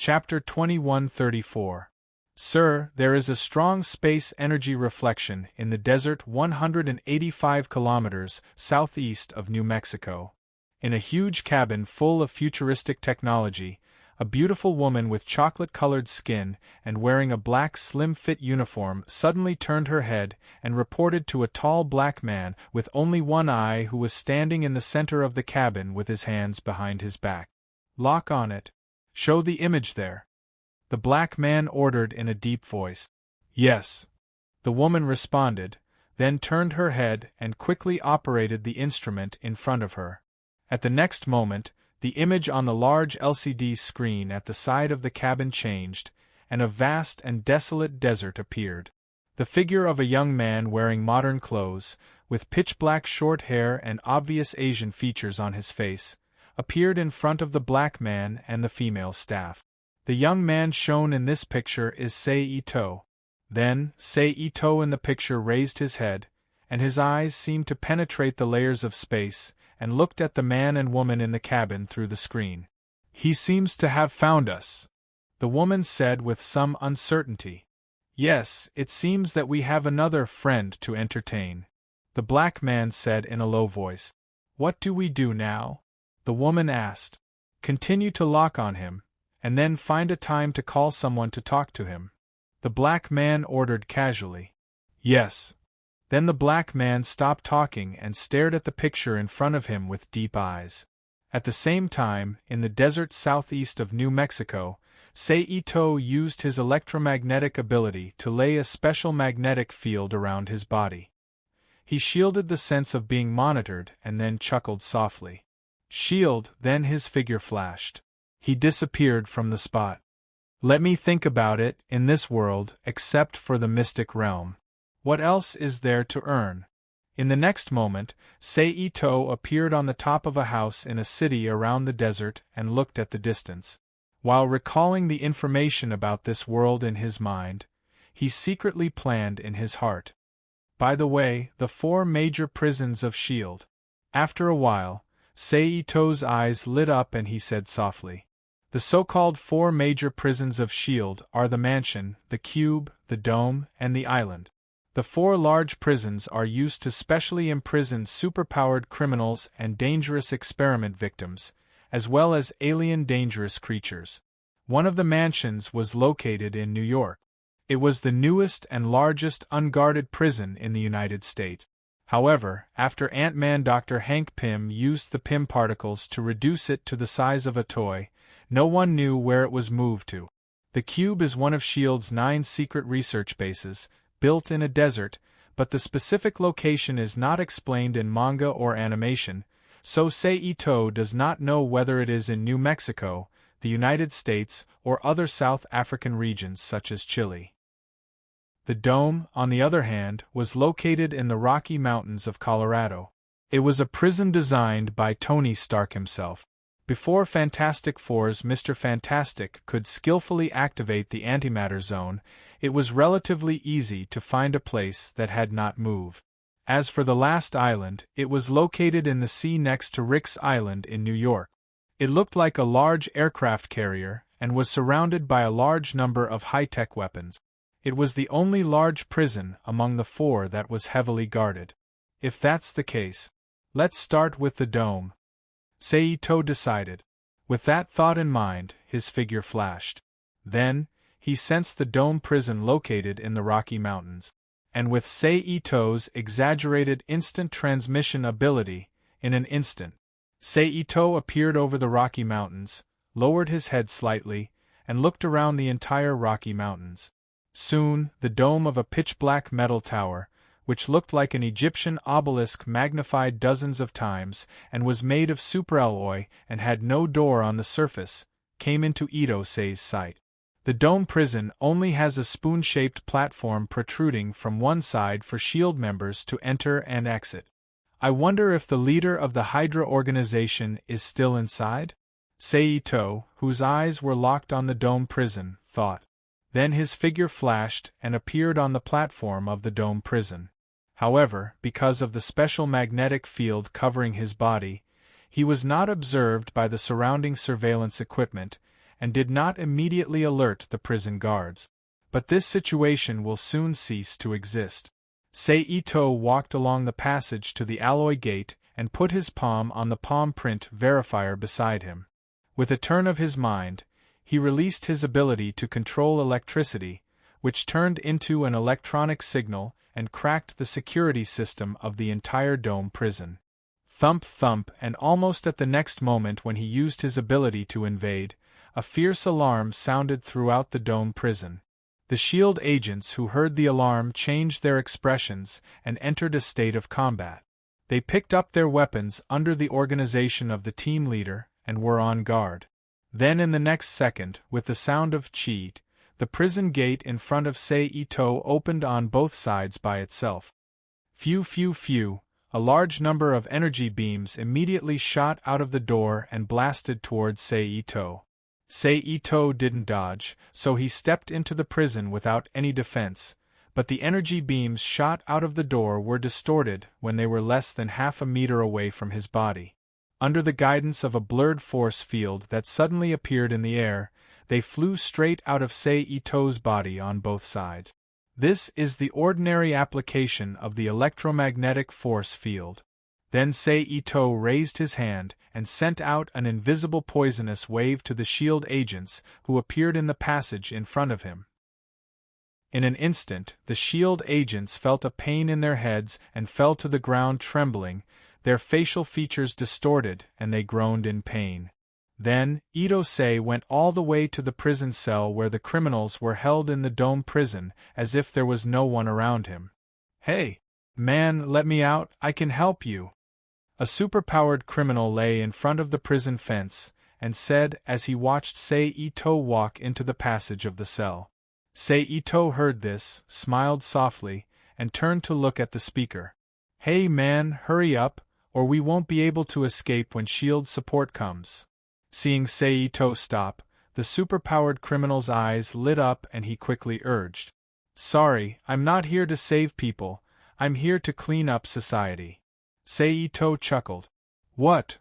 Chapter 2134. Sir, there is a strong space energy reflection in the desert 185 kilometers southeast of New Mexico. In a huge cabin full of futuristic technology, a beautiful woman with chocolate-colored skin and wearing a black slim-fit uniform suddenly turned her head and reported to a tall black man with only one eye who was standing in the center of the cabin with his hands behind his back. "Lock on it. Show the image there," the black man ordered in a deep voice. "Yes," the woman responded, then turned her head and quickly operated the instrument in front of her. At the next moment, the image on the large LCD screen at the side of the cabin changed, and a vast and desolate desert appeared. The figure of a young man wearing modern clothes, with pitch-black short hair and obvious Asian features on his face, appeared in front of the black man and the female staff. The young man shown in this picture is Sei-Ito. Then, Sei-Ito in the picture raised his head, and his eyes seemed to penetrate the layers of space, and looked at the man and woman in the cabin through the screen. "He seems to have found us," the woman said with some uncertainty. "Yes, it seems that we have another friend to entertain," the black man said in a low voice. "What do we do now?" the woman asked. "Continue to lock on him, and then find a time to call someone to talk to him," the black man ordered casually. "Yes." Then the black man stopped talking and stared at the picture in front of him with deep eyes. At the same time, in the desert southeast of New Mexico, Sei-Ito used his electromagnetic ability to lay a special magnetic field around his body. He shielded the sense of being monitored and then chuckled softly. Shield, then his figure flashed. He disappeared from the spot. Let me think about it, in this world, except for the mystic realm. What else is there to earn? In the next moment, Sei-Ito appeared on the top of a house in a city around the desert and looked at the distance. While recalling the information about this world in his mind, he secretly planned in his heart. By the way, the 4 major prisons of S.H.I.E.L.D. After a while, Sei-Ito's eyes lit up and he said softly, "The so-called 4 major prisons of S.H.I.E.L.D. are the mansion, the cube, the dome, and the island. The 4 large prisons are used to specially imprison superpowered criminals and dangerous experiment victims, as well as alien dangerous creatures. One of the mansions was located in New York. It was the newest and largest unguarded prison in the United States. However, after Ant-Man Dr. Hank Pym used the Pym particles to reduce it to the size of a toy, no one knew where it was moved to. The Cube is one of S.H.I.E.L.D.'s 9 secret research bases, built in a desert, but the specific location is not explained in manga or animation, so Sei-Ito does not know whether it is in New Mexico, the United States, or other South African regions such as Chile. The dome, on the other hand, was located in the Rocky Mountains of Colorado. It was a prison designed by Tony Stark himself. Before Fantastic Four's Mr. Fantastic could skillfully activate the antimatter zone, it was relatively easy to find a place that had not moved. As for the last island, it was located in the sea next to Rick's Island in New York. It looked like a large aircraft carrier and was surrounded by a large number of high-tech weapons. It was the only large prison among the 4 that was heavily guarded. If that's the case, let's start with the dome, Sei-Ito decided. With that thought in mind, his figure flashed. Then, he sensed the dome prison located in the Rocky Mountains. And with Sei-Ito's exaggerated instant transmission ability, in an instant, Sei-Ito appeared over the Rocky Mountains, lowered his head slightly, and looked around the entire Rocky Mountains. Soon, the dome of a pitch-black metal tower, which looked like an Egyptian obelisk magnified dozens of times and was made of superalloy and had no door on the surface, came into Ito-Sei's sight. The dome prison only has a spoon-shaped platform protruding from one side for S.H.I.E.L.D. members to enter and exit. I wonder if the leader of the Hydra organization is still inside? Sei-Ito, whose eyes were locked on the dome prison, thought. Then his figure flashed and appeared on the platform of the dome prison. However, because of the special magnetic field covering his body, he was not observed by the surrounding surveillance equipment, and did not immediately alert the prison guards. But this situation will soon cease to exist. Seito walked along the passage to the alloy gate and put his palm on the palm print verifier beside him. With a turn of his mind, he released his ability to control electricity, which turned into an electronic signal and cracked the security system of the entire dome prison. Thump thump, and almost at the next moment when he used his ability to invade, a fierce alarm sounded throughout the dome prison. The SHIELD agents who heard the alarm changed their expressions and entered a state of combat. They picked up their weapons under the organization of the team leader and were on guard. Then in the next second, with the sound of cheat, the prison gate in front of Seito opened on both sides by itself. Phew phew phew, a large number of energy beams immediately shot out of the door and blasted towards Seito. Seito didn't dodge, so he stepped into the prison without any defense, but the energy beams shot out of the door were distorted when they were less than half a meter away from his body. Under the guidance of a blurred force field that suddenly appeared in the air, they flew straight out of Seito's body on both sides. This is the ordinary application of the electromagnetic force field. Then Seito raised his hand and sent out an invisible poisonous wave to the SHIELD agents who appeared in the passage in front of him. In an instant, the SHIELD agents felt a pain in their heads and fell to the ground trembling, their facial features distorted, and they groaned in pain. Then, Itose went all the way to the prison cell where the criminals were held in the dome prison, as if there was no one around him. "Hey, man, let me out, I can help you." A superpowered criminal lay in front of the prison fence, and said as he watched Seito walk into the passage of the cell. Seito heard this, smiled softly, and turned to look at the speaker. "Hey man, hurry up, or we won't be able to escape when SHIELD support comes." Seeing Seito stop, the superpowered criminal's eyes lit up and he quickly urged, "Sorry, I'm not here to save people, I'm here to clean up society." Seito chuckled. "What?"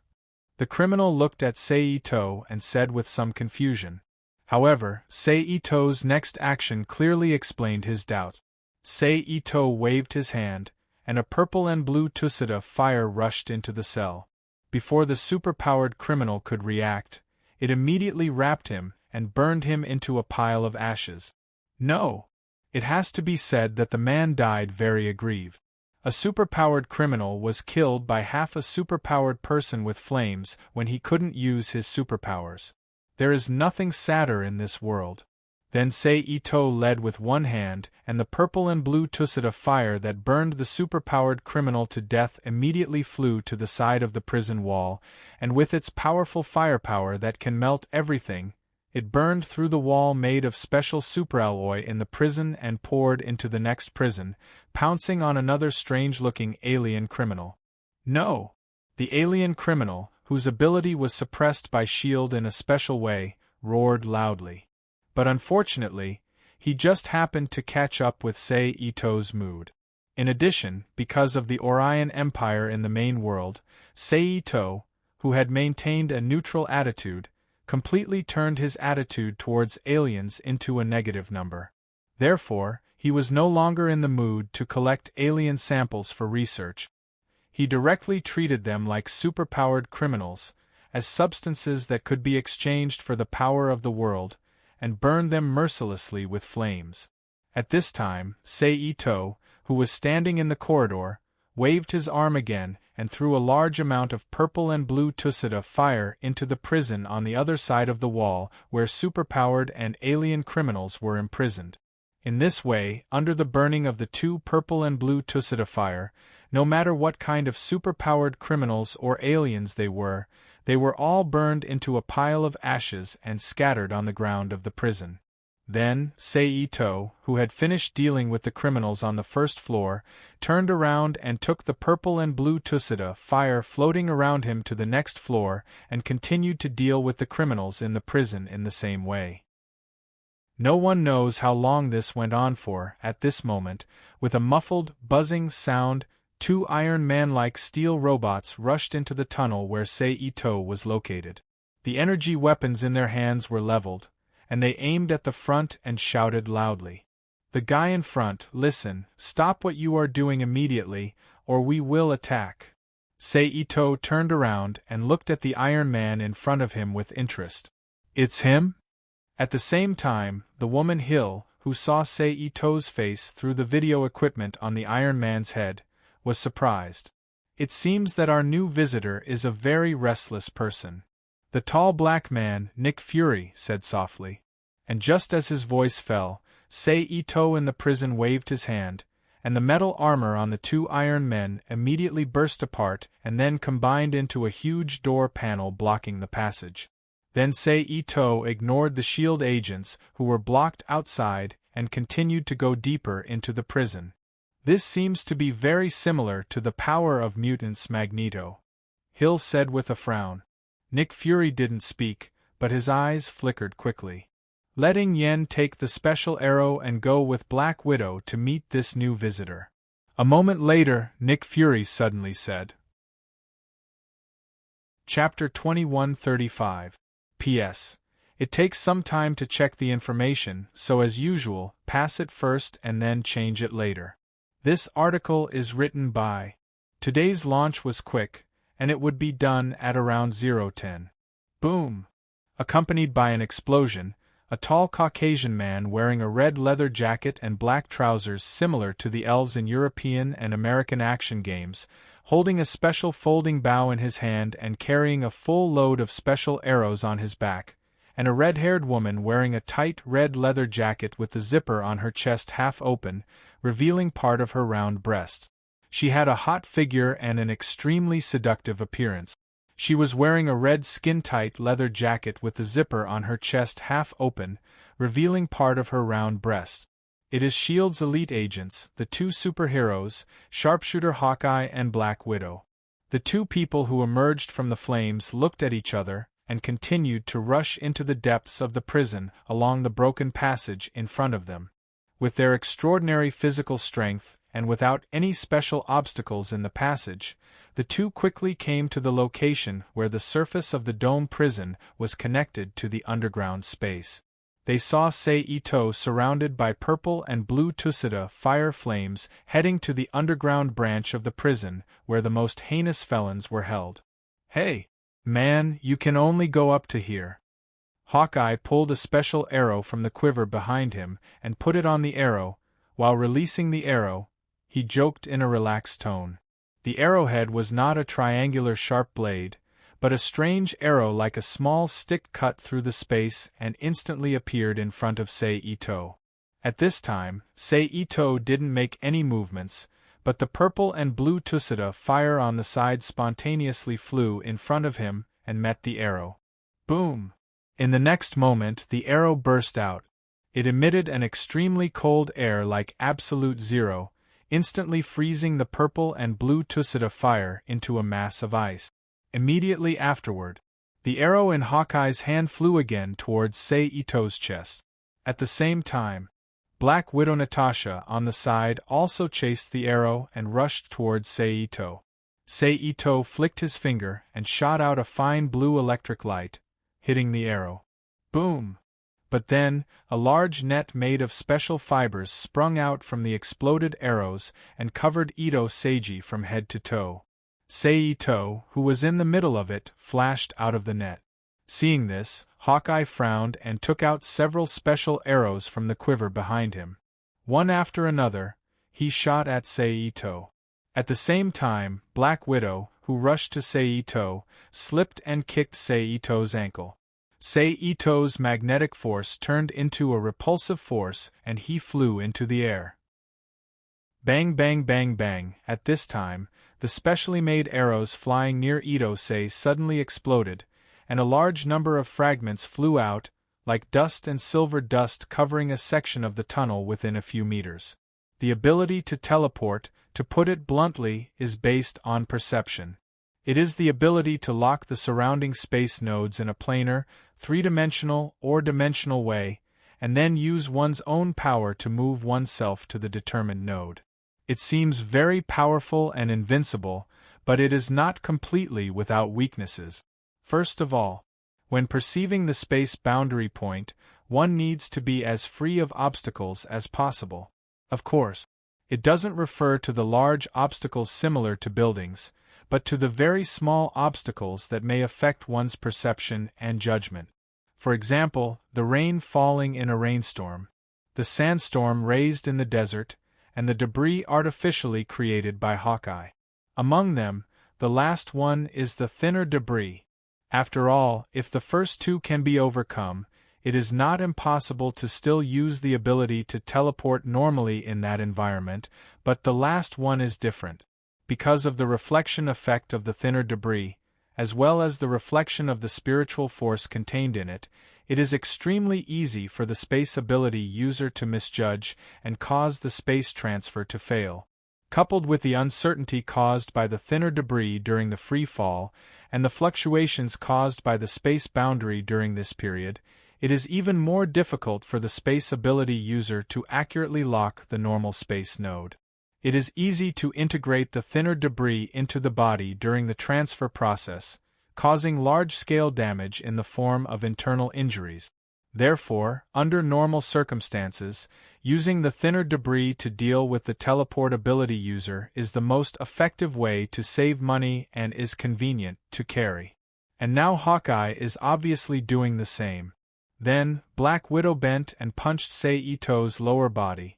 The criminal looked at Seito and said with some confusion. However, Seito's next action clearly explained his doubt. Seito waved his hand, and a purple and blue Tusida fire rushed into the cell. Before the superpowered criminal could react, it immediately wrapped him and burned him into a pile of ashes. No! It has to be said that the man died very aggrieved. A superpowered criminal was killed by half a superpowered person with flames when he couldn't use his superpowers. There is nothing sadder in this world. Then Seito led with one hand, and the purple and blue Tusida fire that burned the superpowered criminal to death immediately flew to the side of the prison wall, and with its powerful firepower that can melt everything, it burned through the wall made of special superalloy in the prison and poured into the next prison, pouncing on another strange-looking alien criminal. No! The alien criminal, whose ability was suppressed by SHIELD in a special way, roared loudly. But unfortunately, he just happened to catch up with Seito's mood. In addition, because of the Orion Empire in the main world, Seito, who had maintained a neutral attitude, completely turned his attitude towards aliens into a negative number. Therefore, he was no longer in the mood to collect alien samples for research. He directly treated them like superpowered criminals, as substances that could be exchanged for the power of the world, and burned them mercilessly with flames. At this time, Seito, who was standing in the corridor, waved his arm again and threw a large amount of purple and blue Tusida fire into the prison on the other side of the wall where superpowered and alien criminals were imprisoned. In this way, under the burning of the two purple and blue Tusida fire, no matter what kind of superpowered criminals or aliens they were all burned into a pile of ashes and scattered on the ground of the prison. Then, Seito, who had finished dealing with the criminals on the first floor, turned around and took the purple and blue Tusida fire floating around him to the next floor and continued to deal with the criminals in the prison in the same way. No one knows how long this went on for. At this moment, with a muffled, buzzing sound, two Iron Man-like steel robots rushed into the tunnel where Seito was located. The energy weapons in their hands were leveled, and they aimed at the front and shouted loudly. The guy in front, listen, stop what you are doing immediately, or we will attack. Seito turned around and looked at the Iron Man in front of him with interest. It's him? At the same time, the woman Hill, who saw Seito's face through the video equipment on the Iron Man's head, was surprised. It seems that our new visitor is a very restless person. The tall black man, Nick Fury, said softly. And just as his voice fell, Seito in the prison waved his hand, and the metal armor on the two Iron Men immediately burst apart and then combined into a huge door panel blocking the passage. Then Seito ignored the SHIELD agents who were blocked outside and continued to go deeper into the prison. This seems to be very similar to the power of mutants Magneto, Hill said with a frown. Nick Fury didn't speak, but his eyes flickered quickly. Letting Yen take the special arrow and go with Black Widow to meet this new visitor. A moment later, Nick Fury suddenly said. Chapter 2135. P.S. It takes some time to check the information, so as usual, pass it first and then change it later. This article is written by. Today's launch was quick, and it would be done at around 0:10. Boom! Accompanied by an explosion, a tall Caucasian man wearing a red leather jacket and black trousers similar to the elves in European and American action games, holding a special folding bow in his hand and carrying a full load of special arrows on his back, and a red-haired woman wearing a tight red leather jacket with the zipper on her chest half open, revealing part of her round breast. She had a hot figure and an extremely seductive appearance. She was wearing a red skin-tight leather jacket with the zipper on her chest half open, revealing part of her round breast. It is SHIELD's elite agents, the two superheroes, Sharpshooter Hawkeye and Black Widow. The two people who emerged from the flames looked at each other and continued to rush into the depths of the prison along the broken passage in front of them. With their extraordinary physical strength, and without any special obstacles in the passage, the two quickly came to the location where the surface of the dome prison was connected to the underground space. They saw Seito surrounded by purple and blue Tusida fire flames heading to the underground branch of the prison where the most heinous felons were held. Hey, man, you can only go up to here. Hawkeye pulled a special arrow from the quiver behind him and put it on the arrow. While releasing the arrow, he joked in a relaxed tone. The arrowhead was not a triangular sharp blade, but a strange arrow like a small stick cut through the space and instantly appeared in front of Seito. At this time, Seito didn't make any movements, but the purple and blue Tusida fire on the side spontaneously flew in front of him and met the arrow. Boom! In the next moment the arrow burst out. It emitted an extremely cold air like absolute zero, instantly freezing the purple and blue Tusida fire into a mass of ice. Immediately afterward, the arrow in Hawkeye's hand flew again towards Seito's chest. At the same time, Black Widow Natasha on the side also chased the arrow and rushed towards Seito. Seito flicked his finger and shot out a fine blue electric light, hitting the arrow. Boom! But then, a large net made of special fibers sprung out from the exploded arrows and covered Ito Seiji from head to toe. Seito, who was in the middle of it, flashed out of the net. Seeing this, Hawkeye frowned and took out several special arrows from the quiver behind him. One after another, he shot at Seito. At the same time, Black Widow, who rushed to Seito, slipped and kicked Seito's ankle. Seito's magnetic force turned into a repulsive force and he flew into the air. Bang bang bang bang. At this time, the specially made arrows flying near Ito-sei suddenly exploded, and a large number of fragments flew out, like dust and silver dust covering a section of the tunnel within a few meters. The ability to teleport, to put it bluntly, is based on perception. It is the ability to lock the surrounding space nodes in a planar, three-dimensional or dimensional way, and then use one's own power to move oneself to the determined node. It seems very powerful and invincible, but it is not completely without weaknesses. First of all, When perceiving the space boundary point, one needs to be as free of obstacles as possible. Of course, it doesn't refer to the large obstacles similar to buildings, but to the very small obstacles that may affect one's perception and judgment. For example, the rain falling in a rainstorm, the sandstorm raised in the desert, and the debris artificially created by Hawkeye. Among them, the last one is the thinner debris. After all, if the first two can be overcome, it is not impossible to still use the ability to teleport normally in that environment, but the last one is different. Because of the reflection effect of the thinner debris, as well as the reflection of the spiritual force contained in it, it is extremely easy for the space ability user to misjudge and cause the space transfer to fail. Coupled with the uncertainty caused by the thinner debris during the free fall, and the fluctuations caused by the space boundary during this period, it is even more difficult for the space ability user to accurately lock the normal space node. It is easy to integrate the thinner debris into the body during the transfer process, causing large-scale damage in the form of internal injuries. Therefore, under normal circumstances, using the thinner debris to deal with the teleport ability user is the most effective way to save money and is convenient to carry. And now Hawkeye is obviously doing the same. Then, Black Widow bent and punched Seito's lower body.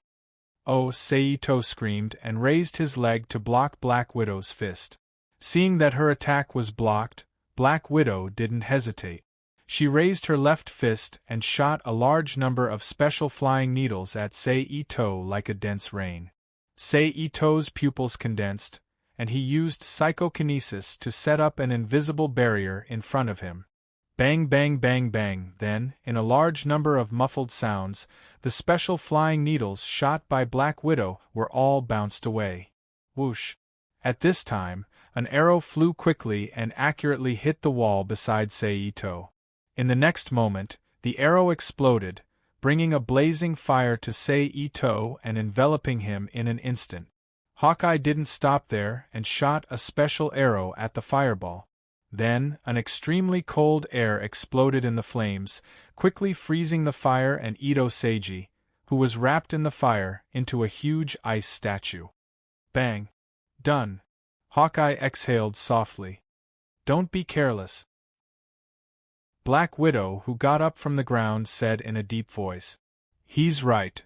Oh, Seito screamed and raised his leg to block Black Widow's fist. Seeing that her attack was blocked, Black Widow didn't hesitate. She raised her left fist and shot a large number of special flying needles at Seito like a dense rain. Seito's pupils condensed, and he used psychokinesis to set up an invisible barrier in front of him. Bang bang bang bang, then, in a large number of muffled sounds, the special flying needles shot by Black Widow were all bounced away. Whoosh! At this time, an arrow flew quickly and accurately hit the wall beside Seito. In the next moment, the arrow exploded, bringing a blazing fire to Seito and enveloping him in an instant. Hawkeye didn't stop there and shot a special arrow at the fireball. Then, an extremely cold air exploded in the flames, quickly freezing the fire and Ito Seiji, who was wrapped in the fire, into a huge ice statue. Bang! Done. Hawkeye exhaled softly. Don't be careless. Black Widow, who got up from the ground, said in a deep voice. He's right.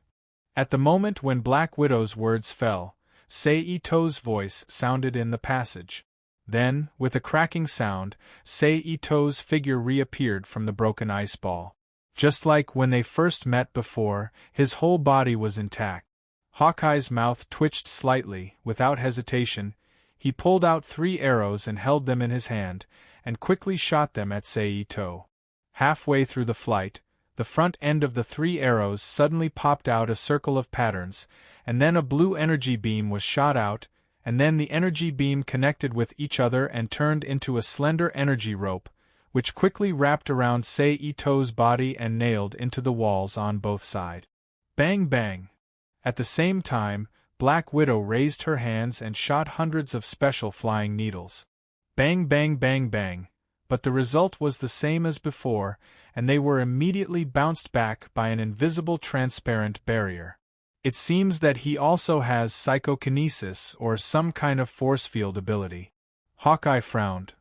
At the moment when Black Widow's words fell, Seito's voice sounded in the passage. Then, with a cracking sound, Seito's figure reappeared from the broken ice ball. Just like when they first met before, his whole body was intact. Hawkeye's mouth twitched slightly. Without hesitation, he pulled out 3 arrows and held them in his hand, and quickly shot them at Seito. Halfway through the flight, the front end of the 3 arrows suddenly popped out a circle of patterns, and then a blue energy beam was shot out, and then the energy beam connected with each other and turned into a slender energy rope, which quickly wrapped around Seito's body and nailed into the walls on both sides. Bang bang! At the same time, Black Widow raised her hands and shot hundreds of special flying needles. Bang bang bang bang! But the result was the same as before, and they were immediately bounced back by an invisible transparent barrier. It seems that he also has psychokinesis or some kind of force field ability. Hawkeye frowned.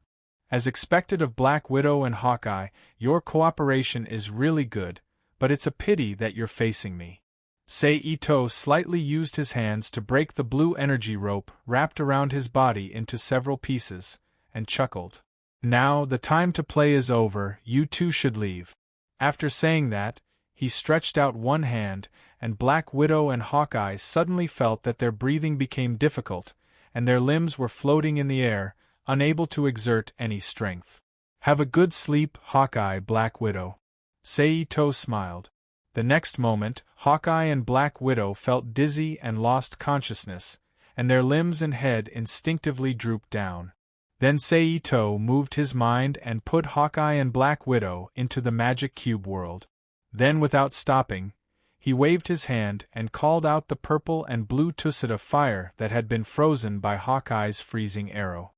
As expected of Black Widow and Hawkeye, your cooperation is really good, but it's a pity that you're facing me. Seito slightly used his hands to break the blue energy rope wrapped around his body into several pieces, and chuckled. Now the time to play is over, you two should leave. After saying that, he stretched out one hand, and Black Widow and Hawkeye suddenly felt that their breathing became difficult, and their limbs were floating in the air, unable to exert any strength. Have a good sleep, Hawkeye, Black Widow. Seito smiled. The next moment, Hawkeye and Black Widow felt dizzy and lost consciousness, and their limbs and head instinctively drooped down. Then Seito moved his mind and put Hawkeye and Black Widow into the magic cube world. Then, without stopping, he waved his hand and called out the purple and blue tusset of fire that had been frozen by Hawkeye's freezing arrow.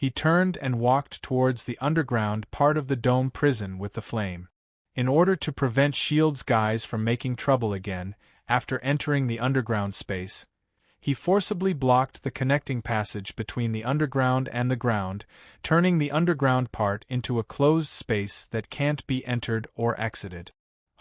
He turned and walked towards the underground part of the dome prison with the flame. In order to prevent Shield's guys from making trouble again, after entering the underground space, he forcibly blocked the connecting passage between the underground and the ground, turning the underground part into a closed space that can't be entered or exited.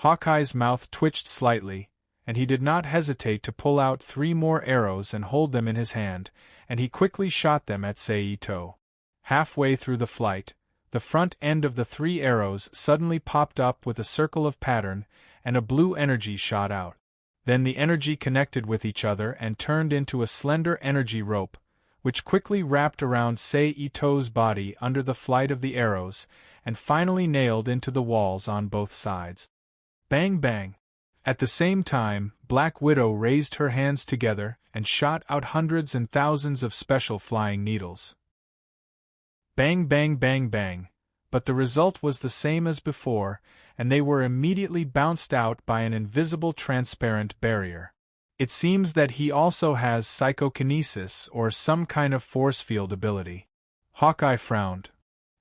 Hawkeye's mouth twitched slightly, and he did not hesitate to pull out 3 more arrows and hold them in his hand, and he quickly shot them at Saito. Halfway through the flight, the front end of the 3 arrows suddenly popped up with a circle of pattern, and a blue energy shot out. Then the energy connected with each other and turned into a slender energy rope, which quickly wrapped around Saito's body under the flight of the arrows, and finally nailed into the walls on both sides. Bang bang! At the same time, Black Widow raised her hands together and shot out hundreds and thousands of special flying needles. Bang bang bang bang! But the result was the same as before, and they were immediately bounced out by an invisible transparent barrier. It seems that he also has psychokinesis or some kind of force field ability. Hawkeye frowned.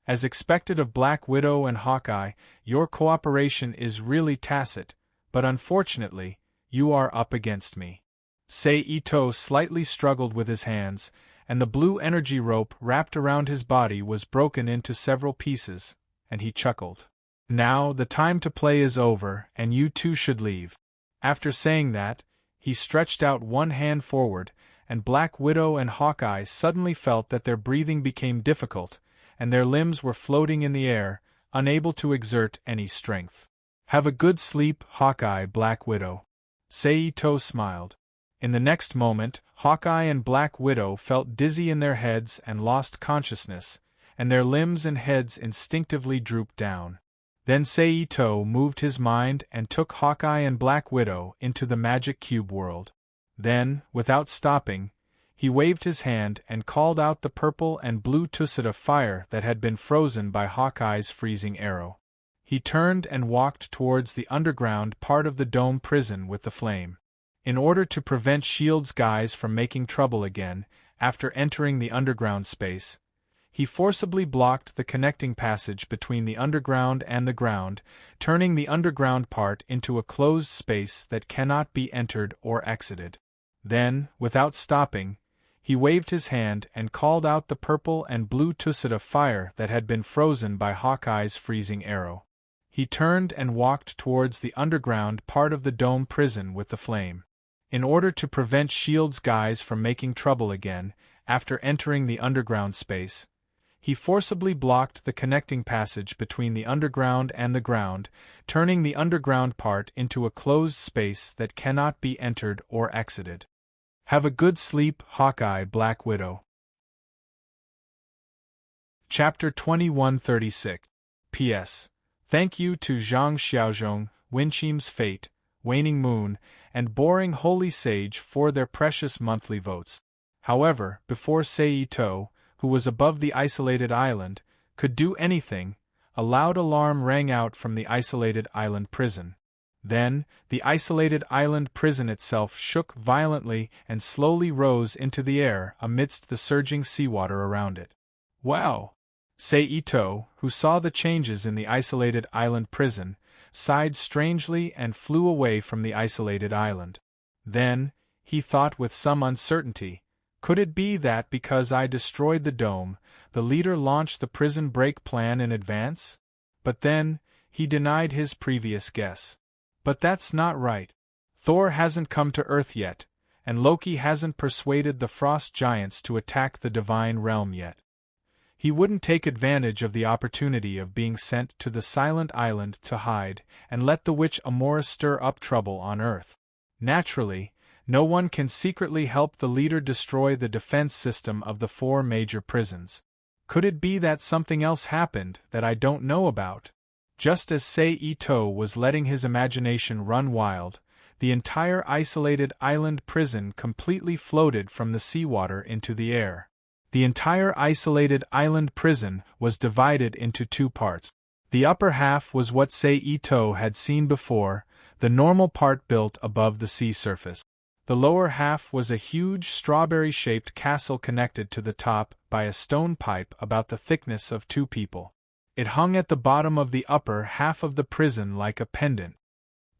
As expected of Black Widow and Hawkeye, your cooperation is really tacit, but unfortunately, you are up against me. Saito slightly struggled with his hands, and the blue energy rope wrapped around his body was broken into several pieces, and he chuckled. Now the time to play is over, and you two should leave. After saying that, he stretched out one hand forward, and Black Widow and Hawkeye suddenly felt that their breathing became difficult, and their limbs were floating in the air, unable to exert any strength. Have a good sleep, Hawkeye, Black Widow. Saito smiled. In the next moment, Hawkeye and Black Widow felt dizzy in their heads and lost consciousness, and their limbs and heads instinctively drooped down. Then Saito moved his mind and took Hawkeye and Black Widow into the magic cube world. Then, without stopping, he waved his hand and called out the purple and blue tusset of fire that had been frozen by Hawkeye's freezing arrow. He turned and walked towards the underground part of the dome prison with the flame. In order to prevent Shield's guys from making trouble again, after entering the underground space, he forcibly blocked the connecting passage between the underground and the ground, turning the underground part into a closed space that cannot be entered or exited. Then, without stopping, he waved his hand and called out the purple and blue tusset of fire that had been frozen by Hawkeye's freezing arrow. He turned and walked towards the underground part of the dome prison with the flame. In order to prevent Shield's guys from making trouble again, after entering the underground space, he forcibly blocked the connecting passage between the underground and the ground, turning the underground part into a closed space that cannot be entered or exited. Have a good sleep, Hawkeye, Black Widow. Chapter 2136. P.S. Thank you to Zhang Xiaozhong, Winchim's Fate, Waning Moon, and Boring Holy Sage for their precious monthly votes. However, before Saito, who was above the isolated island, could do anything, a loud alarm rang out from the isolated island prison. Then, the isolated island prison itself shook violently and slowly rose into the air amidst the surging seawater around it. Wow! Saito, who saw the changes in the isolated island prison, sighed strangely and flew away from the isolated island. Then, he thought with some uncertainty, could it be that because I destroyed the dome, the leader launched the prison break plan in advance? But then, he denied his previous guess. But that's not right. Thor hasn't come to Earth yet, and Loki hasn't persuaded the frost giants to attack the divine realm yet. He wouldn't take advantage of the opportunity of being sent to the Silent Island to hide and let the witch Amora stir up trouble on Earth. Naturally, no one can secretly help the leader destroy the defense system of the 4 major prisons. Could it be that something else happened that I don't know about? Just as Saito was letting his imagination run wild, the entire isolated island prison completely floated from the seawater into the air. The entire isolated island prison was divided into 2 parts. The upper half was what Saito had seen before, the normal part built above the sea surface. The lower half was a huge strawberry-shaped castle connected to the top by a stone pipe about the thickness of two people. It hung at the bottom of the upper half of the prison like a pendant.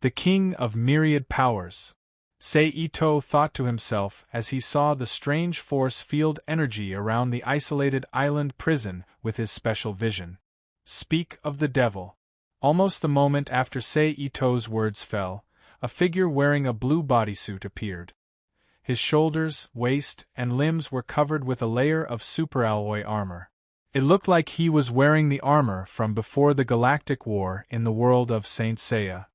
The king of myriad powers. Seito thought to himself as he saw the strange force field energy around the isolated island prison with his special vision. Speak of the devil. Almost the moment after Seito's words fell, a figure wearing a blue bodysuit appeared. His shoulders, waist, and limbs were covered with a layer of superalloy armor. It looked like he was wearing the armor from before the Galactic War in the world of Saint Seiya.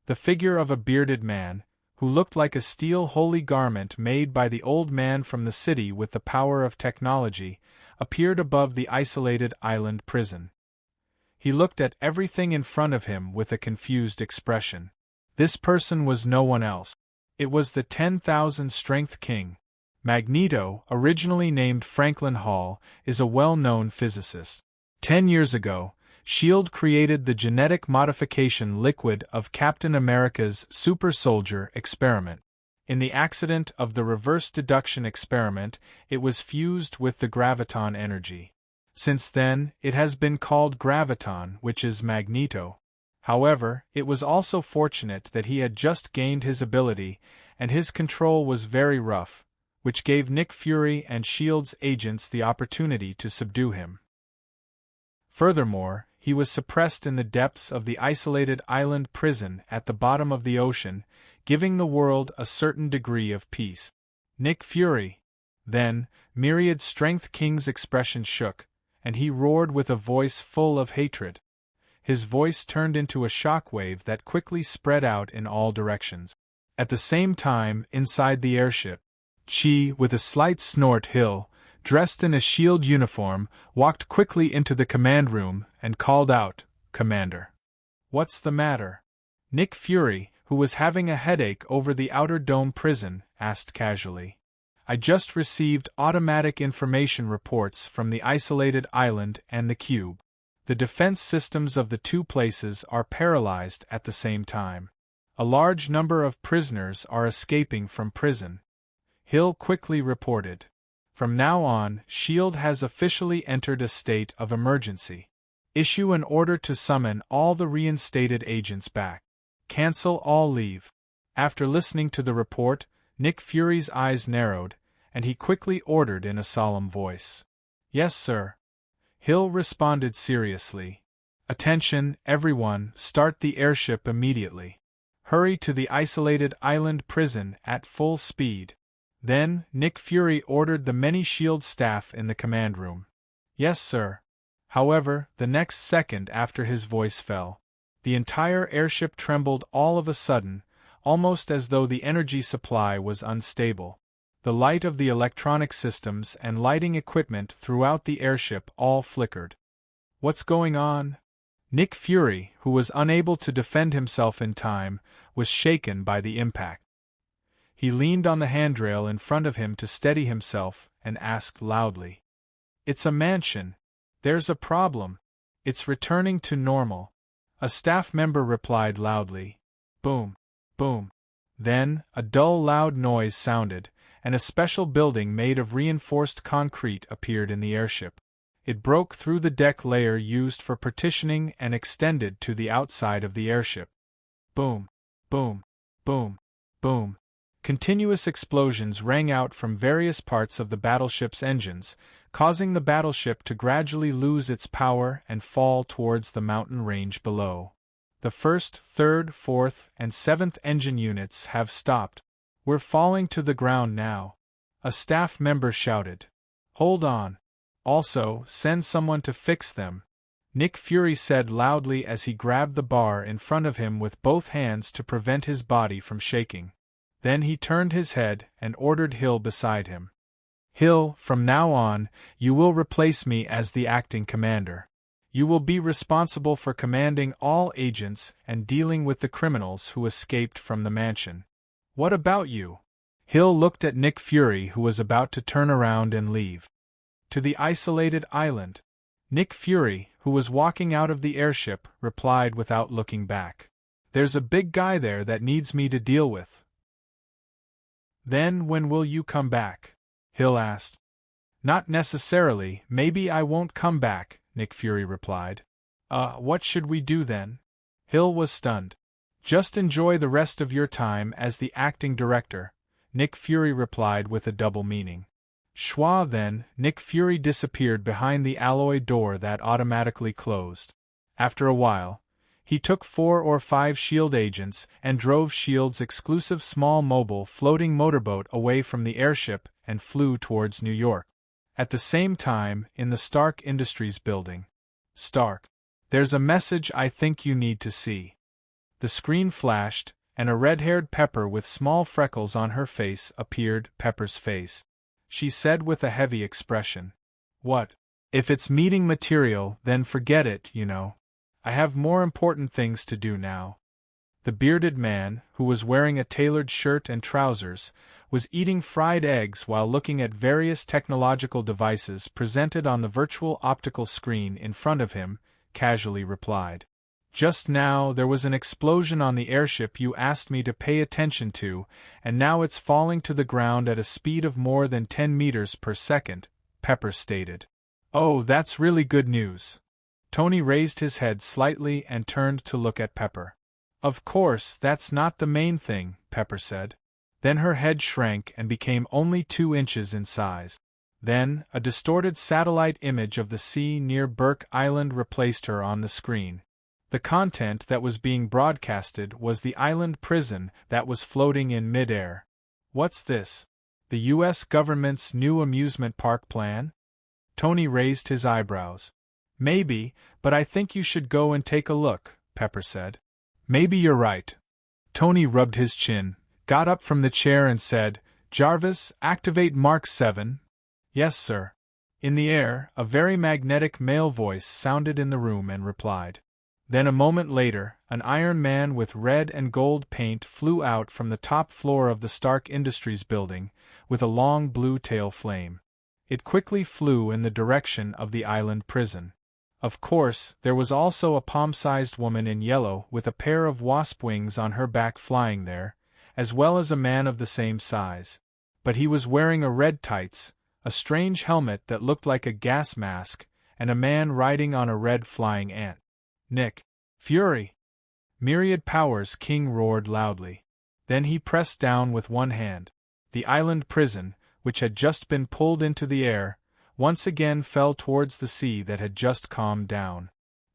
The figure of a bearded man, who looked like a steel holy garment made by the old man from the city with the power of technology, appeared above the isolated island prison. He looked at everything in front of him with a confused expression. This person was no one else. It was the 10,000 Strength King. Magneto, originally named Franklin Hall, is a well-known physicist. 10 years ago, S.H.I.E.L.D. created the genetic modification liquid of Captain America's super soldier experiment. In the accident of the reverse deduction experiment, it was fused with the graviton energy. Since then, it has been called graviton, which is Magneto. However, it was also fortunate that he had just gained his ability, and his control was very rough, which gave Nick Fury and S.H.I.E.L.D.'s agents the opportunity to subdue him. Furthermore, he was suppressed in the depths of the isolated island prison at the bottom of the ocean, giving the world a certain degree of peace. Nick Fury. Then, Myriad Strength King's expression shook, and he roared with a voice full of hatred. His voice turned into a shockwave that quickly spread out in all directions. At the same time, inside the airship, Chi, with a slight snort, Hill, dressed in a S.H.I.E.L.D. uniform, walked quickly into the command room and called out, "Commander." "What's the matter?" Nick Fury, who was having a headache over the outer dome prison, asked casually. "I just received automatic information reports from the isolated island and the cube. The defense systems of the two places are paralyzed at the same time. A large number of prisoners are escaping from prison," Hill quickly reported. "From now on, S.H.I.E.L.D. has officially entered a state of emergency. Issue an order to summon all the reinstated agents back. Cancel all leave." After listening to the report, Nick Fury's eyes narrowed, and he quickly ordered in a solemn voice. "Yes, sir." Hill responded seriously. "Attention, everyone, start the airship immediately. Hurry to the isolated island prison at full speed." Then, Nick Fury ordered the many S.H.I.E.L.D. staff in the command room. "Yes, sir." However, the next second after his voice fell, the entire airship trembled all of a sudden, almost as though the energy supply was unstable. The light of the electronic systems and lighting equipment throughout the airship all flickered. "What's going on?" Nick Fury, who was unable to defend himself in time, was shaken by the impact. He leaned on the handrail in front of him to steady himself and asked loudly. "It's a mansion. There's a problem. It's returning to normal." A staff member replied loudly. Boom. Boom. Then, a dull loud noise sounded, and a special building made of reinforced concrete appeared in the airship. It broke through the deck layer used for partitioning and extended to the outside of the airship. Boom. Boom. Boom. Boom. Continuous explosions rang out from various parts of the battleship's engines, causing the battleship to gradually lose its power and fall towards the mountain range below. The first, third, fourth, and seventh engine units have stopped. "We're falling to the ground now," a staff member shouted. "Hold on. Also, send someone to fix them," Nick Fury said loudly as he grabbed the bar in front of him with both hands to prevent his body from shaking. Then he turned his head and ordered Hill beside him. "Hill, from now on, you will replace me as the acting commander. You will be responsible for commanding all agents and dealing with the criminals who escaped from the mansion." "What about you?" Hill looked at Nick Fury, who was about to turn around and leave. "To the isolated island." Nick Fury, who was walking out of the airship, replied without looking back. "There's a big guy there that needs me to deal with." Then when will you come back? Hill asked. Not necessarily, maybe I won't come back, Nick Fury replied. What should we do then? Hill was stunned. Just enjoy the rest of your time as the acting director, Nick Fury replied with a double meaning. Schwa then, Nick Fury disappeared behind the alloy door that automatically closed. After a while, he took 4 or 5 S.H.I.E.L.D. agents and drove S.H.I.E.L.D.'s exclusive small mobile floating motorboat away from the airship and flew towards New York. At the same time, in the Stark Industries building. Stark. There's a message I think you need to see. The screen flashed, and a red-haired Pepper with small freckles on her face appeared. Pepper's face. She said with a heavy expression. What? If it's meeting material, then forget it, you know. I have more important things to do now. The bearded man, who was wearing a tailored shirt and trousers, was eating fried eggs while looking at various technological devices presented on the virtual optical screen in front of him, casually replied. Just now there was an explosion on the airship you asked me to pay attention to, and now it's falling to the ground at a speed of more than 10 meters per second, Pepper stated. Oh, that's really good news. Tony raised his head slightly and turned to look at Pepper. Of course, that's not the main thing, Pepper said. Then her head shrank and became only 2 inches in size. Then, a distorted satellite image of the sea near Burke Island replaced her on the screen. The content that was being broadcasted was the island prison that was floating in mid-air. What's this? The U.S. government's new amusement park plan? Tony raised his eyebrows. Maybe, but I think you should go and take a look, Pepper said. Maybe you're right. Tony rubbed his chin, got up from the chair and said, Jarvis, activate Mark 7. Yes, sir. In the air, a very magnetic male voice sounded in the room and replied. Then a moment later, an Iron Man with red and gold paint flew out from the top floor of the Stark Industries building, with a long blue tail flame. It quickly flew in the direction of the island prison. Of course, there was also a palm-sized woman in yellow with a pair of wasp wings on her back flying there, as well as a man of the same size. But he was wearing a red tights, a strange helmet that looked like a gas mask, and a man riding on a red flying ant. Nick Fury! Myriad Powers King roared loudly. Then he pressed down with one hand. The island prison, which had just been pulled into the air, once again fell towards the sea that had just calmed down.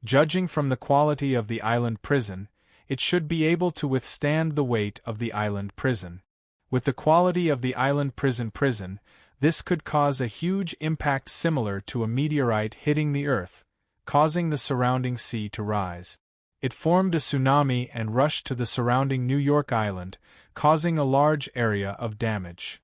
Judging from the quality of the island prison, it should be able to withstand the weight of the island prison. With the quality of the island prison, this could cause a huge impact similar to a meteorite hitting the Earth, causing the surrounding sea to rise. It formed a tsunami and rushed to the surrounding New York Island, causing a large area of damage.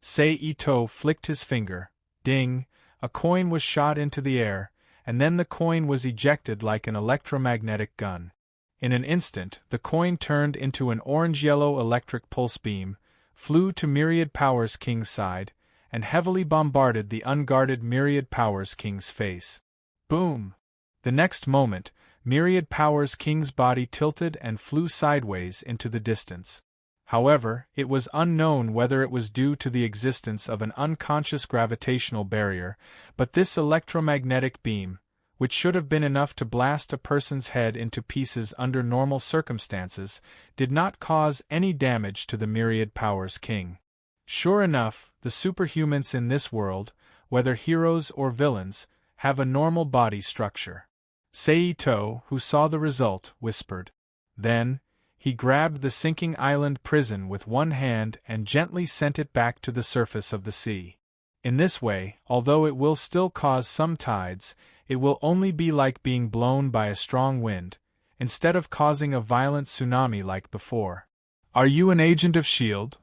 Sei-Ito flicked his finger. Ding! A coin was shot into the air, and then the coin was ejected like an electromagnetic gun. In an instant, the coin turned into an orange-yellow electric pulse beam, flew to Myriad Powers King's side, and heavily bombarded the unguarded Myriad Powers King's face. Boom! The next moment, Myriad Powers King's body tilted and flew sideways into the distance. However, it was unknown whether it was due to the existence of an unconscious gravitational barrier, but this electromagnetic beam, which should have been enough to blast a person's head into pieces under normal circumstances, did not cause any damage to the Myriad Powers King. Sure enough, the superhumans in this world, whether heroes or villains, have a normal body structure. Sei-Ito, who saw the result, whispered. Then, he grabbed the sinking island prison with one hand and gently sent it back to the surface of the sea. In this way, although it will still cause some tides, it will only be like being blown by a strong wind, instead of causing a violent tsunami like before. Are you an agent of S.H.I.E.L.D.?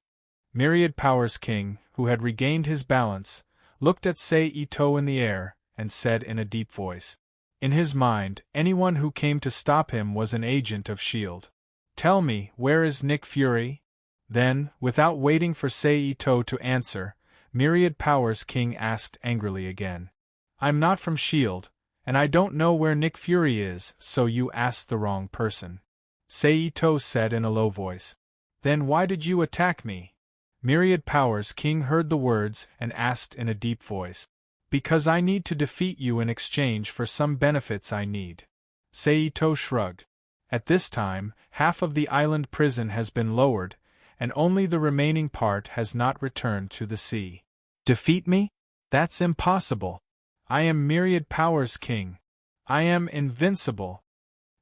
Myriad Powers King, who had regained his balance, looked at Sei-Ito in the air, and said in a deep voice. In his mind, anyone who came to stop him was an agent of S.H.I.E.L.D. Tell me, where is Nick Fury? Then, without waiting for Sei-Ito to answer, Myriad Powers King asked angrily again. I'm not from S.H.I.E.L.D., and I don't know where Nick Fury is, so you asked the wrong person. Sei-Ito said in a low voice. Then why did you attack me? Myriad Powers King heard the words and asked in a deep voice. Because I need to defeat you in exchange for some benefits I need. Seito shrugged. At this time, half of the island prison has been lowered, and only the remaining part has not returned to the sea. Defeat me? That's impossible. I am Myriad Powers King. I am invincible.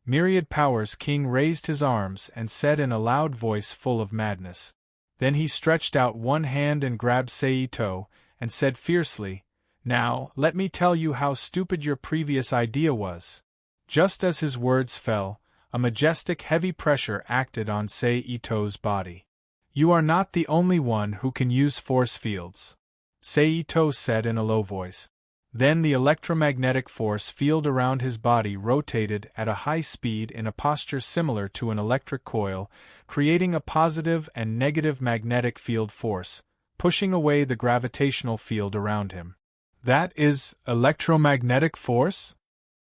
Myriad Powers King raised his arms and said in a loud voice full of madness. Then he stretched out one hand and grabbed Seito, and said fiercely, "Now, let me tell you how stupid your previous idea was." Just as his words fell, a majestic heavy pressure acted on Seito's body. "You are not the only one who can use force fields," Seito said in a low voice. Then the electromagnetic force field around his body rotated at a high speed in a posture similar to an electric coil, creating a positive and negative magnetic field force, pushing away the gravitational field around him. "That is electromagnetic force?"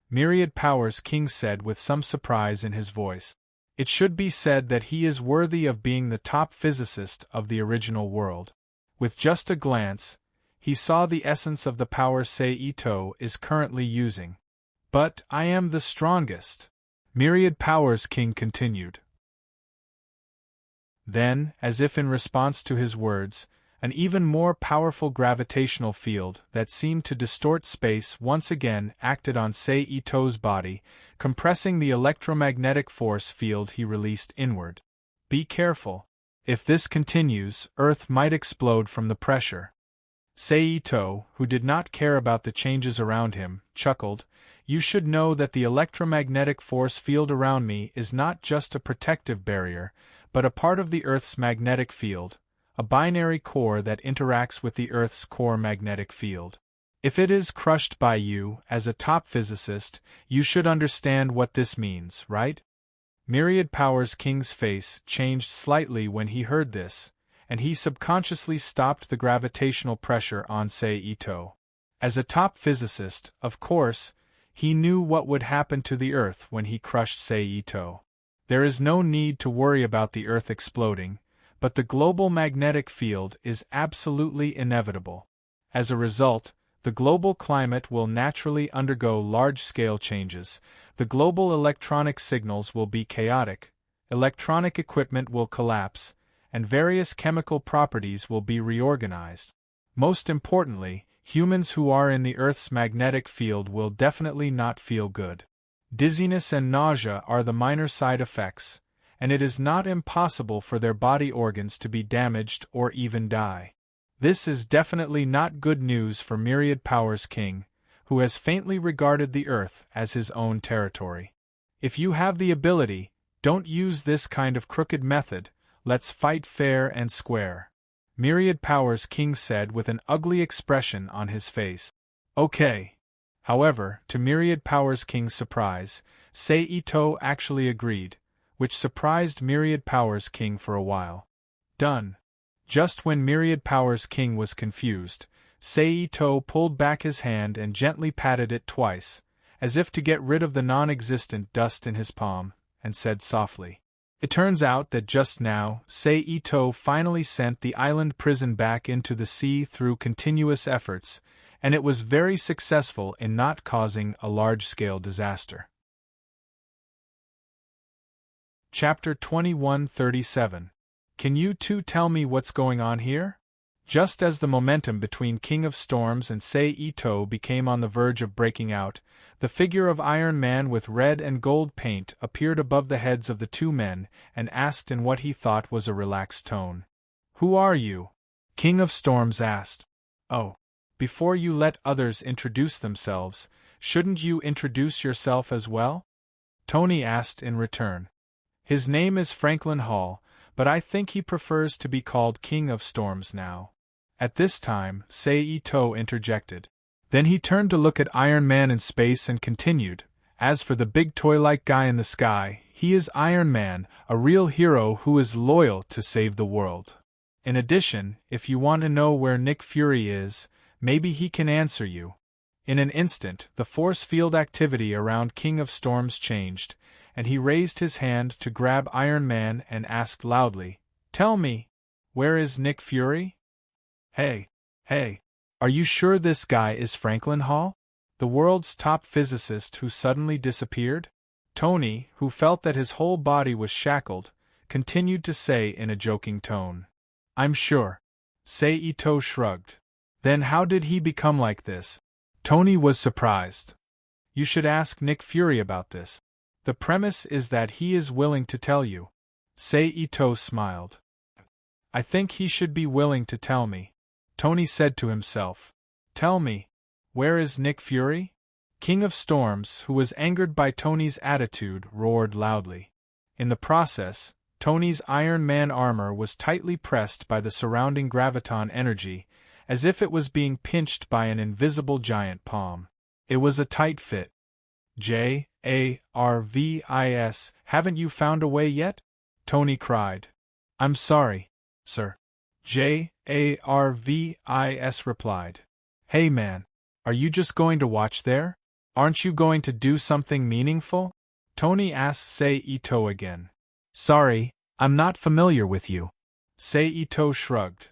Myriad Powers King said with some surprise in his voice. It should be said that he is worthy of being the top physicist of the original world. With just a glance, he saw the essence of the power Seito is currently using. "But I am the strongest," Myriad Powers King continued. Then, as if in response to his words, an even more powerful gravitational field that seemed to distort space once again acted on Seito's body, compressing the electromagnetic force field he released inward. "Be careful. If this continues, Earth might explode from the pressure." Seito, who did not care about the changes around him, chuckled. "You should know that the electromagnetic force field around me is not just a protective barrier, but a part of the Earth's magnetic field, a binary core that interacts with the Earth's core magnetic field. If it is crushed by you, as a top physicist, you should understand what this means, right?" Myriad Powers King's face changed slightly when he heard this, and he subconsciously stopped the gravitational pressure on Seito. As a top physicist, of course, he knew what would happen to the Earth when he crushed Seito. There is no need to worry about the Earth exploding, but the global magnetic field is absolutely inevitable. As a result, the global climate will naturally undergo large-scale changes, the global electronic signals will be chaotic, electronic equipment will collapse, and various chemical properties will be reorganized. Most importantly, humans who are in the Earth's magnetic field will definitely not feel good. Dizziness and nausea are the minor side effects, and it is not impossible for their body organs to be damaged or even die. This is definitely not good news for Myriad Powers King, who has faintly regarded the Earth as his own territory. If you have the ability, don't use this kind of crooked method. Let's fight fair and square," Myriad Powers King said with an ugly expression on his face. "Okay." However, to Myriad Powers King's surprise, Seito actually agreed, which surprised Myriad Powers King for a while. "Done." Just when Myriad Powers King was confused, Seito pulled back his hand and gently patted it twice, as if to get rid of the non-existent dust in his palm, and said softly, "It turns out that just now, Seito finally sent the island prison back into the sea through continuous efforts, and it was very successful in not causing a large-scale disaster." Chapter 2137. Can you two tell me what's going on here? Just as the momentum between King of Storms and Seito became on the verge of breaking out, the figure of Iron Man with red and gold paint appeared above the heads of the two men and asked in what he thought was a relaxed tone. "Who are you?" King of Storms asked. "Oh. Before you let others introduce themselves, shouldn't you introduce yourself as well?" Tony asked in return. "His name is Franklin Hall, but I think he prefers to be called King of Storms now." At this time, Seito interjected. Then he turned to look at Iron Man in space and continued, "As for the big toy-like guy in the sky, he is Iron Man, a real hero who is loyal to save the world. In addition, if you want to know where Nick Fury is, maybe he can answer you." In an instant, the force field activity around King of Storms changed, and he raised his hand to grab Iron Man and asked loudly, "Tell me, Where is Nick Fury? Hey, are you sure this guy is Franklin Hall? The world's top physicist who suddenly disappeared? Tony, who felt that his whole body was shackled, continued to say in a joking tone. I'm sure. Saito shrugged. Then how did he become like this? Tony was surprised. You should ask Nick Fury about this. The premise is that he is willing to tell you. Saito smiled. I think he should be willing to tell me. Tony said to himself. Tell me, where is Nick Fury? King of Storms, who was angered by Tony's attitude, roared loudly. In the process, Tony's Iron Man armor was tightly pressed by the surrounding graviton energy, as if it was being pinched by an invisible giant palm. It was a tight fit. Jarvis, haven't you found a way yet? Tony cried. I'm sorry, sir. Jarvis replied. Hey man, are you just going to watch there? Aren't you going to do something meaningful? Tony asked Saito again. Sorry, I'm not familiar with you. Saito shrugged.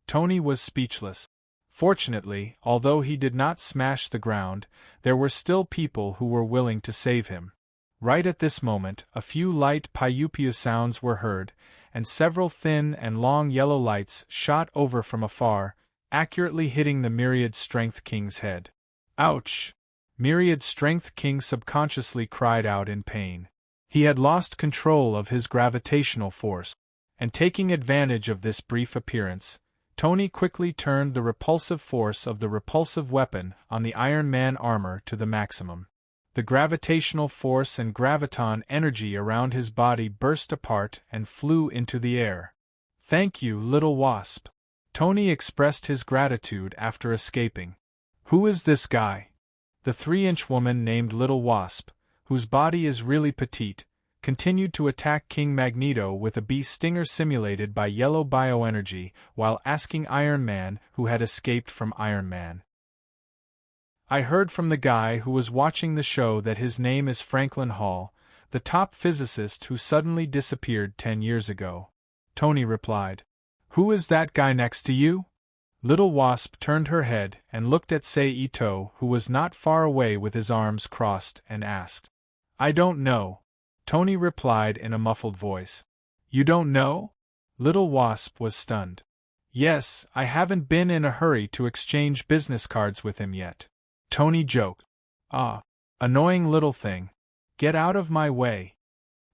Tony was speechless. Fortunately, although he did not smash the ground, there were still people who were willing to save him. Right at this moment, a few light piu-piu sounds were heard, and several thin and long yellow lights shot over from afar, accurately hitting the Myriad Strength King's head. Ouch! Myriad Strength King subconsciously cried out in pain. He had lost control of his gravitational force, and taking advantage of this brief appearance, Tony quickly turned the repulsive force of the repulsive weapon on the Iron Man armor to the maximum. The gravitational force and graviton energy around his body burst apart and flew into the air. Thank you, little wasp. Tony expressed his gratitude after escaping. Who is this guy? The 3-inch woman named Little Wasp, whose body is really petite, continued to attack King Magneto with a bee stinger simulated by yellow bioenergy while asking Iron Man who had escaped from Iron Man. I heard from the guy who was watching the show that his name is Franklin Hall, the top physicist who suddenly disappeared 10 years ago. Tony replied. Who is that guy next to you? Little Wasp turned her head and looked at Saito, who was not far away with his arms crossed, and asked. I don't know. Tony replied in a muffled voice. You don't know? Little Wasp was stunned. Yes, I haven't been in a hurry to exchange business cards with him yet. Tony joked. Ah, annoying little thing. Get out of my way.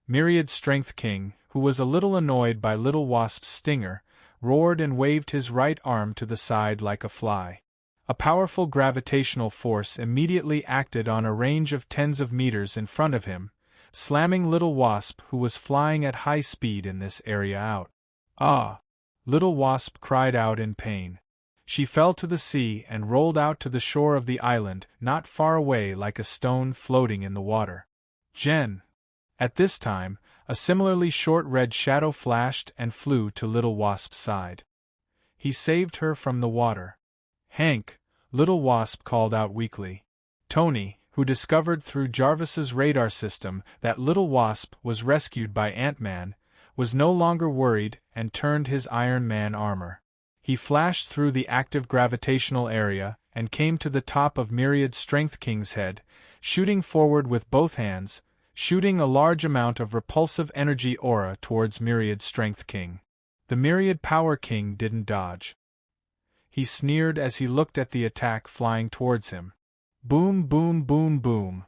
Myriad Strength King, who was a little annoyed by Little Wasp's stinger, roared and waved his right arm to the side like a fly. A powerful gravitational force immediately acted on a range of tens of meters in front of him, slamming Little Wasp, who was flying at high speed in this area, out. Ah! Little Wasp cried out in pain. She fell to the sea and rolled out to the shore of the island, not far away, like a stone floating in the water. Jen! At this time, a similarly short red shadow flashed and flew to Little Wasp's side. He saved her from the water. Hank! Little Wasp called out weakly. Tony, who discovered through Jarvis's radar system that Little Wasp was rescued by Ant-Man, was no longer worried and turned his Iron Man armor. He flashed through the active gravitational area and came to the top of Myriad Strength King's head, shooting forward with both hands, shooting a large amount of repulsive energy aura towards Myriad Strength King. The Myriad Power King didn't dodge. He sneered as he looked at the attack flying towards him. Boom, boom, boom, boom.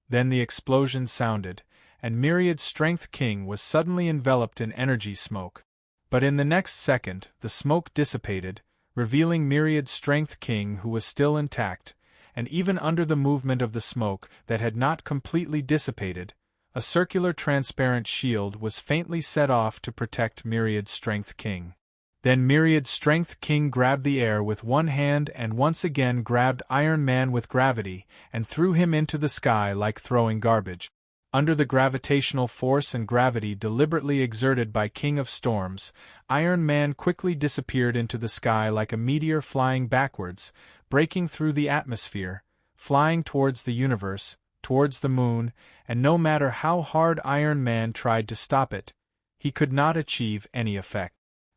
Then the explosion sounded, and Myriad Strength King was suddenly enveloped in energy smoke. But in the next second, the smoke dissipated, revealing Myriad Strength King, who was still intact, and even under the movement of the smoke that had not completely dissipated, a circular transparent shield was faintly set off to protect Myriad Strength King. Then Myriad Strength King grabbed the air with one hand and once again grabbed Iron Man with gravity and threw him into the sky like throwing garbage. Under the gravitational force and gravity deliberately exerted by King of Storms, Iron Man quickly disappeared into the sky like a meteor flying backwards, breaking through the atmosphere, flying towards the universe, towards the moon, and no matter how hard Iron Man tried to stop it, he could not achieve any effect.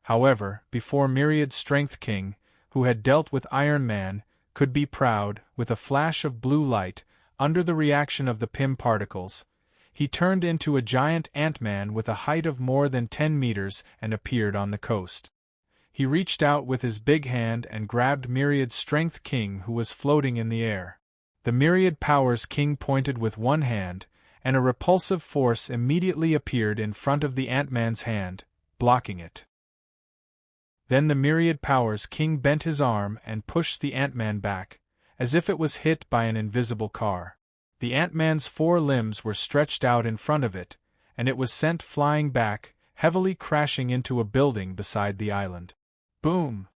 However, before Myriad Strength King, who had dealt with Iron Man, could be proud, with a flash of blue light, under the reaction of the Pym particles, he turned into a giant Ant-Man with a height of more than 10 meters and appeared on the coast. He reached out with his big hand and grabbed Myriad Strength King, who was floating in the air. The Myriad Powers King pointed with one hand, and a repulsive force immediately appeared in front of the Ant-Man's hand, blocking it. Then the Myriad Powers King bent his arm and pushed the Ant-Man back, as if it was hit by an invisible car. The Ant-Man's 4 limbs were stretched out in front of it, and it was sent flying back, heavily crashing into a building beside the island. Boom!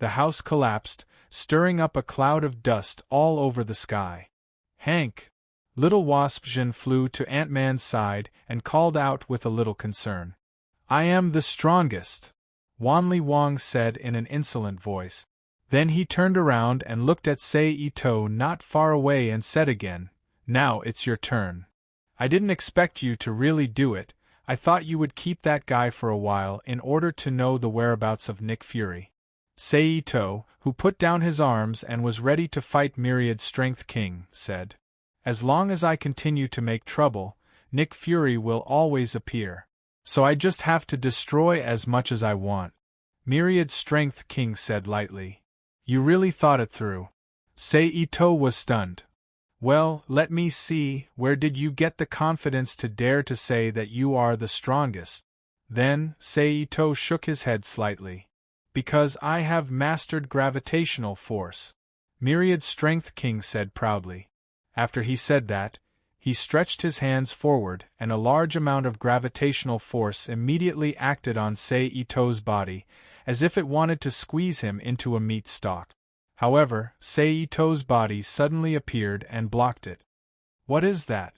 The house collapsed, stirring up a cloud of dust all over the sky. Hank! Little Wasp Jean flew to Ant-Man's side and called out with a little concern. "I am the strongest," Wanli Wong said in an insolent voice. Then he turned around and looked at Sei Ito not far away and said again, "Now it's your turn. I didn't expect you to really do it. I thought you would keep that guy for a while in order to know the whereabouts of Nick Fury." Sei Ito, who put down his arms and was ready to fight Myriad Strength King, said, "As long as I continue to make trouble, Nick Fury will always appear. So I just have to destroy as much as I want." Myriad Strength King said lightly, "You really thought it through." Sei Ito was stunned. "Well, let me see, where did you get the confidence to dare to say that you are the strongest?" Then, Sei Ito shook his head slightly. "Because I have mastered gravitational force," Myriad Strength King said proudly. After he said that, he stretched his hands forward and a large amount of gravitational force immediately acted on Sei Ito's body, as if it wanted to squeeze him into a meat stalk. However, Sei Ito's body suddenly appeared and blocked it. "What is that?"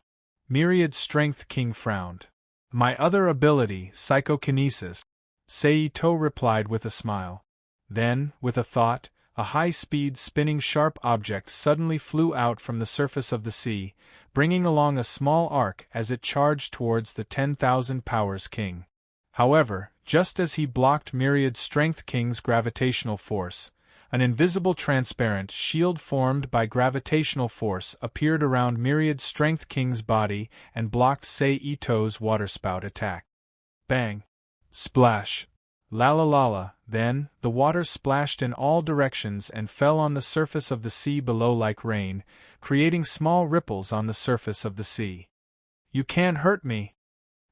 Myriad Strength King frowned. "My other ability, psychokinesis," Sei Ito replied with a smile. Then, with a thought, a high-speed spinning sharp object suddenly flew out from the surface of the sea, bringing along a small arc as it charged towards the 10,000 Powers King. However, just as he blocked Myriad Strength King's gravitational force, an invisible transparent shield formed by gravitational force appeared around Myriad Strength King's body and blocked Sei Ito's waterspout attack. Bang! Splash! La la la la! Then, the water splashed in all directions and fell on the surface of the sea below like rain, creating small ripples on the surface of the sea. "You can't hurt me!"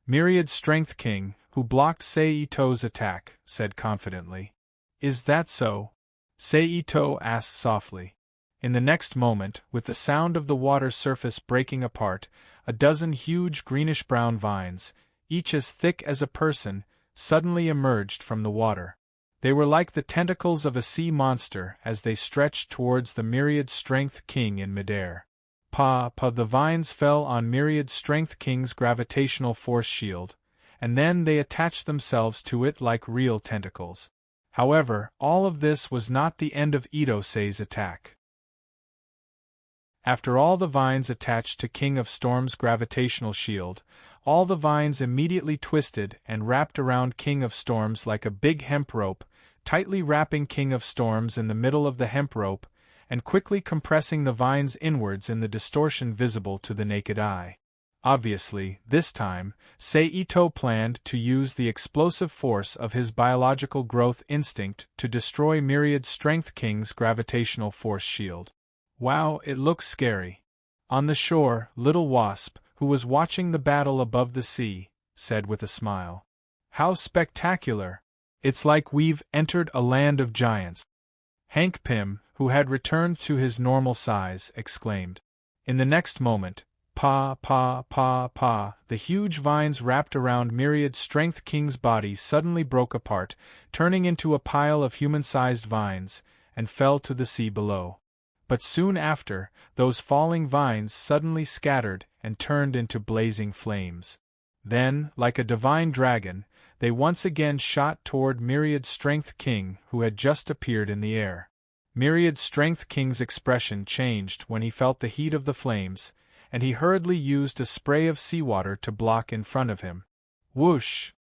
Myriad Strength King, who blocked Sei Ito's attack, said confidently. "Is that so?" Sei Ito asked softly. In the next moment, with the sound of the water surface breaking apart, a dozen huge greenish-brown vines, each as thick as a person, suddenly emerged from the water. They were like the tentacles of a sea monster as they stretched towards the Myriad Strength King in midair. The vines fell on Myriad Strength King's gravitational force shield, and then they attached themselves to it like real tentacles. However, all of this was not the end of Ito-Sei's attack. After all the vines attached to King of Storm's gravitational shield, all the vines immediately twisted and wrapped around King of Storms like a big hemp rope, tightly wrapping King of Storms in the middle of the hemp rope, and quickly compressing the vines inwards in the distortion visible to the naked eye. Obviously, this time, Sei Ito planned to use the explosive force of his biological growth instinct to destroy Myriad Strength King's gravitational force shield. Wow, it looks scary. On the shore, Little Wasp, who was watching the battle above the sea, said with a smile, "How spectacular! It's like we've entered a land of giants." Hank Pym, who had returned to his normal size, exclaimed. In the next moment, the huge vines wrapped around Myriad Strength King's body suddenly broke apart, turning into a pile of human-sized vines, and fell to the sea below. But soon after, those falling vines suddenly scattered and turned into blazing flames. Then, like a divine dragon, they once again shot toward Myriad Strength King, who had just appeared in the air. Myriad Strength King's expression changed when he felt the heat of the flames, and he hurriedly used a spray of seawater to block in front of him. Whoosh!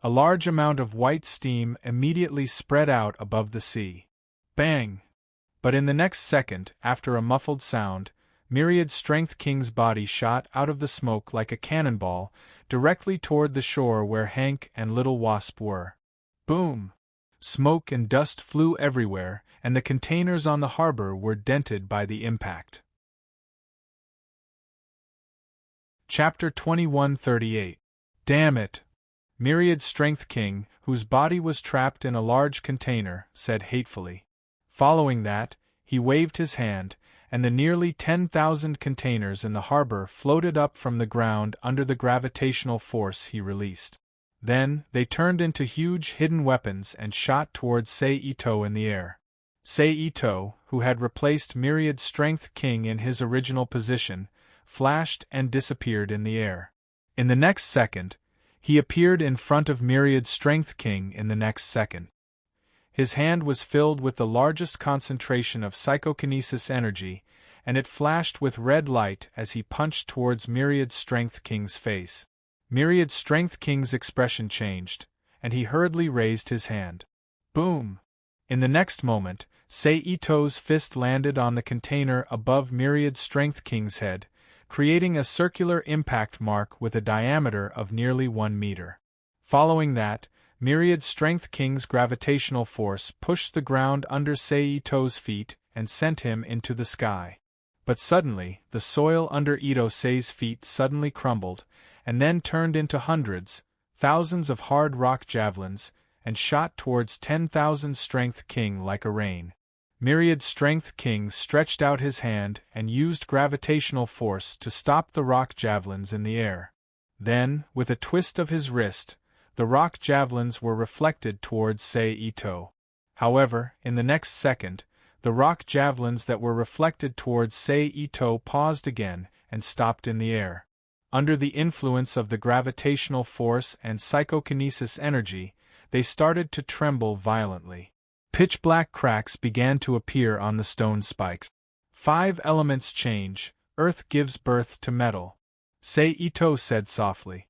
A large amount of white steam immediately spread out above the sea. Bang! But in the next second, after a muffled sound, Myriad Strength King's body shot out of the smoke like a cannonball, directly toward the shore where Hank and Little Wasp were. Boom! Smoke and dust flew everywhere, and the containers on the harbor were dented by the impact. Chapter 2138. Damn it! Myriad Strength King, whose body was trapped in a large container, said hatefully. Following that, he waved his hand, and the nearly 10,000 containers in the harbor floated up from the ground under the gravitational force he released. Then, they turned into huge hidden weapons and shot towards Sei-Ito in the air. Sei-Ito, who had replaced Myriad Strength King in his original position, flashed and disappeared in the air. In the next second, he appeared in front of Myriad Strength King in the next second. His hand was filled with the largest concentration of psychokinesis energy, and it flashed with red light as he punched towards Myriad Strength King's face. Myriad Strength King's expression changed, and he hurriedly raised his hand. Boom! In the next moment, Sei-Ito's fist landed on the container above Myriad Strength King's head, creating a circular impact mark with a diameter of nearly 1 meter. Following that, Myriad Strength King's gravitational force pushed the ground under Sei-Ito's feet and sent him into the sky. But suddenly, the soil under Ito-Sei's feet suddenly crumbled, and then turned into hundreds, thousands of hard rock javelins, and shot towards 10,000 Strength King like a rain. Myriad Strength King stretched out his hand and used gravitational force to stop the rock javelins in the air. Then, with a twist of his wrist, the rock javelins were reflected towards Sei-Ito. However, in the next second, the rock javelins that were reflected towards Sei-Ito paused again and stopped in the air. Under the influence of the gravitational force and psychokinesis energy, they started to tremble violently. Pitch-black cracks began to appear on the stone spikes. 5 elements change, earth gives birth to metal, Sei-Ito said softly.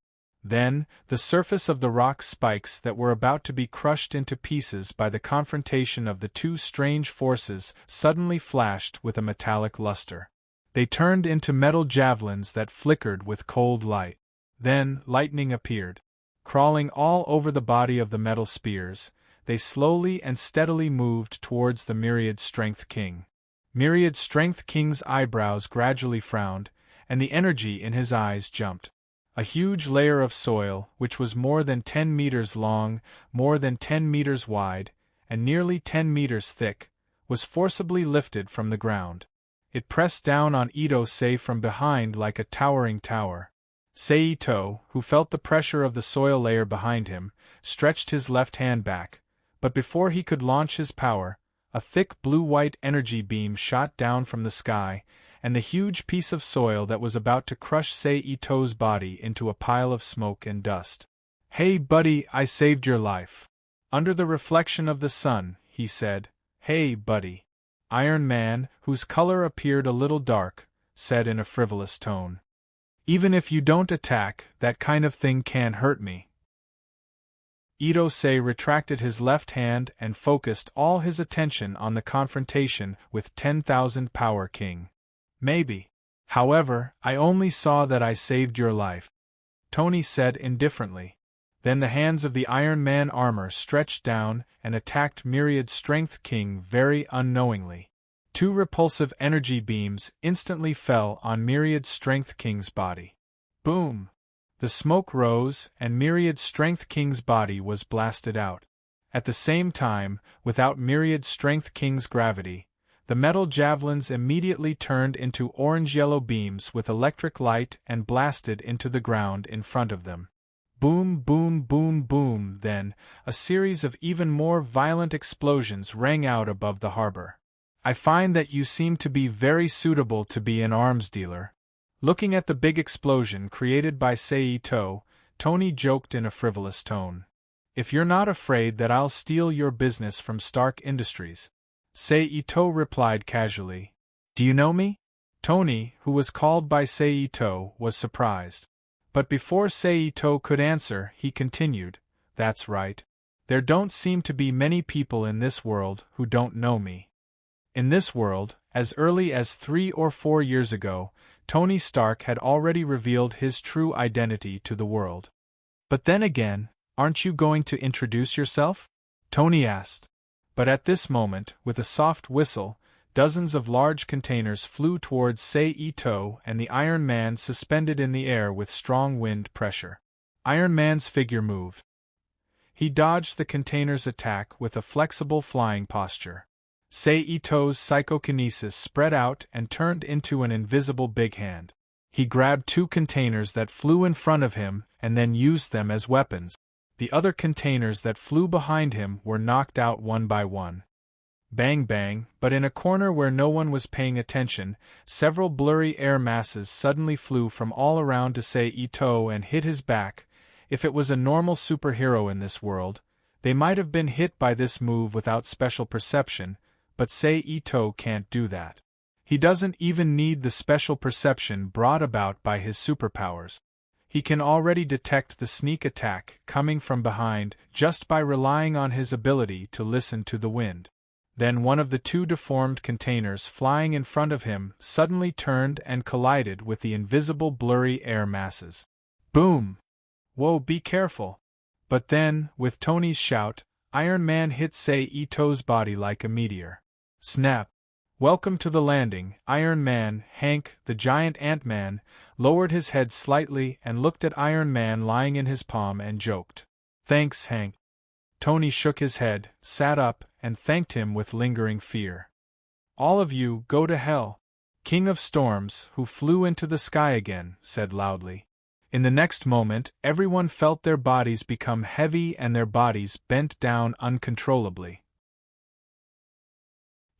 Then, the surface of the rock spikes that were about to be crushed into pieces by the confrontation of the two strange forces suddenly flashed with a metallic luster. They turned into metal javelins that flickered with cold light. Then, lightning appeared. Crawling all over the body of the metal spears, they slowly and steadily moved towards the Myriad Strength King. Myriad Strength King's eyebrows gradually frowned, and the energy in his eyes jumped. A huge layer of soil, which was more than 10 meters long, more than 10 meters wide, and nearly 10 meters thick, was forcibly lifted from the ground. It pressed down on Ito-Sei from behind like a towering tower. Sei-Ito, who felt the pressure of the soil layer behind him, stretched his left hand back, but before he could launch his power, a thick blue-white energy beam shot down from the sky, and the huge piece of soil that was about to crush Sei-Ito's body into a pile of smoke and dust. "Hey buddy, I saved your life." Under the reflection of the sun, he said, "Hey buddy." Iron Man, whose color appeared a little dark, said in a frivolous tone, "Even if you don't attack, that kind of thing can't hurt me." Ito-Sei retracted his left hand and focused all his attention on the confrontation with 10,000 Power King. "Maybe. However, I only saw that I saved your life," Tony said indifferently. Then the hands of the Iron Man armor stretched down and attacked Myriad Strength King very unknowingly. 2 repulsive energy beams instantly fell on Myriad Strength King's body. Boom! The smoke rose and Myriad Strength King's body was blasted out. At the same time, without Myriad Strength King's gravity, the metal javelins immediately turned into orange-yellow beams with electric light and blasted into the ground in front of them. Boom, boom, boom, boom. Then, a series of even more violent explosions rang out above the harbor. "I find that you seem to be very suitable to be an arms dealer." Looking at the big explosion created by Sei-Ito, Tony joked in a frivolous tone. "If you're not afraid that I'll steal your business from Stark Industries." Sei-Ito replied casually. "Do you know me?" Tony, who was called by Sei-Ito, was surprised. But before Sei-Ito could answer, he continued, That's right. There don't seem to be many people in this world who don't know me. In this world, as early as 3 or 4 years ago, Tony Stark had already revealed his true identity to the world. But then again, aren't you going to introduce yourself? Tony asked. But at this moment, with a soft whistle, dozens of large containers flew towards Sei-Ito and the Iron Man suspended in the air with strong wind pressure. Iron Man's figure moved. He dodged the container's attack with a flexible flying posture. Sei-Ito's psychokinesis spread out and turned into an invisible big hand. He grabbed 2 containers that flew in front of him and then used them as weapons. The other containers that flew behind him were knocked out one by one. Bang bang, but in a corner where no one was paying attention, several blurry air masses suddenly flew from all around to Sei-Ito and hit his back. If it was a normal superhero in this world, they might have been hit by this move without special perception, but Sei-Ito can't do that. He doesn't even need the special perception brought about by his superpowers. He can already detect the sneak attack coming from behind just by relying on his ability to listen to the wind. Then one of the 2 deformed containers flying in front of him suddenly turned and collided with the invisible blurry air masses. Boom! Whoa, be careful! But then, with Tony's shout, Iron Man hit Sei-Ito's body like a meteor. Snap! Welcome to the landing, Iron Man. Hank, the giant Ant-Man, lowered his head slightly and looked at Iron Man lying in his palm and joked. Thanks, Hank. Tony shook his head, sat up, and thanked him with lingering fear. All of you, go to hell. King of Storms, who flew into the sky again, said loudly. In the next moment, everyone felt their bodies become heavy and their bodies bent down uncontrollably.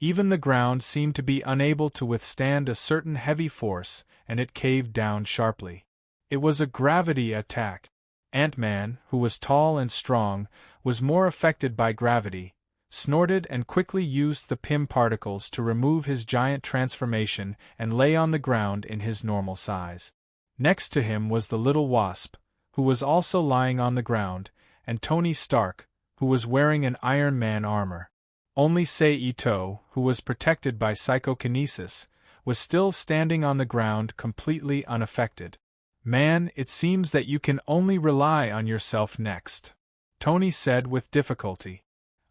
Even the ground seemed to be unable to withstand a certain heavy force, and it caved down sharply. It was a gravity attack. Ant-Man, who was tall and strong, was more affected by gravity, snorted and quickly used the Pym particles to remove his giant transformation and lay on the ground in his normal size. Next to him was the little wasp, who was also lying on the ground, and Tony Stark, who was wearing an Iron Man armor. Only Sei-Ito, who was protected by psychokinesis, was still standing on the ground completely unaffected. Man, it seems that you can only rely on yourself next, Tony said with difficulty.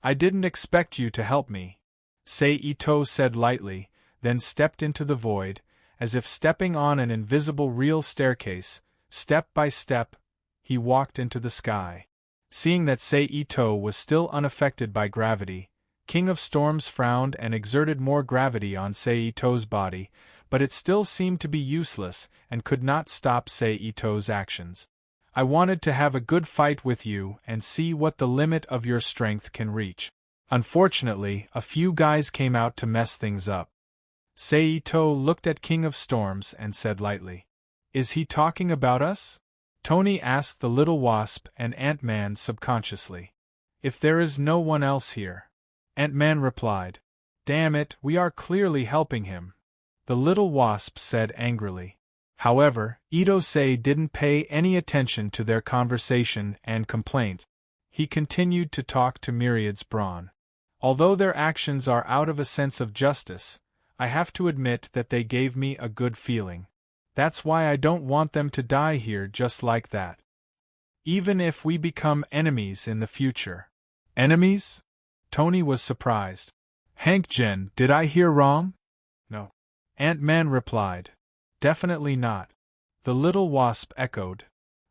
I didn't expect you to help me, Sei-Ito said lightly, then stepped into the void, as if stepping on an invisible real staircase. Step by step, he walked into the sky. Seeing that Sei-Ito was still unaffected by gravity, King of Storms frowned and exerted more gravity on Sei-Ito's body, but it still seemed to be useless and could not stop Sei-Ito's actions. I wanted to have a good fight with you and see what the limit of your strength can reach. Unfortunately, a few guys came out to mess things up. Sei-Ito looked at King of Storms and said lightly, Is he talking about us? Tony asked the little wasp and Ant-Man subconsciously. If there is no one else here. Ant-Man replied. Damn it, we are clearly helping him. The little wasp said angrily. However, Ito-sei didn't pay any attention to their conversation and complaint. He continued to talk to Myriad's brawn. Although their actions are out of a sense of justice, I have to admit that they gave me a good feeling. That's why I don't want them to die here just like that. Even if we become enemies in the future. Enemies? Tony was surprised. Hank Jen, did I hear wrong? No. Ant-Man replied. Definitely not. The little wasp echoed.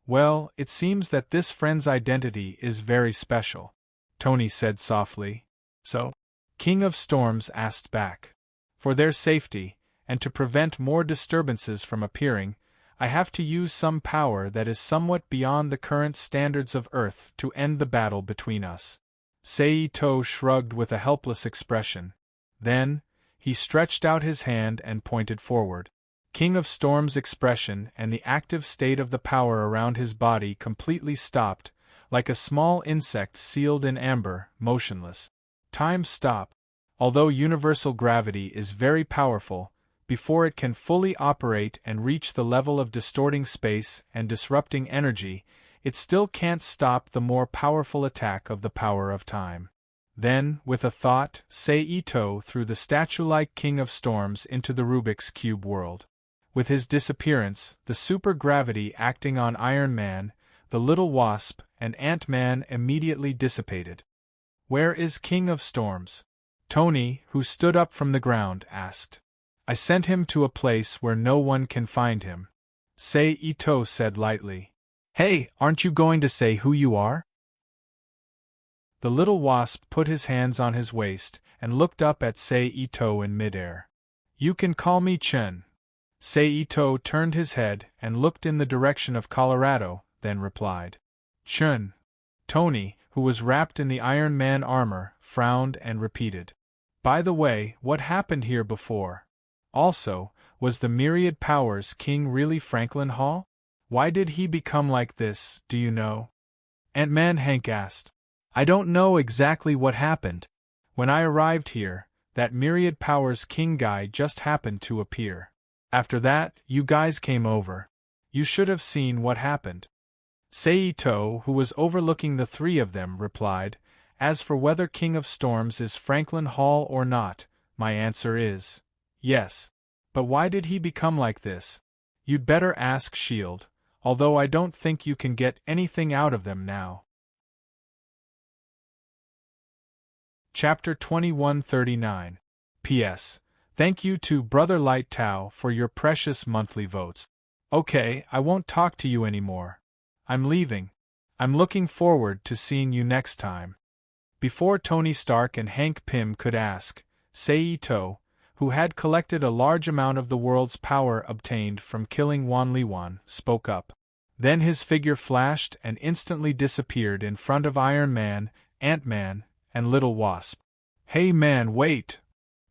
Well, it seems that this friend's identity is very special, Tony said softly. So? King of Storms asked back. For their safety, and to prevent more disturbances from appearing, I have to use some power that is somewhat beyond the current standards of Earth to end the battle between us. Sei-Ito shrugged with a helpless expression. Then, he stretched out his hand and pointed forward. King of Storm's expression and the active state of the power around his body completely stopped, like a small insect sealed in amber, motionless. Time stopped. Although universal gravity is very powerful, before it can fully operate and reach the level of distorting space and disrupting energy, it still can't stop the more powerful attack of the power of time. Then, with a thought, Seito threw the statue-like King of Storms into the Rubik's Cube world. With his disappearance, the super-gravity acting on Iron Man, the Little Wasp, and Ant-Man immediately dissipated. "Where is King of Storms?" Tony, who stood up from the ground, asked. "I sent him to a place where no one can find him," Seito said lightly. "Hey, aren't you going to say who you are?" The Little Wasp put his hands on his waist and looked up at Seito in midair. "You can call me Chen." Seito turned his head and looked in the direction of Colorado, then replied. "Chen." Tony, who was wrapped in the Iron Man armor, frowned and repeated. "By the way, what happened here before? Also, was the Myriad Powers King really Franklin Hall? Why did he become like this, do you know?" Ant-Man Hank asked. "I don't know exactly what happened. When I arrived here, that Myriad Powers King guy just happened to appear. After that, you guys came over. You should have seen what happened." Seito, who was overlooking the three of them, replied, "As for whether King of Storms is Franklin Hall or not, my answer is yes. But why did he become like this? You'd better ask S.H.I.E.L.D., although I don't think you can get anything out of them now." Chapter 2139. P.S. Thank you to Brother Light Tao for your precious monthly votes. Okay, I won't talk to you anymore. I'm leaving. I'm looking forward to seeing you next time. Before Tony Stark and Hank Pym could ask, Seito, who had collected a large amount of the world's power obtained from killing Wan Liwan, spoke up. Then his figure flashed and instantly disappeared in front of Iron Man, Ant-Man, and Little Wasp. "Hey man, wait!"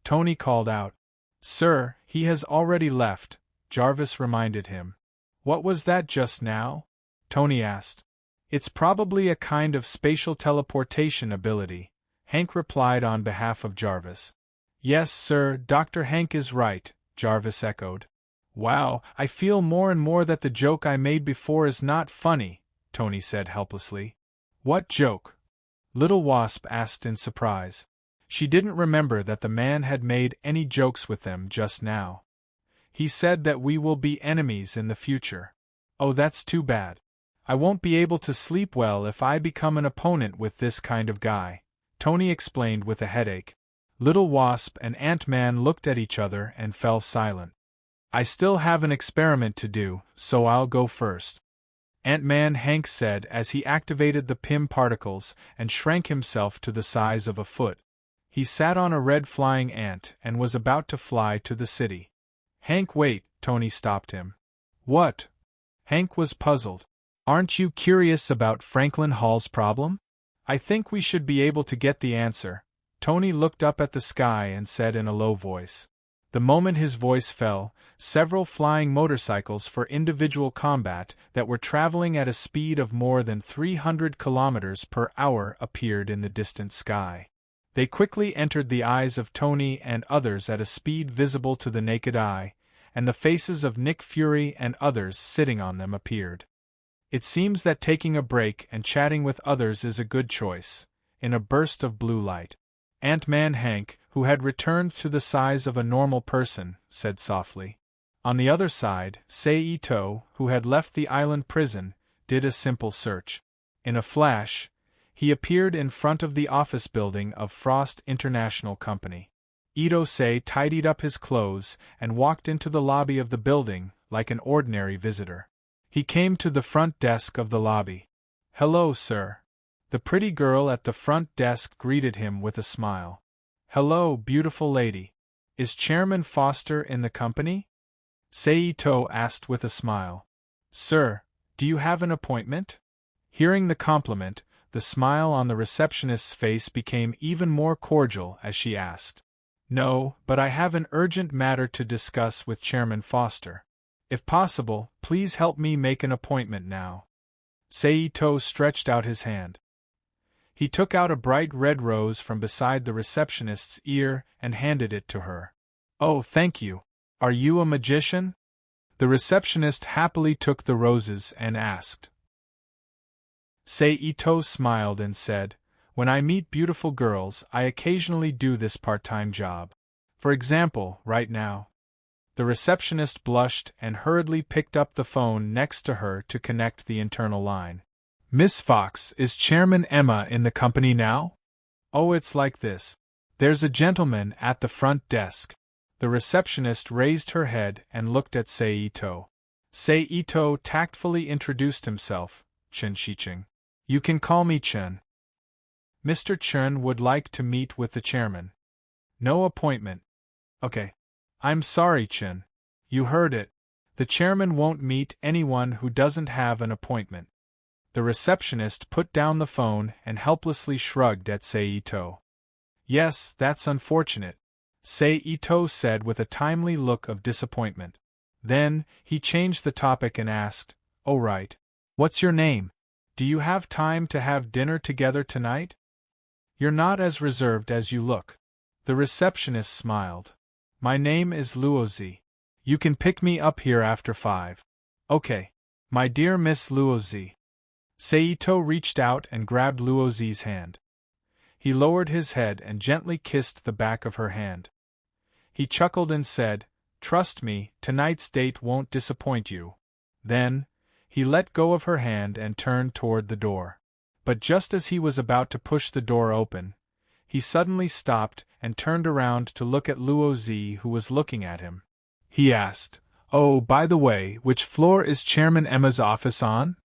Tony called out. "Sir, he has already left," Jarvis reminded him. "What was that just now?" Tony asked. "It's probably a kind of spatial teleportation ability," Hank replied on behalf of Jarvis. "Yes, sir, Dr. Hank is right," Jarvis echoed. "Wow, I feel more and more that the joke I made before is not funny," Tony said helplessly. "What joke?" Little Wasp asked in surprise. She didn't remember that the man had made any jokes with them just now. "He said that we will be enemies in the future." "Oh, that's too bad. I won't be able to sleep well if I become an opponent with this kind of guy," Tony explained with a headache. Little Wasp and Ant-Man looked at each other and fell silent. "I still have an experiment to do, so I'll go first," Ant-Man Hank said as he activated the Pym particles and shrank himself to the size of a foot. He sat on a red flying ant and was about to fly to the city. "Hank, wait," Tony stopped him. "What?" Hank was puzzled. "Aren't you curious about Franklin Hall's problem? I think we should be able to get the answer." Tony looked up at the sky and said in a low voice. The moment his voice fell, several flying motorcycles for individual combat that were traveling at a speed of more than 300 kilometers per hour appeared in the distant sky. They quickly entered the eyes of Tony and others at a speed visible to the naked eye, and the faces of Nick Fury and others sitting on them appeared. It seems that taking a break and chatting with others is a good choice. In a burst of blue light, Ant-Man Hank, who had returned to the size of a normal person, said softly. On the other side, Seito, who had left the island prison, did a simple search. In a flash, he appeared in front of the office building of Frost International Company. Itose tidied up his clothes and walked into the lobby of the building like an ordinary visitor. He came to the front desk of the lobby. "Hello, sir." The pretty girl at the front desk greeted him with a smile. "Hello, beautiful lady. Is Chairman Foster in the company?" Seito asked with a smile. "Sir, do you have an appointment?" Hearing the compliment, the smile on the receptionist's face became even more cordial as she asked. "No, but I have an urgent matter to discuss with Chairman Foster. If possible, please help me make an appointment now." Seito stretched out his hand. He took out a bright red rose from beside the receptionist's ear and handed it to her. "Oh, thank you. Are you a magician?" The receptionist happily took the roses and asked, Seito smiled and said, "When I meet beautiful girls, I occasionally do this part-time job. For example, right now." The receptionist blushed and hurriedly picked up the phone next to her to connect the internal line. "Miss Fox, is Chairman Emma in the company now?" "Oh, it's like this. There's a gentleman at the front desk." The receptionist raised her head and looked at Seito. Seito tactfully introduced himself, Chen Shicheng. "You can call me Chen. Mr. Chen would like to meet with the chairman." "No appointment." "Okay. I'm sorry, Chen. You heard it. The chairman won't meet anyone who doesn't have an appointment." The receptionist put down the phone and helplessly shrugged at Seito. "Yes, that's unfortunate," Seito said with a timely look of disappointment. Then, he changed the topic and asked, "Oh right. What's your name? Do you have time to have dinner together tonight? You're not as reserved as you look." The receptionist smiled. "My name is Luozi. You can pick me up here after 5. Okay. My dear Miss Luozi." Seito reached out and grabbed Luozi's hand. He lowered his head and gently kissed the back of her hand. He chuckled and said, "Trust me, tonight's date won't disappoint you." Then, he let go of her hand and turned toward the door. But just as he was about to push the door open, he suddenly stopped and turned around to look at Luozi, who was looking at him. He asked, "Oh, by the way, which floor is Chairman Emma's office on?"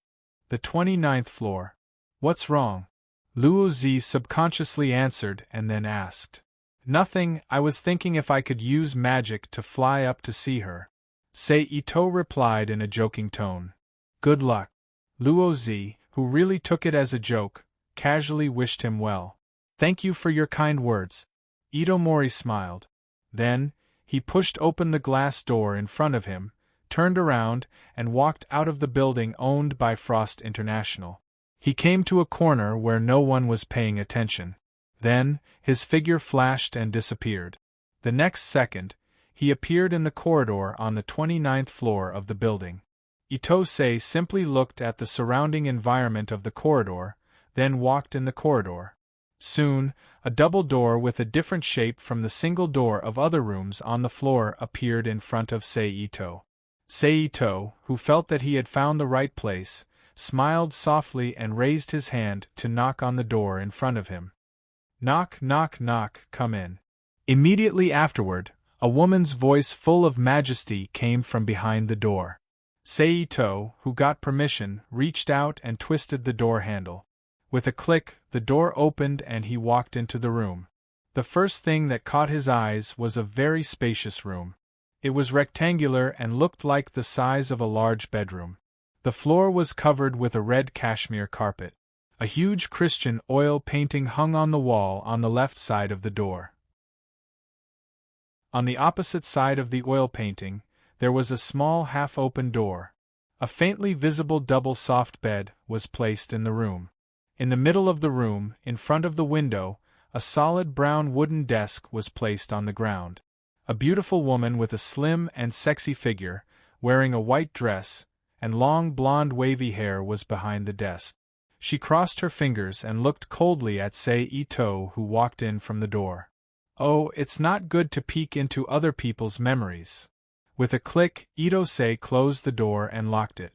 "The 29th floor. What's wrong?" Luozi subconsciously answered and then asked. "Nothing, I was thinking if I could use magic to fly up to see her." Seito replied in a joking tone. "Good luck." Luozi, who really took it as a joke, casually wished him well. "Thank you for your kind words." Itomori smiled. Then, he pushed open the glass door in front of him, turned around, and walked out of the building owned by Frost International. He came to a corner where no one was paying attention. Then, his figure flashed and disappeared. The next second, he appeared in the corridor on the 29th floor of the building. Itose simply looked at the surrounding environment of the corridor, then walked in the corridor. Soon, a double door with a different shape from the single door of other rooms on the floor appeared in front of Seito. Seito, who felt that he had found the right place, smiled softly and raised his hand to knock on the door in front of him. "Knock, knock, knock, come in." Immediately afterward, a woman's voice full of majesty came from behind the door. Seito, who got permission, reached out and twisted the door handle. With a click, the door opened and he walked into the room. The first thing that caught his eyes was a very spacious room. It was rectangular and looked like the size of a large bedroom. The floor was covered with a red cashmere carpet. A huge Christian oil painting hung on the wall on the left side of the door. On the opposite side of the oil painting, there was a small half-open door. A faintly visible double soft bed was placed in the room. In the middle of the room, in front of the window, a solid brown wooden desk was placed on the ground. A beautiful woman with a slim and sexy figure, wearing a white dress, and long blonde wavy hair was behind the desk. She crossed her fingers and looked coldly at Seito, who walked in from the door. Oh, it's not good to peek into other people's memories. With a click, Itose closed the door and locked it.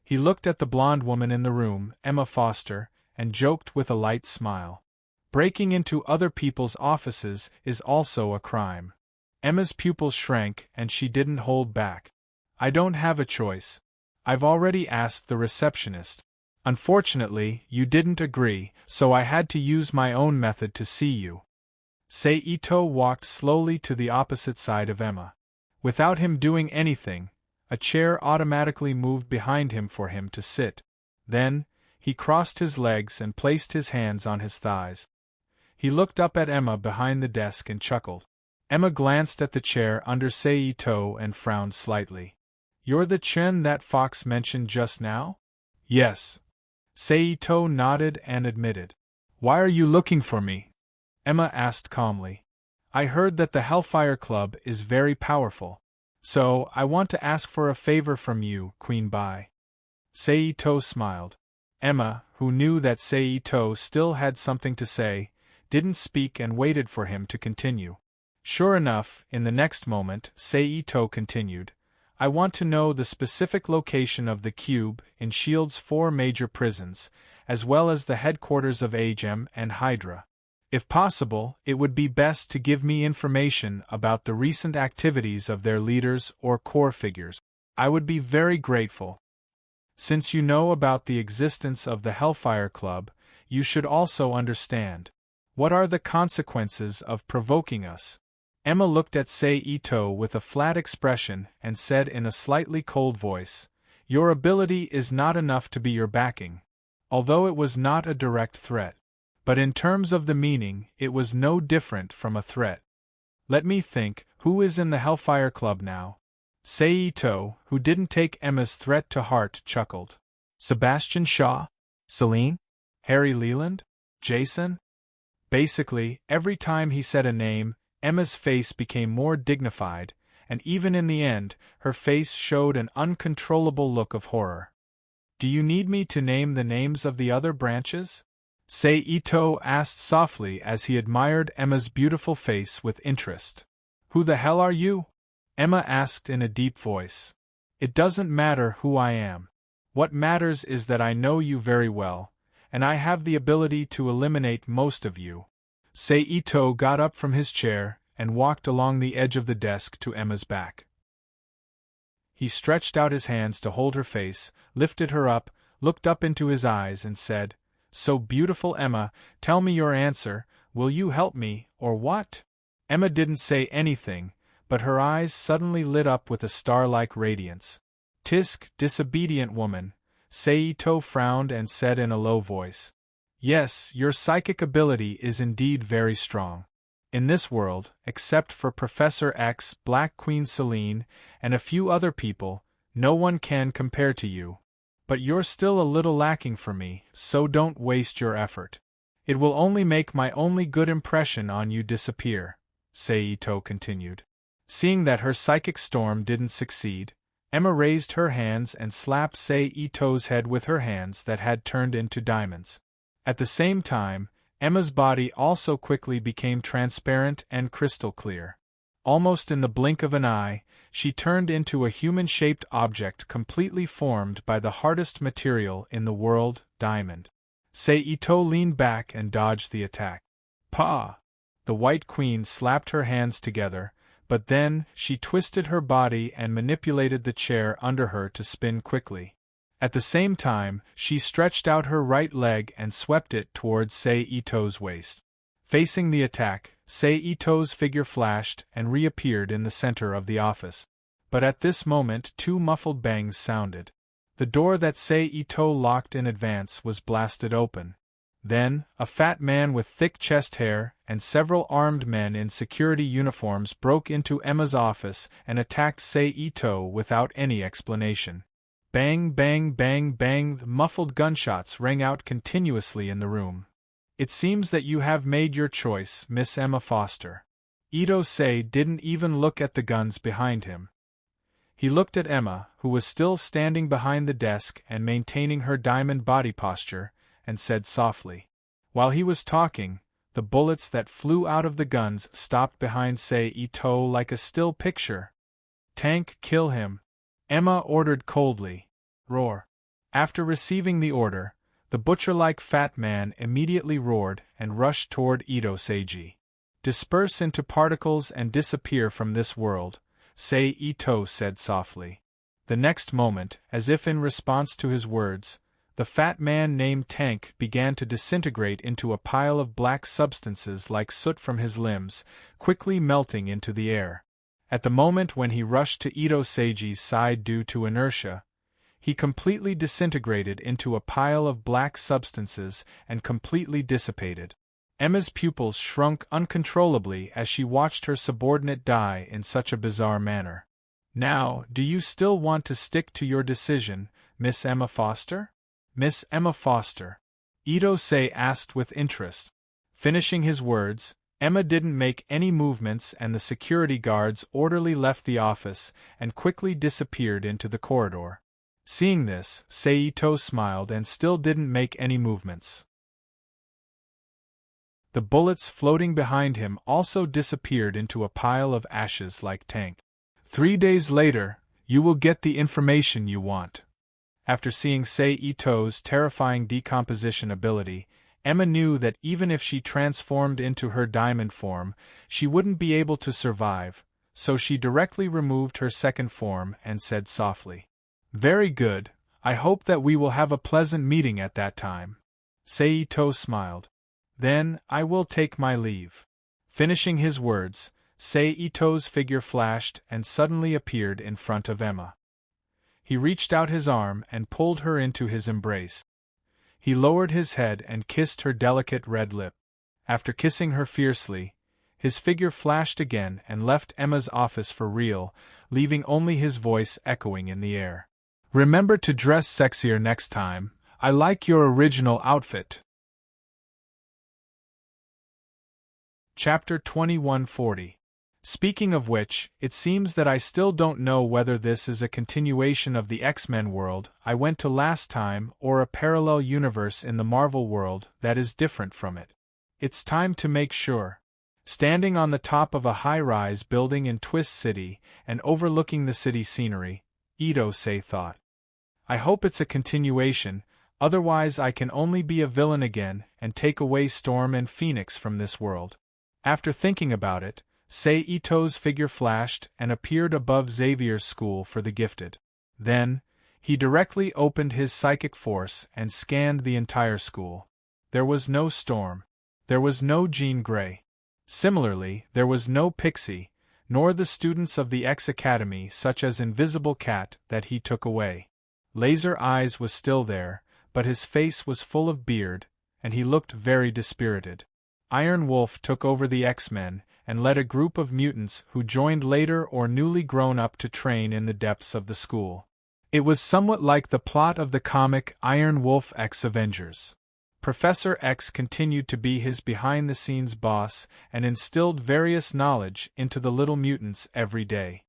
He looked at the blonde woman in the room, Emma Foster, and joked with a light smile. Breaking into other people's offices is also a crime. Emma's pupils shrank and she didn't hold back. "I don't have a choice. I've already asked the receptionist. Unfortunately, you didn't agree, so I had to use my own method to see you." Seito walked slowly to the opposite side of Emma. Without him doing anything, a chair automatically moved behind him for him to sit. Then, he crossed his legs and placed his hands on his thighs. He looked up at Emma behind the desk and chuckled. Emma glanced at the chair under Seito and frowned slightly. "You're the Chen that Fox mentioned just now?" "Yes." Seito nodded and admitted. "Why are you looking for me?" Emma asked calmly. "I heard that the Hellfire Club is very powerful. So, I want to ask for a favor from you, Queen Bai." Seito smiled. Emma, who knew that Seito still had something to say, didn't speak and waited for him to continue. Sure enough, in the next moment, Seito continued, I want to know the specific location of the cube in S.H.I.E.L.D.'s 4 major prisons, as well as the headquarters of Agem and Hydra. If possible, it would be best to give me information about the recent activities of their leaders or core figures. I would be very grateful. Since you know about the existence of the Hellfire Club, you should also understand. What are the consequences of provoking us? Emma looked at Seito with a flat expression and said in a slightly cold voice, Your ability is not enough to be your backing. Although it was not a direct threat. But in terms of the meaning, it was no different from a threat. Let me think, who is in the Hellfire Club now? Seito, who didn't take Emma's threat to heart, chuckled. Sebastian Shaw? Celine? Harry Leland? Jason? Basically, every time he said a name, Emma's face became more dignified, and even in the end, her face showed an uncontrollable look of horror. Do you need me to name the names of the other branches? Seito asked softly as he admired Emma's beautiful face with interest. Who the hell are you? Emma asked in a deep voice. It doesn't matter who I am. What matters is that I know you very well, and I have the ability to eliminate most of you. Seito got up from his chair and walked along the edge of the desk to Emma's back. He stretched out his hands to hold her face, lifted her up, looked up into his eyes and said, So beautiful Emma, tell me your answer, will you help me, or what? Emma didn't say anything, but her eyes suddenly lit up with a star-like radiance. Tisk, disobedient woman, Seito frowned and said in a low voice. Yes, your psychic ability is indeed very strong. In this world, except for Professor X, Black Queen Celine, and a few other people, no one can compare to you. But you're still a little lacking for me, so don't waste your effort. It will only make my only good impression on you disappear, Seito continued. Seeing that her psychic storm didn't succeed, Emma raised her hands and slapped Seito's head with her hands that had turned into diamonds. At the same time, Emma's body also quickly became transparent and crystal clear. Almost in the blink of an eye, she turned into a human-shaped object completely formed by the hardest material in the world, diamond. Seito leaned back and dodged the attack. Pa! The White Queen slapped her hands together, but then she twisted her body and manipulated the chair under her to spin quickly. At the same time, she stretched out her right leg and swept it towards Seito's waist. Facing the attack, Seito's figure flashed and reappeared in the center of the office. But at this moment 2 muffled bangs sounded. The door that Seito locked in advance was blasted open. Then, a fat man with thick chest hair and several armed men in security uniforms broke into Emma's office and attacked Seito without any explanation. Bang, bang, bang, bang, the muffled gunshots rang out continuously in the room. It seems that you have made your choice, Miss Emma Foster. Ito-sei didn't even look at the guns behind him. He looked at Emma, who was still standing behind the desk and maintaining her diamond body posture, and said softly. While he was talking, the bullets that flew out of the guns stopped behind Seito like a still picture. Tank, kill him, Emma ordered coldly. Roar. After receiving the order, the butcher-like fat man immediately roared and rushed toward Ito-seiji. Disperse into particles and disappear from this world, Seito said softly. The next moment, as if in response to his words, the fat man named Tank began to disintegrate into a pile of black substances like soot from his limbs, quickly melting into the air. At the moment when he rushed to Ito-seiji's side due to inertia, he completely disintegrated into a pile of black substances and completely dissipated. Emma's pupils shrunk uncontrollably as she watched her subordinate die in such a bizarre manner. Now, do you still want to stick to your decision, Miss Emma Foster? Miss Emma Foster? Ito-sei asked with interest. Finishing his words, Emma didn't make any movements and the security guards orderly left the office and quickly disappeared into the corridor. Seeing this, Seito smiled and still didn't make any movements. The bullets floating behind him also disappeared into a pile of ashes like tank. 3 days later, you will get the information you want. After seeing Seito's terrifying decomposition ability, Emma knew that even if she transformed into her diamond form, she wouldn't be able to survive, so she directly removed her second form and said softly, "Very good, I hope that we will have a pleasant meeting at that time." Seito smiled. "Then, I will take my leave." Finishing his words, Seito's figure flashed and suddenly appeared in front of Emma. He reached out his arm and pulled her into his embrace. He lowered his head and kissed her delicate red lip. After kissing her fiercely, his figure flashed again and left Emma's office for real, leaving only his voice echoing in the air. "Remember to dress sexier next time. I like your original outfit." Chapter 2140. Speaking of which, it seems that I still don't know whether this is a continuation of the X-Men world I went to last time or a parallel universe in the Marvel world that is different from it. It's time to make sure. Standing on the top of a high-rise building in Twist City and overlooking the city scenery, Ito-say thought. I hope it's a continuation, otherwise I can only be a villain again and take away Storm and Phoenix from this world. After thinking about it, Seito's figure flashed and appeared above Xavier's school for the gifted. Then, he directly opened his psychic force and scanned the entire school. There was no Storm. There was no Jean Grey. Similarly, there was no Pixie, nor the students of the X Academy such as Invisible Cat that he took away. Laser Eyes was still there, but his face was full of beard, and he looked very dispirited. Iron Wolf took over the X-Men and led a group of mutants who joined later or newly grown up to train in the depths of the school. It was somewhat like the plot of the comic Iron Wolf X Avengers. Professor X continued to be his behind-the-scenes boss and instilled various knowledge into the little mutants every day.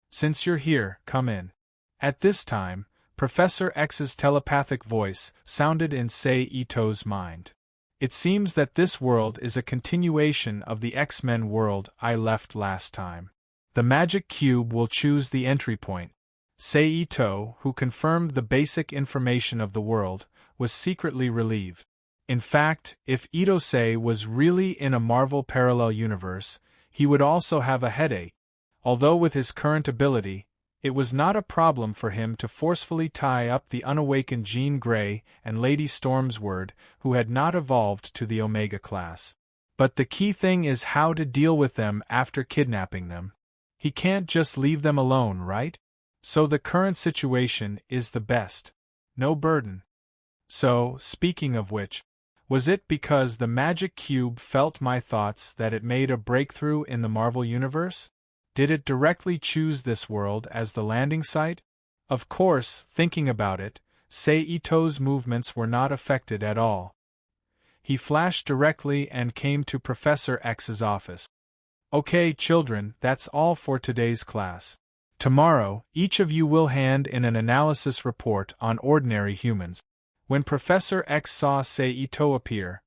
"Since you're here, come in." At this time, Professor X's telepathic voice sounded in Seito's mind. "It seems that this world is a continuation of the X-Men world I left last time. The magic cube will choose the entry point." Seito, who confirmed the basic information of the world, was secretly relieved. In fact, if Ito-say was really in a Marvel parallel universe, he would also have a headache. Although with his current ability, it was not a problem for him to forcefully tie up the unawakened Jean Grey and Lady Stormsword, who had not evolved to the Omega class. But the key thing is how to deal with them after kidnapping them. He can't just leave them alone, right? So the current situation is the best. No burden. So, speaking of which, was it because the magic cube felt my thoughts that it made a breakthrough in the Marvel Universe? Did it directly choose this world as the landing site? Of course, thinking about it, Seito's movements were not affected at all. He flashed directly and came to Professor X's office. "Okay, children, that's all for today's class. Tomorrow, each of you will hand in an analysis report on ordinary humans." When Professor X saw Seito appear,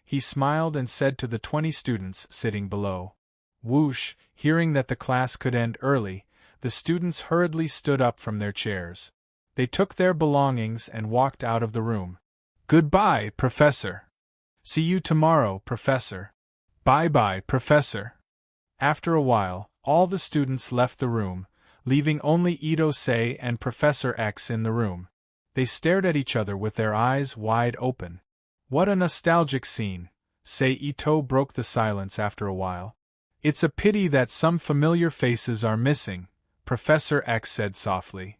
he smiled and said to the 20 students sitting below. Whoosh! Hearing that the class could end early, the students hurriedly stood up from their chairs. They took their belongings and walked out of the room. "Goodbye, Professor." "See you tomorrow, Professor." "Bye-bye, Professor." After a while, all the students left the room, leaving only Ito-say and Professor X in the room. They stared at each other with their eyes wide open. "What a nostalgic scene," Seito broke the silence after a while. "It's a pity that some familiar faces are missing," Professor X said softly.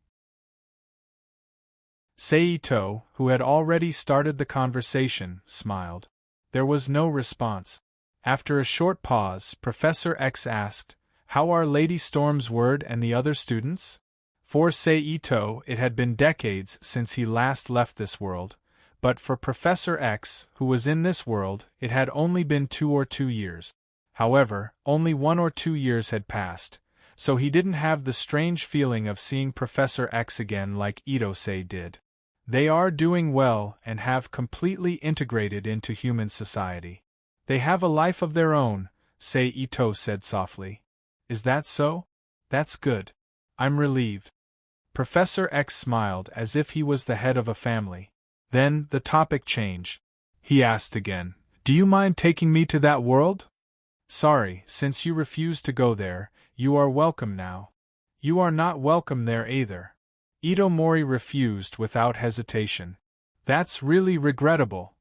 Seito, who had already started the conversation, smiled. There was no response. After a short pause, Professor X asked, "How are Lady Stormsword and the other students?" For Seito, it had been decades since he last left this world, but for Professor X, who was in this world, it had only been 2 or 2 years. However, only 1 or 2 years had passed, so he didn't have the strange feeling of seeing Professor X again like Ito-say did. They are doing well and have completely integrated into human society. They have a life of their own, Ito said softly. Is that so? That's good. I'm relieved. Professor X smiled as if he was the head of a family. Then the topic changed. He asked again, "Do you mind taking me to that world?" "Sorry, since you refuse to go there, you are welcome now." "You are not welcome there either." Itomori refused without hesitation. "That's really regrettable."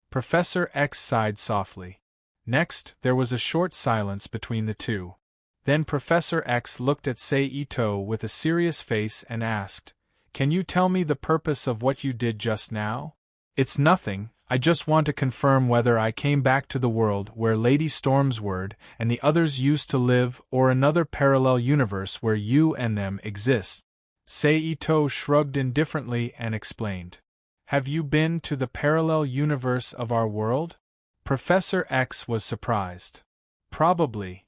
Professor X sighed softly. Next, there was a short silence between the two. Then Professor X looked at Ito with a serious face and asked, "Can you tell me the purpose of what you did just now?" "It's nothing, I just want to confirm whether I came back to the world where Lady Stormsword and the others used to live or another parallel universe where you and them exist." Ito shrugged indifferently and explained. "Have you been to the parallel universe of our world?" Professor X was surprised. "Probably."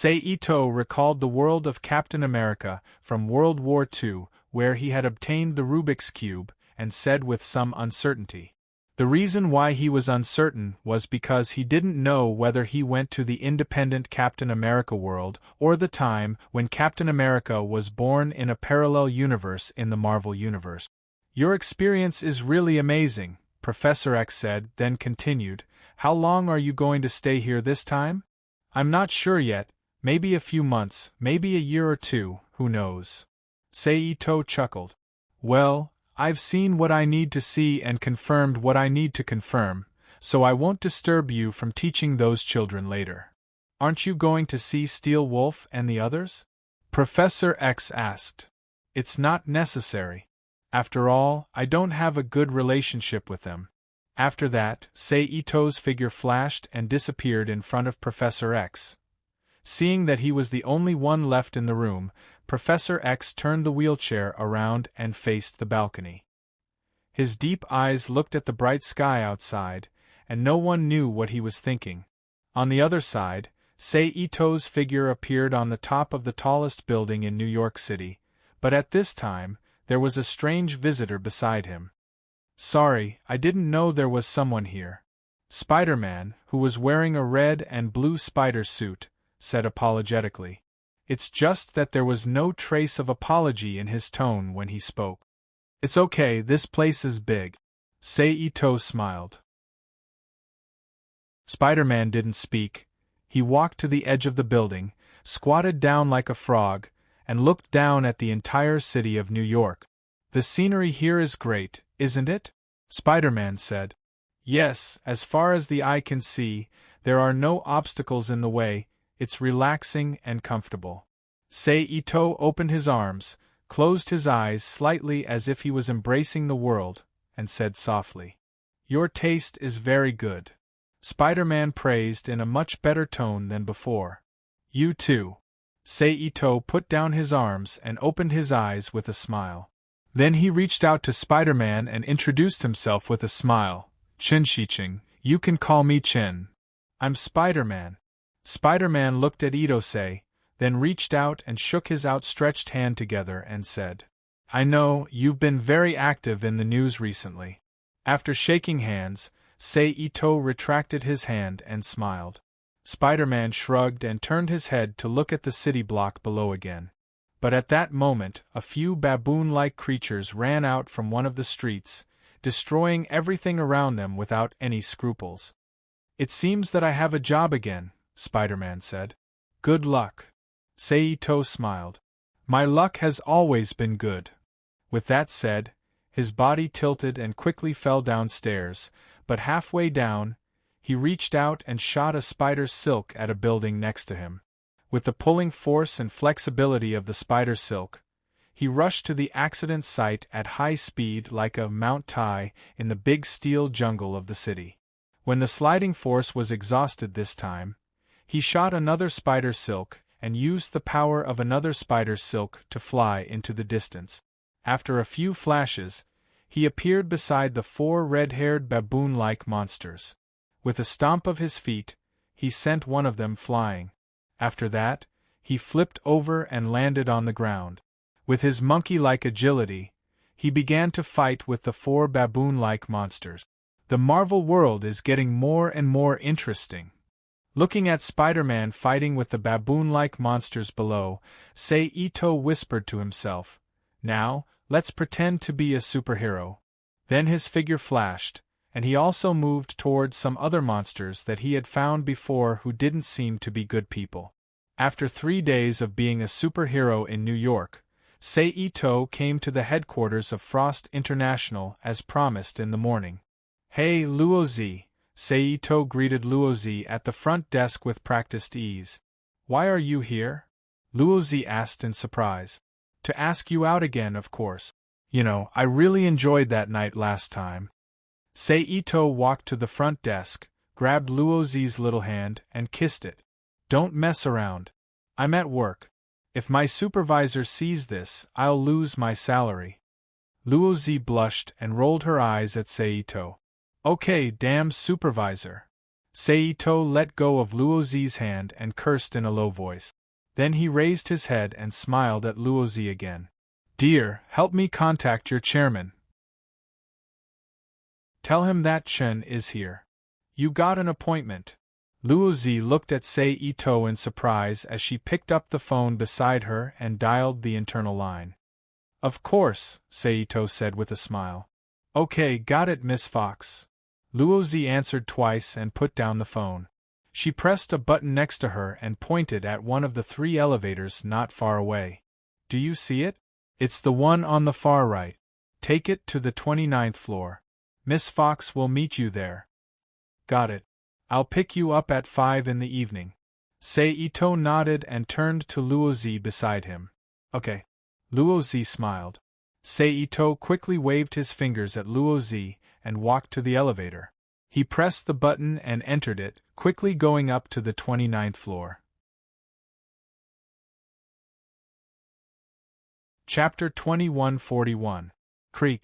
Ito recalled the world of Captain America from World War II, where he had obtained the Rubik's Cube, and said with some uncertainty. The reason why he was uncertain was because he didn't know whether he went to the independent Captain America world or the time when Captain America was born in a parallel universe in the Marvel Universe. "Your experience is really amazing," Professor X said, then continued, "How long are you going to stay here this time?" "I'm not sure yet, maybe a few months, maybe a year or two, who knows?" Ito chuckled. "Well, I've seen what I need to see and confirmed what I need to confirm, so I won't disturb you from teaching those children later." "Aren't you going to see Steel Wolf and the others?" Professor X asked. "It's not necessary. After all, I don't have a good relationship with them." After that, Ito's figure flashed and disappeared in front of Professor X. Seeing that he was the only one left in the room, Professor X turned the wheelchair around and faced the balcony. His deep eyes looked at the bright sky outside, and no one knew what he was thinking. On the other side, Ito's figure appeared on the top of the tallest building in New York City, but at this time, there was a strange visitor beside him. "Sorry, I didn't know there was someone here." Spider-Man, who was wearing a red and blue spider suit, said apologetically. It's just that there was no trace of apology in his tone when he spoke. "It's okay, this place is big." Ito smiled. Spider-Man didn't speak. He walked to the edge of the building, squatted down like a frog, and looked down at the entire city of New York. "The scenery here is great, isn't it?" Spider-Man said. "Yes, as far as the eye can see, there are no obstacles in the way. It's relaxing and comfortable." Ito opened his arms, closed his eyes slightly as if he was embracing the world, and said softly, "Your taste is very good." Spider-Man praised in a much better tone than before. "You too." Ito put down his arms and opened his eyes with a smile. Then he reached out to Spider-Man and introduced himself with a smile. "Chin-Shiching, you can call me Chin. I'm Spider-Man." Spider-Man looked at Ito-say, then reached out and shook his outstretched hand together and said, "I know, you've been very active in the news recently." After shaking hands, Ito retracted his hand and smiled. Spider-Man shrugged and turned his head to look at the city block below again. But at that moment, a few baboon-like creatures ran out from one of the streets, destroying everything around them without any scruples. "It seems that I have a job again," Spider-Man said. "Good luck." Ito smiled. "My luck has always been good." With that said, his body tilted and quickly fell downstairs, but halfway down, he reached out and shot a spider's silk at a building next to him. With the pulling force and flexibility of the spider silk, he rushed to the accident site at high speed like a Mount Tai in the big steel jungle of the city. When the sliding force was exhausted this time, he shot another spider silk and used the power of another spider silk to fly into the distance. After a few flashes, he appeared beside the four red-haired baboon-like monsters. With a stomp of his feet, he sent one of them flying. After that, he flipped over and landed on the ground. With his monkey-like agility, he began to fight with the 4 baboon-like monsters. The Marvel world is getting more and more interesting. Looking at Spider-Man fighting with the baboon-like monsters below, Saito whispered to himself, "Now, let's pretend to be a superhero." Then his figure flashed, and he also moved towards some other monsters that he had found before who didn't seem to be good people. After 3 days of being a superhero in New York, Saito came to the headquarters of Frost International as promised in the morning. "Hey Luozi," Saito greeted Luozi at the front desk with practiced ease. "Why are you here?" Luozi asked in surprise. "To ask you out again, of course. You know, I really enjoyed that night last time." Saito walked to the front desk, grabbed Luozi's little hand, and kissed it. "Don't mess around. I'm at work. If my supervisor sees this, I'll lose my salary." Luozi blushed and rolled her eyes at Saito. "Okay, damn supervisor." Saito let go of Luozi's hand and cursed in a low voice. Then he raised his head and smiled at Luozi again. "Dear, help me contact your chairman. Tell him that Chen is here. You got an appointment." Luozi looked at Saito in surprise as she picked up the phone beside her and dialed the internal line. "Of course," Saito said with a smile. "Okay, got it, Miss Fox." Luozi answered twice and put down the phone. She pressed a button next to her and pointed at one of the 3 elevators not far away. "Do you see it? It's the one on the far right. Take it to the 29th floor. Miss Fox will meet you there." "Got it. I'll pick you up at 5 in the evening." Saito nodded and turned to Luozi beside him. "Okay." Luozi smiled. Saito quickly waved his fingers at Luozi and walked to the elevator. He pressed the button and entered it, quickly going up to the 29th floor. Chapter 2141. Creak.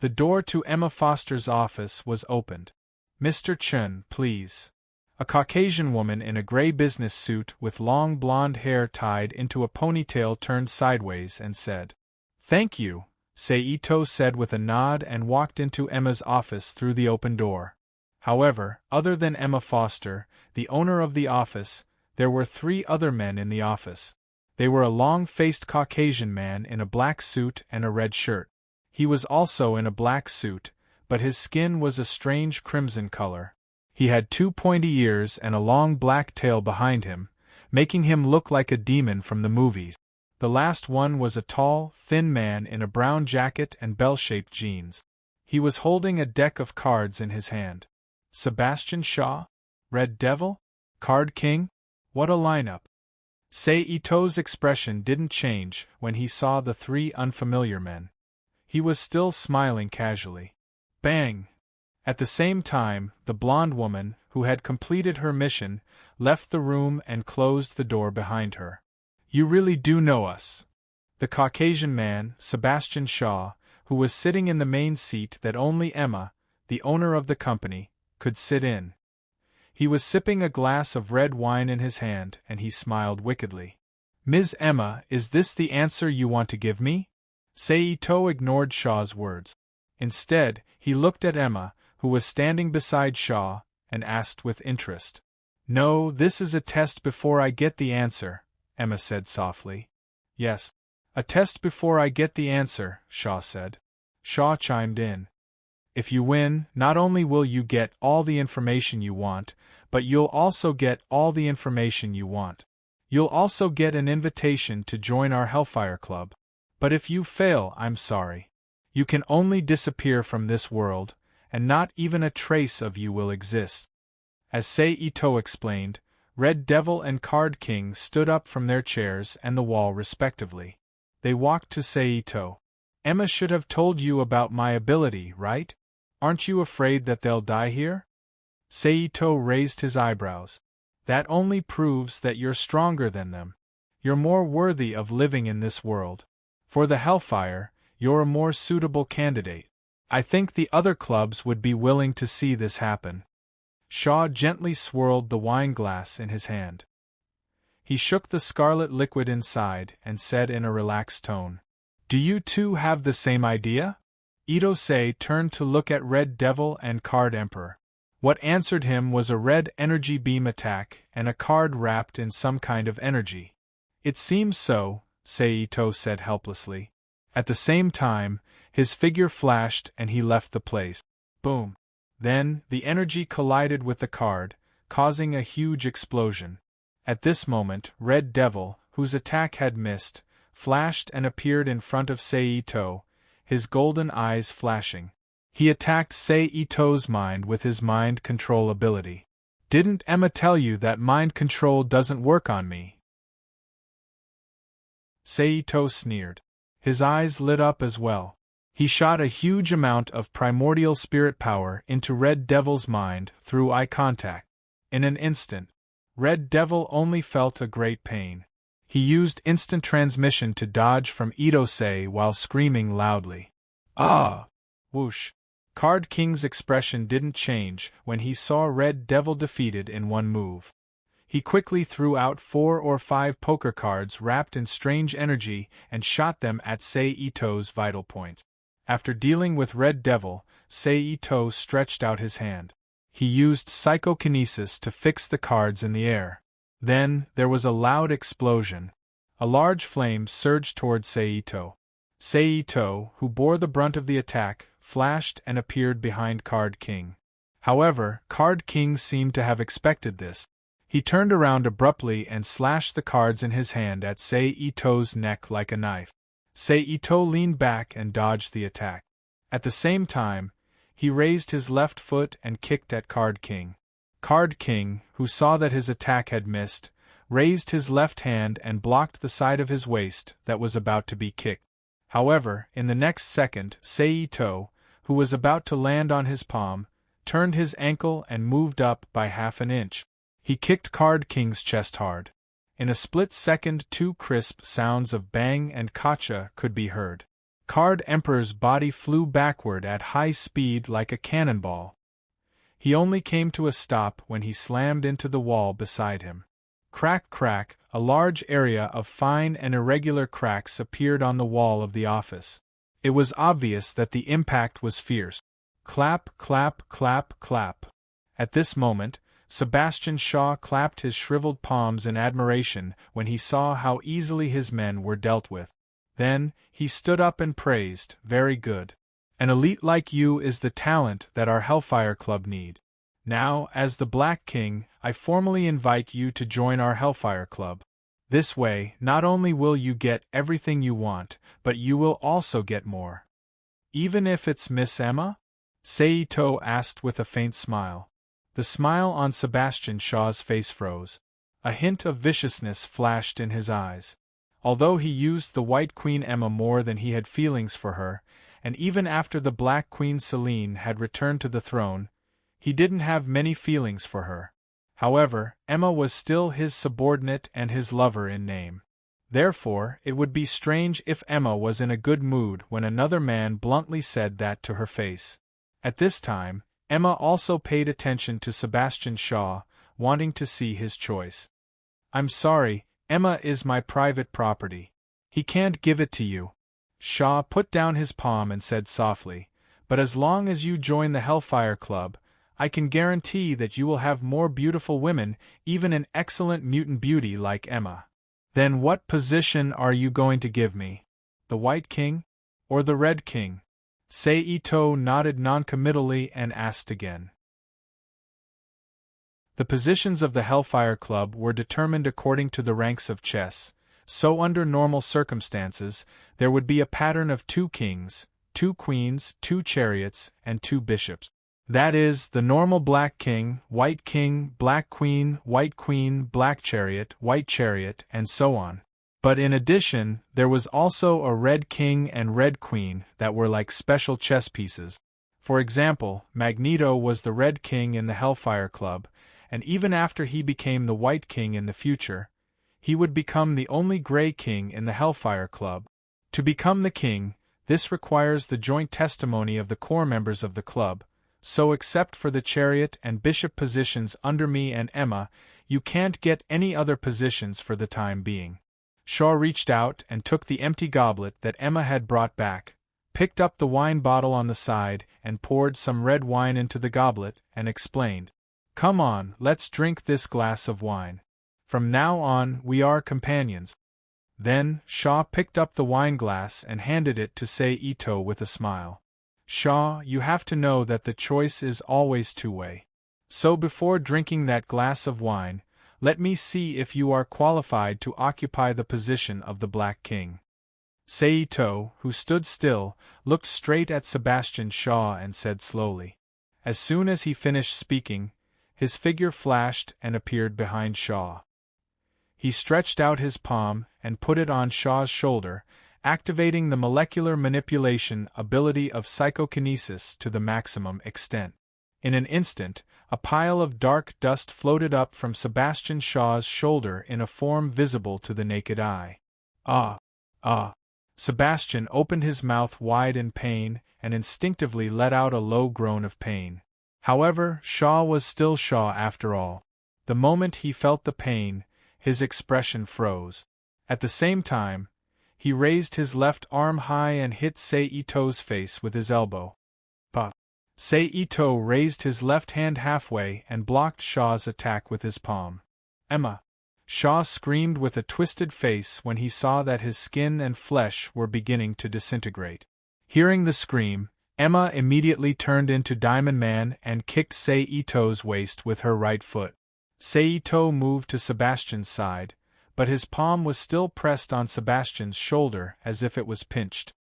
The door to Emma Foster's office was opened. "Mr. Chen, please." A Caucasian woman in a gray business suit with long blonde hair tied into a ponytail turned sideways and said, "Thank you," Saito said with a nod and walked into Emma's office through the open door. However, other than Emma Foster, the owner of the office, there were 3 other men in the office. They were a long-faced Caucasian man in a black suit and a red shirt. He was also in a black suit, but his skin was a strange crimson color. He had 2 pointy ears and a long black tail behind him, making him look like a demon from the movies. The last one was a tall, thin man in a brown jacket and bell-shaped jeans. He was holding a deck of cards in his hand. Sebastian Shaw? Red Devil? Card King? What a lineup! Saito's expression didn't change when he saw the 3 unfamiliar men. He was still smiling casually. Bang! At the same time, the blonde woman, who had completed her mission, left the room and closed the door behind her. "You really do know us." The Caucasian man, Sebastian Shaw, who was sitting in the main seat that only Emma, the owner of the company, could sit in. He was sipping a glass of red wine in his hand, and he smiled wickedly. "Ms. Emma, is this the answer you want to give me?" Saito ignored Shaw's words. Instead, he looked at Emma, who was standing beside Shaw, and asked with interest. "No, this is a test before I get the answer," Emma said softly. "Yes, a test before I get the answer," Shaw said. Shaw chimed in. "If you win, not only will you get all the information you want, but you'll also get all the information you want. You'll also get an invitation to join our Hellfire Club. But if you fail, I'm sorry. You can only disappear from this world, and not even a trace of you will exist." As Saito explained, Red Devil and Card King stood up from their chairs and the wall respectively. They walked to Saito. "Emma should have told you about my ability, right? Aren't you afraid that they'll die here?" Saito raised his eyebrows. "That only proves that you're stronger than them. You're more worthy of living in this world. For the Hellfire, you're a more suitable candidate. I think the other clubs would be willing to see this happen." Shaw gently swirled the wine glass in his hand. He shook the scarlet liquid inside and said in a relaxed tone, "Do you two have the same idea?" Itose turned to look at Red Devil and Card Emperor. What answered him was a red energy beam attack and a card wrapped in some kind of energy. "It seems so," Seito said helplessly. At the same time, his figure flashed and he left the place. Boom. Then, the energy collided with the card, causing a huge explosion. At this moment, Red Devil, whose attack had missed, flashed and appeared in front of Seito, his golden eyes flashing. He attacked Seito's mind with his mind control ability. "Didn't Emma tell you that mind control doesn't work on me?" Seito sneered. His eyes lit up as well. He shot a huge amount of primordial spirit power into Red Devil's mind through eye contact. In an instant, Red Devil only felt a great pain. He used instant transmission to dodge from Itose while screaming loudly. "Ah!" Whoosh. Card King's expression didn't change when he saw Red Devil defeated in one move. He quickly threw out 4 or 5 poker cards wrapped in strange energy and shot them at Seito's vital point. After dealing with Red Devil, Seito stretched out his hand. He used psychokinesis to fix the cards in the air. Then, there was a loud explosion. A large flame surged toward Seito. Seito, who bore the brunt of the attack, flashed and appeared behind Card King. However, Card King seemed to have expected this. He turned around abruptly and slashed the cards in his hand at Seito's neck like a knife. Seito leaned back and dodged the attack. At the same time, he raised his left foot and kicked at Card King. Card King, who saw that his attack had missed, raised his left hand and blocked the side of his waist that was about to be kicked. However, in the next second, Seito, who was about to land on his palm, turned his ankle and moved up by half an inch. He kicked Card King's chest hard. In a split second, 2 crisp sounds of bang and kacha could be heard. Card Emperor's body flew backward at high speed like a cannonball. He only came to a stop when he slammed into the wall beside him. Crack, crack, a large area of fine and irregular cracks appeared on the wall of the office. It was obvious that the impact was fierce. Clap, clap, clap, clap. At this moment, Sebastian Shaw clapped his shriveled palms in admiration when he saw how easily his men were dealt with. Then, he stood up and praised, "Very good. An elite like you is the talent that our Hellfire Club need. Now, as the Black King, I formally invite you to join our Hellfire Club. This way, not only will you get everything you want, but you will also get more." "Even if it's Miss Emma?" Seito asked with a faint smile. The smile on Sebastian Shaw's face froze. A hint of viciousness flashed in his eyes. Although he used the White Queen Emma more than he had feelings for her, and even after the Black Queen Selene had returned to the throne, he didn't have many feelings for her. However, Emma was still his subordinate and his lover in name. Therefore, it would be strange if Emma was in a good mood when another man bluntly said that to her face. At this time, Emma also paid attention to Sebastian Shaw, wanting to see his choice. "I'm sorry, Emma is my private property. He can't give it to you." Shaw put down his palm and said softly, "But as long as you join the Hellfire Club, I can guarantee that you will have more beautiful women, even an excellent mutant beauty like Emma." "Then what position are you going to give me? The White King? Or the Red King?" Seito nodded noncommittally and asked again. The positions of the Hellfire Club were determined according to the ranks of chess, so under normal circumstances, there would be a pattern of 2 kings, 2 queens, 2 chariots, and 2 bishops. That is, the normal Black King, White King, Black Queen, White Queen, Black Chariot, White Chariot, and so on. But in addition, there was also a Red King and Red Queen that were like special chess pieces. For example, Magneto was the Red King in the Hellfire Club, and even after he became the White King in the future, he would become the only Grey King in the Hellfire Club. To become the king, this requires the joint testimony of the core members of the club, so except for the chariot and bishop positions under me and Emma, you can't get any other positions for the time being. Shaw reached out and took the empty goblet that Emma had brought back, picked up the wine bottle on the side and poured some red wine into the goblet, and explained, "Come on, let's drink this glass of wine. From now on, we are companions." Then, Shaw picked up the wine glass and handed it to Sei-Ito with a smile. "Shaw, you have to know that the choice is always two-way. So before drinking that glass of wine, let me see if you are qualified to occupy the position of the Black King." Sei-Ito, who stood still, looked straight at Sebastian Shaw and said slowly. As soon as he finished speaking, his figure flashed and appeared behind Shaw. He stretched out his palm and put it on Shaw's shoulder, activating the molecular manipulation ability of psychokinesis to the maximum extent. In an instant, a pile of dark dust floated up from Sebastian Shaw's shoulder in a form visible to the naked eye. Ah! Ah! Sebastian opened his mouth wide in pain and instinctively let out a low groan of pain. However, Shaw was still Shaw after all. The moment he felt the pain, his expression froze. At the same time, he raised his left arm high and hit Sei-Ito's face with his elbow. But Sei-Ito raised his left hand halfway and blocked Shaw's attack with his palm. "Emma!" Shaw screamed with a twisted face when he saw that his skin and flesh were beginning to disintegrate. Hearing the scream, Emma immediately turned into Diamond Man and kicked Sei-Ito's waist with her right foot. Sei-Ito moved to Sebastian's side, but his palm was still pressed on Sebastian's shoulder as if it was pinched.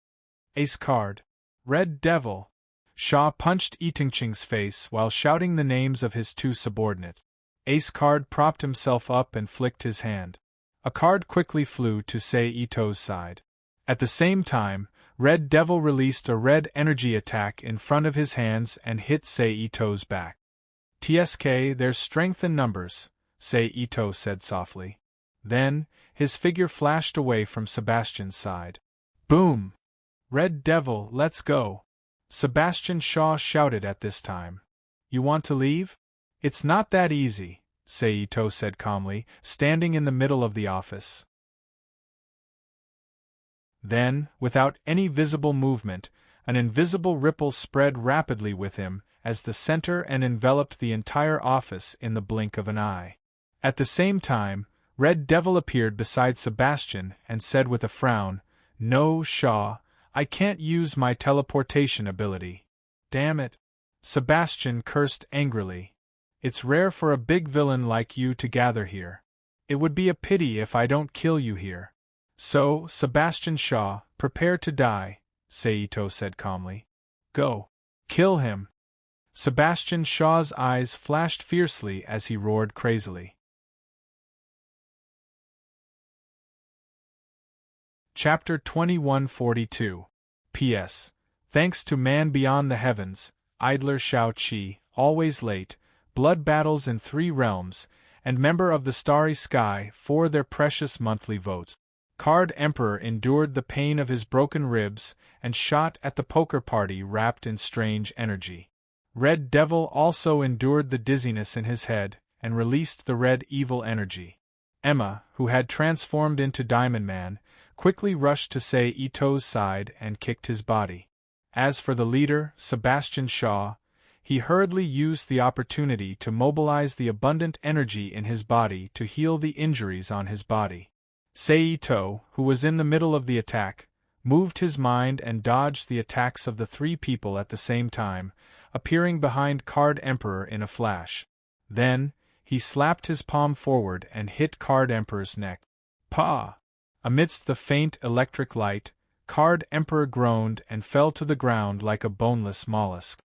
"Ace card. Red Devil!" Shaw punched Itingching's face while shouting the names of his two subordinates. Ace card propped himself up and flicked his hand. A card quickly flew to Sei-Ito's side. At the same time, Red Devil released a red energy attack in front of his hands and hit Sei-Ito's back. "TSK, there's strength in numbers," Sei-Ito said softly. Then, his figure flashed away from Sebastian's side. Boom! "Red Devil, let's go!" Sebastian Shaw shouted at this time. "You want to leave?" "It's not that easy," Sei-Ito said calmly, standing in the middle of the office. Then, without any visible movement, an invisible ripple spread rapidly with him as the center and enveloped the entire office in the blink of an eye. At the same time, Red Devil appeared beside Sebastian and said with a frown, "No, Shaw, I can't use my teleportation ability." "Damn it!" Sebastian cursed angrily. "It's rare for a big villain like you to gather here. It would be a pity if I don't kill you here." "So, Sebastian Shaw, prepare to die," Sei-Ito said calmly. "Go. Kill him." Sebastian Shaw's eyes flashed fiercely as he roared crazily. Chapter 2142. P.S. Thanks to Man Beyond the Heavens, Idler Shao-Chi, always late, Blood Battles in 3 Realms, and member of the Starry Sky for their precious monthly votes. Card Emperor endured the pain of his broken ribs and shot at the poker party wrapped in strange energy. Red Devil also endured the dizziness in his head and released the red evil energy. Emma, who had transformed into Diamond Man, quickly rushed to Sei-Ito's side and kicked his body. As for the leader, Sebastian Shaw, he hurriedly used the opportunity to mobilize the abundant energy in his body to heal the injuries on his body. Sei-Ito, who was in the middle of the attack, moved his mind and dodged the attacks of the 3 people at the same time, appearing behind Card Emperor in a flash. Then, he slapped his palm forward and hit Card Emperor's neck. "Pah!" Amidst the faint electric light, Card Emperor groaned and fell to the ground like a boneless mollusk.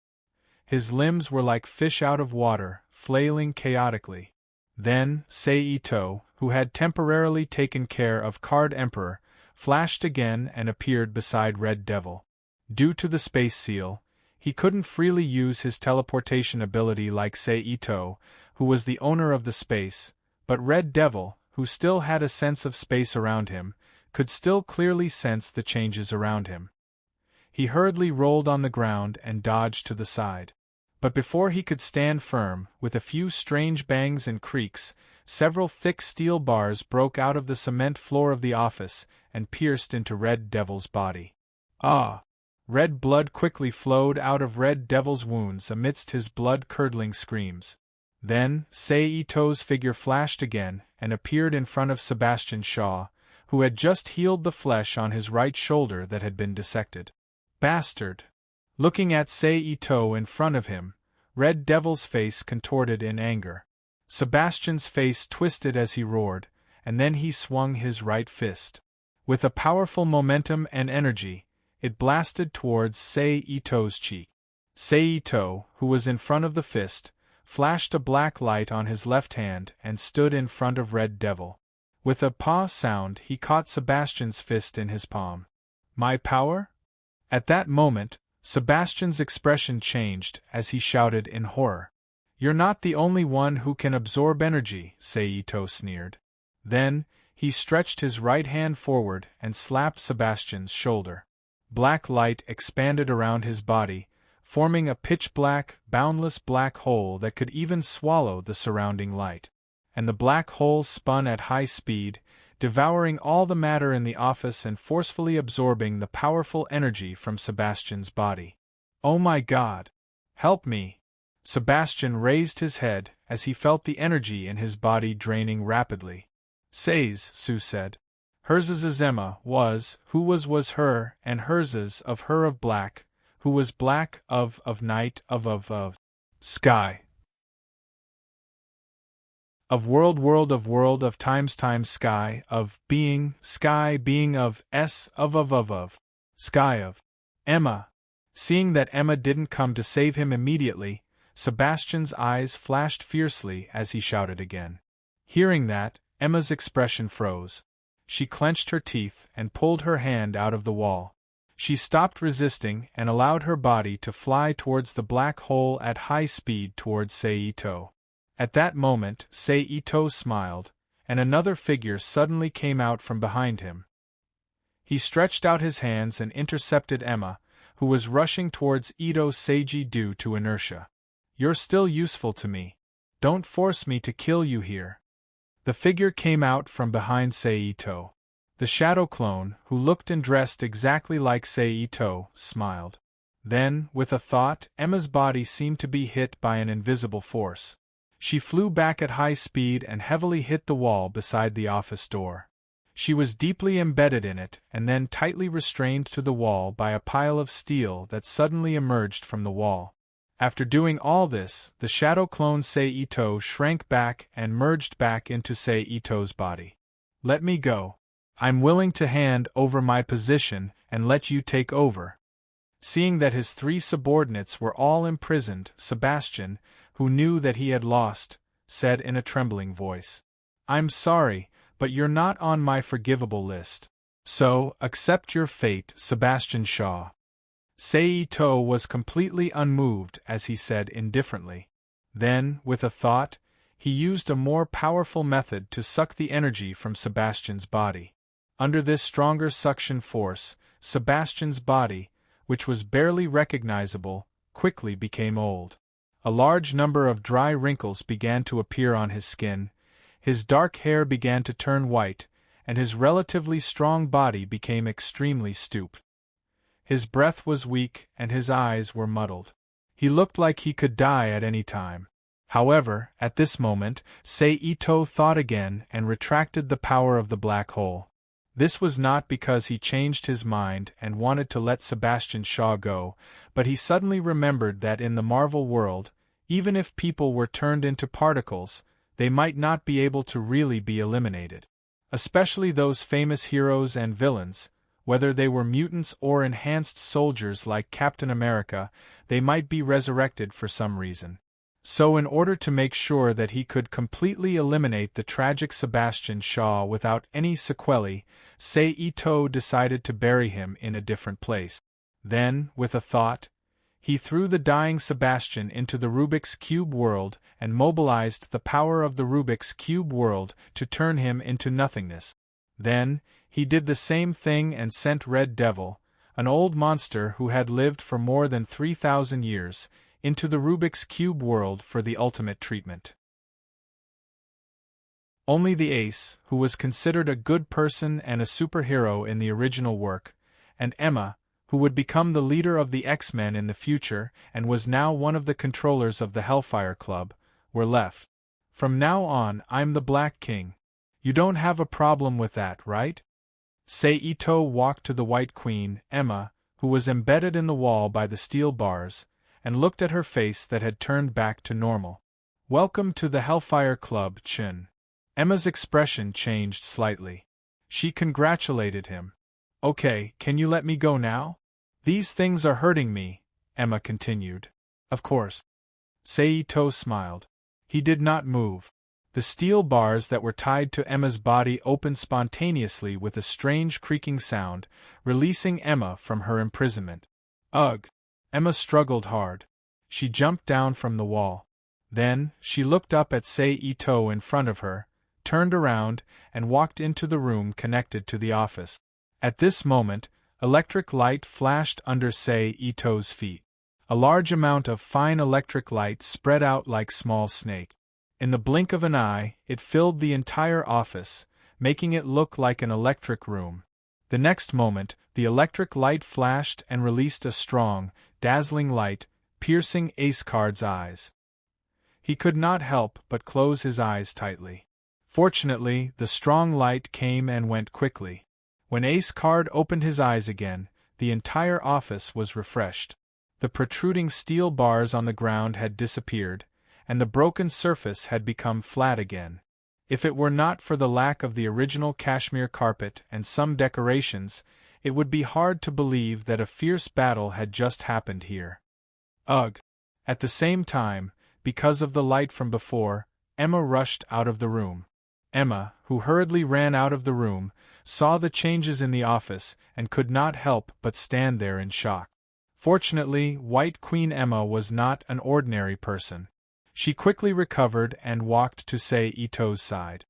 His limbs were like fish out of water, flailing chaotically. Then, Sei-Ito, who had temporarily taken care of Card Emperor, flashed again and appeared beside Red Devil. Due to the space seal, he couldn't freely use his teleportation ability like Sei-Ito, who was the owner of the space, but Red Devil, who still had a sense of space around him, could still clearly sense the changes around him. He hurriedly rolled on the ground and dodged to the side. But before he could stand firm, with a few strange bangs and creaks, several thick steel bars broke out of the cement floor of the office and pierced into Red Devil's body. Ah! Red blood quickly flowed out of Red Devil's wounds amidst his blood-curdling screams. Then, Seito's figure flashed again and appeared in front of Sebastian Shaw, who had just healed the flesh on his right shoulder that had been dissected. Bastard! Looking at Seito in front of him, Red Devil's face contorted in anger. Sebastian's face twisted as he roared, and then he swung his right fist. With a powerful momentum and energy, it blasted towards Seito's cheek. Seito, who was in front of the fist, flashed a black light on his left hand and stood in front of Red Devil. With a paw sound, he caught Sebastian's fist in his palm. My power? At that moment, Sebastian's expression changed as he shouted in horror. You're not the only one who can absorb energy, Seito sneered. Then, he stretched his right hand forward and slapped Sebastian's shoulder. Black light expanded around his body, forming a pitch-black, boundless black hole that could even swallow the surrounding light. And the black hole spun at high speed, devouring all the matter in the office and forcefully absorbing the powerful energy from Sebastian's body. Oh my God! Help me! Sebastian raised his head as he felt the energy in his body draining rapidly. Says, Sue said. Hers's Emma was, who was her, and hers's of her of black, who was black of night of sky. Of world of times sky, of being, sky being of s of sky of Emma. Seeing that Emma didn't come to save him immediately, Sebastian's eyes flashed fiercely as he shouted again. Hearing that, Emma's expression froze. She clenched her teeth and pulled her hand out of the wall. She stopped resisting and allowed her body to fly towards the black hole at high speed towards Seito. At that moment, Seito smiled, and another figure suddenly came out from behind him. He stretched out his hands and intercepted Emma, who was rushing towards Ito Seiji due to inertia. You're still useful to me. Don't force me to kill you here. The figure came out from behind Seito. The shadow clone, who looked and dressed exactly like Seito, smiled. Then, with a thought, Emma's body seemed to be hit by an invisible force. She flew back at high speed and heavily hit the wall beside the office door. She was deeply embedded in it and then tightly restrained to the wall by a pile of steel that suddenly emerged from the wall. After doing all this, the shadow clone Seito shrank back and merged back into Seito's body. Let me go. I'm willing to hand over my position and let you take over. Seeing that his three subordinates were all imprisoned, Sebastian, who knew that he had lost, said in a trembling voice, I'm sorry, but you're not on my forgivable list. So, accept your fate, Sebastian Shaw. Seito was completely unmoved as he said indifferently. Then, with a thought, he used a more powerful method to suck the energy from Sebastian's body. Under this stronger suction force, Sebastian's body, which was barely recognizable, quickly became old. A large number of dry wrinkles began to appear on his skin, his dark hair began to turn white, and his relatively strong body became extremely stooped. His breath was weak and his eyes were muddled. He looked like he could die at any time. However, at this moment, Seito thought again and retracted the power of the black hole. This was not because he changed his mind and wanted to let Sebastian Shaw go, but he suddenly remembered that in the Marvel world, even if people were turned into particles, they might not be able to really be eliminated. Especially those famous heroes and villains, whether they were mutants or enhanced soldiers like Captain America, they might be resurrected for some reason. So in order to make sure that he could completely eliminate the tragic Sebastian Shaw without any sequelae, Seito decided to bury him in a different place. Then, with a thought, he threw the dying Sebastian into the Rubik's Cube world and mobilized the power of the Rubik's Cube world to turn him into nothingness. Then, he did the same thing and sent Red Devil, an old monster who had lived for more than 3,000 years, into the Rubik's Cube world for the ultimate treatment. Only the ace, who was considered a good person and a superhero in the original work, and Emma, who would become the leader of the X-Men in the future and was now one of the controllers of the Hellfire Club, were left. From now on, I'm the Black King. You don't have a problem with that, right? Saito walked to the White Queen, Emma, who was embedded in the wall by the steel bars, and looked at her face that had turned back to normal. Welcome to the Hellfire Club, Chun. Emma's expression changed slightly. She congratulated him. Okay, can you let me go now? These things are hurting me, Emma continued. Of course. Saito smiled. He did not move. The steel bars that were tied to Emma's body opened spontaneously with a strange creaking sound, releasing Emma from her imprisonment. Ugh! Emma struggled hard. She jumped down from the wall. Then, she looked up at Saito in front of her, turned around, and walked into the room connected to the office. At this moment, electric light flashed under Saito's feet. A large amount of fine electric light spread out like small snake. In the blink of an eye, it filled the entire office, making it look like an electric room. The next moment, the electric light flashed and released a strong, dazzling light, piercing Ace Card's eyes. He could not help but close his eyes tightly. Fortunately, the strong light came and went quickly. When Ace Card opened his eyes again, the entire office was refreshed. The protruding steel bars on the ground had disappeared, and the broken surface had become flat again. If it were not for the lack of the original cashmere carpet and some decorations, it would be hard to believe that a fierce battle had just happened here. Ugh! At the same time, because of the light from before, Emma rushed out of the room. Emma, who hurriedly ran out of the room, saw the changes in the office and could not help but stand there in shock. Fortunately, White Queen Emma was not an ordinary person. She quickly recovered and walked to Saito's side.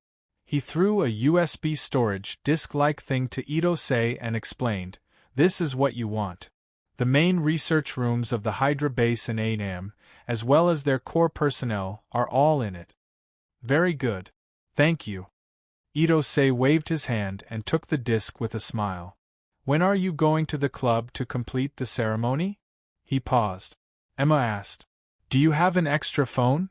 He threw a USB storage disk-like thing to Ito-sei and explained, "This is what you want. The main research rooms of the Hydra base in Anam, as well as their core personnel, are all in it." "Very good. Thank you." Ito-sei waved his hand and took the disk with a smile. "When are you going to the club to complete the ceremony?" He paused. Emma asked. "Do you have an extra phone?"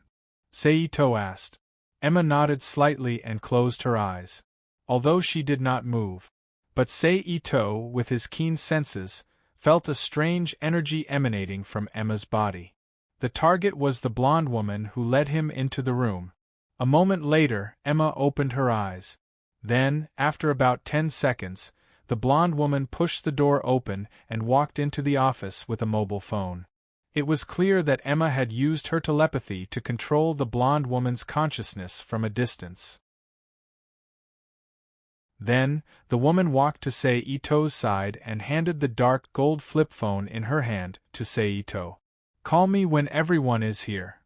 Saito asked. Emma nodded slightly and closed her eyes, although she did not move. But Saito, with his keen senses, felt a strange energy emanating from Emma's body. The target was the blonde woman who led him into the room. A moment later, Emma opened her eyes. Then, after about 10 seconds, the blonde woman pushed the door open and walked into the office with a mobile phone. It was clear that Emma had used her telepathy to control the blonde woman's consciousness from a distance. Then, the woman walked to Saito's side and handed the dark gold flip phone in her hand to Saito. "Call me when everyone is here."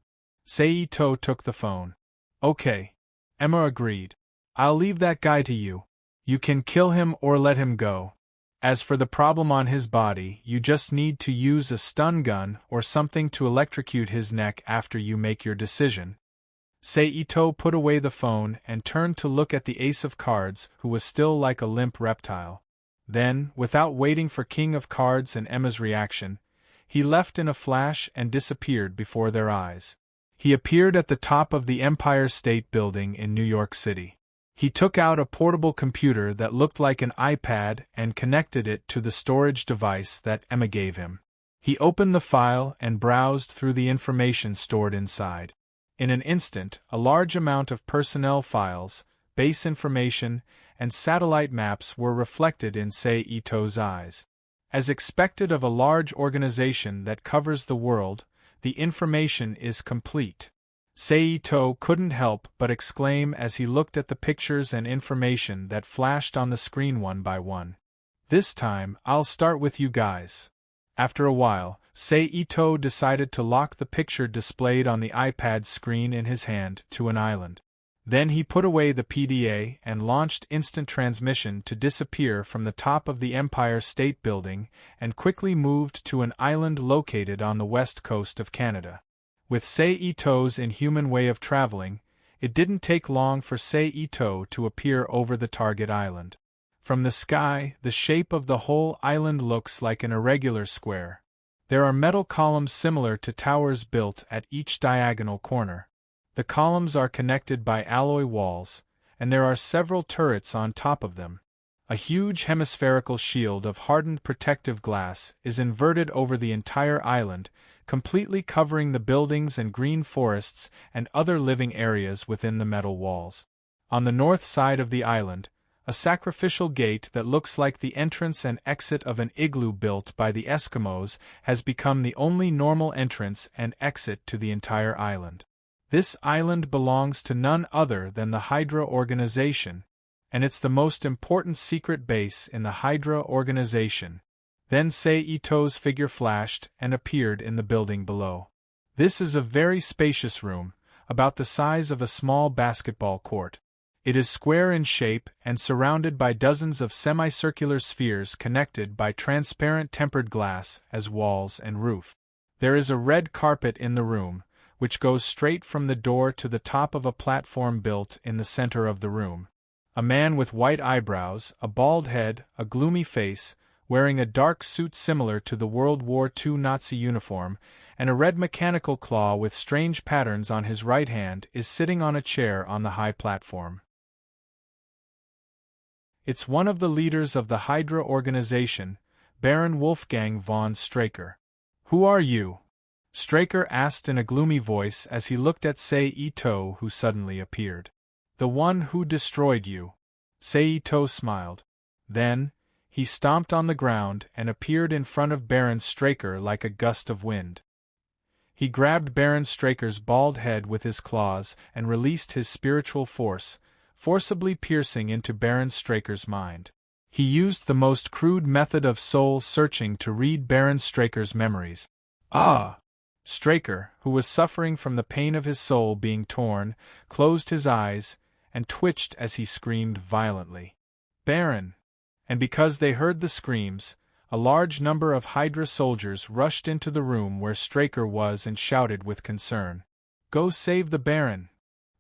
Saito took the phone. "Okay." Emma agreed. "I'll leave that guy to you. You can kill him or let him go. As for the problem on his body, you just need to use a stun gun or something to electrocute his neck after you make your decision." Saito put away the phone and turned to look at the Ace of Cards, who was still like a limp reptile. Then, without waiting for King of Cards and Emma's reaction, he left in a flash and disappeared before their eyes. He appeared at the top of the Empire State Building in New York City. He took out a portable computer that looked like an iPad and connected it to the storage device that Emma gave him. He opened the file and browsed through the information stored inside. In an instant, a large amount of personnel files, base information, and satellite maps were reflected in Saito's eyes. As expected of a large organization that covers the world, the information is complete. Saito couldn't help but exclaim as he looked at the pictures and information that flashed on the screen one by one. "This time, I'll start with you guys." After a while, Saito decided to lock the picture displayed on the iPad screen in his hand to an island. Then he put away the PDA and launched instant transmission to disappear from the top of the Empire State Building and quickly moved to an island located on the west coast of Canada. With Sei-Ito's inhuman way of traveling, it didn't take long for Sei-Ito to appear over the target island. From the sky, the shape of the whole island looks like an irregular square. There are metal columns similar to towers built at each diagonal corner. The columns are connected by alloy walls, and there are several turrets on top of them. A huge hemispherical shield of hardened protective glass is inverted over the entire island, completely covering the buildings and green forests and other living areas within the metal walls. On the north side of the island, a sacrificial gate that looks like the entrance and exit of an igloo built by the Eskimos has become the only normal entrance and exit to the entire island. This island belongs to none other than the Hydra organization, and it's the most important secret base in the Hydra organization. Then Sei-Ito's figure flashed and appeared in the building below. This is a very spacious room, about the size of a small basketball court. It is square in shape and surrounded by dozens of semicircular spheres connected by transparent tempered glass as walls and roof. There is a red carpet in the room, which goes straight from the door to the top of a platform built in the center of the room. A man with white eyebrows, a bald head, a gloomy face, wearing a dark suit similar to the World War II Nazi uniform, and a red mechanical claw with strange patterns on his right hand is sitting on a chair on the high platform. It's one of the leaders of the Hydra organization, Baron Wolfgang von Straker. "Who are you?" Straker asked in a gloomy voice as he looked at Sei-Ito, who suddenly appeared. "The one who destroyed you." Sei-Ito smiled. Then, he stomped on the ground and appeared in front of Baron Straker like a gust of wind. He grabbed Baron Straker's bald head with his claws and released his spiritual force, forcibly piercing into Baron Straker's mind. He used the most crude method of soul-searching to read Baron Straker's memories. "Ah!" Straker, who was suffering from the pain of his soul being torn, closed his eyes and twitched as he screamed violently. "Baron!" And because they heard the screams, a large number of Hydra soldiers rushed into the room where Straker was and shouted with concern, "Go save the Baron!"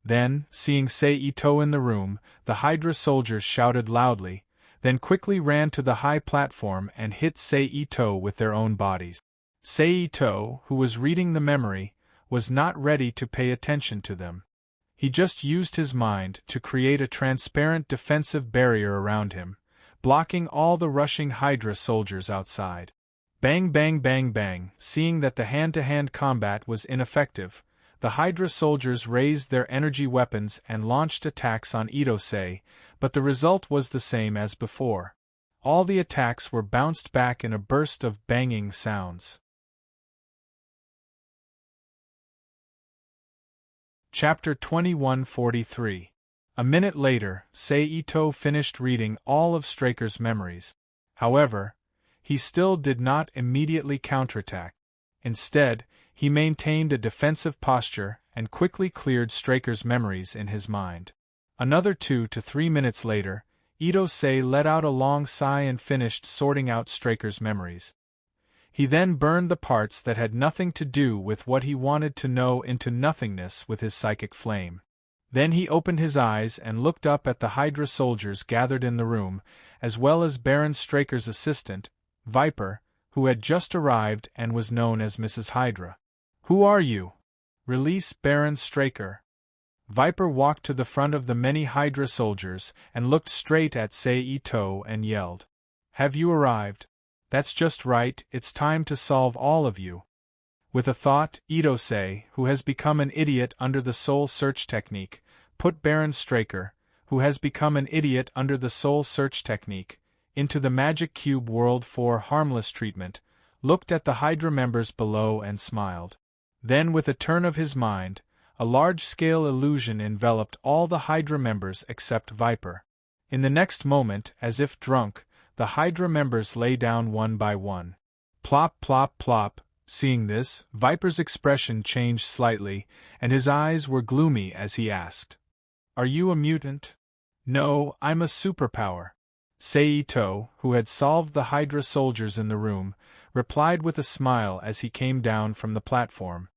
Then, seeing Sei-Ito in the room, the Hydra soldiers shouted loudly, then quickly ran to the high platform and hit Sei-Ito with their own bodies. Sei-Ito, who was reading the memory, was not ready to pay attention to them. He just used his mind to create a transparent defensive barrier around him, blocking all the rushing Hydra soldiers outside. Bang bang bang bang. Seeing that the hand-to-hand combat was ineffective, the Hydra soldiers raised their energy weapons and launched attacks on Itosei, but the result was the same as before. All the attacks were bounced back in a burst of banging sounds. Chapter 2143. A minute later, Sei-Ito finished reading all of Straker's memories. However, he still did not immediately counterattack. Instead, he maintained a defensive posture and quickly cleared Straker's memories in his mind. Another 2 to 3 minutes later, Itosei let out a long sigh and finished sorting out Straker's memories. He then burned the parts that had nothing to do with what he wanted to know into nothingness with his psychic flame. Then he opened his eyes and looked up at the Hydra soldiers gathered in the room, as well as Baron Straker's assistant, Viper, who had just arrived and was known as Mrs. Hydra. "Who are you?" "Release Baron Straker." Viper walked to the front of the many Hydra soldiers and looked straight at Sei-Ito and yelled, "Have you arrived? That's just right, it's time to solve all of you." With a thought, Itosei, who has become an idiot under the soul search technique, put Baron Straker, who has become an idiot under the soul search technique, into the magic cube world for harmless treatment, looked at the Hydra members below and smiled. Then with a turn of his mind, a large-scale illusion enveloped all the Hydra members except Viper. In the next moment, as if drunk, the Hydra members lay down one by one. Plop plop plop. Seeing this, Viper's expression changed slightly, and his eyes were gloomy as he asked, Are you a mutant? No, I'm a superpower. Seito, who had solved the Hydra soldiers in the room, replied with a smile as he came down from the platform.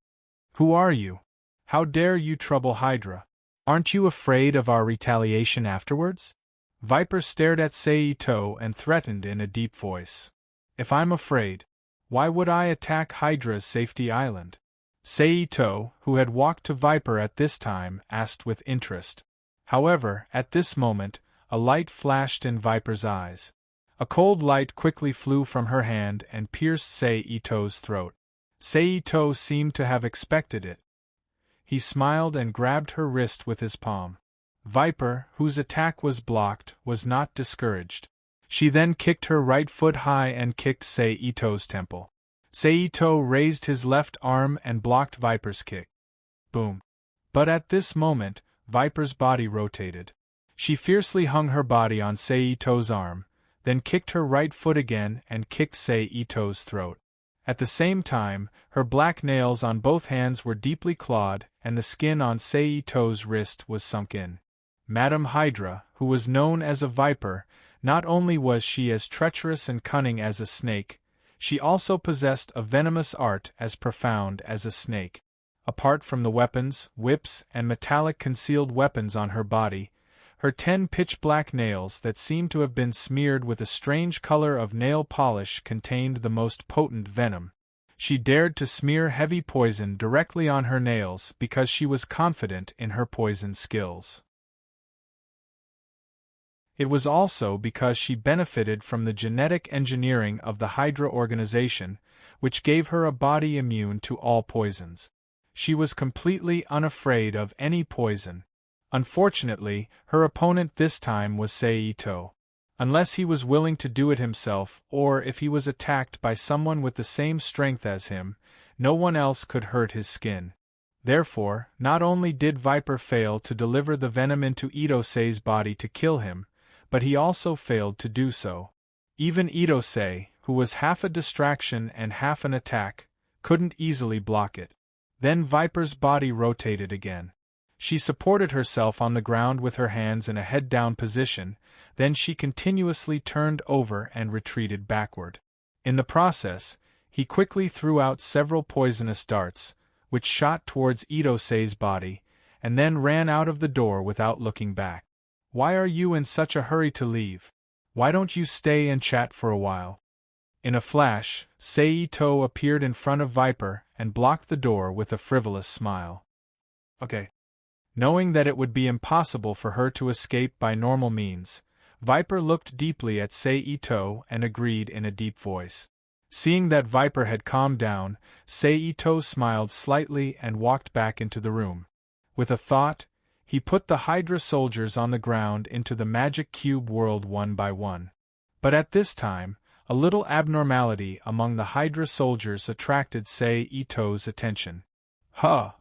Who are you? How dare you trouble Hydra? Aren't you afraid of our retaliation afterwards? Viper stared at Seito and threatened in a deep voice. If I'm afraid, why would I attack Hydra's safety island? Seito, who had walked to Viper at this time, asked with interest. However, at this moment, a light flashed in Viper's eyes. A cold light quickly flew from her hand and pierced Seito's throat. Seito seemed to have expected it. He smiled and grabbed her wrist with his palm. Viper, whose attack was blocked, was not discouraged. She then kicked her right foot high and kicked Seito's temple. Seito raised his left arm and blocked Viper's kick. Boom. But at this moment, Viper's body rotated. She fiercely hung her body on Seito's arm, then kicked her right foot again and kicked Seito's throat. At the same time, her black nails on both hands were deeply clawed, and the skin on Seito's wrist was sunk in. Madame Hydra, who was known as a viper, not only was she as treacherous and cunning as a snake, she also possessed a venomous art as profound as a snake. Apart from the weapons, whips, and metallic concealed weapons on her body, her 10 pitch-black nails that seemed to have been smeared with a strange color of nail polish contained the most potent venom. She dared to smear heavy poison directly on her nails because she was confident in her poison skills. It was also because she benefited from the genetic engineering of the Hydra organization, which gave her a body immune to all poisons. She was completely unafraid of any poison. Unfortunately, her opponent this time was Seito. Unless he was willing to do it himself, or if he was attacked by someone with the same strength as him, no one else could hurt his skin. Therefore, not only did Viper fail to deliver the venom into Itosei's body to kill him, but he also failed to do so. Even Itosei, who was half a distraction and half an attack, couldn't easily block it. Then Viper's body rotated again. She supported herself on the ground with her hands in a head-down position, then she continuously turned over and retreated backward. In the process, he quickly threw out several poisonous darts, which shot towards Itosei's body, and then ran out of the door without looking back. Why are you in such a hurry to leave? Why don't you stay and chat for a while? In a flash, Seito appeared in front of Viper and blocked the door with a frivolous smile. Okay. Knowing that it would be impossible for her to escape by normal means, Viper looked deeply at Seito and agreed in a deep voice. Seeing that Viper had calmed down, Seito smiled slightly and walked back into the room. With a thought, he put the Hydra soldiers on the ground into the magic cube world one by one. But at this time, a little abnormality among the Hydra soldiers attracted Seito's attention. Huh!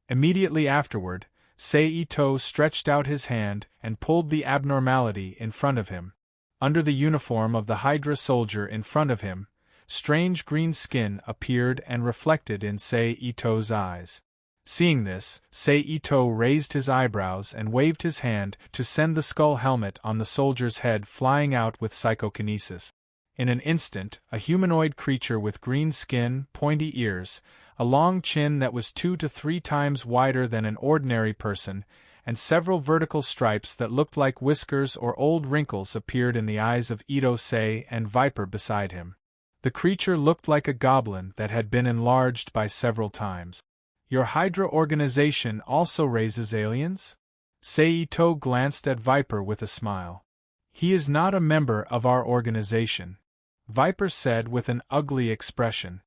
Immediately afterward, Seito stretched out his hand and pulled the abnormality in front of him. Under the uniform of the Hydra soldier in front of him, strange green skin appeared and reflected in Seito's eyes. Seeing this, Seito raised his eyebrows and waved his hand to send the skull helmet on the soldier's head flying out with psychokinesis. In an instant, a humanoid creature with green skin, pointy ears, a long chin that was 2 to 3 times wider than an ordinary person, and several vertical stripes that looked like whiskers or old wrinkles appeared in the eyes of Itosei and Viper beside him. The creature looked like a goblin that had been enlarged by several times. Your Hydra organization also raises aliens? Seito glanced at Viper with a smile. He is not a member of our organization, Viper said with an ugly expression.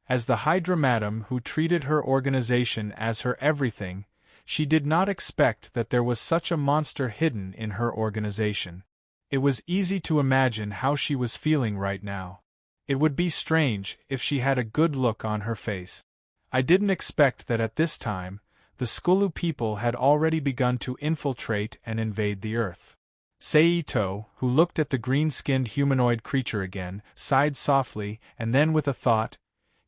As the Hydra madam who treated her organization as her everything, she did not expect that there was such a monster hidden in her organization. It was easy to imagine how she was feeling right now. It would be strange if she had a good look on her face. I didn't expect that at this time, the Skulu people had already begun to infiltrate and invade the Earth. Seito, who looked at the green-skinned humanoid creature again, sighed softly, and then with a thought,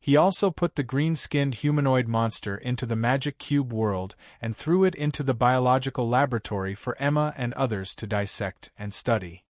He also put the green-skinned humanoid monster into the magic cube world and threw it into the biological laboratory for Emma and others to dissect and study.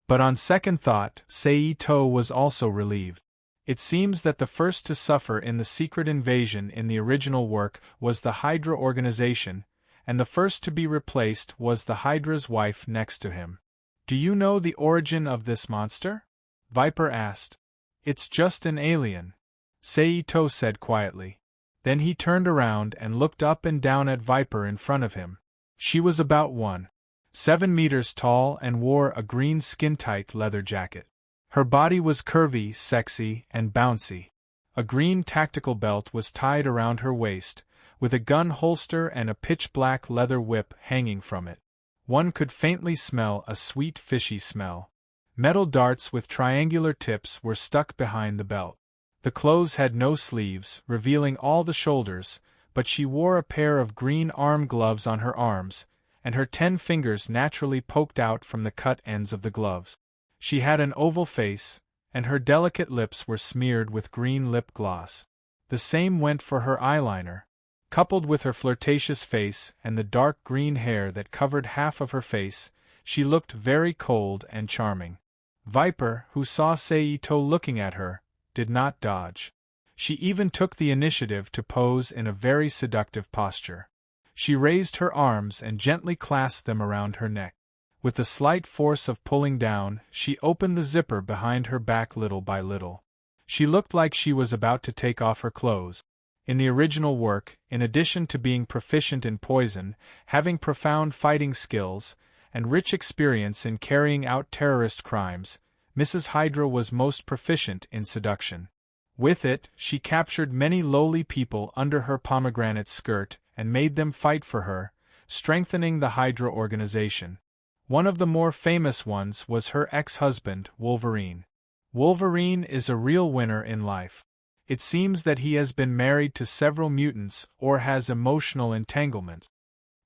But on second thought, Saito was also relieved. It seems that the first to suffer in the secret invasion in the original work was the Hydra organization, and the first to be replaced was the Hydra's wife next to him. "Do you know the origin of this monster?" Viper asked. "It's just an alien," Saito said quietly. Then he turned around and looked up and down at Viper in front of him. She was about 1.7 meters tall and wore a green skin-tight leather jacket. Her body was curvy, sexy, and bouncy. A green tactical belt was tied around her waist, with a gun holster and a pitch-black leather whip hanging from it. One could faintly smell a sweet fishy smell. Metal darts with triangular tips were stuck behind the belt. The clothes had no sleeves, revealing all the shoulders, but she wore a pair of green arm gloves on her arms, and her 10 fingers naturally poked out from the cut ends of the gloves. She had an oval face, and her delicate lips were smeared with green lip gloss. The same went for her eyeliner. Coupled with her flirtatious face and the dark green hair that covered half of her face, she looked very cold and charming. Viper, who saw Saito looking at her, did not dodge. She even took the initiative to pose in a very seductive posture. She raised her arms and gently clasped them around her neck. With the slight force of pulling down, she opened the zipper behind her back little by little. She looked like she was about to take off her clothes. In the original work, in addition to being proficient in poison, having profound fighting skills, and rich experience in carrying out terrorist crimes, Mrs. Hydra was most proficient in seduction. With it, she captured many lowly people under her pomegranate skirt and made them fight for her, strengthening the Hydra organization. One of the more famous ones was her ex-husband, Wolverine. Wolverine is a real winner in life. It seems that he has been married to several mutants or has emotional entanglements.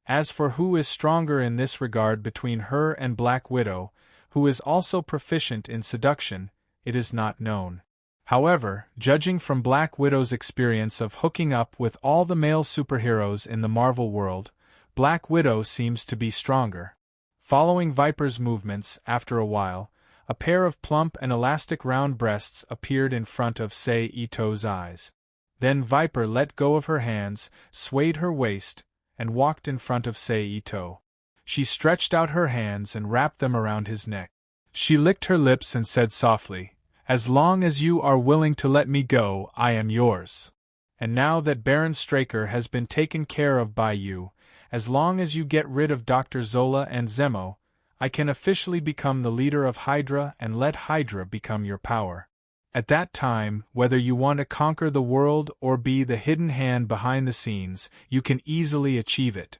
As for who is stronger in this regard between her and Black Widow, who is also proficient in seduction, it is not known. However, judging from Black Widow's experience of hooking up with all the male superheroes in the Marvel world, Black Widow seems to be stronger. Following Viper's movements, after a while, a pair of plump and elastic round breasts appeared in front of Saito's eyes. Then Viper let go of her hands, swayed her waist, and walked in front of Saito. She stretched out her hands and wrapped them around his neck. She licked her lips and said softly, "As long as you are willing to let me go, I am yours. And now that Baron Straker has been taken care of by you, as long as you get rid of Dr. Zola and Zemo, I can officially become the leader of Hydra and let Hydra become your power. At that time, whether you want to conquer the world or be the hidden hand behind the scenes, you can easily achieve it."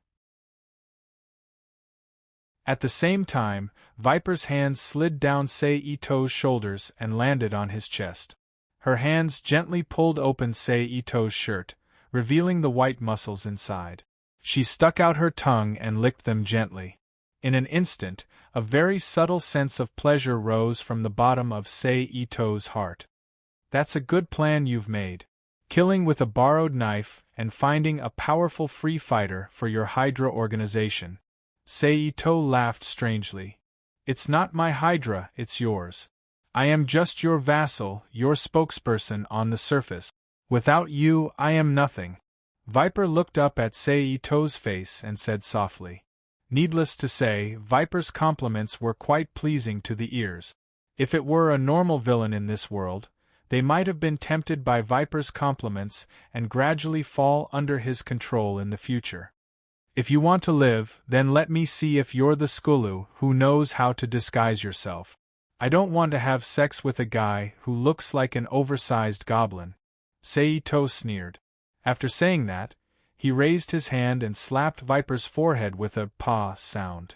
At the same time, Viper's hands slid down Saito's shoulders and landed on his chest. Her hands gently pulled open Saito's shirt, revealing the white muscles inside. She stuck out her tongue and licked them gently. In an instant, a very subtle sense of pleasure rose from the bottom of Saito's heart. "That's a good plan you've made. Killing with a borrowed knife and finding a powerful free fighter for your Hydra organization." Saito laughed strangely. "It's not my Hydra, it's yours. I am just your vassal, your spokesperson on the surface. Without you, I am nothing." Viper looked up at Saito's face and said softly. Needless to say, Viper's compliments were quite pleasing to the ears. If it were a normal villain in this world, they might have been tempted by Viper's compliments and gradually fall under his control in the future. "If you want to live, then let me see if you're the Skulu who knows how to disguise yourself. I don't want to have sex with a guy who looks like an oversized goblin." Saito sneered. After saying that, he raised his hand and slapped Viper's forehead with a paw sound.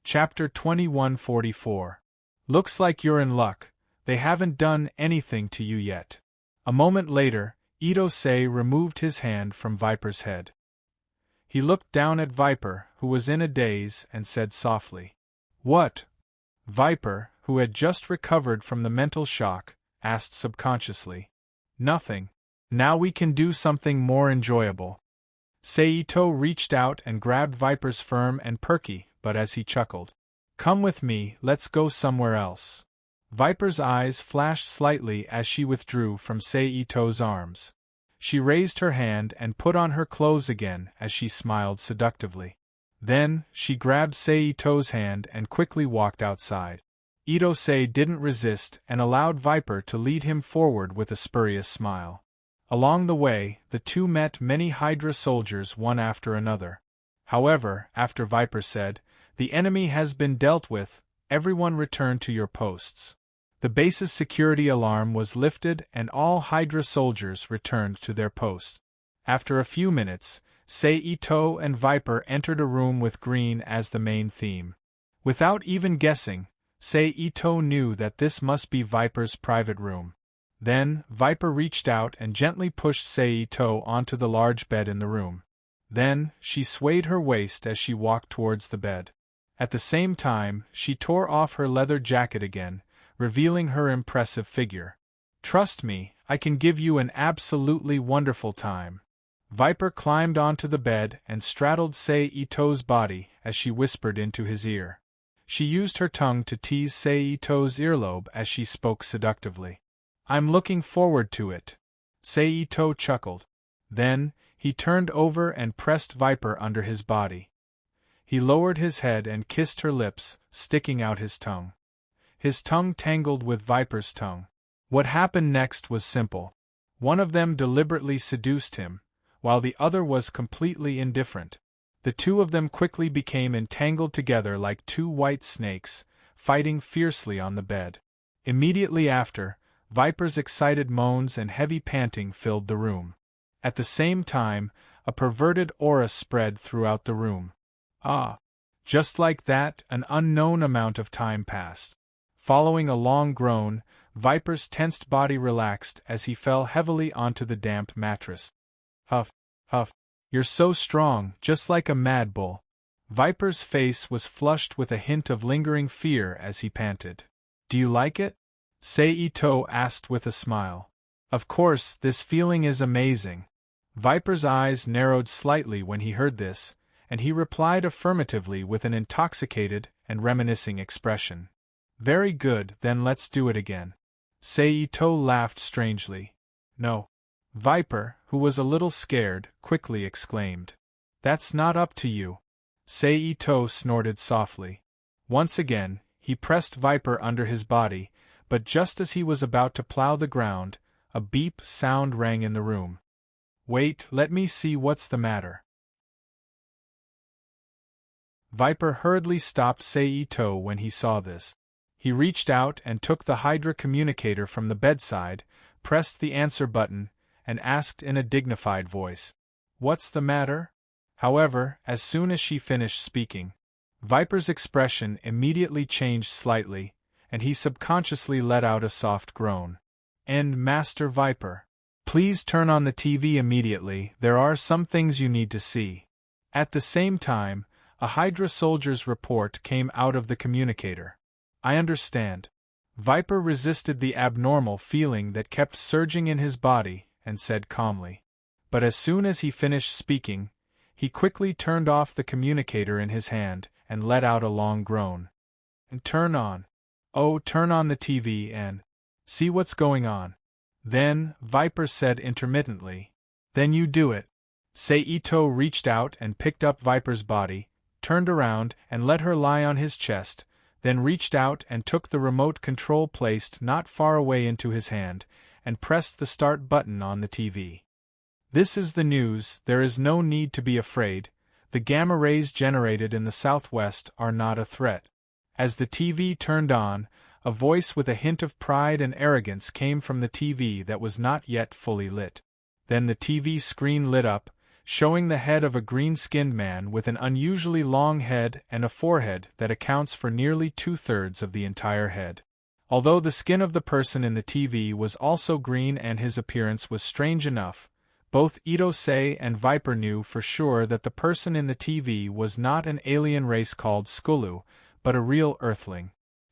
Chapter 2144. Looks like you're in luck. They haven't done anything to you yet. A moment later, Itose removed his hand from Viper's head. He looked down at Viper, who was in a daze, and said softly, "What?" Viper, who had just recovered from the mental shock, asked subconsciously. Nothing. Now we can do something more enjoyable. Saito reached out and grabbed Viper's firm and perky, but as he chuckled, "Come with me, let's go somewhere else." Viper's eyes flashed slightly as she withdrew from Saito's arms. She raised her hand and put on her clothes again as she smiled seductively. Then, she grabbed Saito's hand and quickly walked outside. Itose didn't resist and allowed Viper to lead him forward with a spurious smile. Along the way, the two met many Hydra soldiers one after another. However, after Viper said, "The enemy has been dealt with, everyone return to your posts." The base's security alarm was lifted and all Hydra soldiers returned to their posts. After a few minutes, Saito and Viper entered a room with green as the main theme. Without even guessing, Saito knew that this must be Viper's private room. Then, Viper reached out and gently pushed Saito onto the large bed in the room. Then, she swayed her waist as she walked towards the bed. At the same time, she tore off her leather jacket again, revealing her impressive figure. "Trust me, I can give you an absolutely wonderful time." Viper climbed onto the bed and straddled Saito's body as she whispered into his ear. She used her tongue to tease Saito's earlobe as she spoke seductively. "I'm looking forward to it." Saito chuckled. Then, he turned over and pressed Viper under his body. He lowered his head and kissed her lips, sticking out his tongue. His tongue tangled with Viper's tongue. What happened next was simple. One of them deliberately seduced him, while the other was completely indifferent. The two of them quickly became entangled together like two white snakes, fighting fiercely on the bed. Immediately after, Viper's excited moans and heavy panting filled the room. At the same time, a perverted aura spread throughout the room. Just like that, an unknown amount of time passed. Following a long groan, Viper's tensed body relaxed as he fell heavily onto the damp mattress. "Huff, huff. You're so strong, just like a mad bull." Viper's face was flushed with a hint of lingering fear as he panted. "Do you like it?" Saito asked with a smile. "Of course, this feeling is amazing." Viper's eyes narrowed slightly when he heard this, and he replied affirmatively with an intoxicated and reminiscing expression. "Very good, then let's do it again." Saito laughed strangely. "No." Viper, who was a little scared, quickly exclaimed. "That's not up to you." Saito snorted softly. Once again, he pressed Viper under his body, but just as he was about to plow the ground, a beep sound rang in the room. "Wait, let me see what's the matter." Viper hurriedly stopped Saito when he saw this. He reached out and took the Hydra communicator from the bedside, pressed the answer button, and asked in a dignified voice, "What's the matter?" However, as soon as she finished speaking, Viper's expression immediately changed slightly, and he subconsciously let out a soft groan. "And Master Viper, please turn on the TV immediately, there are some things you need to see." At the same time, a Hydra soldier's report came out of the communicator. "I understand." Viper resisted the abnormal feeling that kept surging in his body, and said calmly. But as soon as he finished speaking, he quickly turned off the communicator in his hand, and let out a long groan. "And turn on the TV and see what's going on." Then, Viper said intermittently, "Then you do it." Saito reached out and picked up Viper's body, turned around and let her lie on his chest, then reached out and took the remote control placed not far away into his hand, and pressed the start button on the TV. "This is the news, there is no need to be afraid, the gamma rays generated in the southwest are not a threat." As the TV turned on, a voice with a hint of pride and arrogance came from the TV that was not yet fully lit. Then the TV screen lit up, showing the head of a green-skinned man with an unusually long head and a forehead that accounts for nearly 2/3 of the entire head. Although the skin of the person in the TV was also green and his appearance was strange enough, both Itose and Viper knew for sure that the person in the TV was not an alien race called Skulu, but a real Earthling.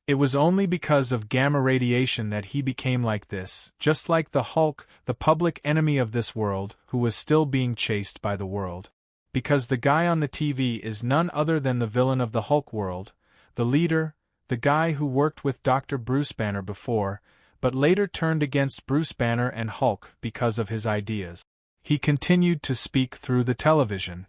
It was only because of gamma radiation that he became like this, just like the Hulk, the public enemy of this world, who was still being chased by the world. Because the guy on the TV is none other than the villain of the Hulk world, the leader, the guy who worked with Dr. Bruce Banner before, but later turned against Bruce Banner and Hulk because of his ideas. He continued to speak through the television.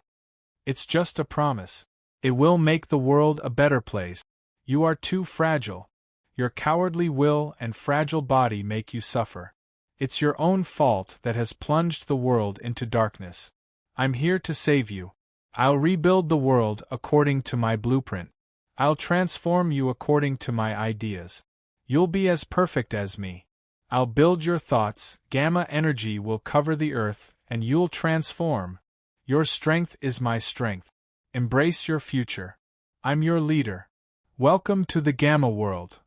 It's just a promise. It will make the world a better place. You are too fragile. Your cowardly will and fragile body make you suffer. It's your own fault that has plunged the world into darkness. I'm here to save you. I'll rebuild the world according to my blueprint. I'll transform you according to my ideas. You'll be as perfect as me. I'll build your thoughts, gamma energy will cover the earth, and you'll transform. Your strength is my strength. Embrace your future. I'm your leader. Welcome to the Gamma world.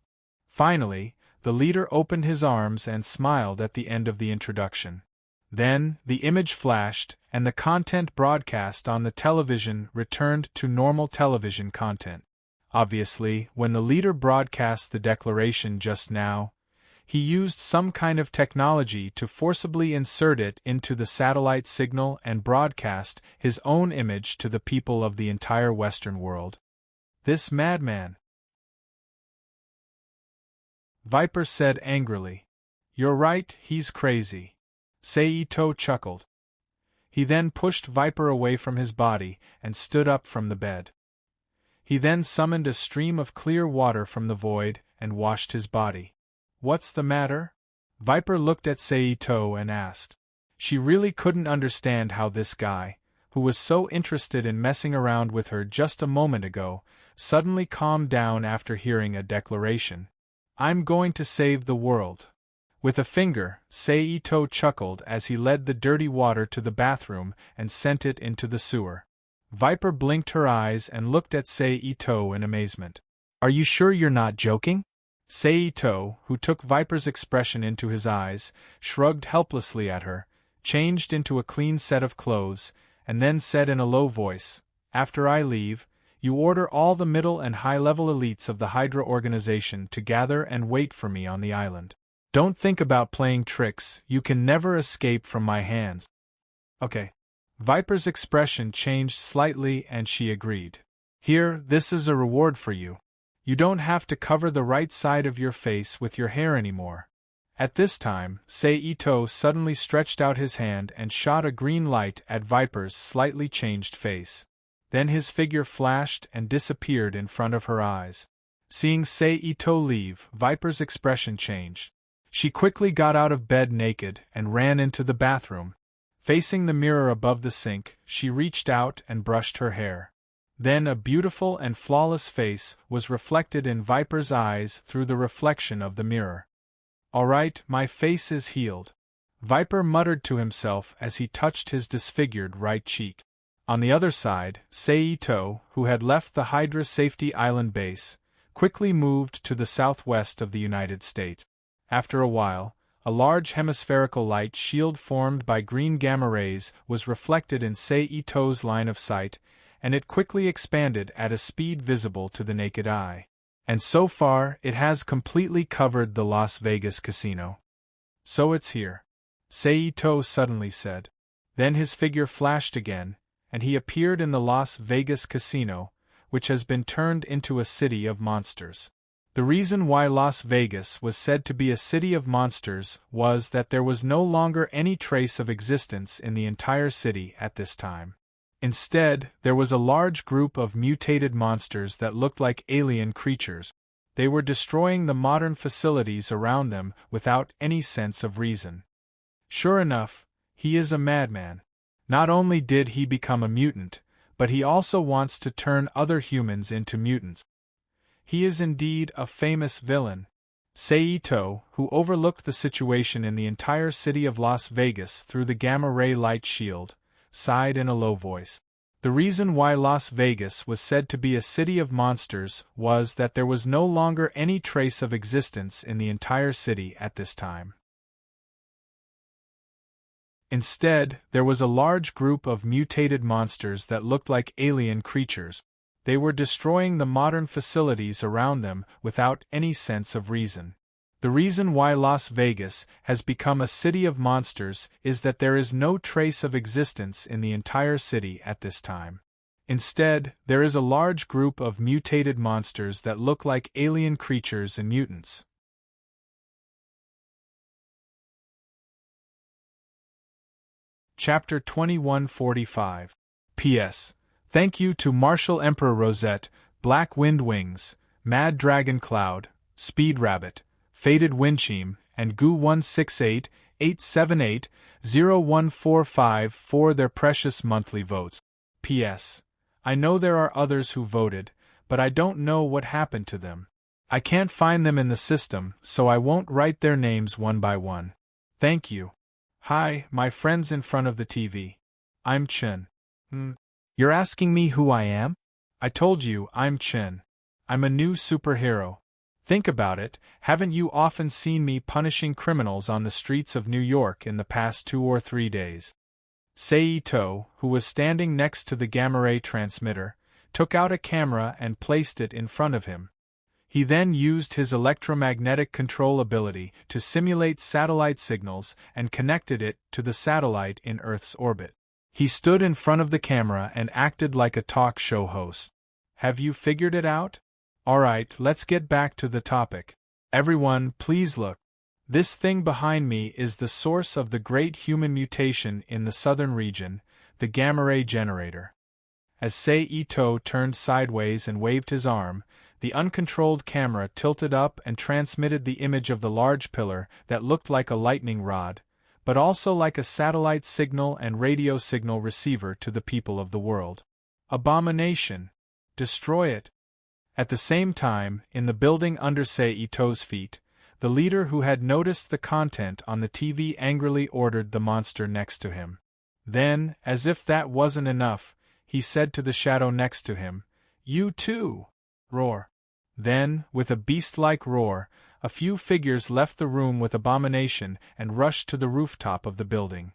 Finally, the leader opened his arms and smiled at the end of the introduction. Then, the image flashed, and the content broadcast on the television returned to normal television content. Obviously, when the leader broadcast the declaration just now, he used some kind of technology to forcibly insert it into the satellite signal and broadcast his own image to the people of the entire Western world. This madman! Viper said angrily. You're right, he's crazy. Seito chuckled. He then pushed Viper away from his body and stood up from the bed. He then summoned a stream of clear water from the void and washed his body. What's the matter? Viper looked at Seito and asked. She really couldn't understand how this guy, who was so interested in messing around with her just a moment ago, suddenly calmed down after hearing a declaration. I'm going to save the world. With a finger, Seito chuckled as he led the dirty water to the bathroom and sent it into the sewer. Viper blinked her eyes and looked at Seito in amazement. Are you sure you're not joking? Seito, who took Viper's expression into his eyes, shrugged helplessly at her, changed into a clean set of clothes, and then said in a low voice, After I leave, you order all the middle and high-level elites of the Hydra organization to gather and wait for me on the island. Don't think about playing tricks, you can never escape from my hands. Okay. Viper's expression changed slightly and she agreed. Here, this is a reward for you. You don't have to cover the right side of your face with your hair anymore. At this time, Seito suddenly stretched out his hand and shot a green light at Viper's slightly changed face. Then his figure flashed and disappeared in front of her eyes. Seeing Seito leave, Viper's expression changed. She quickly got out of bed naked and ran into the bathroom. Facing the mirror above the sink, she reached out and brushed her hair. Then a beautiful and flawless face was reflected in Viper's eyes through the reflection of the mirror. All right, my face is healed. Viper muttered to himself as he touched his disfigured right cheek. On the other side, Seito, who had left the Hydra Safety Island base, quickly moved to the southwest of the United States. After a while, a large hemispherical light shield formed by green gamma rays was reflected in Seito's line of sight, and it quickly expanded at a speed visible to the naked eye. And so far, it has completely covered the Las Vegas casino. So it's here. Seito suddenly said. Then his figure flashed again, and he appeared in the Las Vegas casino, which has been turned into a city of monsters. The reason why Las Vegas was said to be a city of monsters was that there was no longer any trace of existence in the entire city at this time. Instead, there was a large group of mutated monsters that looked like alien creatures. They were destroying the modern facilities around them without any sense of reason. Sure enough, he is a madman. Not only did he become a mutant, but he also wants to turn other humans into mutants. He is indeed a famous villain. Seito, who overlooked the situation in the entire city of Las Vegas through the gamma-ray light shield, sighed in a low voice. The reason why Las Vegas was said to be a city of monsters was that there was no longer any trace of existence in the entire city at this time. Instead, there was a large group of mutated monsters that looked like alien creatures. They were destroying the modern facilities around them without any sense of reason. The reason why Las Vegas has become a city of monsters is that there is no trace of existence in the entire city at this time. Instead, there is a large group of mutated monsters that look like alien creatures and mutants. Chapter 2145. P.S. Thank you to Martial Emperor Rosette, Black Wind Wings, Mad Dragon Cloud, Speed Rabbit, Faded Windcheam, and Goo168-878-0145 for their precious monthly votes. P.S. I know there are others who voted, but I don't know what happened to them. I can't find them in the system, so I won't write their names one by one. Thank you. Hi, my friends in front of the TV. I'm Chen. You're asking me who I am? I told you, I'm Chen. I'm a new superhero. Think about it, haven't you often seen me punishing criminals on the streets of New York in the past 2 or 3 days? Seito, who was standing next to the gamma-ray transmitter, took out a camera and placed it in front of him. He then used his electromagnetic control ability to simulate satellite signals and connected it to the satellite in Earth's orbit. He stood in front of the camera and acted like a talk show host. Have you figured it out? Alright, let's get back to the topic. Everyone, please look. This thing behind me is the source of the great human mutation in the southern region, the gamma-ray generator. As Seito turned sideways and waved his arm, the uncontrolled camera tilted up and transmitted the image of the large pillar that looked like a lightning rod, but also like a satellite signal and radio signal receiver to the people of the world. Abomination! Destroy it! At the same time, in the building under Seito's feet, the leader who had noticed the content on the TV angrily ordered the monster next to him. Then, as if that wasn't enough, he said to the shadow next to him, "You too! Roar!" Then, with a beast-like roar, a few figures left the room with Abomination and rushed to the rooftop of the building.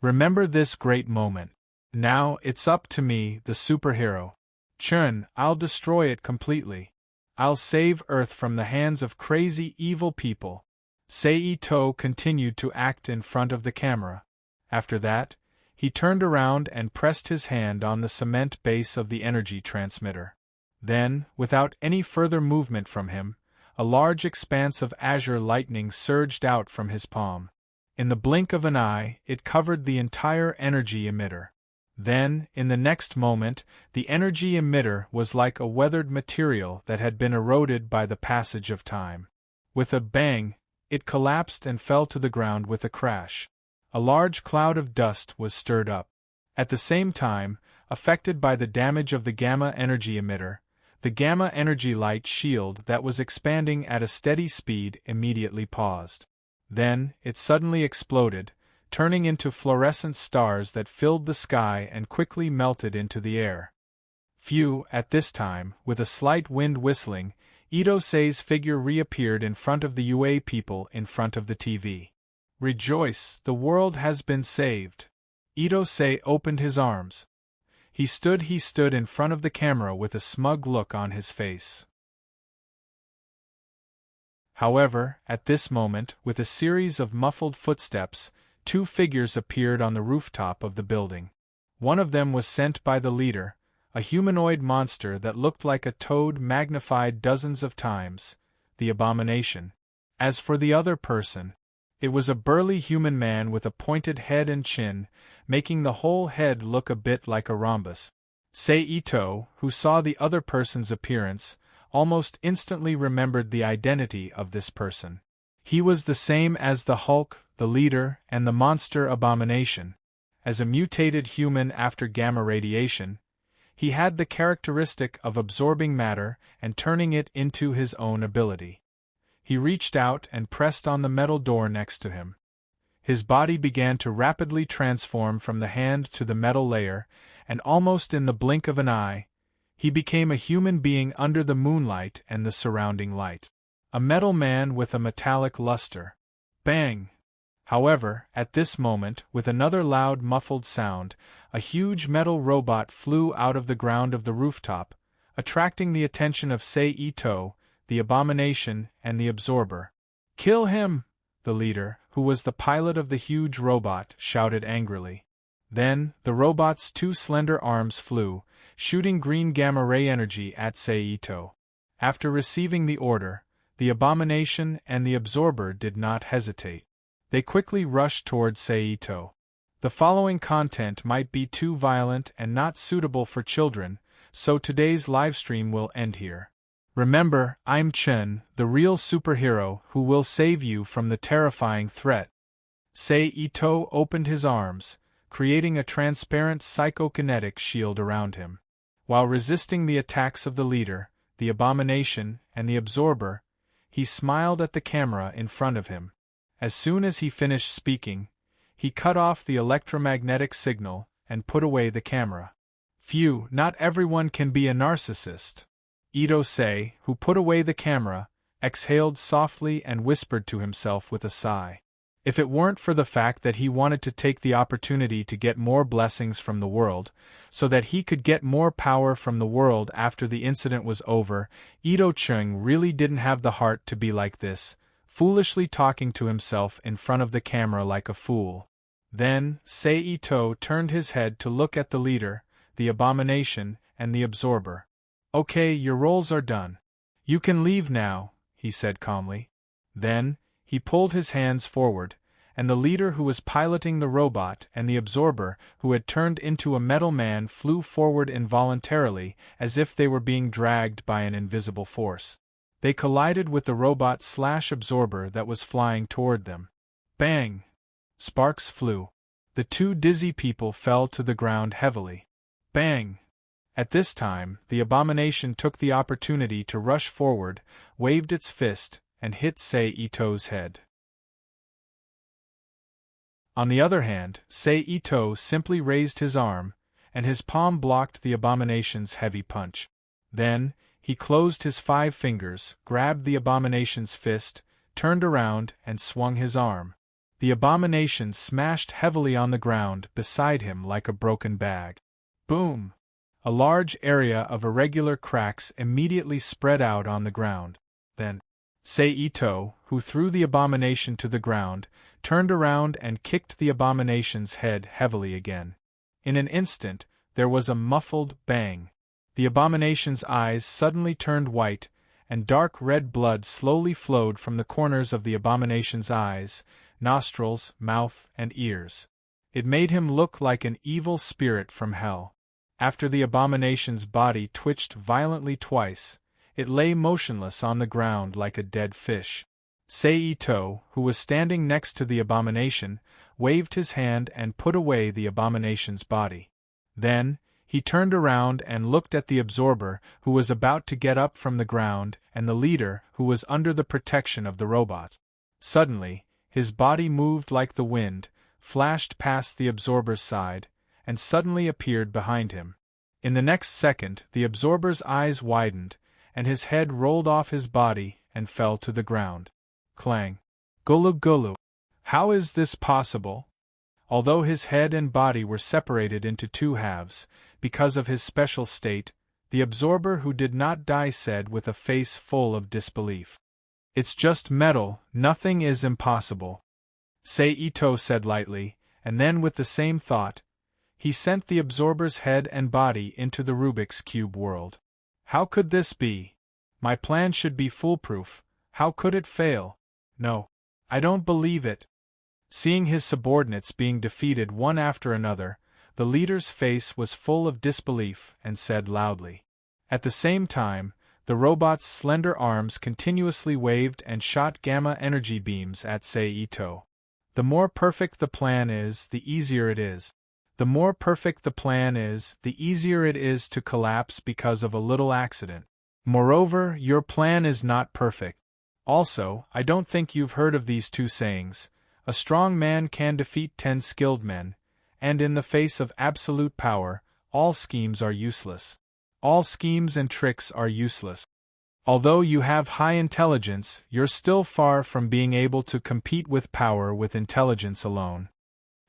Remember this great moment. Now it's up to me, the superhero. Chun, I'll destroy it completely. I'll save Earth from the hands of crazy evil people. Seito continued to act in front of the camera. After that, he turned around and pressed his hand on the cement base of the energy transmitter. Then, without any further movement from him, a large expanse of azure lightning surged out from his palm. In the blink of an eye, it covered the entire energy emitter. Then, in the next moment, the energy emitter was like a weathered material that had been eroded by the passage of time. With a bang, it collapsed and fell to the ground with a crash. A large cloud of dust was stirred up. At the same time, affected by the damage of the gamma energy emitter, the gamma energy light shield that was expanding at a steady speed immediately paused. Then, it suddenly exploded, turning into fluorescent stars that filled the sky and quickly melted into the air. Phew, at this time, with a slight wind whistling, Itosei's figure reappeared in front of the UA people in front of the TV. Rejoice, the world has been saved. Itosei opened his arms. He stood in front of the camera with a smug look on his face. However, at this moment, with a series of muffled footsteps, 2 figures appeared on the rooftop of the building. One of them was sent by the leader, a humanoid monster that looked like a toad magnified dozens of times, the Abomination. As for the other person, it was a burly human man with a pointed head and chin, making the whole head look a bit like a rhombus. Seito, who saw the other person's appearance, almost instantly remembered the identity of this person. He was the same as the Hulk, the leader, and the monster Abomination. As a mutated human after gamma radiation, he had the characteristic of absorbing matter and turning it into his own ability. He reached out and pressed on the metal door next to him. His body began to rapidly transform from the hand to the metal layer, and almost in the blink of an eye, he became a human being under the moonlight and the surrounding light. A metal man with a metallic luster. Bang! However, at this moment, with another loud muffled sound, a huge metal robot flew out of the ground of the rooftop, attracting the attention of Sei-Ito, the abomination, and the absorber. "Kill him!" the leader, who was the pilot of the huge robot, shouted angrily. Then, the robot's two slender arms flew, shooting green gamma-ray energy at Sei-Ito. After receiving the order, the abomination and the absorber did not hesitate. They quickly rushed toward Sei-Ito. The following content might be too violent and not suitable for children, so today's livestream will end here. Remember, I'm Chen, the real superhero who will save you from the terrifying threat. Sei-Ito opened his arms, creating a transparent psychokinetic shield around him. While resisting the attacks of the leader, the abomination, and the absorber, he smiled at the camera in front of him. As soon as he finished speaking, he cut off the electromagnetic signal and put away the camera. Phew, not everyone can be a narcissist. Ito-sei, who put away the camera, exhaled softly and whispered to himself with a sigh. If it weren't for the fact that he wanted to take the opportunity to get more blessings from the world, so that he could get more power from the world after the incident was over, Ito-chung really didn't have the heart to be like this, foolishly talking to himself in front of the camera like a fool. Then, Sei-Ito turned his head to look at the leader, the abomination, and the absorber. "Okay, your roles are done. You can leave now," he said calmly. Then, he pulled his hands forward, and the leader who was piloting the robot and the absorber who had turned into a metal man flew forward involuntarily as if they were being dragged by an invisible force. They collided with the robot/absorber that was flying toward them. Bang! Sparks flew. The two dizzy people fell to the ground heavily. Bang! At this time, the abomination took the opportunity to rush forward, waved its fist, and hit Sei-Ito's head. On the other hand, Sei-Ito simply raised his arm, and his palm blocked the abomination's heavy punch. Then, he closed his 5 fingers, grabbed the abomination's fist, turned around, and swung his arm. The abomination smashed heavily on the ground beside him like a broken bag. Boom! A large area of irregular cracks immediately spread out on the ground. Then, Sei-Ito, who threw the abomination to the ground, turned around and kicked the abomination's head heavily again. In an instant, there was a muffled bang. The abomination's eyes suddenly turned white, and dark red blood slowly flowed from the corners of the abomination's eyes, nostrils, mouth, and ears. It made him look like an evil spirit from hell. After the abomination's body twitched violently twice, it lay motionless on the ground like a dead fish. Sei-Ito, who was standing next to the abomination, waved his hand and put away the abomination's body. Then, he turned around and looked at the absorber, who was about to get up from the ground, and the leader, who was under the protection of the robot. Suddenly, his body moved like the wind, flashed past the absorber's side, and suddenly appeared behind him. In the next second, the absorber's eyes widened, and his head rolled off his body and fell to the ground. Clang. Gulu gulu. How is this possible? Although his head and body were separated into 2 halves, because of his special state, the absorber who did not die said with a face full of disbelief. "It's just metal, nothing is impossible." Sei-Ito said lightly, and then with the same thought, he sent the absorber's head and body into the Rubik's Cube world. How could this be? My plan should be foolproof. How could it fail? No. I don't believe it. Seeing his subordinates being defeated one after another, the leader's face was full of disbelief and said loudly. At the same time, the robot's slender arms continuously waved and shot gamma energy beams at Sei-Ito. The more perfect the plan is, the easier it is. The more perfect the plan is, the easier it is to collapse because of a little accident. Moreover, your plan is not perfect. Also, I don't think you've heard of these 2 sayings. A strong man can defeat 10 skilled men, and in the face of absolute power, all schemes are useless. All schemes and tricks are useless. Although you have high intelligence, you're still far from being able to compete with power with intelligence alone.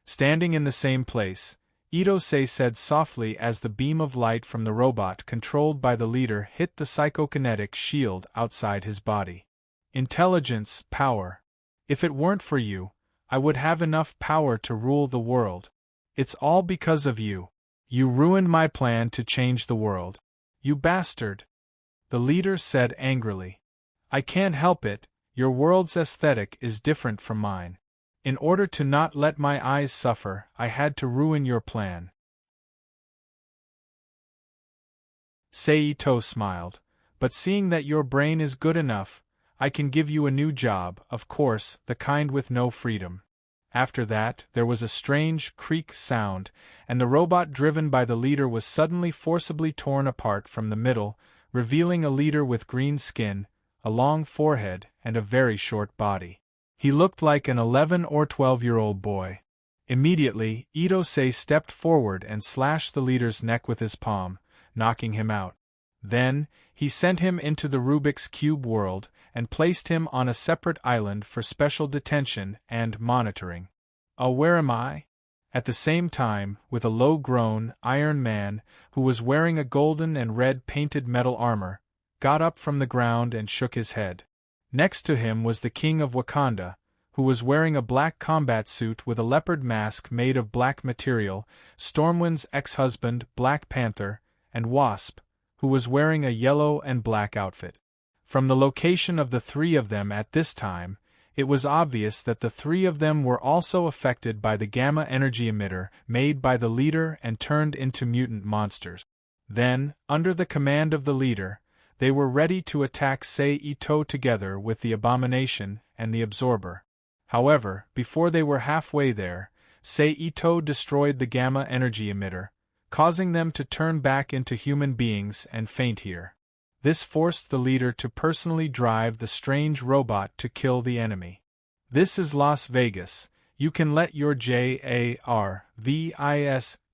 Standing in the same place, Itose said softly as the beam of light from the robot controlled by the leader hit the psychokinetic shield outside his body. Intelligence, power. If it weren't for you, I would have enough power to rule the world. It's all because of you. You ruined my plan to change the world. You bastard! The leader said angrily. I can't help it, your world's aesthetic is different from mine. In order to not let my eyes suffer, I had to ruin your plan. Seito smiled. But seeing that your brain is good enough, I can give you a new job, of course, the kind with no freedom. After that, there was a strange creak sound, and the robot driven by the leader was suddenly forcibly torn apart from the middle, revealing a leader with green skin, a long forehead, and a very short body. He looked like an 11 or 12-year-old boy. Immediately, Itose stepped forward and slashed the leader's neck with his palm, knocking him out. Then, he sent him into the Rubik's Cube world, and placed him on a separate island for special detention and monitoring. Where am I? At the same time, with a low-grown Iron Man, who was wearing a golden and red painted metal armor, got up from the ground and shook his head. Next to him was the King of Wakanda, who was wearing a black combat suit with a leopard mask made of black material, Stormwind's ex-husband, Black Panther, and Wasp, who was wearing a yellow and black outfit. From the location of the three of them at this time, it was obvious that the three of them were also affected by the gamma energy emitter made by the leader and turned into mutant monsters. Then, under the command of the leader, they were ready to attack Seito together with the Abomination and the Absorber. However, before they were halfway there, Seito destroyed the gamma energy emitter, causing them to turn back into human beings and faint here. This forced the leader to personally drive the strange robot to kill the enemy. This is Las Vegas. You can let your JARVIS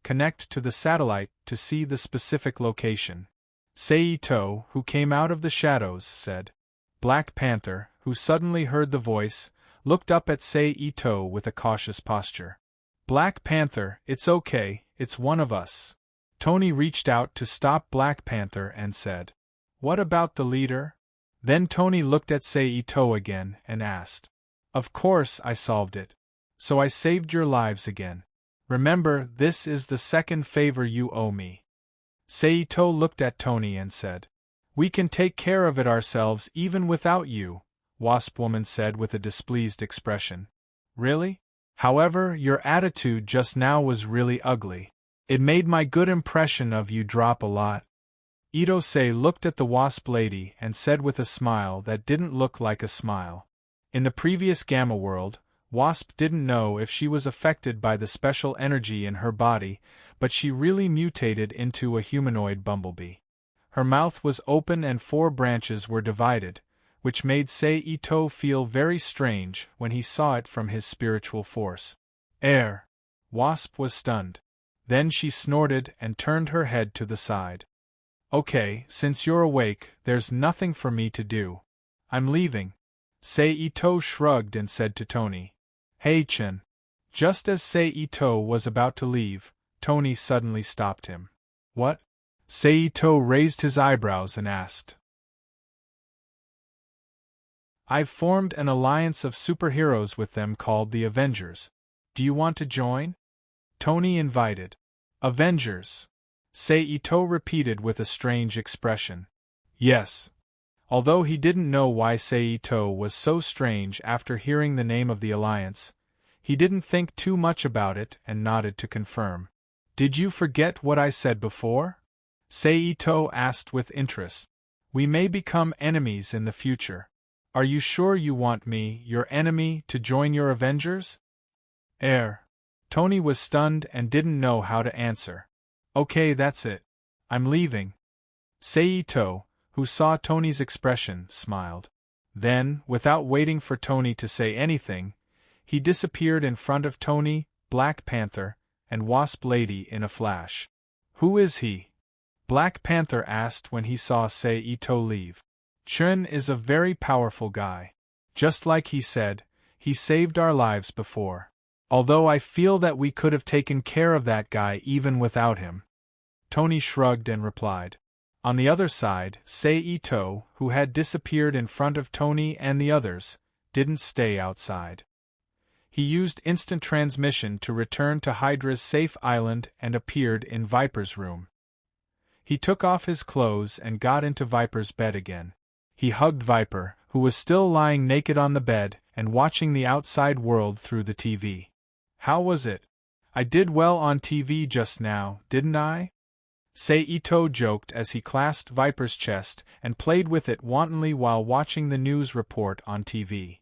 connect to the satellite to see the specific location. Seito, who came out of the shadows, said. Black Panther, who suddenly heard the voice, looked up at Seito with a cautious posture. Black Panther, it's okay, it's one of us. Tony reached out to stop Black Panther and said. What about the leader? Then Tony looked at Seito again and asked. Of course I solved it. So I saved your lives again. Remember, this is the second favor you owe me. Seito looked at Tony and said. We can take care of it ourselves even without you, Wasp Woman said with a displeased expression. Really? However, your attitude just now was really ugly. It made my good impression of you drop a lot. Itose looked at the Wasp Lady and said with a smile that didn't look like a smile. In the previous Gamma world, Wasp didn't know if she was affected by the special energy in her body, but she really mutated into a humanoid bumblebee. Her mouth was open and 4 branches were divided, which made Seito feel very strange when he saw it from his spiritual force. Wasp was stunned. Then she snorted and turned her head to the side. Okay, since you're awake, there's nothing for me to do. I'm leaving. Seito shrugged and said to Tony. Hey Chen. Just as Seito was about to leave, Tony suddenly stopped him. What? Seito raised his eyebrows and asked. I've formed an alliance of superheroes with them called the Avengers. Do you want to join? Tony invited. Avengers. Seito repeated with a strange expression. Yes. Although he didn't know why Seito was so strange after hearing the name of the alliance, he didn't think too much about it and nodded to confirm. Did you forget what I said before? Seito asked with interest. We may become enemies in the future. Are you sure you want me, your enemy, to join your Avengers? Tony was stunned and didn't know how to answer. Okay, that's it. I'm leaving. Seito, who saw Tony's expression, smiled. Then, without waiting for Tony to say anything, he disappeared in front of Tony, Black Panther, and Wasp Lady in a flash. Who is he? Black Panther asked when he saw Seito leave. Chun is a very powerful guy. Just like he said, he saved our lives before. Although I feel that we could have taken care of that guy even without him. Tony shrugged and replied. On the other side, Ito, who had disappeared in front of Tony and the others, didn't stay outside. He used instant transmission to return to Hydra's safe island and appeared in Viper's room. He took off his clothes and got into Viper's bed again. He hugged Viper, who was still lying naked on the bed and watching the outside world through the TV. How was it? I did well on TV just now, didn't I? Ito joked as he clasped Viper's chest and played with it wantonly while watching the news report on TV.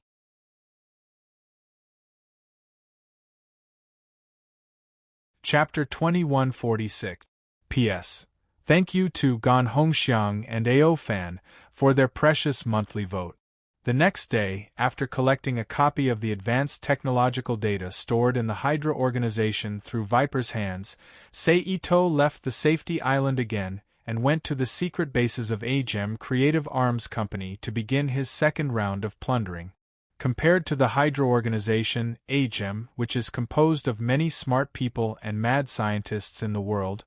Chapter 2146. P.S. Thank you to Gan Hongxiang and AO Fan for their precious monthly vote. The next day, after collecting a copy of the advanced technological data stored in the Hydra organization through Viper's hands, Ito left the safety island again and went to the secret bases of Agem Creative Arms Company to begin his second round of plundering. Compared to the Hydra organization, Agem, which is composed of many smart people and mad scientists in the world,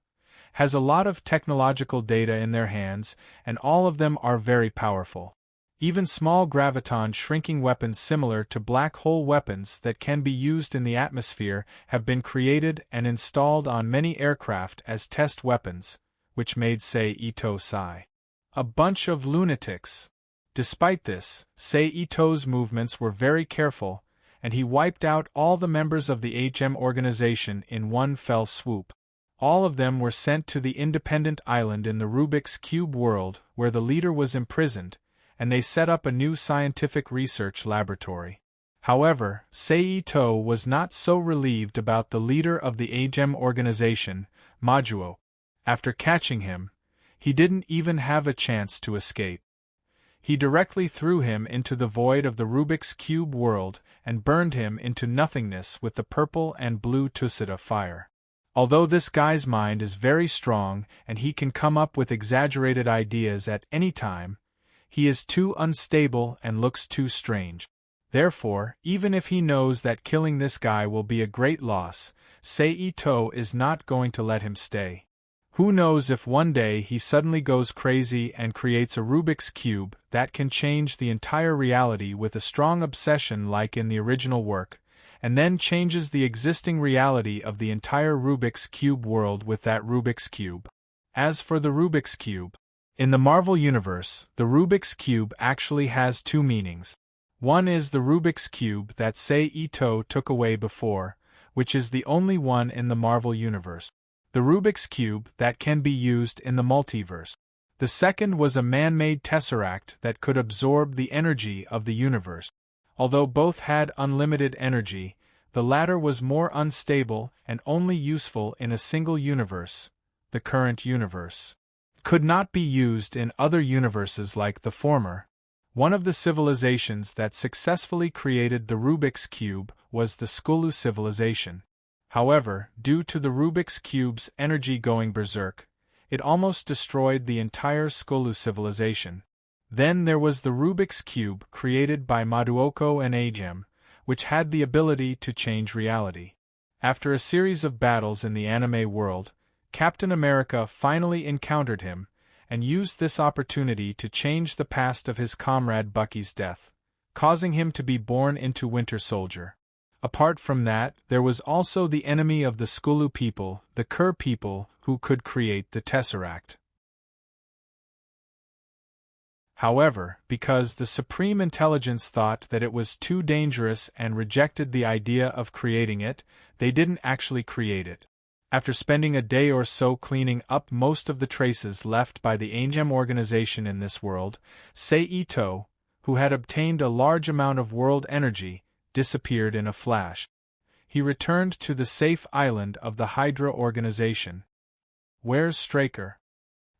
has a lot of technological data in their hands, and all of them are very powerful. Even small graviton-shrinking weapons similar to black hole weapons that can be used in the atmosphere have been created and installed on many aircraft as test weapons, which made Ito sigh. A bunch of lunatics. Despite this, Ito's movements were very careful, and he wiped out all the members of the HM organization in one fell swoop. All of them were sent to the independent island in the Rubik's Cube world where the leader was imprisoned, and they set up a new scientific research laboratory. However, Ito was not so relieved about the leader of the Agem organization, Majuo. After catching him, he didn't even have a chance to escape. He directly threw him into the void of the Rubik's Cube world and burned him into nothingness with the purple and blue Tusita fire. Although this guy's mind is very strong and he can come up with exaggerated ideas at any time, he is too unstable and looks too strange. Therefore, even if he knows that killing this guy will be a great loss, Ito is not going to let him stay. Who knows if one day he suddenly goes crazy and creates a Rubik's Cube that can change the entire reality with a strong obsession like in the original work, and then changes the existing reality of the entire Rubik's Cube world with that Rubik's Cube. As for the Rubik's Cube, in the Marvel Universe, the Rubik's Cube actually has two meanings. One is the Rubik's Cube that Ito took away before, which is the only one in the Marvel Universe. The Rubik's Cube that can be used in the multiverse. The second was a man-made tesseract that could absorb the energy of the universe. Although both had unlimited energy, the latter was more unstable and only useful in a single universe, the current universe. Could not be used in other universes like the former. One of the civilizations that successfully created the Rubik's Cube was the Skulu civilization. However, due to the Rubik's Cube's energy going berserk, it almost destroyed the entire Skulu civilization. Then there was the Rubik's Cube created by Maduoko and Agem, which had the ability to change reality. After a series of battles in the anime world, Captain America finally encountered him, and used this opportunity to change the past of his comrade Bucky's death, causing him to be born into Winter Soldier. Apart from that, there was also the enemy of the Skulu people, the Kur people, who could create the Tesseract. However, because the Supreme Intelligence thought that it was too dangerous and rejected the idea of creating it, they didn't actually create it. After spending a day or so cleaning up most of the traces left by the Agem organization in this world, Ito, who had obtained a large amount of world energy, disappeared in a flash. He returned to the safe island of the Hydra organization. Where's Straker?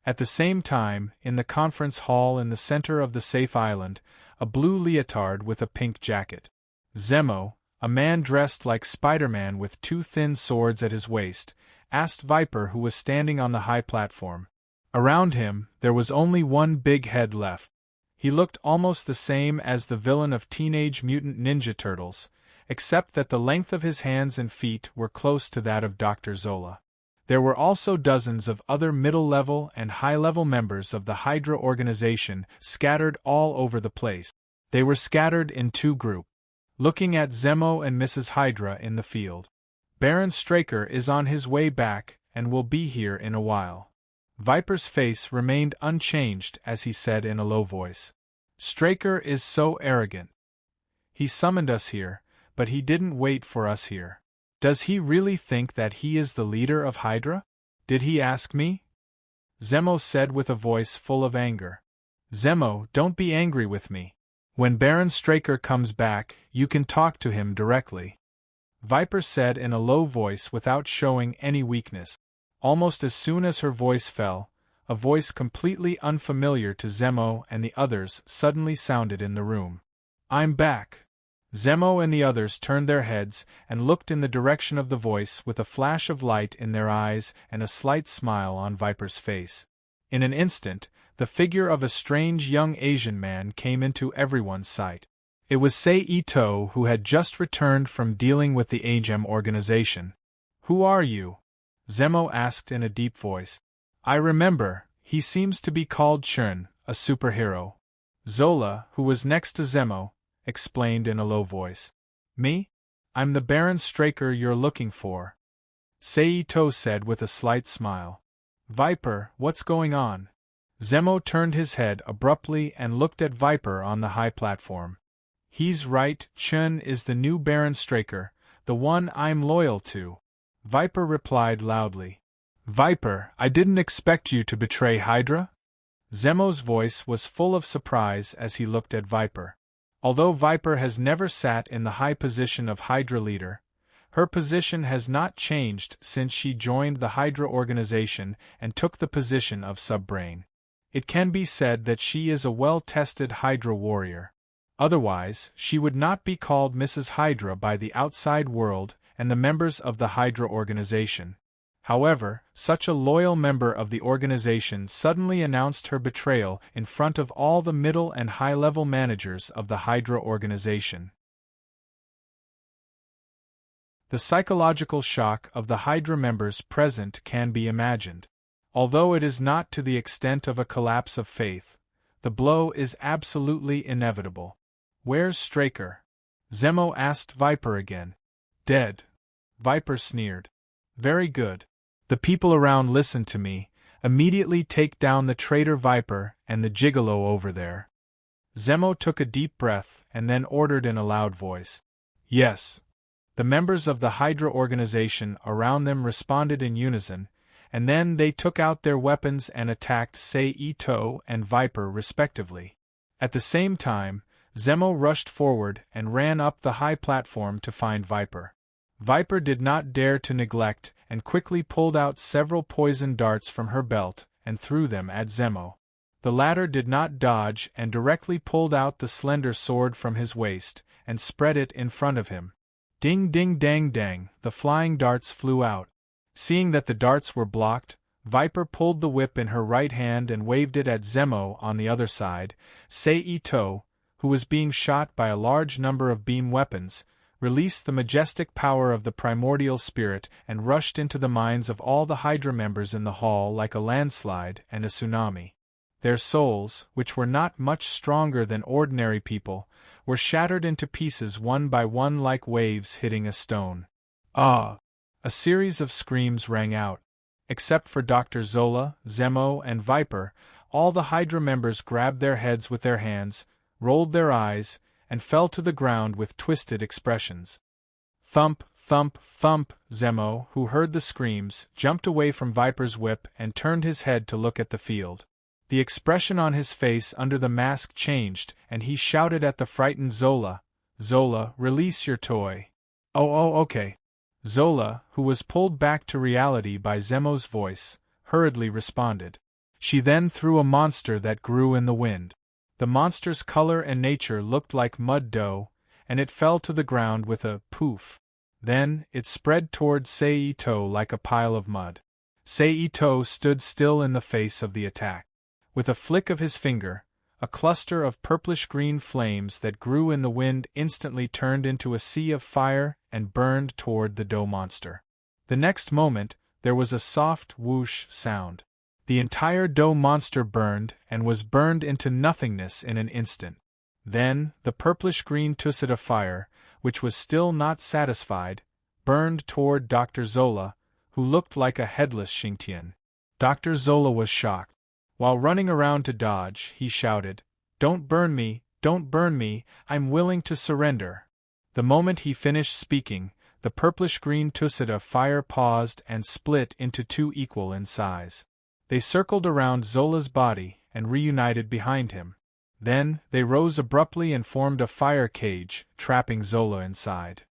At the same time, in the conference hall in the center of the safe island, a blue leotard with a pink jacket. Zemo, a man dressed like Spider-Man with two thin swords at his waist, asked Viper, who was standing on the high platform. Around him, there was only one big head left. He looked almost the same as the villain of Teenage Mutant Ninja Turtles, except that the length of his hands and feet were close to that of Dr. Zola. There were also dozens of other middle-level and high-level members of the Hydra organization scattered all over the place. They were scattered in two groups, looking at Zemo and Mrs. Hydra in the field. Baron Straker is on his way back and will be here in a while. Viper's face remained unchanged as he said in a low voice. Straker is so arrogant. He summoned us here, but he didn't wait for us here. Does he really think that he is the leader of Hydra? Did he ask me? Zemo said with a voice full of anger. Zemo, don't be angry with me. When Baron Straker comes back, you can talk to him directly. Viper said in a low voice without showing any weakness. Almost as soon as her voice fell, a voice completely unfamiliar to Zemo and the others suddenly sounded in the room. I'm back. Zemo and the others turned their heads and looked in the direction of the voice with a flash of light in their eyes and a slight smile on Viper's face. In an instant, the figure of a strange young Asian man came into everyone's sight. It was Sei Ito, who had just returned from dealing with the Agem organization. Who are you? Zemo asked in a deep voice. I remember, he seems to be called Chun, a superhero. Zola, who was next to Zemo, explained in a low voice. Me? I'm the Baron Straker you're looking for. Sei Ito said with a slight smile. Viper, what's going on? Zemo turned his head abruptly and looked at Viper on the high platform. He's right, Chun is the new Baron Straker, the one I'm loyal to. Viper replied loudly. Viper, I didn't expect you to betray Hydra? Zemo's voice was full of surprise as he looked at Viper. Although Viper has never sat in the high position of Hydra leader, her position has not changed since she joined the Hydra organization and took the position of Subbrain. It can be said that she is a well-tested Hydra warrior. Otherwise, she would not be called Mrs. Hydra by the outside world and the members of the Hydra organization. However, such a loyal member of the organization suddenly announced her betrayal in front of all the middle and high-level managers of the Hydra organization. The psychological shock of the Hydra members present can be imagined. Although it is not to the extent of a collapse of faith, the blow is absolutely inevitable. Where's Straker? Zemo asked Viper again. Dead. Viper sneered. Very good. The people around listen to me. Immediately take down the traitor Viper and the gigolo over there. Zemo took a deep breath and then ordered in a loud voice. Yes. The members of the Hydra organization around them responded in unison, and then they took out their weapons and attacked Sei Ito and Viper respectively. At the same time, Zemo rushed forward and ran up the high platform to find Viper. Viper did not dare to neglect and quickly pulled out several poison darts from her belt and threw them at Zemo. The latter did not dodge and directly pulled out the slender sword from his waist and spread it in front of him. Ding ding dang dang, the flying darts flew out. Seeing that the darts were blocked, Viper pulled the whip in her right hand and waved it at Zemo on the other side. Sei Ito, who was being shot by a large number of beam weapons, released the majestic power of the primordial spirit and rushed into the minds of all the Hydra members in the hall like a landslide and a tsunami. Their souls, which were not much stronger than ordinary people, were shattered into pieces one by one like waves hitting a stone. Ah! A series of screams rang out. Except for Dr. Zola, Zemo, and Viper, all the Hydra members grabbed their heads with their hands, rolled their eyes, and fell to the ground with twisted expressions. Thump, thump, thump! Zemo, who heard the screams, jumped away from Viper's whip and turned his head to look at the field. The expression on his face under the mask changed, and he shouted at the frightened Zola, Zola, release your toy. Oh, okay. Zola, who was pulled back to reality by Zemo's voice, hurriedly responded. She then threw a monster that grew in the wind. The monster's color and nature looked like mud dough, and it fell to the ground with a poof. Then, it spread toward Sei Ito like a pile of mud. Sei Ito stood still in the face of the attack. With a flick of his finger, A cluster of purplish-green flames that grew in the wind instantly turned into a sea of fire and burned toward the dough monster. The next moment, there was a soft whoosh sound. The entire dough monster burned and was burned into nothingness in an instant. Then, the purplish-green Tusita fire, which was still not satisfied, burned toward Dr. Zola, who looked like a headless Xingtian. Dr. Zola was shocked. While running around to dodge, he shouted, "Don't burn me, don't burn me, I'm willing to surrender." The moment he finished speaking, the purplish-green Tusita fire paused and split into two equal in size. They circled around Zola's body and reunited behind him. Then, they rose abruptly and formed a fire cage, trapping Zola inside.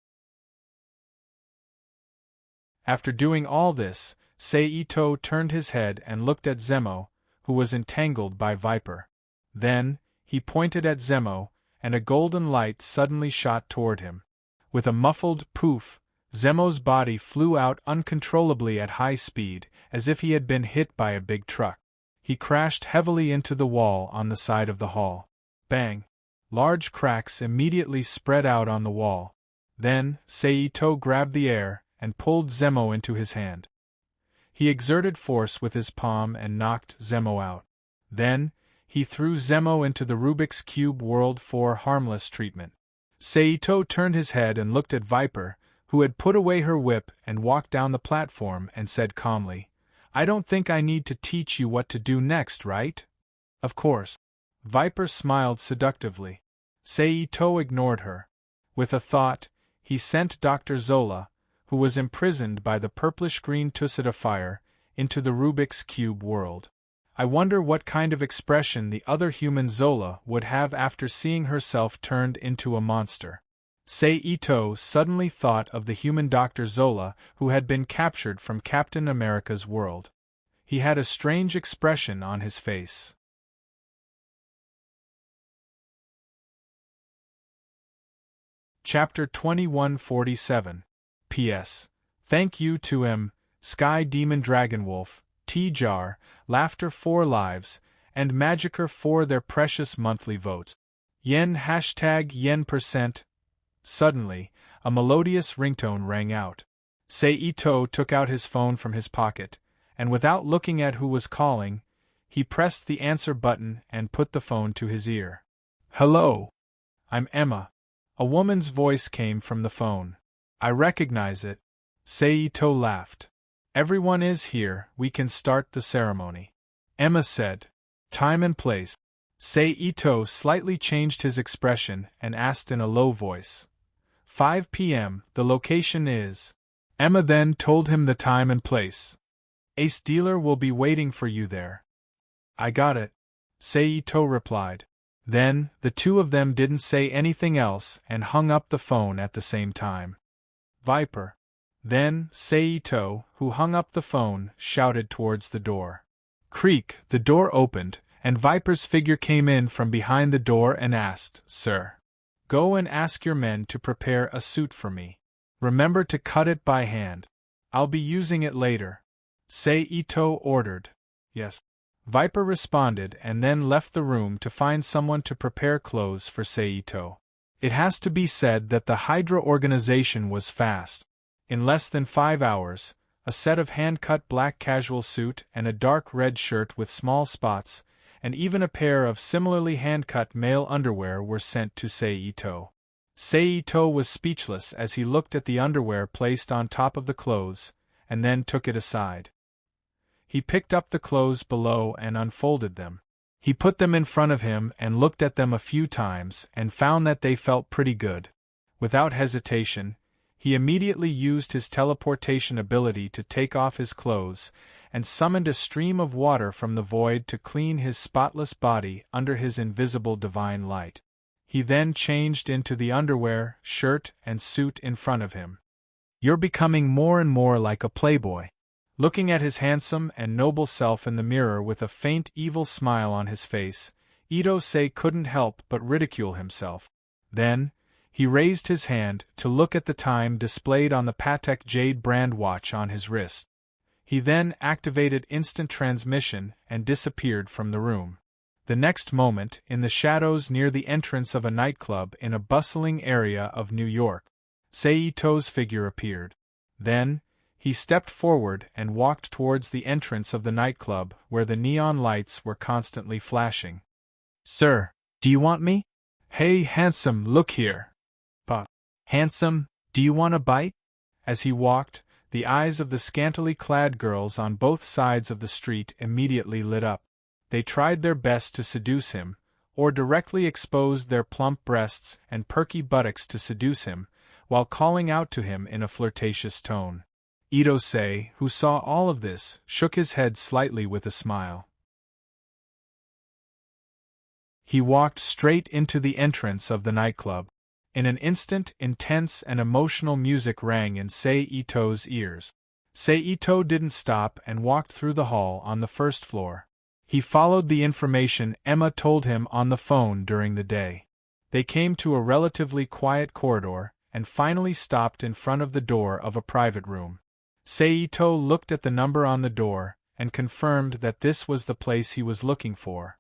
After doing all this, Seito turned his head and looked at Zemo, who was entangled by Viper. Then, he pointed at Zemo, and a golden light suddenly shot toward him. With a muffled poof, Zemo's body flew out uncontrollably at high speed, as if he had been hit by a big truck. He crashed heavily into the wall on the side of the hall. Bang! Large cracks immediately spread out on the wall. Then, Seito grabbed the air and pulled Zemo into his hand. He exerted force with his palm and knocked Zemo out. Then, he threw Zemo into the Rubik's Cube world for harmless treatment. Seito turned his head and looked at Viper, who had put away her whip and walked down the platform, and said calmly, "I don't think I need to teach you what to do next, right?" "Of course." Viper smiled seductively. Seito ignored her. With a thought, he sent Dr. Zola, who was imprisoned by the purplish-green Tusita fire, into the Rubik's Cube world. I wonder what kind of expression the other human Zola would have after seeing herself turned into a monster. Seito suddenly thought of the human Dr. Zola who had been captured from Captain America's world. He had a strange expression on his face. Chapter 2147. P.S. Thank you to Sky Demon Dragonwolf, T-Jar, Laughter 4 Lives, and Magicer for their precious monthly votes. Yen %. Suddenly, a melodious ringtone rang out. Seito took out his phone from his pocket, and without looking at who was calling, he pressed the answer button and put the phone to his ear. "Hello. I'm Emma." A woman's voice came from the phone. "I recognize it." Seito laughed. "Everyone is here, we can start the ceremony." Emma said. "Time and place." Seito slightly changed his expression and asked in a low voice. 5 p.m., the location is. Emma then told him the time and place. "Ace Dealer will be waiting for you there." "I got it," Seito replied. Then, the two of them didn't say anything else and hung up the phone at the same time. Viper. Then, Seito, who hung up the phone, shouted towards the door. Creak, the door opened, and Viper's figure came in from behind the door and asked, "Sir, go and ask your men to prepare a suit for me. Remember to cut it by hand. I'll be using it later." Seito ordered. "Yes." Viper responded and then left the room to find someone to prepare clothes for Seito. It has to be said that the Hydra organization was fast. In less than 5 hours, a set of hand-cut black casual suit and a dark red shirt with small spots, and even a pair of similarly hand-cut male underwear were sent to Seito. Seito was speechless as he looked at the underwear placed on top of the clothes, and then took it aside. He picked up the clothes below and unfolded them. He put them in front of him and looked at them a few times and found that they felt pretty good. Without hesitation, he immediately used his teleportation ability to take off his clothes and summoned a stream of water from the void to clean his spotless body under his invisible divine light. He then changed into the underwear, shirt, and suit in front of him. "You're becoming more and more like a playboy." Looking at his handsome and noble self in the mirror with a faint evil smile on his face, Ito-sei couldn't help but ridicule himself. Then, he raised his hand to look at the time displayed on the Patek Jade brand watch on his wrist. He then activated instant transmission and disappeared from the room. The next moment, in the shadows near the entrance of a nightclub in a bustling area of New York, Seito's figure appeared. Then, he stepped forward and walked towards the entrance of the nightclub where the neon lights were constantly flashing. "Sir, do you want me?" "Hey, handsome, look here." "But, handsome, do you want a bite?" As he walked, the eyes of the scantily clad girls on both sides of the street immediately lit up. They tried their best to seduce him, or directly exposed their plump breasts and perky buttocks to seduce him, while calling out to him in a flirtatious tone. Itose, who saw all of this, shook his head slightly with a smile. He walked straight into the entrance of the nightclub. In an instant, intense and emotional music rang in Seito's ears. Seito didn't stop and walked through the hall on the first floor. He followed the information Emma told him on the phone during the day. They came to a relatively quiet corridor, and finally stopped in front of the door of a private room. Seito looked at the number on the door, and confirmed that this was the place he was looking for.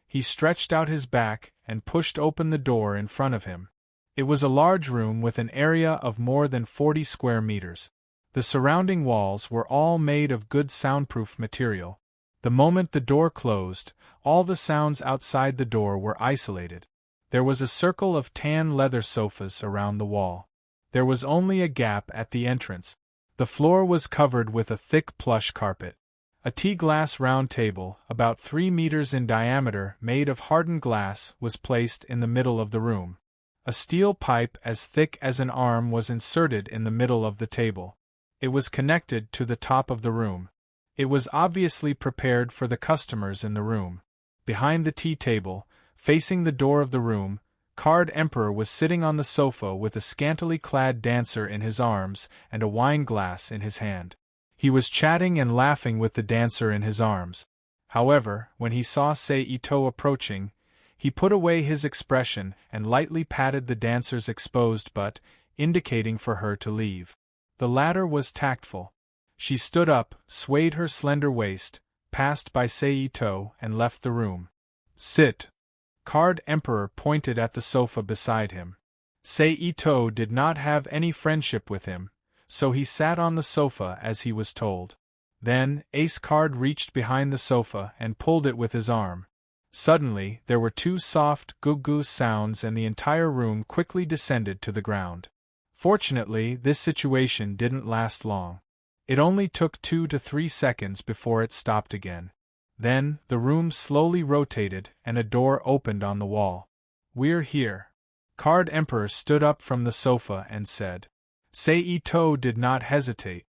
He stretched out his back and pushed open the door in front of him. It was a large room with an area of more than 40 square meters. The surrounding walls were all made of good soundproof material. The moment the door closed, all the sounds outside the door were isolated. There was a circle of tan leather sofas around the wall. There was only a gap at the entrance. The floor was covered with a thick plush carpet. A tea-glass round table, about 3 meters in diameter, made of hardened glass, was placed in the middle of the room. A steel pipe as thick as an arm was inserted in the middle of the table. It was connected to the top of the room. It was obviously prepared for the customers in the room. Behind the tea table, facing the door of the room, Card Emperor was sitting on the sofa with a scantily clad dancer in his arms and a wine glass in his hand. He was chatting and laughing with the dancer in his arms. However, when he saw Seito approaching, he put away his expression and lightly patted the dancer's exposed butt, indicating for her to leave. The latter was tactful. She stood up, swayed her slender waist, passed by Seito, and left the room. "Sit." Card Emperor pointed at the sofa beside him. Seito did not have any friendship with him, so he sat on the sofa as he was told. Then, Ace Card reached behind the sofa and pulled it with his arm. Suddenly, there were 2 soft goo-goo sounds and the entire room quickly descended to the ground. Fortunately, this situation didn't last long. It only took 2 to 3 seconds before it stopped again. Then, the room slowly rotated and a door opened on the wall. "We're here." Card Emperor stood up from the sofa and said. Seito did not hesitate.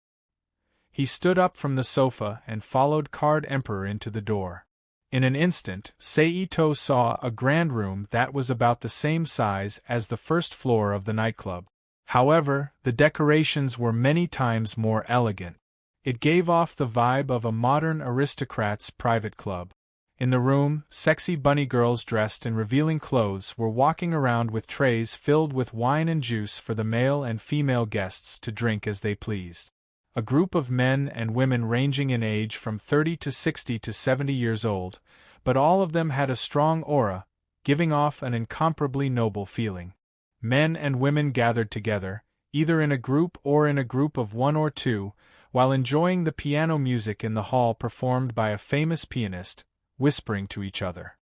He stood up from the sofa and followed Card Emperor into the door. In an instant, Seito saw a grand room that was about the same size as the first floor of the nightclub. However, the decorations were many times more elegant. It gave off the vibe of a modern aristocrat's private club. In the room, sexy bunny girls dressed in revealing clothes were walking around with trays filled with wine and juice for the male and female guests to drink as they pleased. A group of men and women ranging in age from 30 to 60 to 70 years old, but all of them had a strong aura, giving off an incomparably noble feeling. Men and women gathered together, either in a group or in a group of 1 or 2, while enjoying the piano music in the hall performed by a famous pianist, whispering to each other.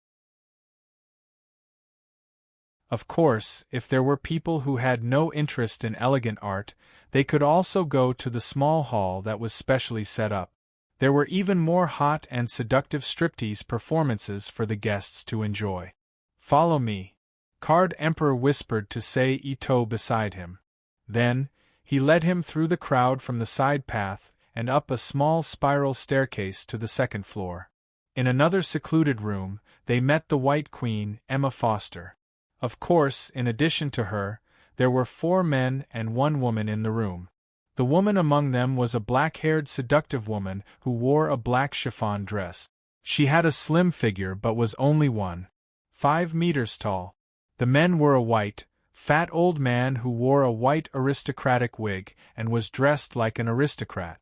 Of course, if there were people who had no interest in elegant art, they could also go to the small hall that was specially set up. There were even more hot and seductive striptease performances for the guests to enjoy. "Follow me," Card Emperor whispered to Seito beside him. Then, he led him through the crowd from the side path and up a small spiral staircase to the second floor. In another secluded room, they met the White Queen, Emma Foster. Of course, in addition to her, there were 4 men and 1 woman in the room. The woman among them was a black-haired seductive woman who wore a black chiffon dress. She had a slim figure but was only 1.5 meters tall. The men were a white, fat old man who wore a white aristocratic wig and was dressed like an aristocrat.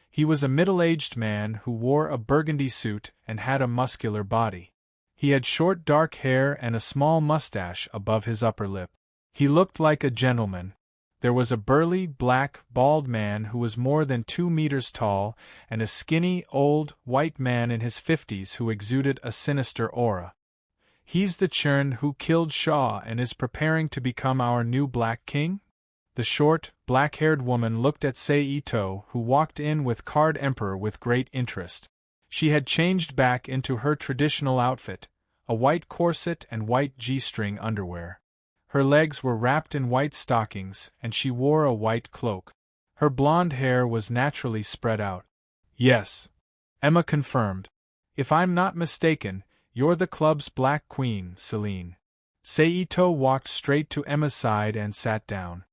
He was a middle-aged man who wore a burgundy suit and had a muscular body. He had short dark hair and a small mustache above his upper lip. He looked like a gentleman. There was a burly, black, bald man who was more than 2 meters tall, and a skinny, old, white man in his 50s who exuded a sinister aura. "He's the Churn who killed Shaw and is preparing to become our new Black King?" The short, black-haired woman looked at Sei-Ito, who walked in with Card Emperor with great interest. She had changed back into her traditional outfit, a white corset and white G-string underwear. Her legs were wrapped in white stockings, and she wore a white cloak. Her blonde hair was naturally spread out. "Yes," Emma confirmed. "If I'm not mistaken, you're the club's Black Queen, Serene." Sei-Ito walked straight to Emma's side and sat down.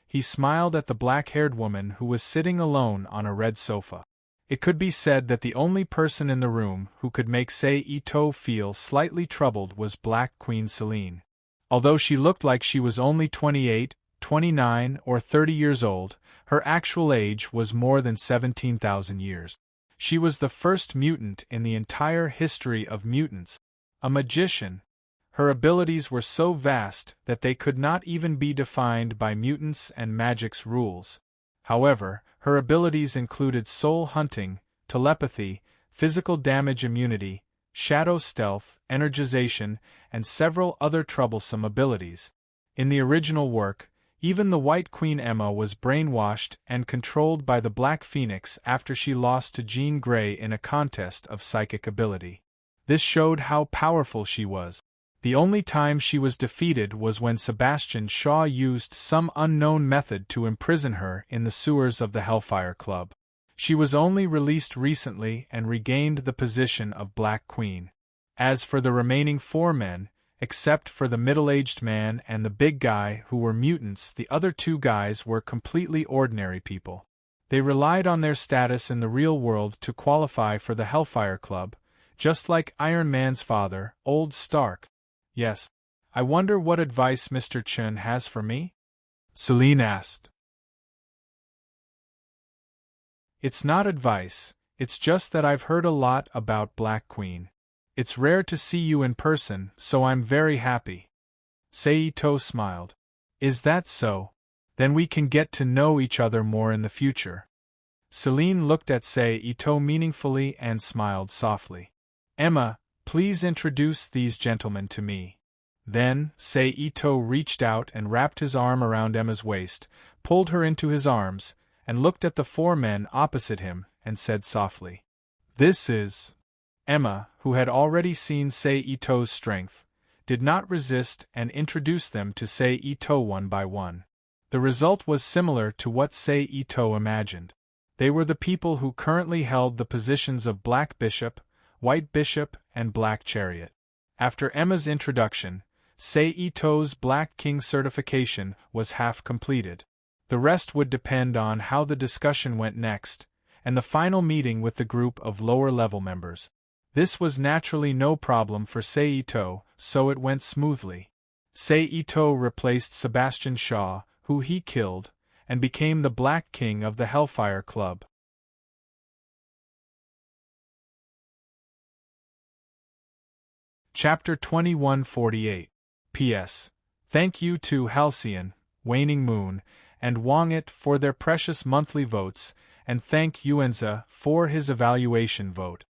He smiled at the black-haired woman who was sitting alone on a red sofa. It could be said that the only person in the room who could make Sei-Ito feel slightly troubled was Black Queen Serene. Although she looked like she was only 28, 29, or 30 years old, her actual age was more than 17,000 years. She was the first mutant in the entire history of mutants, a magician. Her abilities were so vast that they could not even be defined by mutants and magic's rules. However, her abilities included soul hunting, telepathy, physical damage immunity, shadow stealth, energization, and several other troublesome abilities. In the original work, even the White Queen Emma was brainwashed and controlled by the Black Phoenix after she lost to Jean Grey in a contest of psychic ability. This showed how powerful she was. The only time she was defeated was when Sebastian Shaw used some unknown method to imprison her in the sewers of the Hellfire Club. She was only released recently and regained the position of Black Queen. As for the remaining 4 men, except for the middle-aged man and the big guy who were mutants, the other 2 guys were completely ordinary people. They relied on their status in the real world to qualify for the Hellfire Club, just like Iron Man's father, Old Stark. "Yes. I wonder what advice Mr. Chun has for me?" Celine asked. "It's not advice, it's just that I've heard a lot about Black Queen. It's rare to see you in person, so I'm very happy." Sei-Ito smiled. "Is that so? Then we can get to know each other more in the future." Celine looked at Sei-Ito meaningfully and smiled softly. "Emma, please introduce these gentlemen to me." Then, Sei-Ito reached out and wrapped his arm around Emma's waist, pulled her into his arms, and looked at the 4 men opposite him, and said softly, "This is—" Emma, who had already seen Sei-Ito's strength, did not resist and introduced them to Sei-Ito one by one. The result was similar to what Sei-Ito imagined. They were the people who currently held the positions of Black Bishop, White Bishop, and Black Chariot. After Emma's introduction, Sei-Ito's Black King certification was half completed. The rest would depend on how the discussion went next, and the final meeting with the group of lower-level members. This was naturally no problem for Sei-Ito, so it went smoothly. Sei-Ito replaced Sebastian Shaw, who he killed, and became the Black King of the Hellfire Club. Chapter 2148. P.S. Thank you to Halcyon, Waning Moon, and Wongit for their precious monthly votes, and thank Yuenza for his evaluation vote.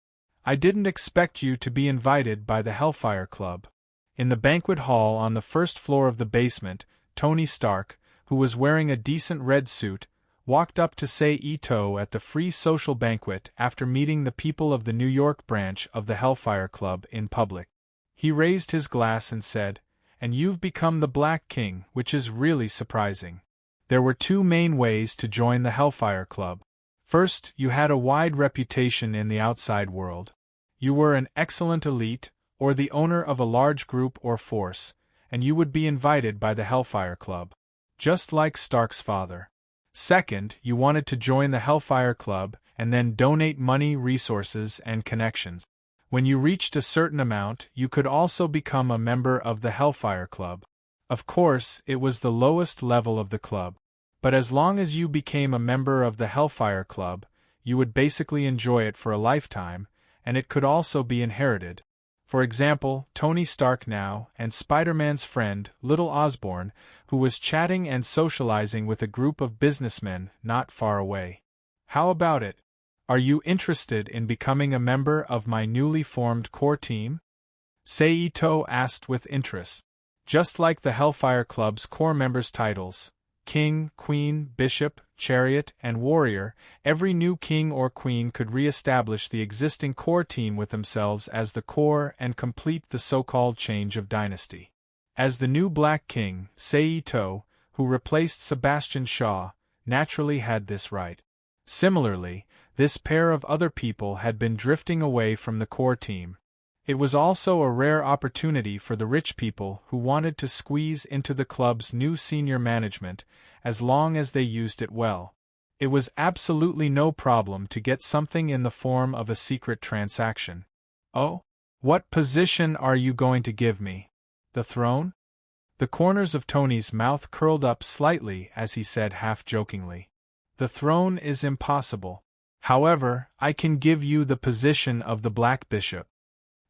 I didn't expect you to be invited by the Hellfire Club. In the banquet hall on the first floor of the basement, Tony Stark, who was wearing a decent red suit, walked up to Sei-Ito at the free social banquet after meeting the people of the New York branch of the Hellfire Club in public. He raised his glass and said, "And you've become the Black King, which is really surprising." There were 2 main ways to join the Hellfire Club. First, you had a wide reputation in the outside world. You were an excellent elite, or the owner of a large group or force, and you would be invited by the Hellfire Club. Just like Stark's father. Second, you wanted to join the Hellfire Club and then donate money, resources, and connections. When you reached a certain amount, you could also become a member of the Hellfire Club. Of course, it was the lowest level of the club. But as long as you became a member of the Hellfire Club, you would basically enjoy it for a lifetime, and it could also be inherited. For example, Tony Stark now, and Spider-Man's friend, Little Osborn, who was chatting and socializing with a group of businessmen not far away. How about it? Are you interested in becoming a member of my newly formed core team? Seito asked with interest. Just like the Hellfire Club's core members' titles, King, Queen, Bishop, Chariot, and Warrior, every new king or queen could re-establish the existing core team with themselves as the core and complete the so-called change of dynasty. As the new Black King, Seito, who replaced Sebastian Shaw, naturally had this right. Similarly, this pair of other people had been drifting away from the core team. It was also a rare opportunity for the rich people who wanted to squeeze into the club's new senior management, as long as they used it well. It was absolutely no problem to get something in the form of a secret transaction. Oh? What position are you going to give me? The throne? The corners of Tony's mouth curled up slightly as he said half-jokingly. The throne is impossible. However, I can give you the position of the Black Bishop.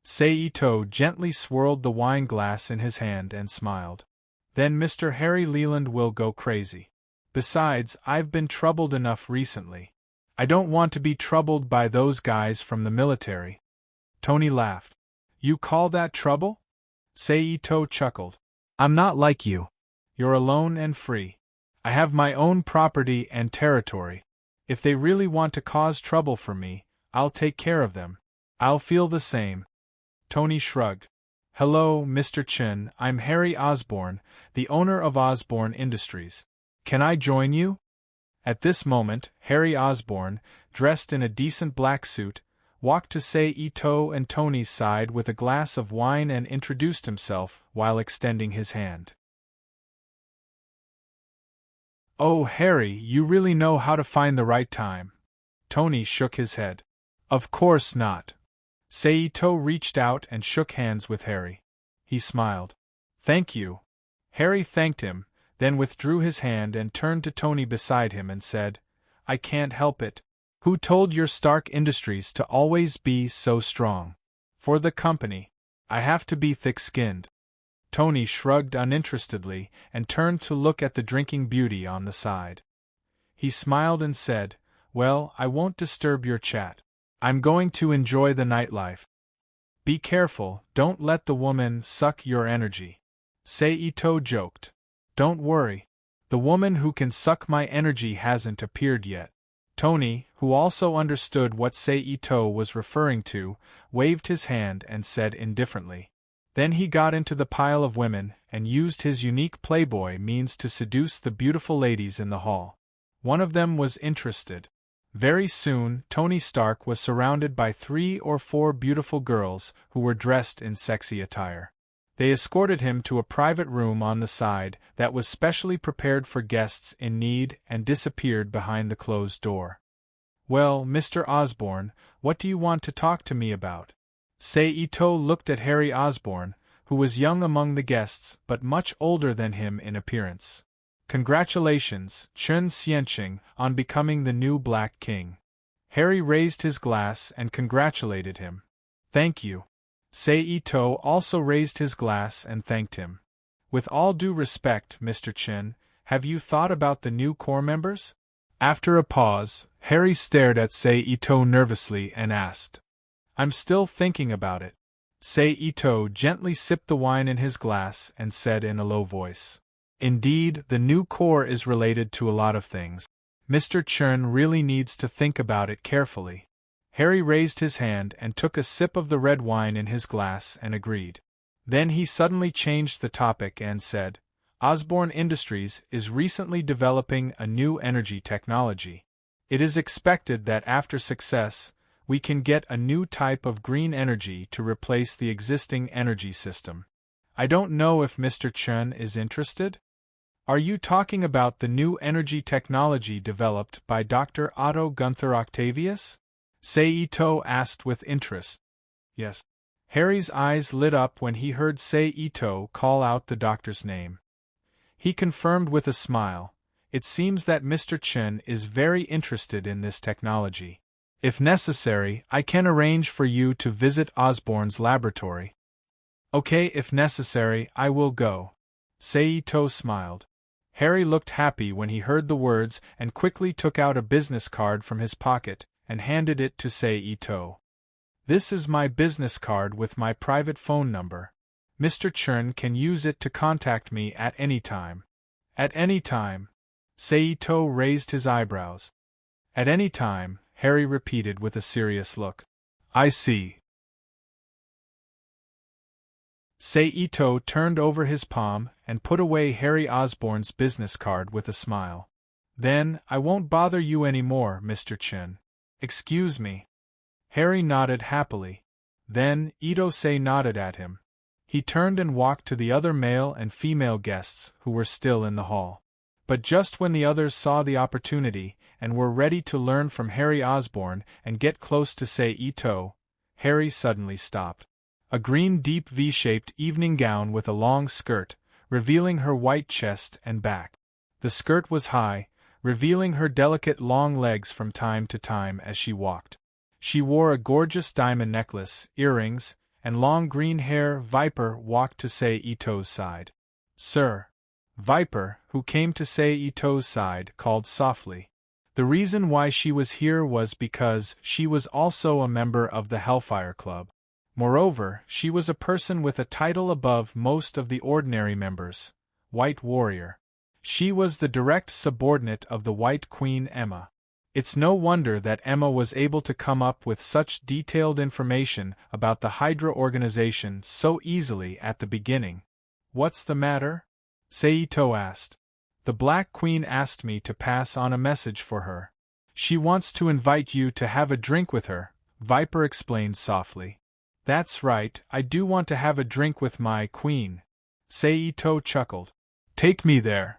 Seito gently swirled the wine glass in his hand and smiled. Then Mr. Harry Leland will go crazy. Besides, I've been troubled enough recently. I don't want to be troubled by those guys from the military. Tony laughed. You call that trouble? Seito chuckled. I'm not like you. You're alone and free. I have my own property and territory. If they really want to cause trouble for me, I'll take care of them. I'll feel the same. Tony shrugged. Hello, Mr. Chen, I'm Harry Osborn, the owner of Osborn Industries. Can I join you? At this moment, Harry Osborn, dressed in a decent black suit, walked to Seito and Tony's side with a glass of wine and introduced himself while extending his hand. Oh, Harry, you really know how to find the right time. Tony shook his head. Of course not. Seito reached out and shook hands with Harry. He smiled. Thank you. Harry thanked him, then withdrew his hand and turned to Tony beside him and said, I can't help it. Who told your Stark Industries to always be so strong? For the company, I have to be thick-skinned. Tony shrugged uninterestedly and turned to look at the drinking beauty on the side. He smiled and said, Well, I won't disturb your chat. I'm going to enjoy the nightlife. Be careful, don't let the woman suck your energy. Seito joked. Don't worry. The woman who can suck my energy hasn't appeared yet. Tony, who also understood what Seito was referring to, waved his hand and said indifferently. Then he got into the pile of women and used his unique Playboy means to seduce the beautiful ladies in the hall. One of them was interested. Very soon, Tony Stark was surrounded by 3 or 4 beautiful girls who were dressed in sexy attire. They escorted him to a private room on the side that was specially prepared for guests in need and disappeared behind the closed door. Well, Mr. Osborn, what do you want to talk to me about? Seito looked at Harry Osborn, who was young among the guests but much older than him in appearance. Congratulations, Chen Xianqing, on becoming the new Black King. Harry raised his glass and congratulated him. Thank you. Seito also raised his glass and thanked him. With all due respect, Mr. Chen, have you thought about the new core members? After a pause, Harry stared at Seito nervously and asked. I'm still thinking about it. Seito gently sipped the wine in his glass and said in a low voice. Indeed, the new core is related to a lot of things. Mr. Chen really needs to think about it carefully. Harry raised his hand and took a sip of the red wine in his glass and agreed. Then he suddenly changed the topic and said, Osborn Industries is recently developing a new energy technology. It is expected that after success, we can get a new type of green energy to replace the existing energy system. I don't know if Mr. Chen is interested? Are you talking about the new energy technology developed by Dr. Otto Gunther Octavius? Seito asked with interest. Yes. Harry's eyes lit up when he heard Seito call out the doctor's name. He confirmed with a smile, It seems that Mr. Chen is very interested in this technology. If necessary, I can arrange for you to visit Osborne's laboratory. Okay, if necessary, I will go. Seito smiled. Harry looked happy when he heard the words and quickly took out a business card from his pocket and handed it to Seito. This is my business card with my private phone number. Mr. Churn can use it to contact me at any time. At any time? Seito raised his eyebrows. At any time, Harry repeated with a serious look. I see. Seito turned over his palm and put away Harry Osborne's business card with a smile. Then, I won't bother you any more, Mr. Chin. Excuse me. Harry nodded happily. Then, Ito-sei nodded at him. He turned and walked to the other male and female guests who were still in the hall. But just when the others saw the opportunity and were ready to learn from Harry Osborne and get close to Seito, Harry suddenly stopped. A green deep V-shaped evening gown with a long skirt, revealing her white chest and back. The skirt was high, revealing her delicate long legs from time to time as she walked. She wore a gorgeous diamond necklace, earrings, and long green hair. Viper walked to Seito's side. Sir. Viper, who came to Seito's side, called softly. The reason why she was here was because she was also a member of the Hellfire Club. Moreover, she was a person with a title above most of the ordinary members, White Warrior. She was the direct subordinate of the White Queen Emma. It's no wonder that Emma was able to come up with such detailed information about the Hydra organization so easily at the beginning. What's the matter? Seito asked. The Black Queen asked me to pass on a message for her. She wants to invite you to have a drink with her, Viper explained softly. That's right, I do want to have a drink with my queen. Seito chuckled. Take me there.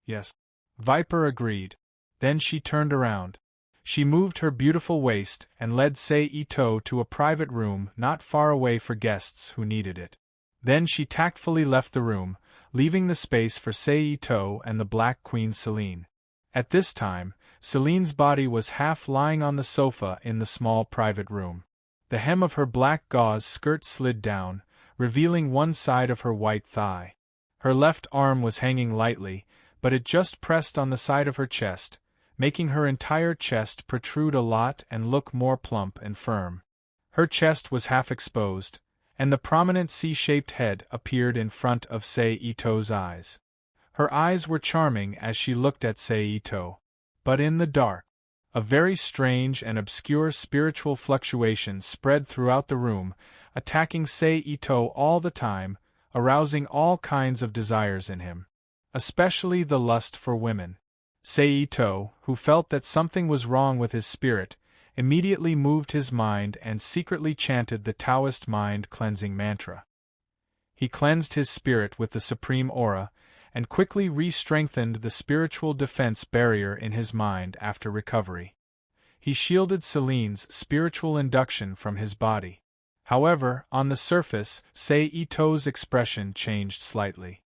Yes. Viper agreed. Then she turned around. She moved her beautiful waist and led Seito to a private room not far away for guests who needed it. Then she tactfully left the room, leaving the space for Seito and the Black Queen Selene. At this time, Selene's body was half lying on the sofa in the small private room. The hem of her black gauze skirt slid down, revealing one side of her white thigh. Her left arm was hanging lightly, but it just pressed on the side of her chest, making her entire chest protrude a lot and look more plump and firm. Her chest was half exposed, and the prominent C-shaped head appeared in front of Seito's eyes. Her eyes were charming as she looked at Seito. But in the dark, a very strange and obscure spiritual fluctuation spread throughout the room, attacking Seito all the time, arousing all kinds of desires in him. Especially the lust for women. Seito, who felt that something was wrong with his spirit, immediately moved his mind and secretly chanted the Taoist mind-cleansing mantra. He cleansed his spirit with the supreme aura, and quickly re-strengthened the spiritual defense barrier in his mind after recovery. He shielded Selene's spiritual induction from his body. However, on the surface, Seito's expression changed slightly.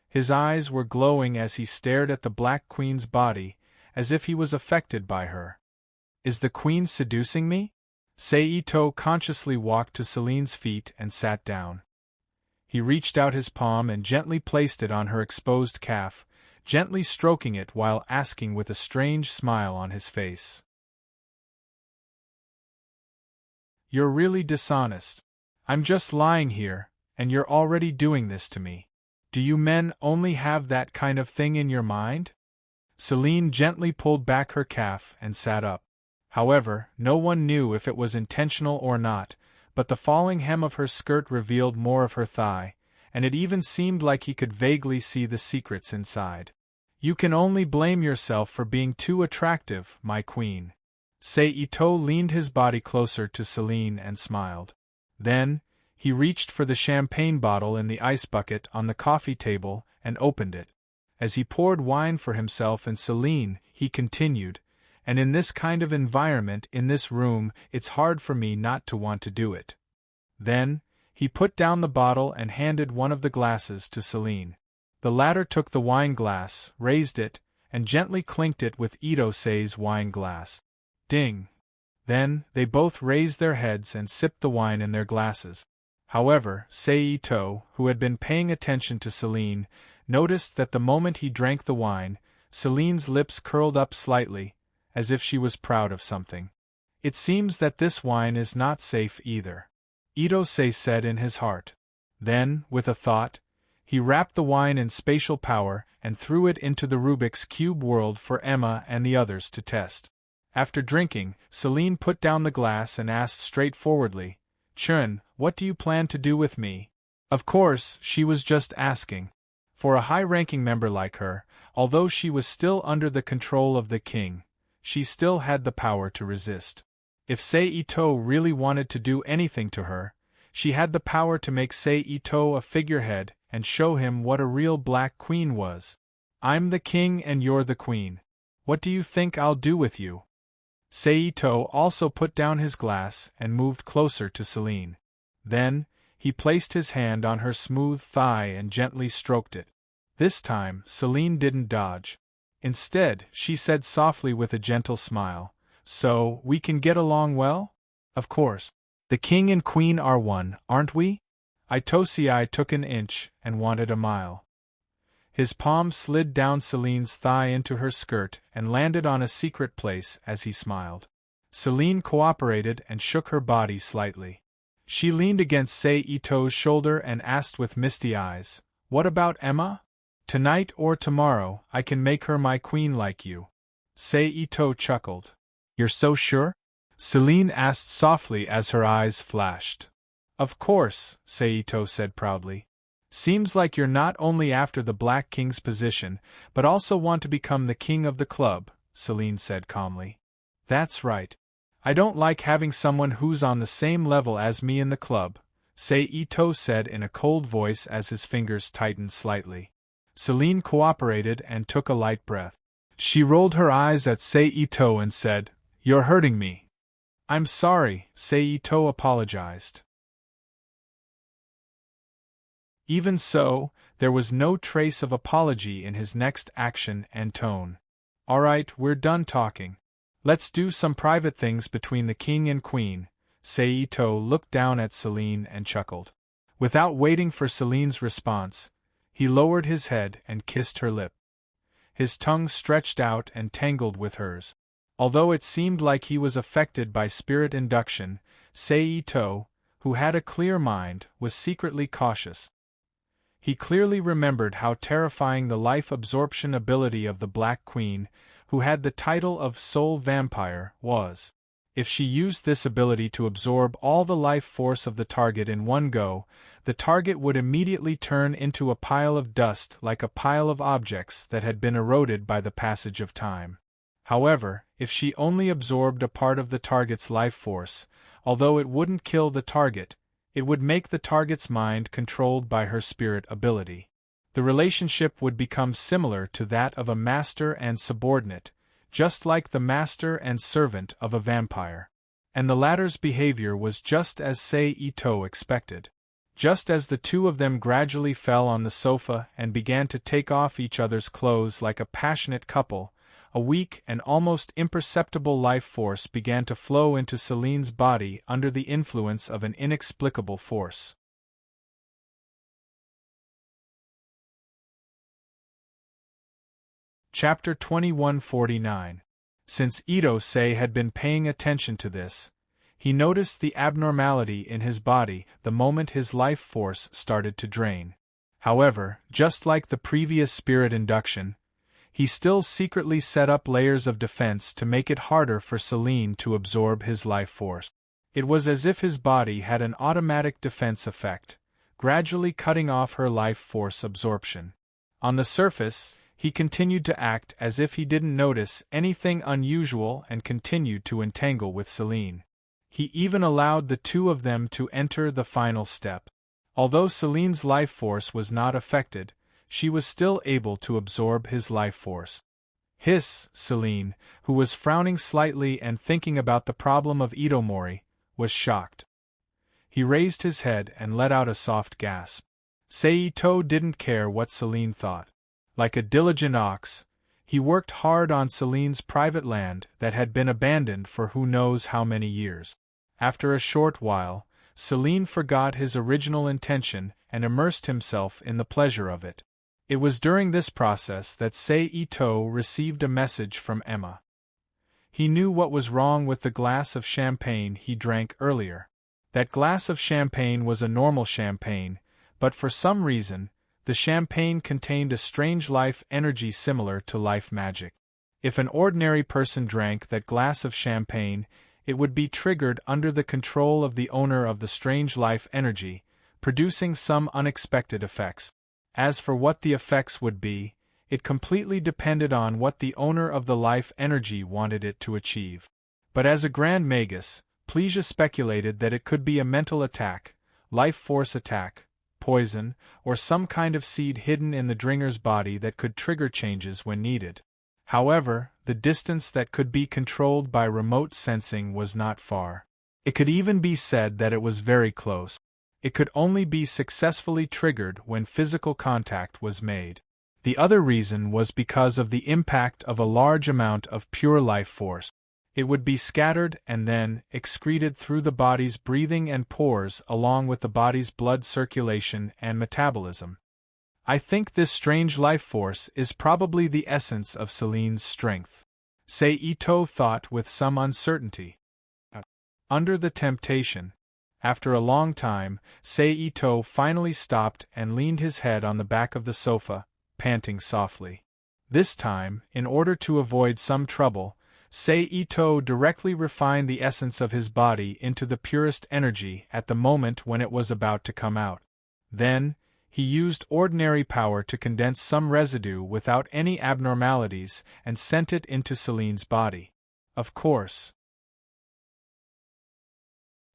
His eyes were glowing as he stared at the Black Queen's body, as if he was affected by her. Is the Queen seducing me? Seito consciously walked to Selene's feet and sat down. He reached out his palm and gently placed it on her exposed calf, gently stroking it while asking with a strange smile on his face. You're really dishonest. I'm just lying here, and you're already doing this to me. Do you men only have that kind of thing in your mind? Selene gently pulled back her calf and sat up. However, no one knew if it was intentional or not, but the falling hem of her skirt revealed more of her thigh, and it even seemed like he could vaguely see the secrets inside. You can only blame yourself for being too attractive, my queen. Seito leaned his body closer to Selene and smiled. Then, he reached for the champagne bottle in the ice bucket on the coffee table and opened it. As he poured wine for himself and Selene, he continued, and in this kind of environment in this room it's hard for me not to want to do it. Then, he put down the bottle and handed one of the glasses to Selene. The latter took the wine glass, raised it, and gently clinked it with Ito-sei's wine glass. Ding! Then, they both raised their heads and sipped the wine in their glasses. However, Seito, who had been paying attention to Selene, noticed that the moment he drank the wine, Selene's lips curled up slightly, as if she was proud of something. It seems that this wine is not safe either, Itose said in his heart. Then, with a thought, he wrapped the wine in spatial power and threw it into the Rubik's Cube world for Emma and the others to test. After drinking, Selene put down the glass and asked straightforwardly, "Chun, what do you plan to do with me?" Of course, she was just asking. For a high-ranking member like her, although she was still under the control of the king, she still had the power to resist. If Seito really wanted to do anything to her, she had the power to make Seito a figurehead and show him what a real Black Queen was. "I'm the king and you're the queen. What do you think I'll do with you?" Seito also put down his glass and moved closer to Selene. Then, he placed his hand on her smooth thigh and gently stroked it. This time, Selene didn't dodge. Instead, she said softly with a gentle smile, "So, we can get along well?" "Of course. The king and queen are one, aren't we?" Itosei took an inch and wanted a mile. His palm slid down Selene's thigh into her skirt and landed on a secret place as he smiled. Selene cooperated and shook her body slightly. She leaned against Seito's shoulder and asked with misty eyes, "What about Emma? Tonight or tomorrow, I can make her my queen like you." Seito chuckled. "You're so sure?" Selene asked softly as her eyes flashed. "Of course," Seito said proudly. "Seems like you're not only after the Black King's position, but also want to become the king of the club," Selene said calmly. "That's right. I don't like having someone who's on the same level as me in the club," Seito said in a cold voice as his fingers tightened slightly. Selene cooperated and took a light breath. She rolled her eyes at Seito and said, "You're hurting me." "I'm sorry," Seito apologized. Even so, there was no trace of apology in his next action and tone. "All right, we're done talking. Let's do some private things between the king and queen." Seito looked down at Selene and chuckled. Without waiting for Selene's response, he lowered his head and kissed her lip. His tongue stretched out and tangled with hers. Although it seemed like he was affected by spirit induction, Seito, who had a clear mind, was secretly cautious. He clearly remembered how terrifying the life absorption ability of the Black Queen, who had the title of Soul Vampire, was. If she used this ability to absorb all the life force of the target in one go, the target would immediately turn into a pile of dust like a pile of objects that had been eroded by the passage of time. However, if she only absorbed a part of the target's life force, although it wouldn't kill the target, it would make the target's mind controlled by her spirit ability. The relationship would become similar to that of a master and subordinate, just like the master and servant of a vampire. And the latter's behavior was just as Seito expected. Just as the two of them gradually fell on the sofa and began to take off each other's clothes like a passionate couple, a weak and almost imperceptible life force began to flow into Selene's body under the influence of an inexplicable force. Chapter 2149. Since Itose had been paying attention to this, he noticed the abnormality in his body the moment his life force started to drain. However, just like the previous spirit induction, he still secretly set up layers of defense to make it harder for Selene to absorb his life force. It was as if his body had an automatic defense effect, gradually cutting off her life force absorption. On the surface, he continued to act as if he didn't notice anything unusual and continued to entangle with Selene. He even allowed the two of them to enter the final step. Although Selene's life force was not affected, she was still able to absorb his life force. "Hiss," Selene, who was frowning slightly and thinking about the problem of Itomori, was shocked. He raised his head and let out a soft gasp. Seito didn't care what Selene thought. Like a diligent ox, He worked hard on Celine's private land that had been abandoned for who knows how many years. After a short while, Celine forgot his original intention and immersed himself in the pleasure of it. It was during this process that Sei-Ito received a message from Emma. He knew what was wrong with the glass of champagne he drank earlier. That glass of champagne was a normal champagne, but for some reason, the champagne contained a strange life energy similar to life magic. If an ordinary person drank that glass of champagne, it would be triggered under the control of the owner of the strange life energy, producing some unexpected effects. As for what the effects would be, it completely depended on what the owner of the life energy wanted it to achieve. But as a grand magus, Plesia speculated that it could be a mental attack, life force attack, poison, or some kind of seed hidden in the drinker's body that could trigger changes when needed. However, the distance that could be controlled by remote sensing was not far. It could even be said that it was very close. It could only be successfully triggered when physical contact was made. The other reason was because of the impact of a large amount of pure life force. It would be scattered and then excreted through the body's breathing and pores along with the body's blood circulation and metabolism. I think this strange life force is probably the essence of Celine's strength, Sei-Ito thought with some uncertainty. Under the temptation, after a long time, Sei-Ito finally stopped and leaned his head on the back of the sofa, panting softly. This time, in order to avoid some trouble, Sei-Ito directly refined the essence of his body into the purest energy at the moment when it was about to come out. Then, he used ordinary power to condense some residue without any abnormalities and sent it into Celine's body. Of course.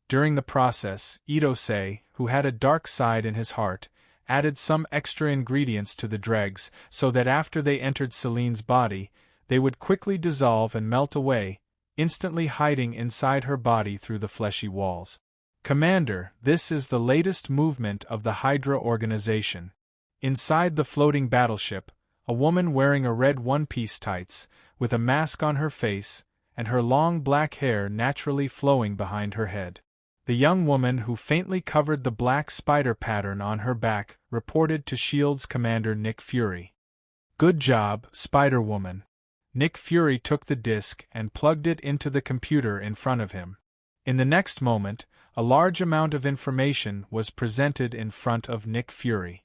During the process, Ito-sei, who had a dark side in his heart, added some extra ingredients to the dregs so that after they entered Celine's body, they would quickly dissolve and melt away, instantly hiding inside her body through the fleshy walls. Commander, this is the latest movement of the Hydra organization. Inside the floating battleship, a woman wearing a red one-piece tights, with a mask on her face, and her long black hair naturally flowing behind her head. The young woman who faintly covered the black spider pattern on her back reported to S.H.I.E.L.D.'s Commander Nick Fury. Good job, Spider-Woman. Nick Fury took the disc and plugged it into the computer in front of him. In the next moment, a large amount of information was presented in front of Nick Fury.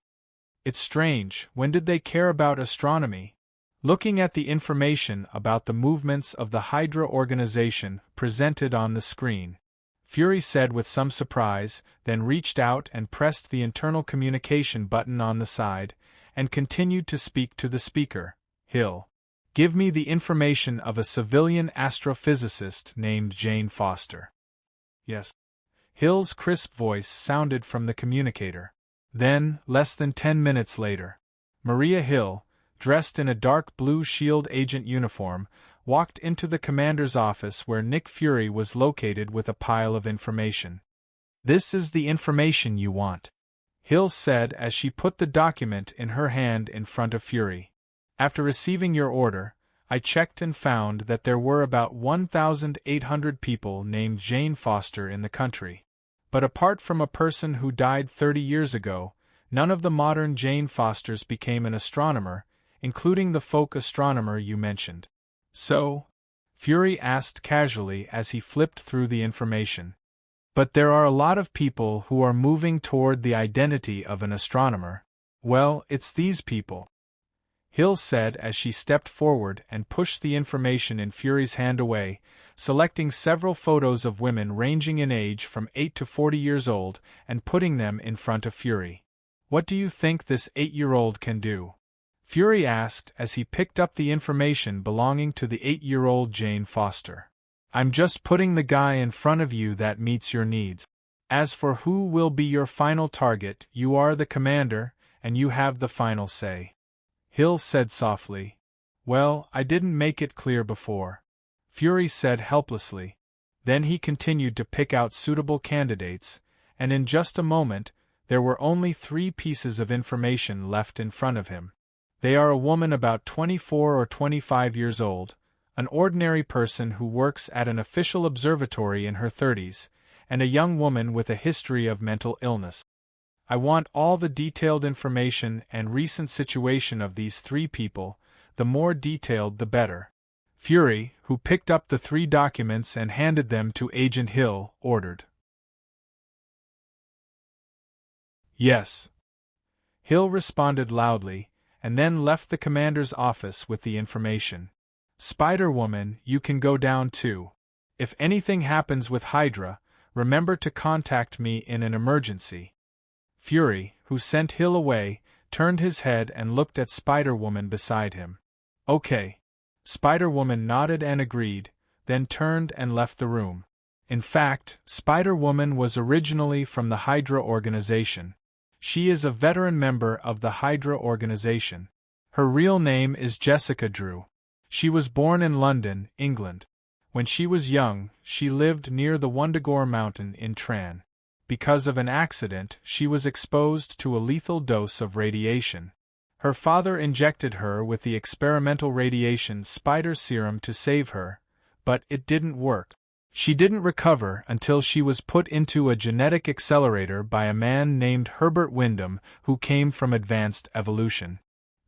It's strange, when did they care about astronomy? Looking at the information about the movements of the Hydra organization presented on the screen, Fury said with some surprise, then reached out and pressed the internal communication button on the side, and continued to speak to the speaker. Hill. Give me the information of a civilian astrophysicist named Jane Foster. Yes. Hill's crisp voice sounded from the communicator. Then, less than 10 minutes later, Maria Hill, dressed in a dark blue S.H.I.E.L.D. agent uniform, walked into the commander's office where Nick Fury was located with a pile of information. This is the information you want, Hill said as she put the document in her hand in front of Fury. After receiving your order, I checked and found that there were about 1,800 people named Jane Foster in the country. But apart from a person who died 30 years ago, none of the modern Jane Fosters became an astronomer, including the folk astronomer you mentioned. So? Fury asked casually as he flipped through the information. But there are a lot of people who are moving toward the identity of an astronomer. Well, it's these people, Hill said as she stepped forward and pushed the information in Fury's hand away, selecting several photos of women ranging in age from 8 to 40 years old and putting them in front of Fury. What do you think this 8-year-old can do? Fury asked as he picked up the information belonging to the 8-year-old Jane Foster. I'm just putting the guy in front of you that meets your needs. As for who will be your final target, you are the commander, and you have the final say. Hill said softly. Well, I didn't make it clear before, Fury said helplessly. Then he continued to pick out suitable candidates, and in just a moment, there were only 3 pieces of information left in front of him. They are a woman about 24 or 25 years old, an ordinary person who works at an official observatory in her 30s, and a young woman with a history of mental illness. I want all the detailed information and recent situation of these three people, the more detailed the better. Fury, who picked up the three documents and handed them to Agent Hill, ordered. Yes. Hill responded loudly, and then left the commander's office with the information. Spider-Woman, you can go down too. If anything happens with Hydra, remember to contact me in an emergency. Fury, who sent Hill away, turned his head and looked at Spider-Woman beside him. Okay. Spider-Woman nodded and agreed, then turned and left the room. In fact, Spider-Woman was originally from the Hydra organization. She is a veteran member of the Hydra organization. Her real name is Jessica Drew. She was born in London, England. When she was young, she lived near the Wundagore mountain in Tran. Because of an accident, she was exposed to a lethal dose of radiation. Her father injected her with the experimental radiation spider serum to save her, but it didn't work. She didn't recover until she was put into a genetic accelerator by a man named Herbert Wyndham, who came from advanced evolution.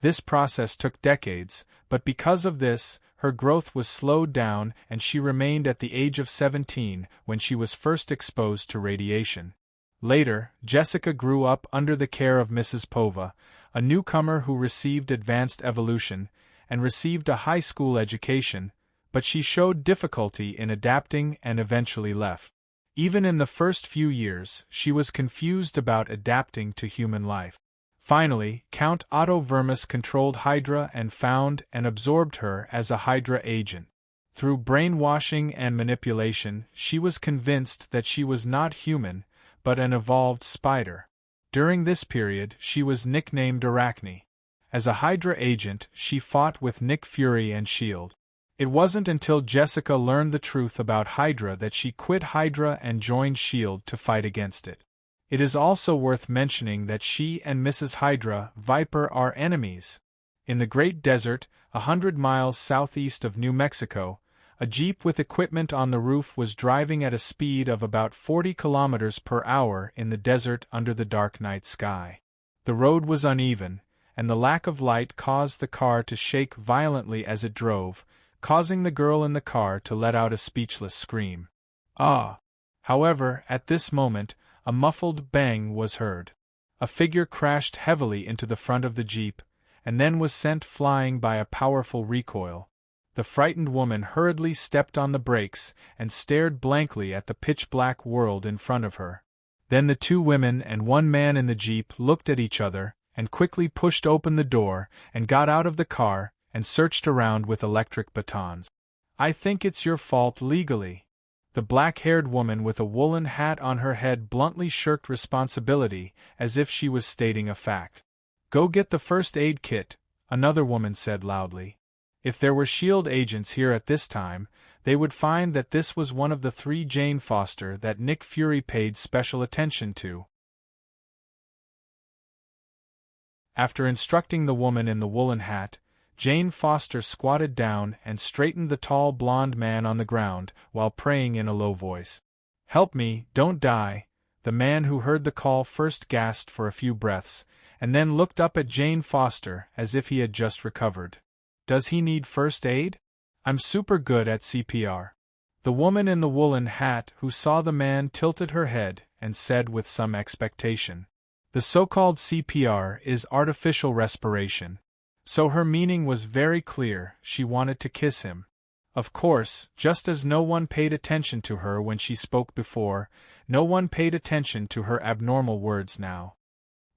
This process took decades, but because of this, her growth was slowed down and she remained at the age of 17 when she was first exposed to radiation. Later, Jessica grew up under the care of Mrs. Pova, a newcomer who received advanced evolution, and received a high school education, but she showed difficulty in adapting and eventually left. Even in the first few years, she was confused about adapting to human life. Finally, Count Otto Vermis controlled Hydra and found and absorbed her as a Hydra agent. Through brainwashing and manipulation, she was convinced that she was not human, but an evolved spider. During this period, she was nicknamed Arachne. As a Hydra agent, she fought with Nick Fury and S.H.I.E.L.D. It wasn't until Jessica learned the truth about Hydra that she quit Hydra and joined S.H.I.E.L.D. to fight against it. It is also worth mentioning that she and Mrs. Hydra, Viper, are enemies. In the Great Desert, 100 miles southeast of New Mexico, a jeep with equipment on the roof was driving at a speed of about 40 kilometers per hour in the desert under the dark night sky. The road was uneven, and the lack of light caused the car to shake violently as it drove, causing the girl in the car to let out a speechless scream. Ah! However, at this moment, a muffled bang was heard. A figure crashed heavily into the front of the jeep, and then was sent flying by a powerful recoil. The frightened woman hurriedly stepped on the brakes and stared blankly at the pitch-black world in front of her. Then the two women and one man in the jeep looked at each other and quickly pushed open the door and got out of the car and searched around with electric batons. "I think it's your fault legally." The black-haired woman with a woolen hat on her head bluntly shirked responsibility, as if she was stating a fact. "Go get the first aid kit," another woman said loudly. If there were S.H.I.E.L.D. agents here at this time, they would find that this was one of the three Jane Foster that Nick Fury paid special attention to. After instructing the woman in the woolen hat, Jane Foster squatted down and straightened the tall blonde man on the ground while praying in a low voice. "Help me, don't die." The man who heard the call first gasped for a few breaths, and then looked up at Jane Foster as if he had just recovered. "Does he need first aid? I'm super good at CPR." The woman in the woolen hat who saw the man tilted her head and said with some expectation, "The so-called CPR is artificial respiration." So her meaning was very clear, she wanted to kiss him. Of course, just as no one paid attention to her when she spoke before, no one paid attention to her abnormal words now.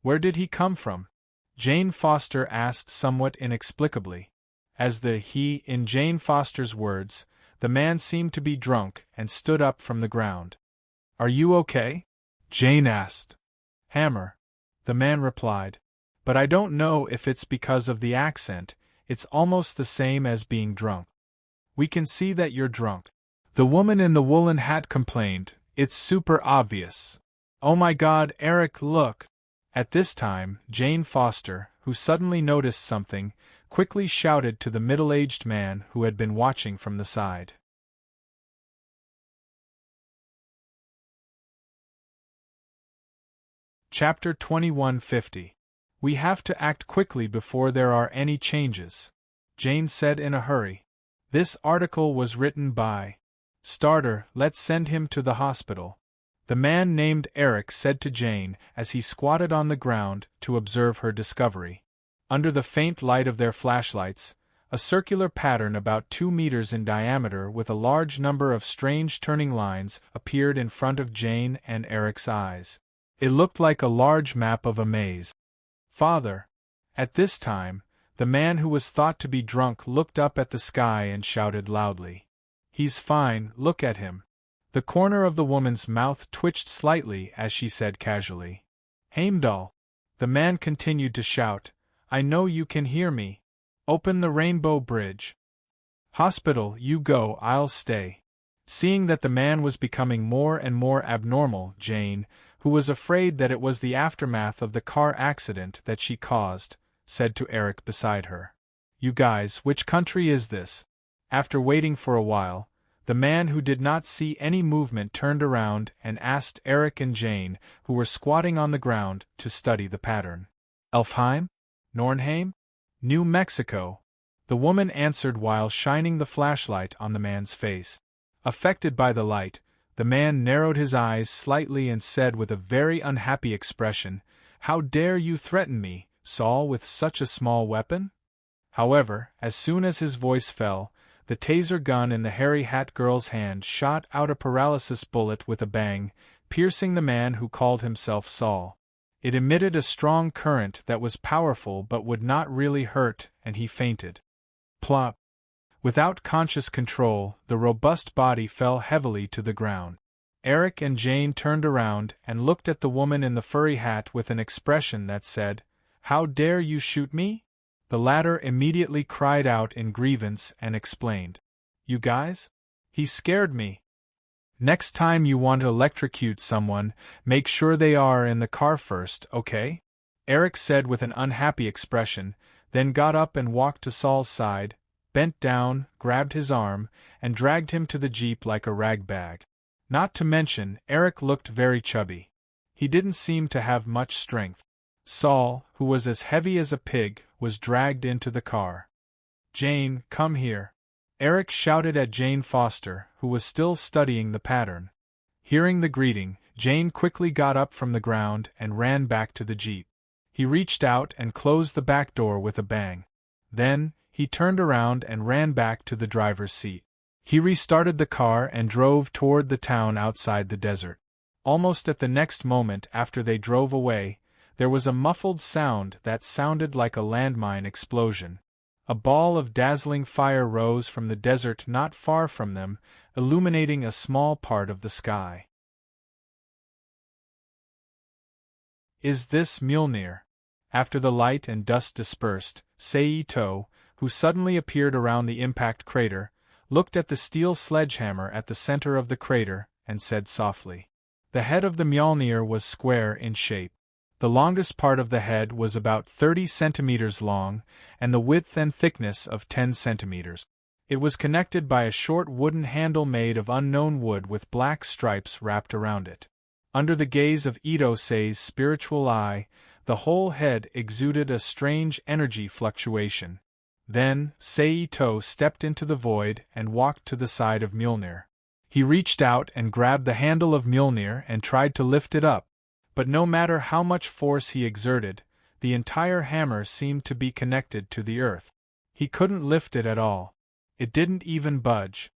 "Where did he come from?" Jane Foster asked somewhat inexplicably. As the he in Jane Foster's words, the man seemed to be drunk and stood up from the ground. "Are you okay?" Jane asked. "Hammer," the man replied. "But I don't know if it's because of the accent, it's almost the same as being drunk." "We can see that you're drunk," the woman in the woolen hat complained. "It's super obvious." "Oh my God, Eric, look!" At this time, Jane Foster, who suddenly noticed something, quickly shouted to the middle-aged man who had been watching from the side. Chapter 2150. We have to act quickly before there are any changes, Jane said in a hurry. This article was written by Starter. Let's send him to the hospital. The man named Eric said to Jane as he squatted on the ground to observe her discovery. Under the faint light of their flashlights, a circular pattern about 2 meters in diameter with a large number of strange turning lines appeared in front of Jane and Eric's eyes. It looked like a large map of a maze. Father. At this time, the man who was thought to be drunk looked up at the sky and shouted loudly. He's fine, look at him. The corner of the woman's mouth twitched slightly as she said casually. Heimdall. The man continued to shout, I know you can hear me. Open the Rainbow Bridge. Hospital, you go, I'll stay. Seeing that the man was becoming more and more abnormal, Jane, who was afraid that it was the aftermath of the car accident that she caused, said to Eric beside her. You guys, which country is this? After waiting for a while, the man who did not see any movement turned around and asked Eric and Jane, who were squatting on the ground, to study the pattern. Elfheim? Nornheim? New Mexico. The woman answered while shining the flashlight on the man's face. Affected by the light, the man narrowed his eyes slightly and said with a very unhappy expression, How dare you threaten me, Saul, with such a small weapon? However, as soon as his voice fell, the taser gun in the hairy hat girl's hand shot out a paralysis bullet with a bang, piercing the man who called himself Saul. It emitted a strong current that was powerful but would not really hurt, and he fainted. Plop! Without conscious control, the robust body fell heavily to the ground. Eric and Jane turned around and looked at the woman in the furry hat with an expression that said, How dare you shoot me? The latter immediately cried out in grievance and explained, You guys? He scared me. Next time you want to electrocute someone, make sure they are in the car first, okay? Eric said with an unhappy expression, then got up and walked to Saul's side, bent down, grabbed his arm, and dragged him to the jeep like a rag bag. Not to mention, Eric looked very chubby. He didn't seem to have much strength. Saul, who was as heavy as a pig, was dragged into the car. Jane, come here. Eric shouted at Jane Foster, who was still studying the pattern. Hearing the greeting, Jane quickly got up from the ground and ran back to the jeep. He reached out and closed the back door with a bang. Then, he turned around and ran back to the driver's seat. He restarted the car and drove toward the town outside the desert. Almost at the next moment after they drove away, there was a muffled sound that sounded like a landmine explosion. A ball of dazzling fire rose from the desert not far from them, illuminating a small part of the sky. Is this Mjolnir? After the light and dust dispersed, Saito, who suddenly appeared around the impact crater, looked at the steel sledgehammer at the center of the crater, and said softly. The head of the Mjolnir was square in shape. The longest part of the head was about 30 centimeters long, and the width and thickness of 10 centimeters. It was connected by a short wooden handle made of unknown wood with black stripes wrapped around it. Under the gaze of Ito-Sei's spiritual eye, the whole head exuded a strange energy fluctuation. Then, Saito stepped into the void and walked to the side of Mjolnir. He reached out and grabbed the handle of Mjolnir and tried to lift it up, but no matter how much force he exerted, the entire hammer seemed to be connected to the earth. He couldn't lift it at all. It didn't even budge.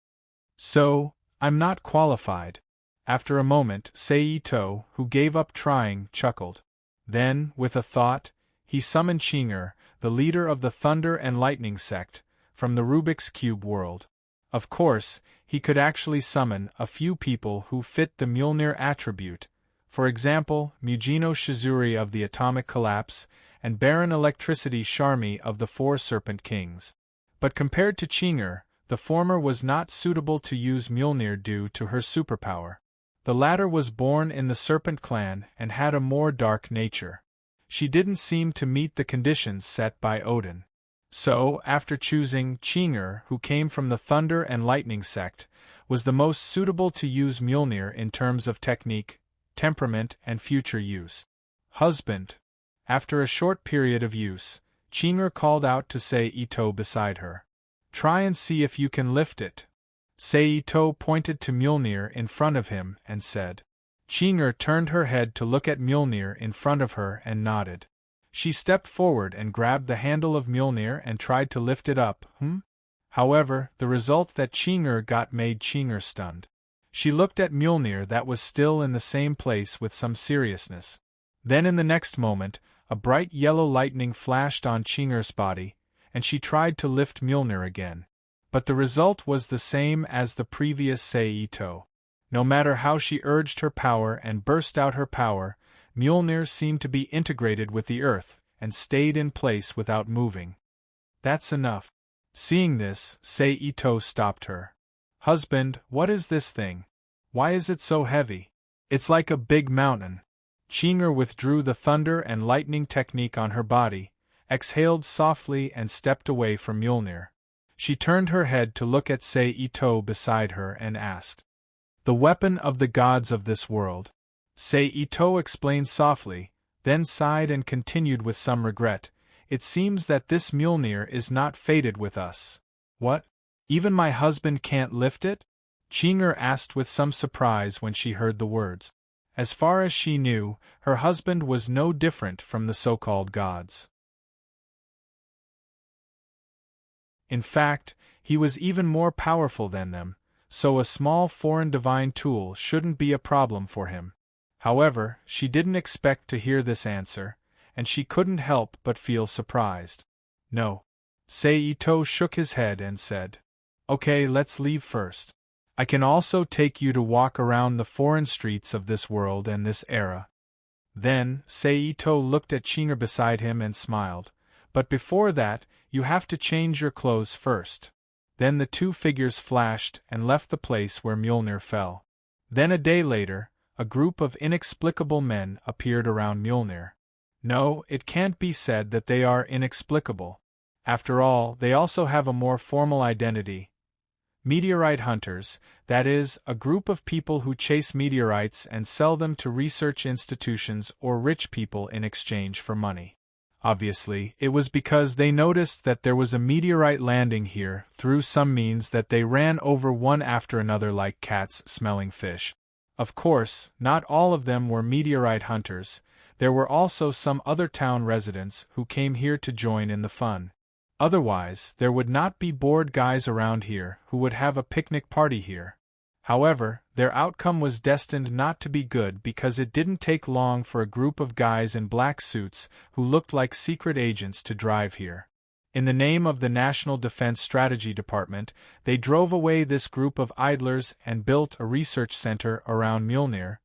So, I'm not qualified. After a moment, Saito, who gave up trying, chuckled. Then, with a thought, he summoned Chinger, the leader of the Thunder and Lightning sect, from the Rubik's Cube world. Of course, he could actually summon a few people who fit the Mjolnir attribute, for example, Mujino Shizuri of the Atomic Collapse, and Baron Electricity Sharmi of the Four Serpent Kings. But compared to Chinger, the former was not suitable to use Mjolnir due to her superpower. The latter was born in the Serpent clan and had a more dark nature. She didn't seem to meet the conditions set by Odin. So, after choosing Chinger, who came from the Thunder and Lightning sect, was the most suitable to use Mjolnir in terms of technique, temperament, and future use. Husband. After a short period of use, Chinger called out to Sei-Ito beside her. Try and see if you can lift it. Sei-Ito pointed to Mjolnir in front of him and said. Chinger turned her head to look at Mjolnir in front of her and nodded. She stepped forward and grabbed the handle of Mjolnir and tried to lift it up. However, the result that Chinger got made Chinger stunned. She looked at Mjolnir that was still in the same place with some seriousness. Then in the next moment, a bright yellow lightning flashed on Chinger's body, and she tried to lift Mjolnir again. But the result was the same as the previous Sei-Ito. No matter how she urged her power and burst out her power, Mjolnir seemed to be integrated with the earth and stayed in place without moving. That's enough. Seeing this, Sei-Ito stopped her. Husband, what is this thing? Why is it so heavy? It's like a big mountain. Chinger withdrew the thunder and lightning technique on her body, exhaled softly and stepped away from Mjolnir. She turned her head to look at Sei-Ito beside her and asked. The weapon of the gods of this world. Sei-Ito explained softly, then sighed and continued with some regret. It seems that this Mjolnir is not fated with us. What? Even my husband can't lift it? Chinger asked with some surprise when she heard the words. As far as she knew, her husband was no different from the so-called gods. In fact, he was even more powerful than them, so a small foreign divine tool shouldn't be a problem for him. However, she didn't expect to hear this answer, and she couldn't help but feel surprised. No. Sei-Ito shook his head and said, Okay, let's leave first. I can also take you to walk around the foreign streets of this world and this era. Then, Sei-Ito looked at Chinger beside him and smiled. But before that, you have to change your clothes first. Then the two figures flashed and left the place where Mjolnir fell. Then a day later, a group of inexplicable men appeared around Mjolnir. No, it can't be said that they are inexplicable. After all, they also have a more formal identity. Meteorite hunters, that is, a group of people who chase meteorites and sell them to research institutions or rich people in exchange for money. Obviously, it was because they noticed that there was a meteorite landing here through some means that they ran over one after another like cats smelling fish. Of course, not all of them were meteorite hunters. There were also some other town residents who came here to join in the fun. Otherwise, there would not be bored guys around here who would have a picnic party here. However, their outcome was destined not to be good because it didn't take long for a group of guys in black suits who looked like secret agents to drive here. In the name of the National Defense Strategy Department, they drove away this group of idlers and built a research center around Mjolnir,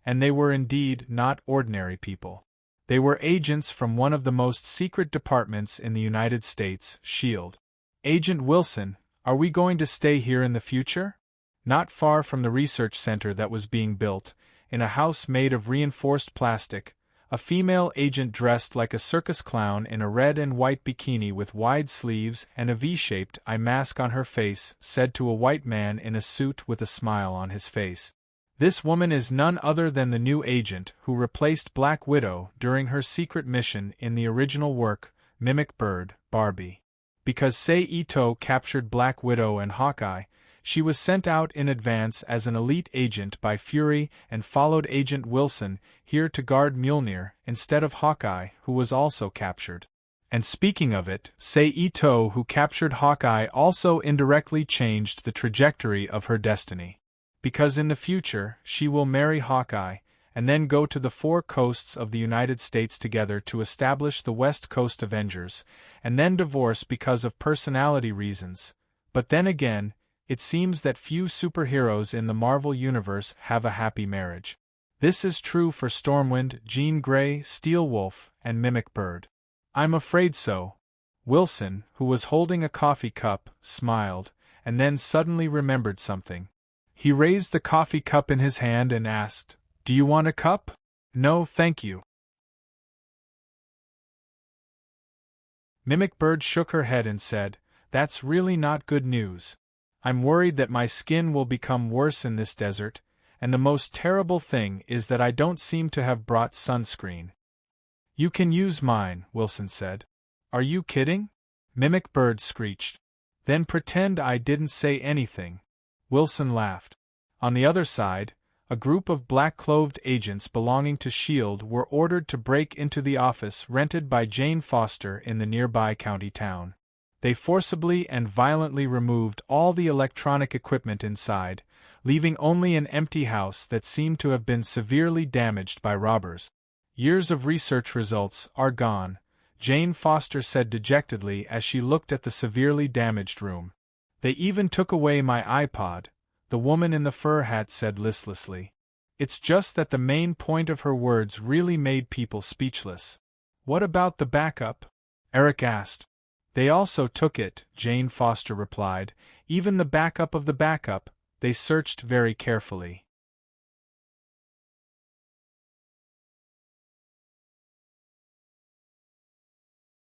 and they were indeed not ordinary people. They were agents from one of the most secret departments in the United States, S.H.I.E.L.D. Agent Wilson, are we going to stay here in the future? Not far from the research center that was being built, in a house made of reinforced plastic, a female agent dressed like a circus clown in a red and white bikini with wide sleeves and a V-shaped eye mask on her face said to a white man in a suit with a smile on his face. This woman is none other than the new agent who replaced Black Widow during her secret mission in the original work, Mimic Bird, Barbie. Because Sei-Ito captured Black Widow and Hawkeye, she was sent out in advance as an elite agent by Fury and followed Agent Wilson here to guard Mjolnir instead of Hawkeye, who was also captured. And speaking of it, Sei-Ito, who captured Hawkeye, also indirectly changed the trajectory of her destiny. Because in the future, she will marry Hawkeye, and then go to the four coasts of the United States together to establish the West Coast Avengers, and then divorce because of personality reasons. But then again, it seems that few superheroes in the Marvel Universe have a happy marriage. This is true for Stormwind, Jean Grey, Steel Wolf, and Mimic Bird. I'm afraid so. Wilson, who was holding a coffee cup, smiled, and then suddenly remembered something. He raised the coffee cup in his hand and asked, "Do you want a cup?" "No, thank you." Mimic Bird shook her head and said, "That's really not good news. I'm worried that my skin will become worse in this desert, and the most terrible thing is that I don't seem to have brought sunscreen." "You can use mine," Wilson said. "Are you kidding?" Mimic Bird screeched. "Then pretend I didn't say anything." Wilson laughed. On the other side, a group of black-clothed agents belonging to S.H.I.E.L.D. were ordered to break into the office rented by Jane Foster in the nearby county town. They forcibly and violently removed all the electronic equipment inside, leaving only an empty house that seemed to have been severely damaged by robbers. "Years of research results are gone," Jane Foster said dejectedly as she looked at the severely damaged room. "They even took away my iPod," the woman in the fur hat said listlessly. It's just that the main point of her words really made people speechless. "What about the backup?" Eric asked. "They also took it," Jane Foster replied. "Even the backup of the backup, they searched very carefully."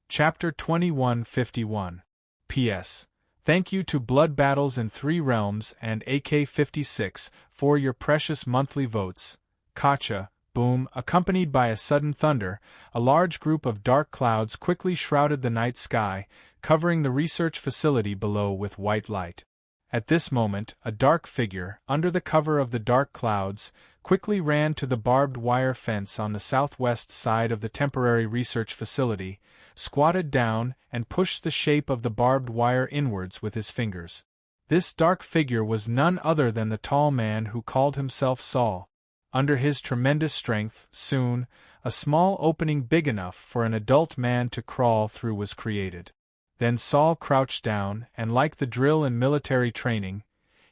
Chapter 2151. P.S. Thank you to Blood Battles in Three Realms and AK-56 for your precious monthly votes. Kacha, boom, accompanied by a sudden thunder, a large group of dark clouds quickly shrouded the night sky, covering the research facility below with white light. At this moment, a dark figure, under the cover of the dark clouds, quickly ran to the barbed wire fence on the southwest side of the temporary research facility, squatted down, and pushed the shape of the barbed wire inwards with his fingers. This dark figure was none other than the tall man who called himself Saul. Under his tremendous strength, soon, a small opening big enough for an adult man to crawl through was created. Then Saul crouched down, and like the drill in military training,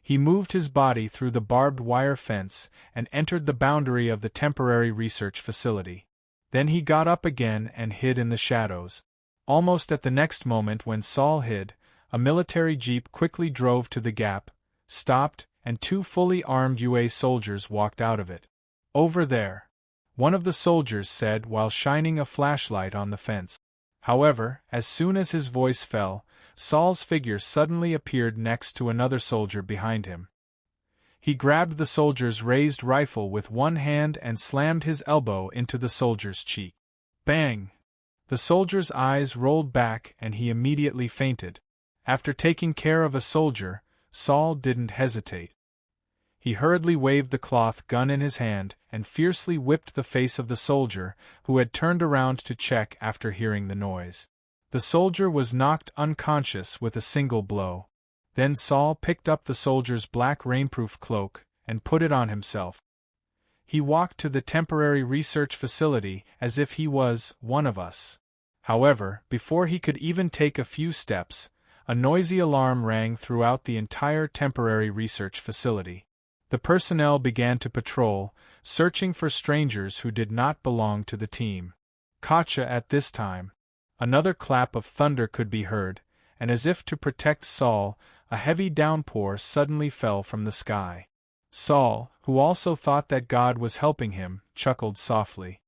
he moved his body through the barbed wire fence and entered the boundary of the temporary research facility. Then he got up again and hid in the shadows. Almost at the next moment when Saul hid, a military jeep quickly drove to the gap, stopped, and two fully armed UA soldiers walked out of it. "Over there," one of the soldiers said while shining a flashlight on the fence. However, as soon as his voice fell, Saul's figure suddenly appeared next to another soldier behind him. He grabbed the soldier's raised rifle with one hand and slammed his elbow into the soldier's cheek. Bang! The soldier's eyes rolled back and he immediately fainted. After taking care of a soldier, Saul didn't hesitate. He hurriedly waved the cloth gun in his hand and fiercely whipped the face of the soldier, who had turned around to check after hearing the noise. The soldier was knocked unconscious with a single blow. Then Saul picked up the soldier's black rainproof cloak and put it on himself. He walked to the temporary research facility as if he was one of us. However, before he could even take a few steps, a noisy alarm rang throughout the entire temporary research facility. The personnel began to patrol, searching for strangers who did not belong to the team. Kacha at this time. Another clap of thunder could be heard, and as if to protect Saul, a heavy downpour suddenly fell from the sky. Saul, who also thought that God was helping him, chuckled softly.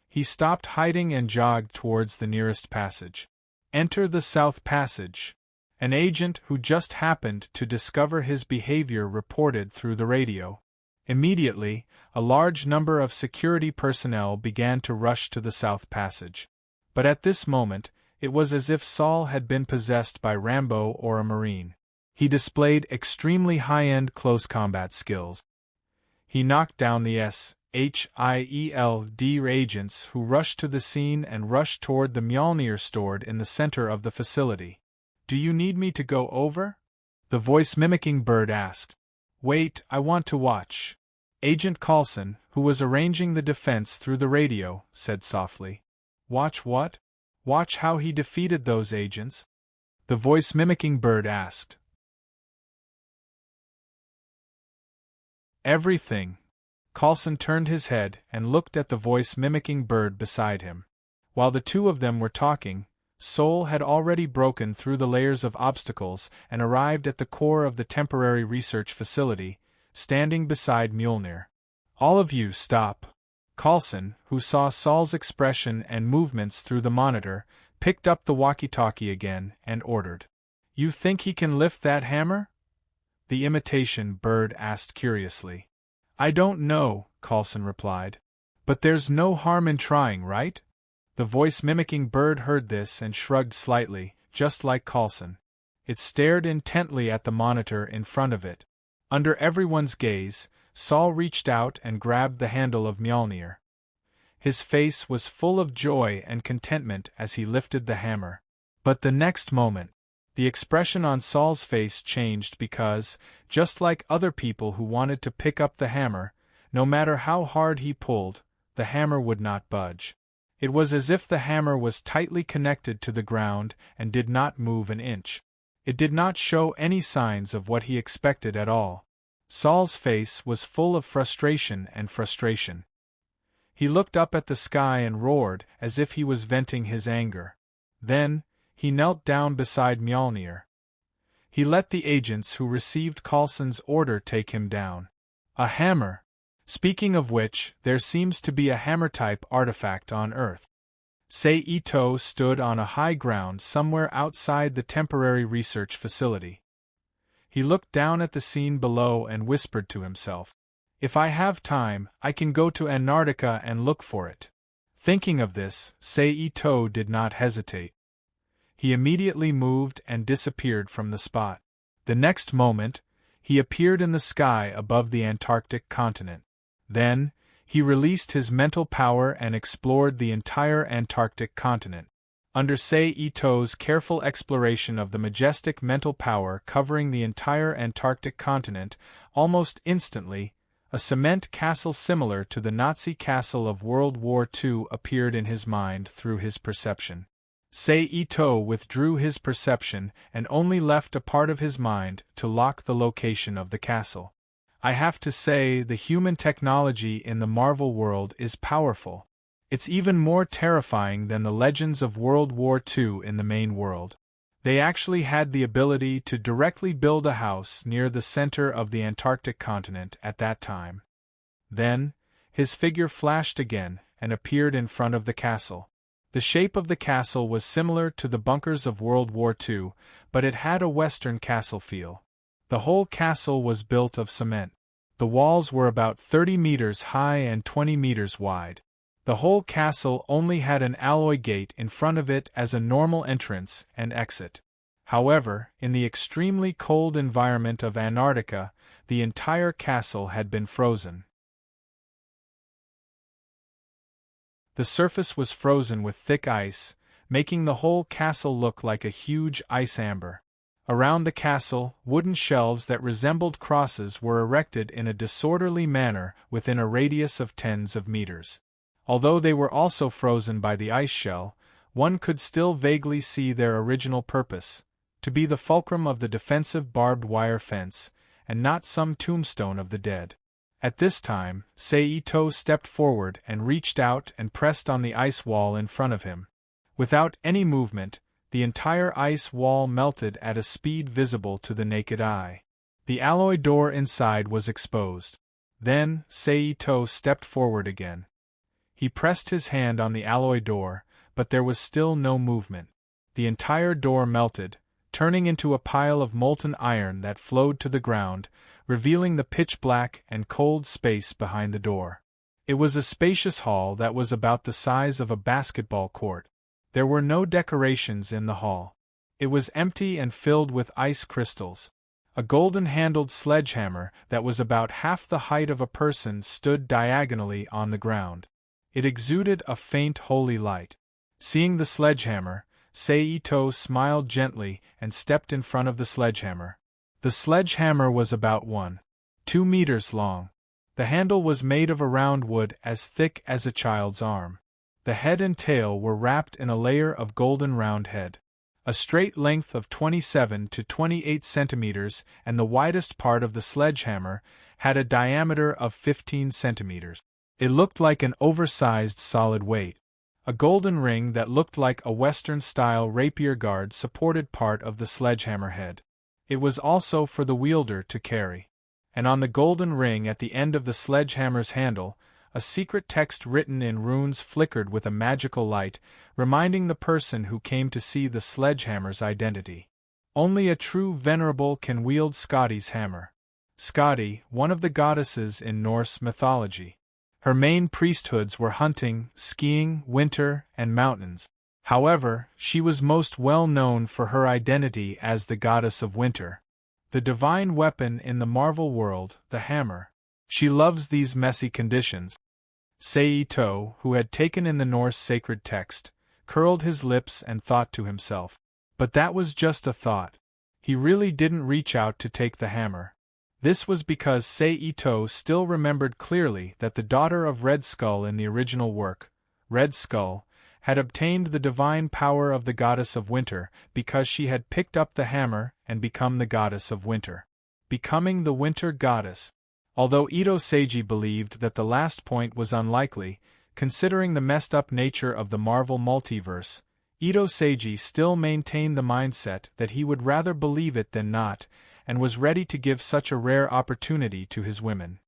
He stopped hiding and jogged towards the nearest passage. "Enter the South Passage," an agent who just happened to discover his behavior reported through the radio. Immediately, a large number of security personnel began to rush to the South Passage. But at this moment, it was as if Saul had been possessed by Rambo or a Marine. He displayed extremely high-end close combat skills. He knocked down the S.H.I.E.L.D. agents who rushed to the scene and rushed toward the Mjolnir stored in the center of the facility. "Do you need me to go over?" the voice-mimicking bird asked. "Wait, I want to watch." Agent Coulson, who was arranging the defense through the radio, said softly. "Watch what?" "Watch how he defeated those agents," the voice-mimicking bird asked. "Everything." Coulson turned his head and looked at the voice-mimicking bird beside him. While the two of them were talking, Sol had already broken through the layers of obstacles and arrived at the core of the temporary research facility, standing beside Mjolnir. "All of you stop." Coulson, who saw Sol's expression and movements through the monitor, picked up the walkie-talkie again and ordered. "You think he can lift that hammer?" the imitation bird asked curiously. "I don't know," Coulson replied. "But there's no harm in trying, right?" The voice-mimicking bird heard this and shrugged slightly, just like Coulson. It stared intently at the monitor in front of it. Under everyone's gaze, Saul reached out and grabbed the handle of Mjolnir. His face was full of joy and contentment as he lifted the hammer. But the next moment, the expression on Saul's face changed because, just like other people who wanted to pick up the hammer, no matter how hard he pulled, the hammer would not budge. It was as if the hammer was tightly connected to the ground and did not move an inch. It did not show any signs of what he expected at all. Saul's face was full of frustration and frustration. He looked up at the sky and roared as if he was venting his anger. Then, he knelt down beside Mjolnir. He let the agents who received Coulson's order take him down. A hammer. Speaking of which, there seems to be a hammer-type artifact on Earth. Sei-Ito stood on a high ground somewhere outside the temporary research facility. He looked down at the scene below and whispered to himself, "If I have time, I can go to Antarctica and look for it." Thinking of this, Sei-Ito did not hesitate. He immediately moved and disappeared from the spot. The next moment, he appeared in the sky above the Antarctic continent. Then, he released his mental power and explored the entire Antarctic continent. Under Sei-Ito's careful exploration of the majestic mental power covering the entire Antarctic continent, almost instantly, a cement castle similar to the Nazi castle of World War II appeared in his mind through his perception. Sei-Ito withdrew his perception and only left a part of his mind to lock the location of the castle. I have to say, the human technology in the Marvel world is powerful. It's even more terrifying than the legends of World War II in the main world. They actually had the ability to directly build a house near the center of the Antarctic continent at that time. Then, his figure flashed again and appeared in front of the castle. The shape of the castle was similar to the bunkers of World War II, but it had a Western castle feel. The whole castle was built of cement. The walls were about 30 meters high and 20 meters wide. The whole castle only had an alloy gate in front of it as a normal entrance and exit. However, in the extremely cold environment of Antarctica, the entire castle had been frozen. The surface was frozen with thick ice, making the whole castle look like a huge ice amber. Around the castle, wooden shelves that resembled crosses were erected in a disorderly manner within a radius of tens of meters. Although they were also frozen by the ice shell, one could still vaguely see their original purpose, to be the fulcrum of the defensive barbed wire fence, and not some tombstone of the dead. At this time, Sei-Ito stepped forward and reached out and pressed on the ice wall in front of him. Without any movement, the entire ice wall melted at a speed visible to the naked eye. The alloy door inside was exposed. Then, Sei-Ito stepped forward again. He pressed his hand on the alloy door, but there was still no movement. The entire door melted, turning into a pile of molten iron that flowed to the ground, revealing the pitch-black and cold space behind the door. It was a spacious hall that was about the size of a basketball court. There were no decorations in the hall. It was empty and filled with ice crystals. A golden-handled sledgehammer that was about half the height of a person stood diagonally on the ground. It exuded a faint holy light. Seeing the sledgehammer, Sei-Ito smiled gently and stepped in front of the sledgehammer. The sledgehammer was about 1.2 meters long. The handle was made of a round wood as thick as a child's arm. The head and tail were wrapped in a layer of golden round head. A straight length of 27 to 28 centimeters, and the widest part of the sledgehammer had a diameter of 15 centimeters. It looked like an oversized solid weight. A golden ring that looked like a Western-style rapier guard supported part of the sledgehammer head. It was also for the wielder to carry. And on the golden ring at the end of the sledgehammer's handle, A secret text written in runes flickered with a magical light, reminding the person who came to see the sledgehammer's identity. Only a true venerable can wield Skadi's hammer. Skadi, one of the goddesses in Norse mythology. Her main priesthoods were hunting, skiing, winter, and mountains. However, she was most well known for her identity as the goddess of winter. The divine weapon in the Marvel world, the hammer. She loves these messy conditions. Seito, who had taken in the Norse sacred text, curled his lips and thought to himself. But that was just a thought. He really didn't reach out to take the hammer. This was because Seito still remembered clearly that the daughter of Red Skull in the original work, Red Skull, had obtained the divine power of the goddess of winter because she had picked up the hammer and become the goddess of winter. Becoming the winter goddess. Although Ito Seiji believed that the last point was unlikely, considering the messed up nature of the Marvel multiverse, Ito Seiji still maintained the mindset that he would rather believe it than not, and was ready to give such a rare opportunity to his women.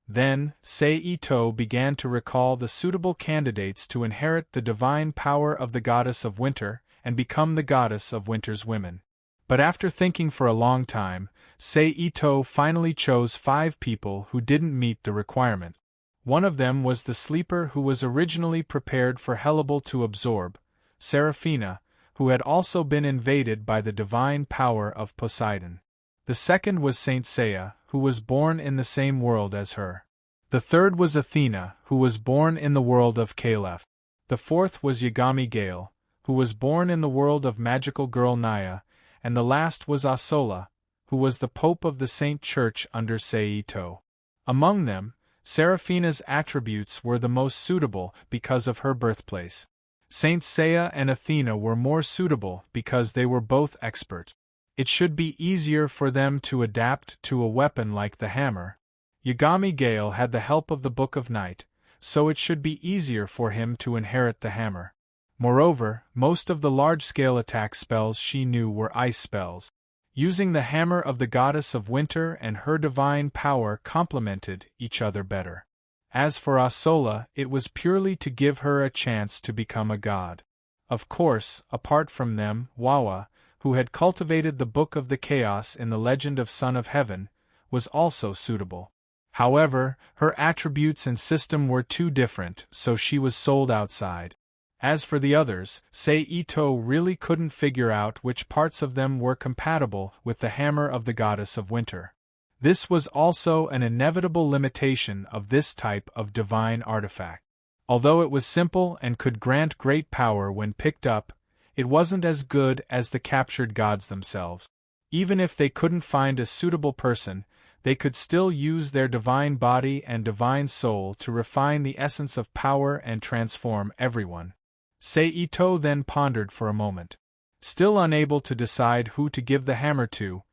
Then, Seito began to recall the suitable candidates to inherit the divine power of the goddess of winter and become the goddess of winter's women. But after thinking for a long time, Seito finally chose 5 people who didn't meet the requirement. One of them was the sleeper who was originally prepared for Hellable to absorb, Seraphina, who had also been invaded by the divine power of Poseidon. The second was Saint Seiya, who was born in the same world as her. The third was Athena, who was born in the world of Caliph. The fourth was Yagami Gale, who was born in the world of magical girl Naya, and the last was Asola, who was the Pope of the Saint Church under Seito. Among them, Seraphina's attributes were the most suitable because of her birthplace. Saint Seiya and Athena were more suitable because they were both expert. It should be easier for them to adapt to a weapon like the hammer. Yagami Gale had the help of the Book of Night, so it should be easier for him to inherit the hammer. Moreover, most of the large-scale attack spells she knew were ice spells. Using the hammer of the goddess of winter and her divine power complemented each other better. As for Asola, it was purely to give her a chance to become a god. Of course, apart from them, Wawa, who had cultivated the Book of the Chaos in the Legend of Son of Heaven, was also suitable. However, her attributes and system were too different, so she was sold outside. As for the others, Seito really couldn't figure out which parts of them were compatible with the hammer of the goddess of winter. This was also an inevitable limitation of this type of divine artifact. Although it was simple and could grant great power when picked up, it wasn't as good as the captured gods themselves. Even if they couldn't find a suitable person, they could still use their divine body and divine soul to refine the essence of power and transform everyone. Seito then pondered for a moment. Still unable to decide who to give the hammer to,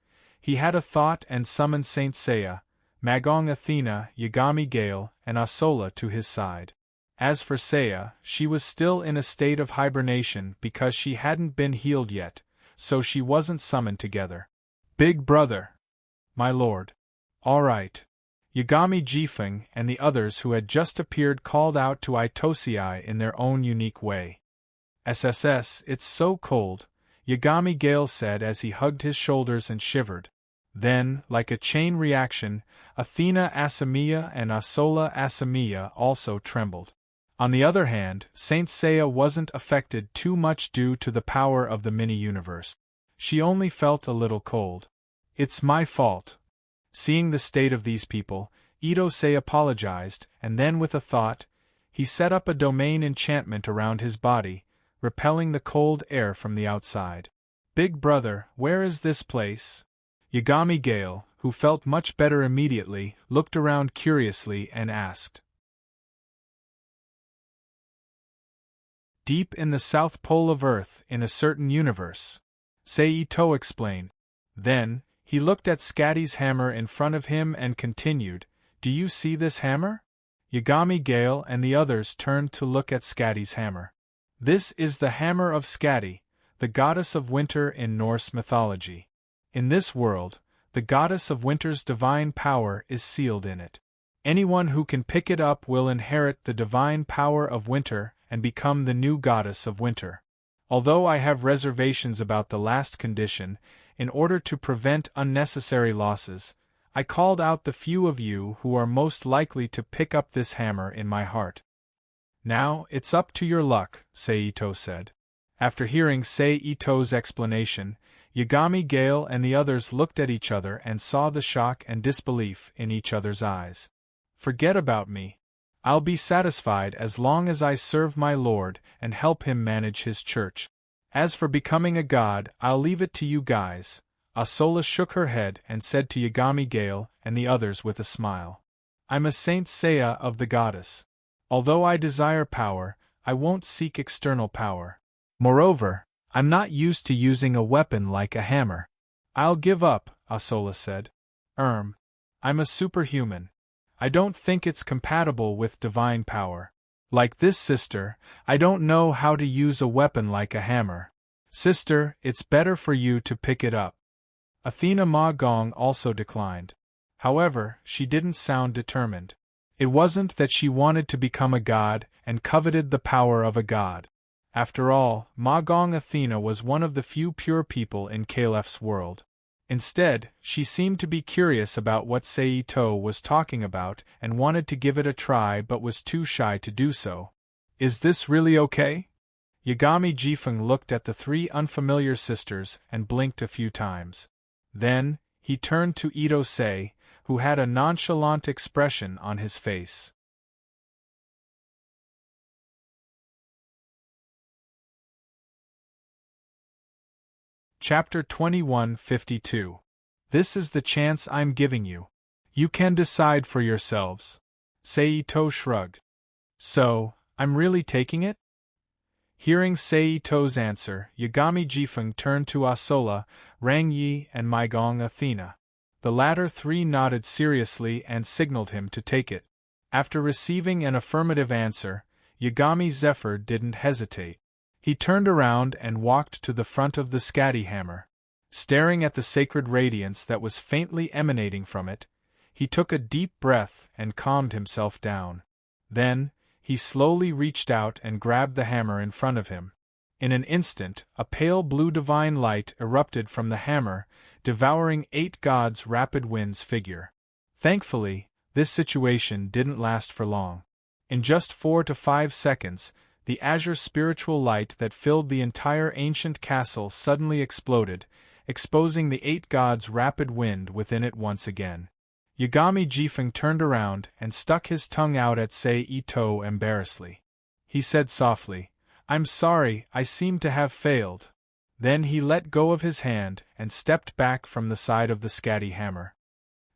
he had a thought and summoned Saint Seiya, Magong Athena, Yagami Gale, and Asola to his side. As for Seiya, she was still in a state of hibernation because she hadn't been healed yet, so she wasn't summoned together. Big brother! My lord. All right. Yagami Jifeng and the others who had just appeared called out to Itosei in their own unique way. SSS, it's so cold, Yagami Gale said as he hugged his shoulders and shivered. Then, like a chain reaction, Athena Asamiya and Asola Asamiya also trembled. On the other hand, Saint Seiya wasn't affected too much due to the power of the mini-universe. She only felt a little cold. It's my fault. Seeing the state of these people, Itosei apologized, and then with a thought, he set up a domain enchantment around his body, repelling the cold air from the outside. Big brother, where is this place? Yagami Gale, who felt much better immediately, looked around curiously and asked. Deep in the South Pole of Earth, in a certain universe. Seito explained. Then, he looked at Skadi's hammer in front of him and continued, Do you see this hammer? Yagami Gale and the others turned to look at Skadi's hammer. This is the hammer of Skadi, the goddess of winter in Norse mythology. In this world, The goddess of winter's divine power is sealed in it. Anyone who can pick it up will inherit the divine power of winter and become the new goddess of winter. Although I have reservations about the last condition, in order to prevent unnecessary losses, I called out the few of you who are most likely to pick up this hammer in my heart. Now, it's up to your luck, Seito said. After hearing Seito's explanation, Yagami Gale and the others looked at each other and saw the shock and disbelief in each other's eyes. Forget about me. I'll be satisfied as long as I serve my lord and help him manage his church. As for becoming a god, I'll leave it to you guys. Asola shook her head and said to Yagami Gale and the others with a smile. I'm a Saint Seiya of the goddess. Although I desire power, I won't seek external power. Moreover, I'm not used to using a weapon like a hammer. I'll give up, Asola said. I'm a superhuman. I don't think it's compatible with divine power. Like this sister, I don't know how to use a weapon like a hammer. Sister, it's better for you to pick it up. Athena Ma Gong also declined. However, she didn't sound determined. It wasn't that she wanted to become a god and coveted the power of a god. After all, Ma Gong Athena was one of the few pure people in Calef's world. Instead, she seemed to be curious about what Seito was talking about and wanted to give it a try but was too shy to do so. Is this really okay? Yagami Jifeng looked at the three unfamiliar sisters and blinked a few times. Then, he turned to Ito Sei, who had a nonchalant expression on his face. Chapter 2152. This is the chance I'm giving you. You can decide for yourselves. Seito shrugged. So, I'm really taking it? Hearing Seito's answer, Yagami Jifeng turned to Asola, Rang Yi and Maigong Athena. The latter three nodded seriously and signaled him to take it. After receiving an affirmative answer, Yagami Zephyr didn't hesitate. He turned around and walked to the front of the Scatty hammer. Staring at the sacred radiance that was faintly emanating from it, he took a deep breath and calmed himself down. Then, he slowly reached out and grabbed the hammer in front of him. In an instant, a pale blue divine light erupted from the hammer, devouring 8 gods' rapid winds figure. Thankfully, this situation didn't last for long. In just 4 to 5 seconds, the azure spiritual light that filled the entire ancient castle suddenly exploded, exposing the 8 gods' rapid wind within it once again. Yagami Jifeng turned around and stuck his tongue out at Seito embarrassedly. He said softly, "I'm sorry, I seem to have failed." Then he let go of his hand and stepped back from the side of the Scatty hammer.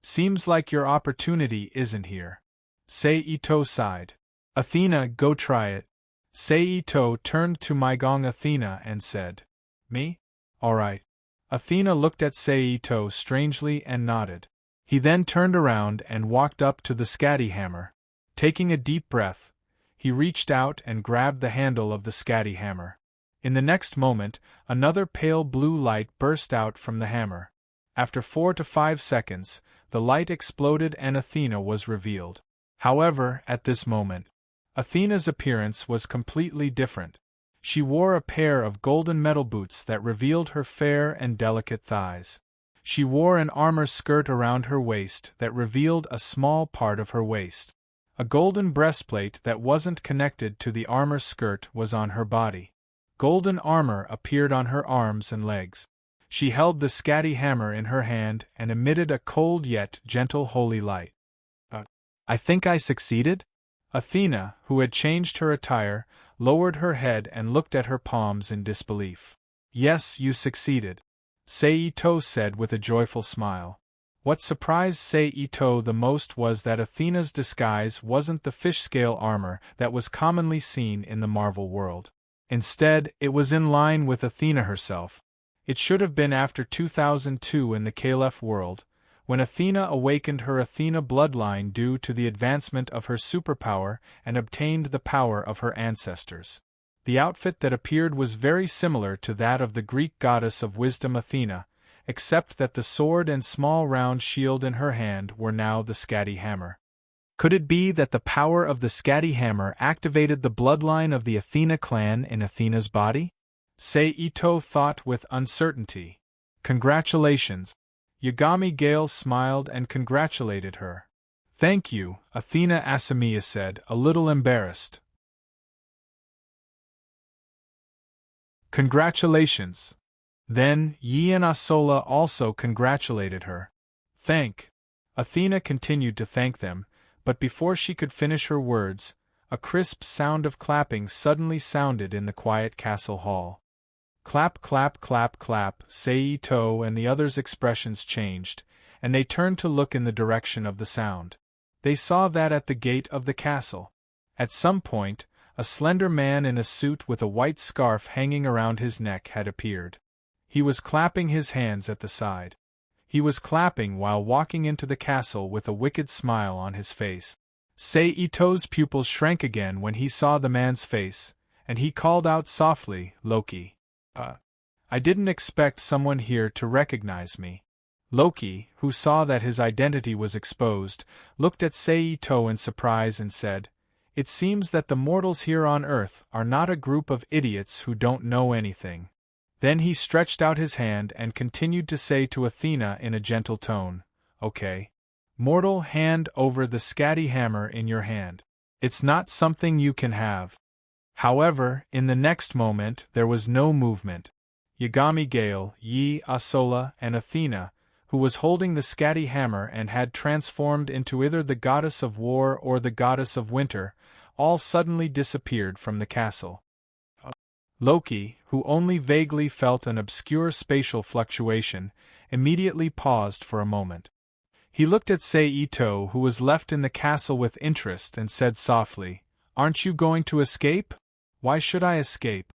"Seems like your opportunity isn't here." Seito sighed. "Athena, go try it." Seito turned to Maigong Athena and said, "Me? All right." Athena looked at Seito strangely and nodded. He then turned around and walked up to the Scatty hammer. Taking a deep breath, he reached out and grabbed the handle of the Scatty hammer. In the next moment, another pale blue light burst out from the hammer. After 4 to 5 seconds, the light exploded and Athena was revealed. However, at this moment, Athena's appearance was completely different. She wore a pair of golden metal boots that revealed her fair and delicate thighs. She wore an armor skirt around her waist that revealed a small part of her waist. A golden breastplate that wasn't connected to the armor skirt was on her body. Golden armor appeared on her arms and legs. She held the Scatty hammer in her hand and emitted a cold yet gentle holy light. I think I succeeded?" Athena, who had changed her attire, lowered her head and looked at her palms in disbelief. "Yes, you succeeded," Seito said with a joyful smile. What surprised Seito the most was that Athena's disguise wasn't the fish-scale armor that was commonly seen in the Marvel world. Instead, it was in line with Athena herself. It should have been after 2002 in the Calef world, when Athena awakened her Athena bloodline due to the advancement of her superpower and obtained the power of her ancestors. The outfit that appeared was very similar to that of the Greek goddess of wisdom Athena, except that the sword and small round shield in her hand were now the Scatty hammer. Could it be that the power of the Scatty hammer activated the bloodline of the Athena clan in Athena's body? Ito thought with uncertainty. Congratulations. Yagami Gale smiled and congratulated her. Thank you, Athena Asamiya said, a little embarrassed. Congratulations. Then, Yi and Asola also congratulated her. Athena continued to thank them, but before she could finish her words, a crisp sound of clapping suddenly sounded in the quiet castle hall. Clap, clap, clap, clap, Ito and the others' expressions changed, and they turned to look in the direction of the sound. They saw that at the gate of the castle, at some point, a slender man in a suit with a white scarf hanging around his neck had appeared. He was clapping his hands at the side. He was clapping while walking into the castle with a wicked smile on his face. Ito's pupils shrank again when he saw the man's face, and he called out softly, Loki. I didn't expect someone here to recognize me. Loki, who saw that his identity was exposed, looked at Ito in surprise and said, It seems that the mortals here on Earth are not a group of idiots who don't know anything. Then he stretched out his hand and continued to say to Athena in a gentle tone, Okay. Mortal, hand over the Scatty hammer in your hand. It's not something you can have. However, in the next moment there was no movement. Yagami Gale, Yi, Asola, and Athena, who was holding the Scatty hammer and had transformed into either the goddess of war or the goddess of winter, all suddenly disappeared from the castle. Loki, who only vaguely felt an obscure spatial fluctuation, immediately paused for a moment. He looked at Ito, who was left in the castle with interest, and said softly, Aren't you going to escape? Why should I escape?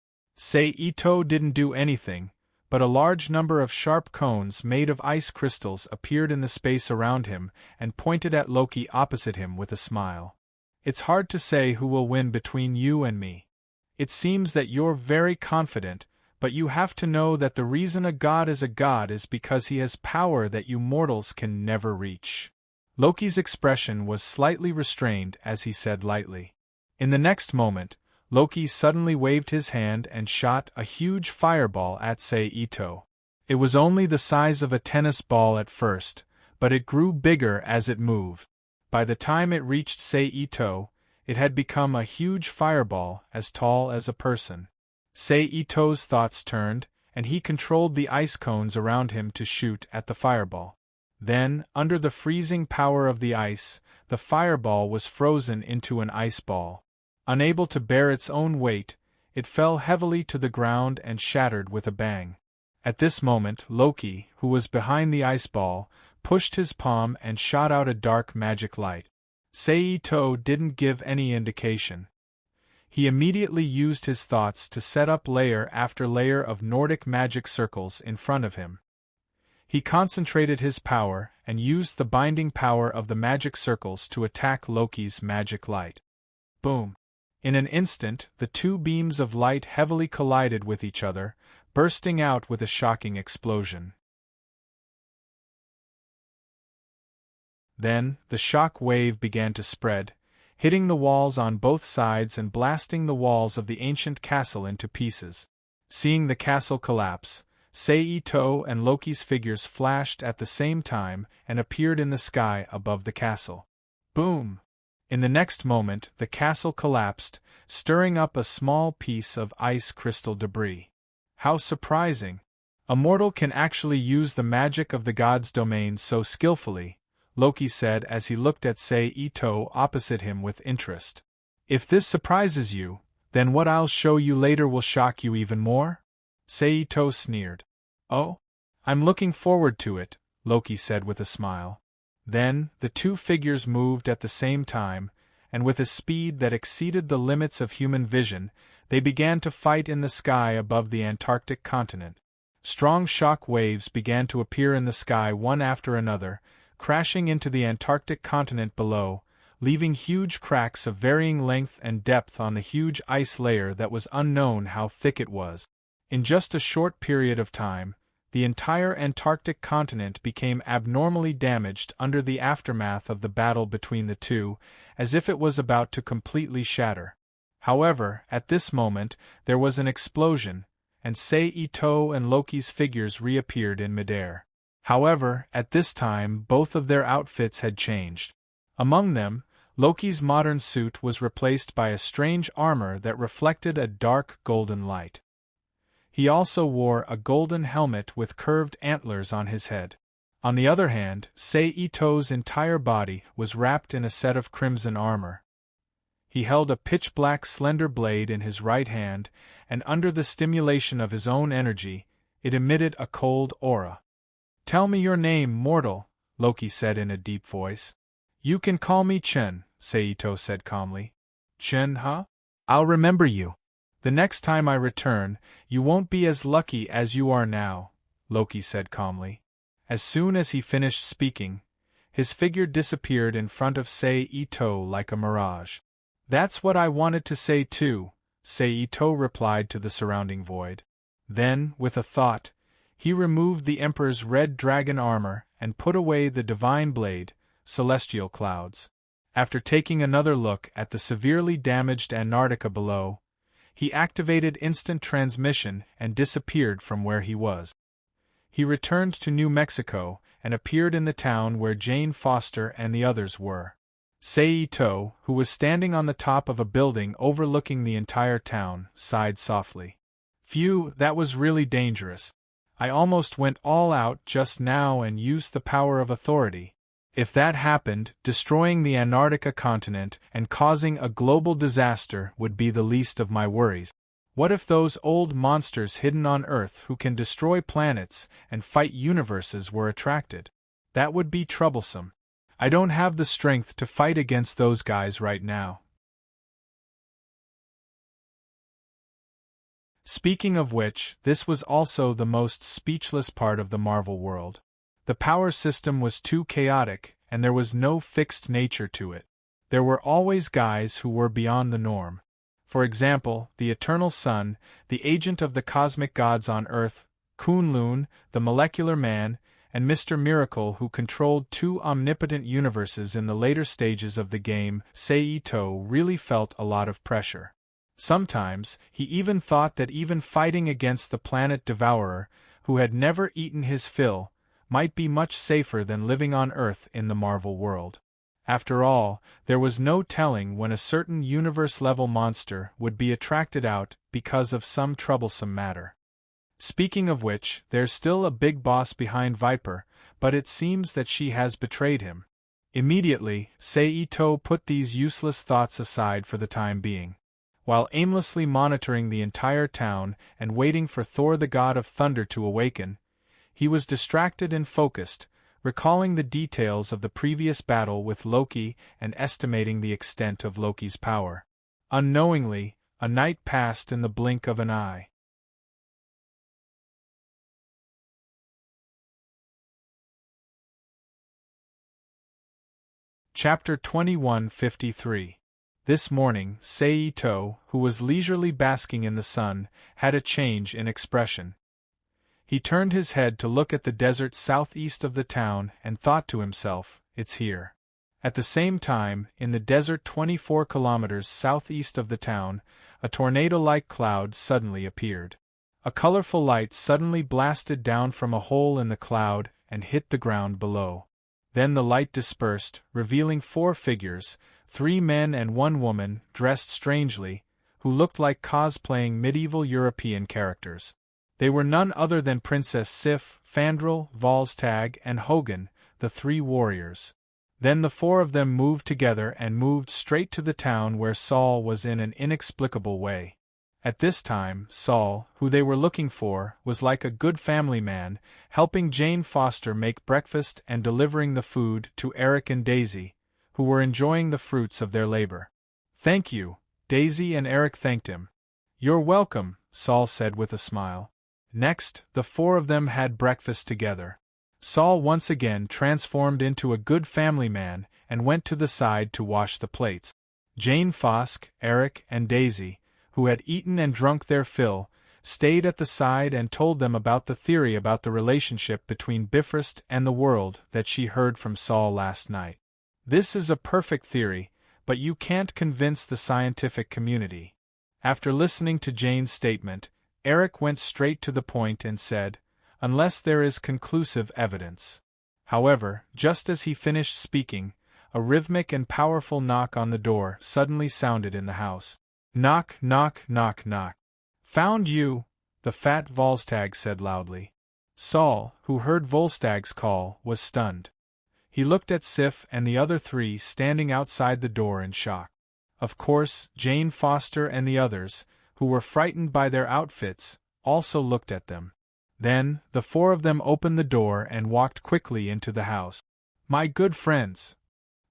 Ito didn't do anything, but a large number of sharp cones made of ice crystals appeared in the space around him and pointed at Loki opposite him with a smile. It's hard to say who will win between you and me. It seems that you're very confident, but you have to know that the reason a god is because he has power that you mortals can never reach. Loki's expression was slightly restrained as he said lightly. In the next moment, Loki suddenly waved his hand and shot a huge fireball at Ito. It was only the size of a tennis ball at first, but it grew bigger as it moved. By the time it reached Ito, it had become a huge fireball as tall as a person. Ito's thoughts turned, and he controlled the ice cones around him to shoot at the fireball. Then, under the freezing power of the ice, the fireball was frozen into an ice ball. Unable to bear its own weight, it fell heavily to the ground and shattered with a bang. At this moment, Loki, who was behind the ice ball, pushed his palm and shot out a dark magic light. Ito didn't give any indication. He immediately used his thoughts to set up layer after layer of Nordic magic circles in front of him. He concentrated his power and used the binding power of the magic circles to attack Loki's magic light. Boom! In an instant, the two beams of light heavily collided with each other, bursting out with a shocking explosion. Then, the shock wave began to spread, hitting the walls on both sides and blasting the walls of the ancient castle into pieces. Seeing the castle collapse, Ito and Loki's figures flashed at the same time and appeared in the sky above the castle. Boom! In the next moment, the castle collapsed, stirring up a small piece of ice crystal debris. How surprising! A mortal can actually use the magic of the god's domain so skillfully, Loki said as he looked at Ito opposite him with interest. If this surprises you, then what I'll show you later will shock you even more? Ito sneered. Oh? I'm looking forward to it, Loki said with a smile. Then, the two figures moved at the same time, and with a speed that exceeded the limits of human vision, they began to fight in the sky above the Antarctic continent. Strong shock waves began to appear in the sky one after another, crashing into the Antarctic continent below, leaving huge cracks of varying length and depth on the huge ice layer that was unknown how thick it was. In just a short period of time, the entire Antarctic continent became abnormally damaged under the aftermath of the battle between the two, as if it was about to completely shatter. However, at this moment, there was an explosion, and Sei-Ito and Loki's figures reappeared in midair. However, at this time both of their outfits had changed. Among them, Loki's modern suit was replaced by a strange armor that reflected a dark golden light. He also wore a golden helmet with curved antlers on his head. On the other hand, Sei-Ito's entire body was wrapped in a set of crimson armor. He held a pitch-black slender blade in his right hand, and under the stimulation of his own energy, it emitted a cold aura. "Tell me your name, mortal," Loki said in a deep voice. "You can call me Chen," Sei-Ito said calmly. "Chen, huh? I'll remember you. The next time I return, you won't be as lucky as you are now," Loki said calmly. As soon as he finished speaking, his figure disappeared in front of Sei-Ito like a mirage. "That's what I wanted to say too," Sei-Ito replied to the surrounding void. Then, with a thought, he removed the Emperor's red dragon armor and put away the divine blade, Celestial Clouds. After taking another look at the severely damaged Antarctica below, he activated instant transmission and disappeared from where he was. He returned to New Mexico and appeared in the town where Jane Foster and the others were. Sei-Ito, who was standing on the top of a building overlooking the entire town, sighed softly. "Phew, that was really dangerous. I almost went all out just now and used the power of authority. If that happened, destroying the Antarctica continent and causing a global disaster would be the least of my worries. What if those old monsters hidden on Earth who can destroy planets and fight universes were attracted? That would be troublesome. I don't have the strength to fight against those guys right now." Speaking of which, this was also the most speechless part of the Marvel world. The power system was too chaotic, and there was no fixed nature to it. There were always guys who were beyond the norm. For example, the Eternal Sun, the agent of the cosmic gods on Earth, Kunlun, the molecular man, and Mr. Miracle, who controlled two omnipotent universes in the later stages of the game. Sei-Ito really felt a lot of pressure. Sometimes, he even thought that even fighting against the planet Devourer, who had never eaten his fill, might be much safer than living on Earth in the Marvel world. After all, there was no telling when a certain universe-level monster would be attracted out because of some troublesome matter. Speaking of which, there's still a big boss behind Viper, but it seems that she has betrayed him. Immediately, Sei-Ito put these useless thoughts aside for the time being. While aimlessly monitoring the entire town and waiting for Thor the God of Thunder to awaken, he was distracted and focused, recalling the details of the previous battle with Loki and estimating the extent of Loki's power. Unknowingly, a night passed in the blink of an eye. Chapter 2153. This morning, Sei-Ito, who was leisurely basking in the sun, had a change in expression. He turned his head to look at the desert southeast of the town and thought to himself, "It's here." At the same time, in the desert 24 kilometers southeast of the town, a tornado-like cloud suddenly appeared. A colorful light suddenly blasted down from a hole in the cloud and hit the ground below. Then the light dispersed, revealing 4 figures, 3 men and 1 woman, dressed strangely, who looked like cosplaying medieval European characters. They were none other than Princess Sif, Fandral, Volstagg, and Hogan, the 3 warriors. Then the 4 of them moved together and moved straight to the town where Saul was in an inexplicable way. At this time, Saul, who they were looking for, was like a good family man, helping Jane Foster make breakfast and delivering the food to Eric and Daisy, who were enjoying the fruits of their labor. "Thank you," Daisy and Eric thanked him. "You're welcome," Saul said with a smile. Next, the 4 of them had breakfast together. Saul once again transformed into a good family man and went to the side to wash the plates. Jane Fosk, Eric, and Daisy, who had eaten and drunk their fill, stayed at the side and told them about the theory about the relationship between Bifrost and the world that she heard from Saul last night. This is a perfect theory, but you can't convince the scientific community. After listening to Jane's statement, Eric went straight to the point and said, unless there is conclusive evidence. However, just as he finished speaking, a rhythmic and powerful knock on the door suddenly sounded in the house. Knock, knock, knock, knock. Found you, the fat Volstagg said loudly. Saul, who heard Volstagg's call, was stunned. He looked at Sif and the other three standing outside the door in shock. Of course, Jane Foster and the others, who were frightened by their outfits, also looked at them. Then, the four of them opened the door and walked quickly into the house. My good friends!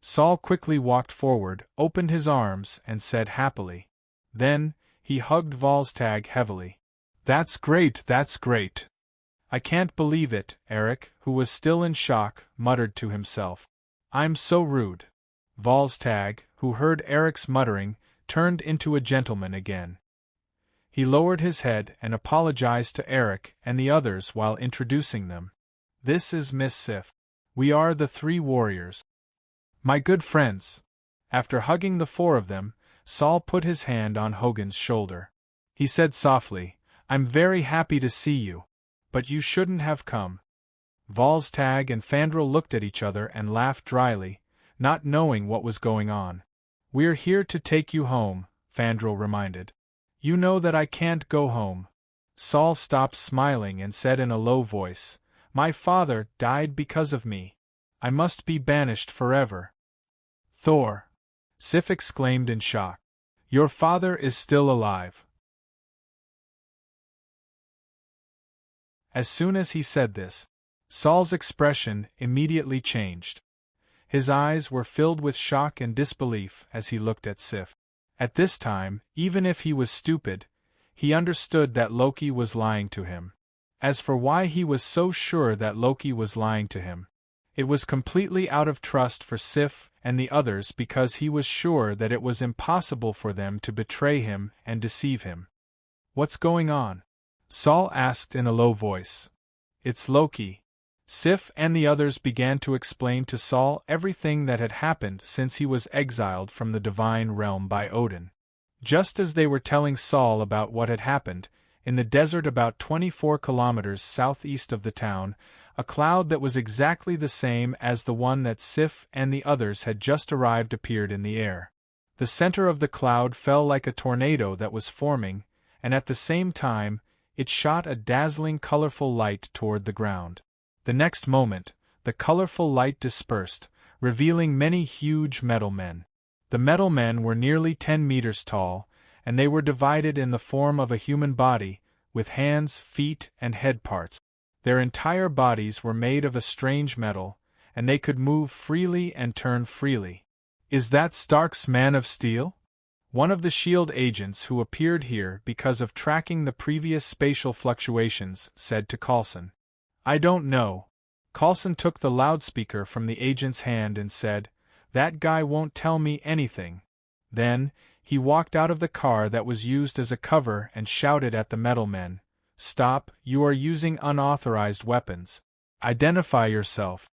Saul quickly walked forward, opened his arms, and said happily. Then, he hugged Volstagg heavily. That's great, that's great. I can't believe it, Eric, who was still in shock, muttered to himself. I'm so rude. Volstagg, who heard Eric's muttering, turned into a gentleman again. He lowered his head and apologized to Eric and the others while introducing them. This is Miss Sif. We are the three warriors. My good friends. After hugging the four of them, Saul put his hand on Hogan's shoulder. He said softly, I'm very happy to see you. But you shouldn't have come. Volstagg and Fandral looked at each other and laughed dryly, not knowing what was going on. We're here to take you home, Fandral reminded. You know that I can't go home. Saul stopped smiling and said in a low voice, My father died because of me. I must be banished forever. Thor! Sif exclaimed in shock. Your father is still alive. As soon as he said this, Saul's expression immediately changed. His eyes were filled with shock and disbelief as he looked at Sif. At this time, even if he was stupid, he understood that Loki was lying to him. As for why he was so sure that Loki was lying to him, it was completely out of trust for Sif and the others because he was sure that it was impossible for them to betray him and deceive him. What's going on? Saul asked in a low voice. It's Loki. Sif and the others began to explain to Saul everything that had happened since he was exiled from the divine realm by Odin. Just as they were telling Saul about what had happened, in the desert about 24 kilometers southeast of the town, a cloud that was exactly the same as the one that Sif and the others had just arrived appeared in the air. The center of the cloud fell like a tornado that was forming, and at the same time, it shot a dazzling colorful light toward the ground. The next moment, the colorful light dispersed, revealing many huge metal men. The metal men were nearly 10 meters tall, and they were divided in the form of a human body, with hands, feet, and head parts. Their entire bodies were made of a strange metal, and they could move freely and turn freely. Is that Stark's Man of Steel? One of the S.H.I.E.L.D. agents who appeared here because of tracking the previous spatial fluctuations said to Coulson. I don't know. Coulson took the loudspeaker from the agent's hand and said, That guy won't tell me anything. Then, he walked out of the car that was used as a cover and shouted at the metal men, Stop, you are using unauthorized weapons. Identify yourself.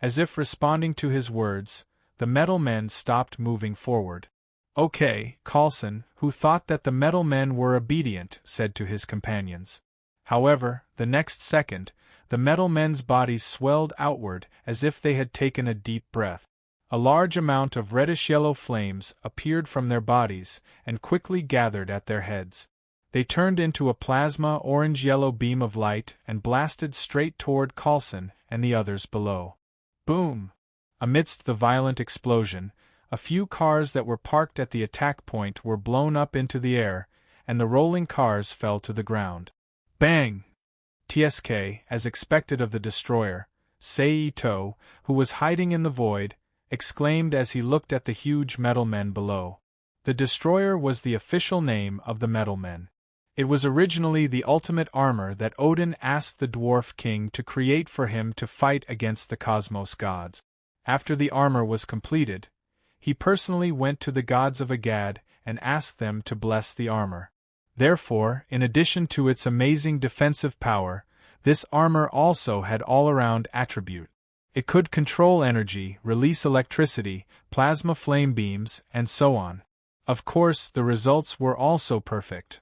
As if responding to his words, the metal men stopped moving forward. Okay, Coulson, who thought that the metal men were obedient, said to his companions. However, the next second, the metal men's bodies swelled outward as if they had taken a deep breath. A large amount of reddish-yellow flames appeared from their bodies and quickly gathered at their heads. They turned into a plasma orange-yellow beam of light and blasted straight toward Coulson and the others below. Boom! Amidst the violent explosion, a few cars that were parked at the attack point were blown up into the air, and the rolling cars fell to the ground. Bang! TSK, as expected of the destroyer, Seito, who was hiding in the void, exclaimed as he looked at the huge metal men below. The destroyer was the official name of the metal men. It was originally the ultimate armor that Odin asked the Dwarf King to create for him to fight against the cosmos gods. After the armor was completed, he personally went to the gods of Agad and asked them to bless the armor. Therefore, in addition to its amazing defensive power, this armor also had all-around attribute. It could control energy, release electricity, plasma flame beams, and so on. Of course, the results were also perfect.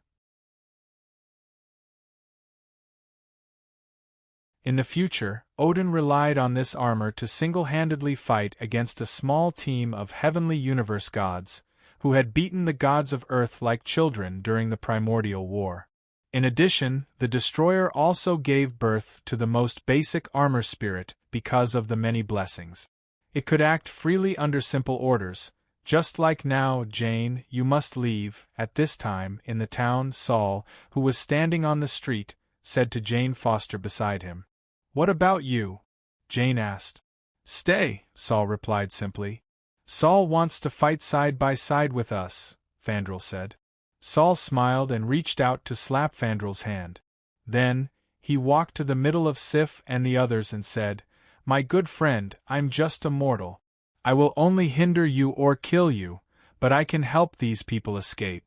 In the future, Odin relied on this armor to single-handedly fight against a small team of heavenly universe gods, who had beaten the gods of Earth like children during the primordial war. In addition, the destroyer also gave birth to the most basic armor spirit because of the many blessings. It could act freely under simple orders, just like now. Jane, you must leave. At this time, in the town, Saul, who was standing on the street, said to Jane Foster beside him. What about you? Jane asked. Stay, Saul replied simply. Saul wants to fight side by side with us, Fandral said. Saul smiled and reached out to slap Fandral's hand. Then, he walked to the middle of Sif and the others and said, My good friend, I'm just a mortal. I will only hinder you or kill you, but I can help these people escape.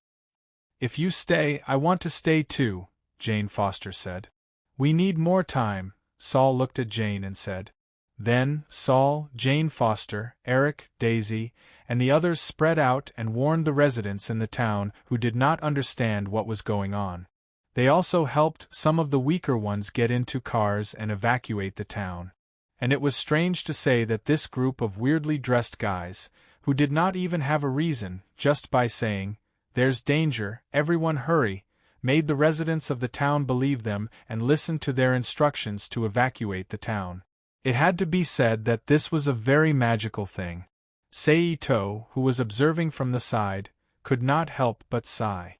If you stay, I want to stay too, Jane Foster said. We need more time, Saul looked at Jane and said. Then, Saul, Jane Foster, Eric, Daisy, and the others spread out and warned the residents in the town who did not understand what was going on. They also helped some of the weaker ones get into cars and evacuate the town. And it was strange to say that this group of weirdly dressed guys, who did not even have a reason, just by saying, There's danger, everyone hurry, made the residents of the town believe them and listen to their instructions to evacuate the town. It had to be said that this was a very magical thing. Seito, who was observing from the side, could not help but sigh.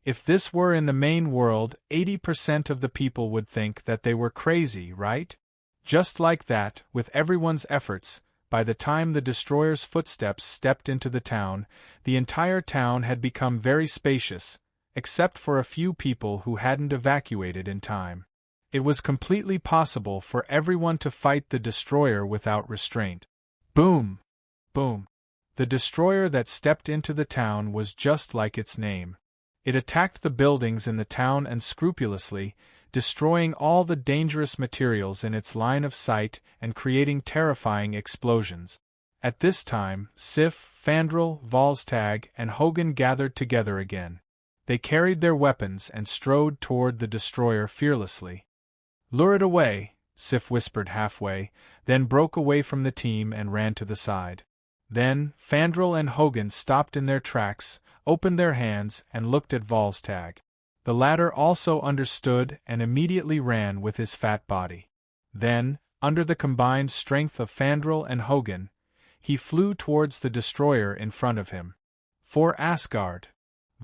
If this were in the main world, 80% of the people would think that they were crazy, right? Just like that, with everyone's efforts, by the time the destroyer's footsteps stepped into the town, the entire town had become very spacious, except for a few people who hadn't evacuated in time. It was completely possible for everyone to fight the destroyer without restraint. Boom! Boom! The destroyer that stepped into the town was just like its name. It attacked the buildings in the town unscrupulously, destroying all the dangerous materials in its line of sight and creating terrifying explosions. At this time, Sif, Fandral, Volstagg, and Hogan gathered together again. They carried their weapons and strode toward the destroyer fearlessly. Lure it away, Sif whispered halfway, then broke away from the team and ran to the side. Then, Fandral and Hogan stopped in their tracks, opened their hands, and looked at Volstagg. The latter also understood and immediately ran with his fat body. Then, under the combined strength of Fandral and Hogan, he flew towards the destroyer in front of him. For Asgard!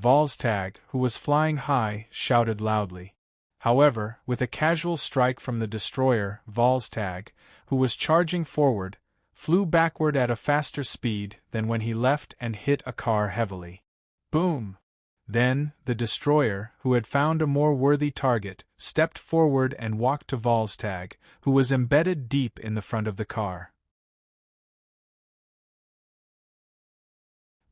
Volstagg, who was flying high, shouted loudly. However, with a casual strike from the destroyer, Volstagg, who was charging forward, flew backward at a faster speed than when he left and hit a car heavily. Boom! Then, the destroyer, who had found a more worthy target, stepped forward and walked to Volstagg, who was embedded deep in the front of the car.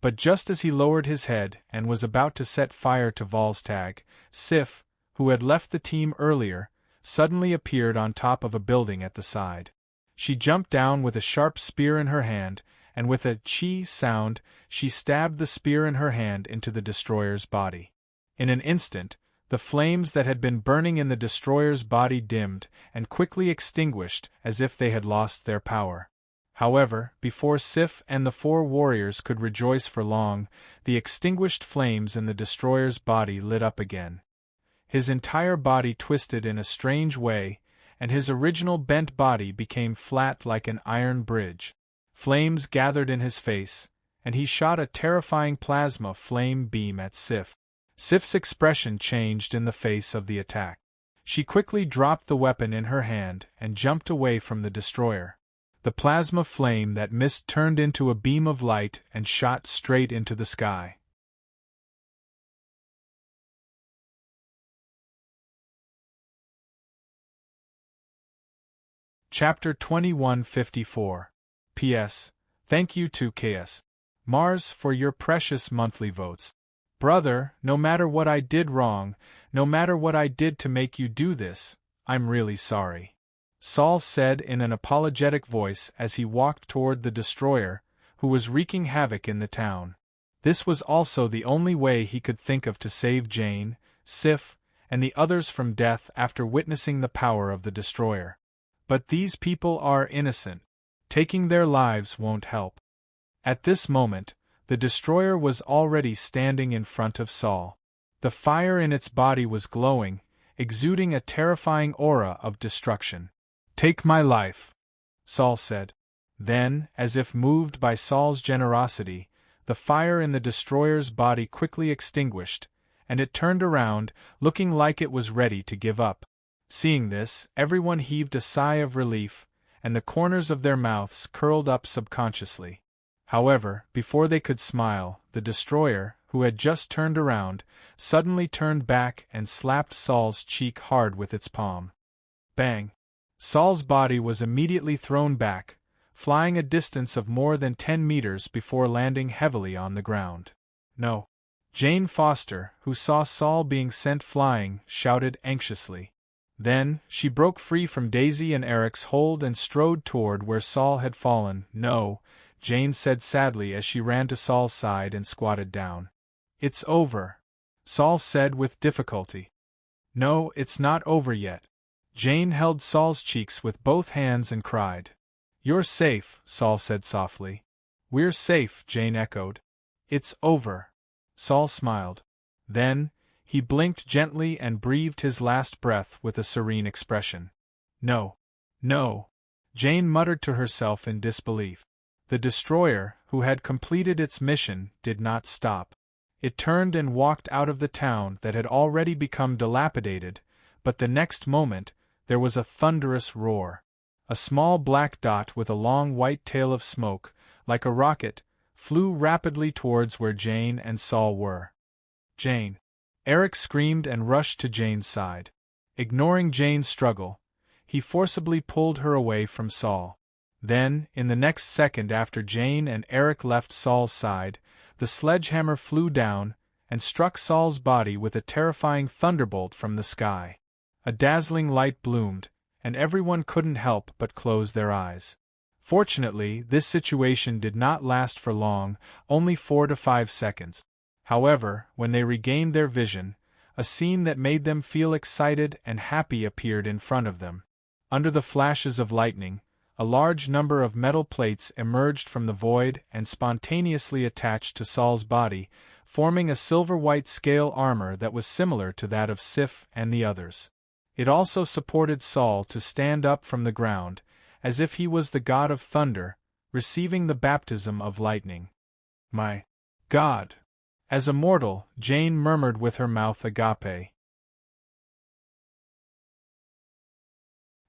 But just as he lowered his head and was about to set fire to Volstagg, Sif, who had left the team earlier, suddenly appeared on top of a building at the side. She jumped down with a sharp spear in her hand, and with a "chi" sound, she stabbed the spear in her hand into the destroyer's body. In an instant, the flames that had been burning in the destroyer's body dimmed and quickly extinguished as if they had lost their power. However, before Sif and the 4 warriors could rejoice for long, the extinguished flames in the destroyer's body lit up again. His entire body twisted in a strange way, and his original bent body became flat like an iron bridge. Flames gathered in his face, and he shot a terrifying plasma flame beam at Sif. Sif's expression changed in the face of the attack. She quickly dropped the weapon in her hand and jumped away from the destroyer. The plasma flame that missed turned into a beam of light and shot straight into the sky. Chapter 2154. P.S. Thank you to K.S. Mars for your precious monthly votes. "Brother, no matter what I did wrong, no matter what I did to make you do this, I'm really sorry," Saul said in an apologetic voice as he walked toward the destroyer, who was wreaking havoc in the town. This was also the only way he could think of to save Jane, Sif, and the others from death after witnessing the power of the destroyer. But these people are innocent. Taking their lives won't help. At this moment, the destroyer was already standing in front of Saul. The fire in its body was glowing, exuding a terrifying aura of destruction. "Take my life," Saul said. Then, as if moved by Saul's generosity, the fire in the destroyer's body quickly extinguished, and it turned around, looking like it was ready to give up. Seeing this, everyone heaved a sigh of relief, and the corners of their mouths curled up subconsciously. However, before they could smile, the destroyer, who had just turned around, suddenly turned back and slapped Saul's cheek hard with its palm. Bang! Saul's body was immediately thrown back, flying a distance of more than 10 meters before landing heavily on the ground. "No!" Jane Foster, who saw Saul being sent flying, shouted anxiously. Then, she broke free from Daisy and Eric's hold and strode toward where Saul had fallen. "No," Jane said sadly as she ran to Saul's side and squatted down. "It's over," Saul said with difficulty. "No, it's not over yet." Jane held Saul's cheeks with both hands and cried. "You're safe," Saul said softly. "We're safe," Jane echoed. "It's over." Saul smiled. Then, he blinked gently and breathed his last breath with a serene expression. "No. No," Jane muttered to herself in disbelief. The destroyer, who had completed its mission, did not stop. It turned and walked out of the town that had already become dilapidated, but the next moment, there was a thunderous roar. A small black dot with a long white tail of smoke, like a rocket, flew rapidly towards where Jane and Saul were. "Jane!" Eric screamed and rushed to Jane's side. Ignoring Jane's struggle, he forcibly pulled her away from Saul. Then, in the next second after Jane and Eric left Saul's side, the sledgehammer flew down and struck Saul's body with a terrifying thunderbolt from the sky. A dazzling light bloomed, and everyone couldn't help but close their eyes. Fortunately, this situation did not last for long, only 4 to 5 seconds. However, when they regained their vision, a scene that made them feel excited and happy appeared in front of them. Under the flashes of lightning, a large number of metal plates emerged from the void and spontaneously attached to Saul's body, forming a silver-white scale armor that was similar to that of Sif and the others. It also supported Saul to stand up from the ground, as if he was the god of thunder, receiving the baptism of lightning. "My God!" As a mortal, Jane murmured with her mouth agape.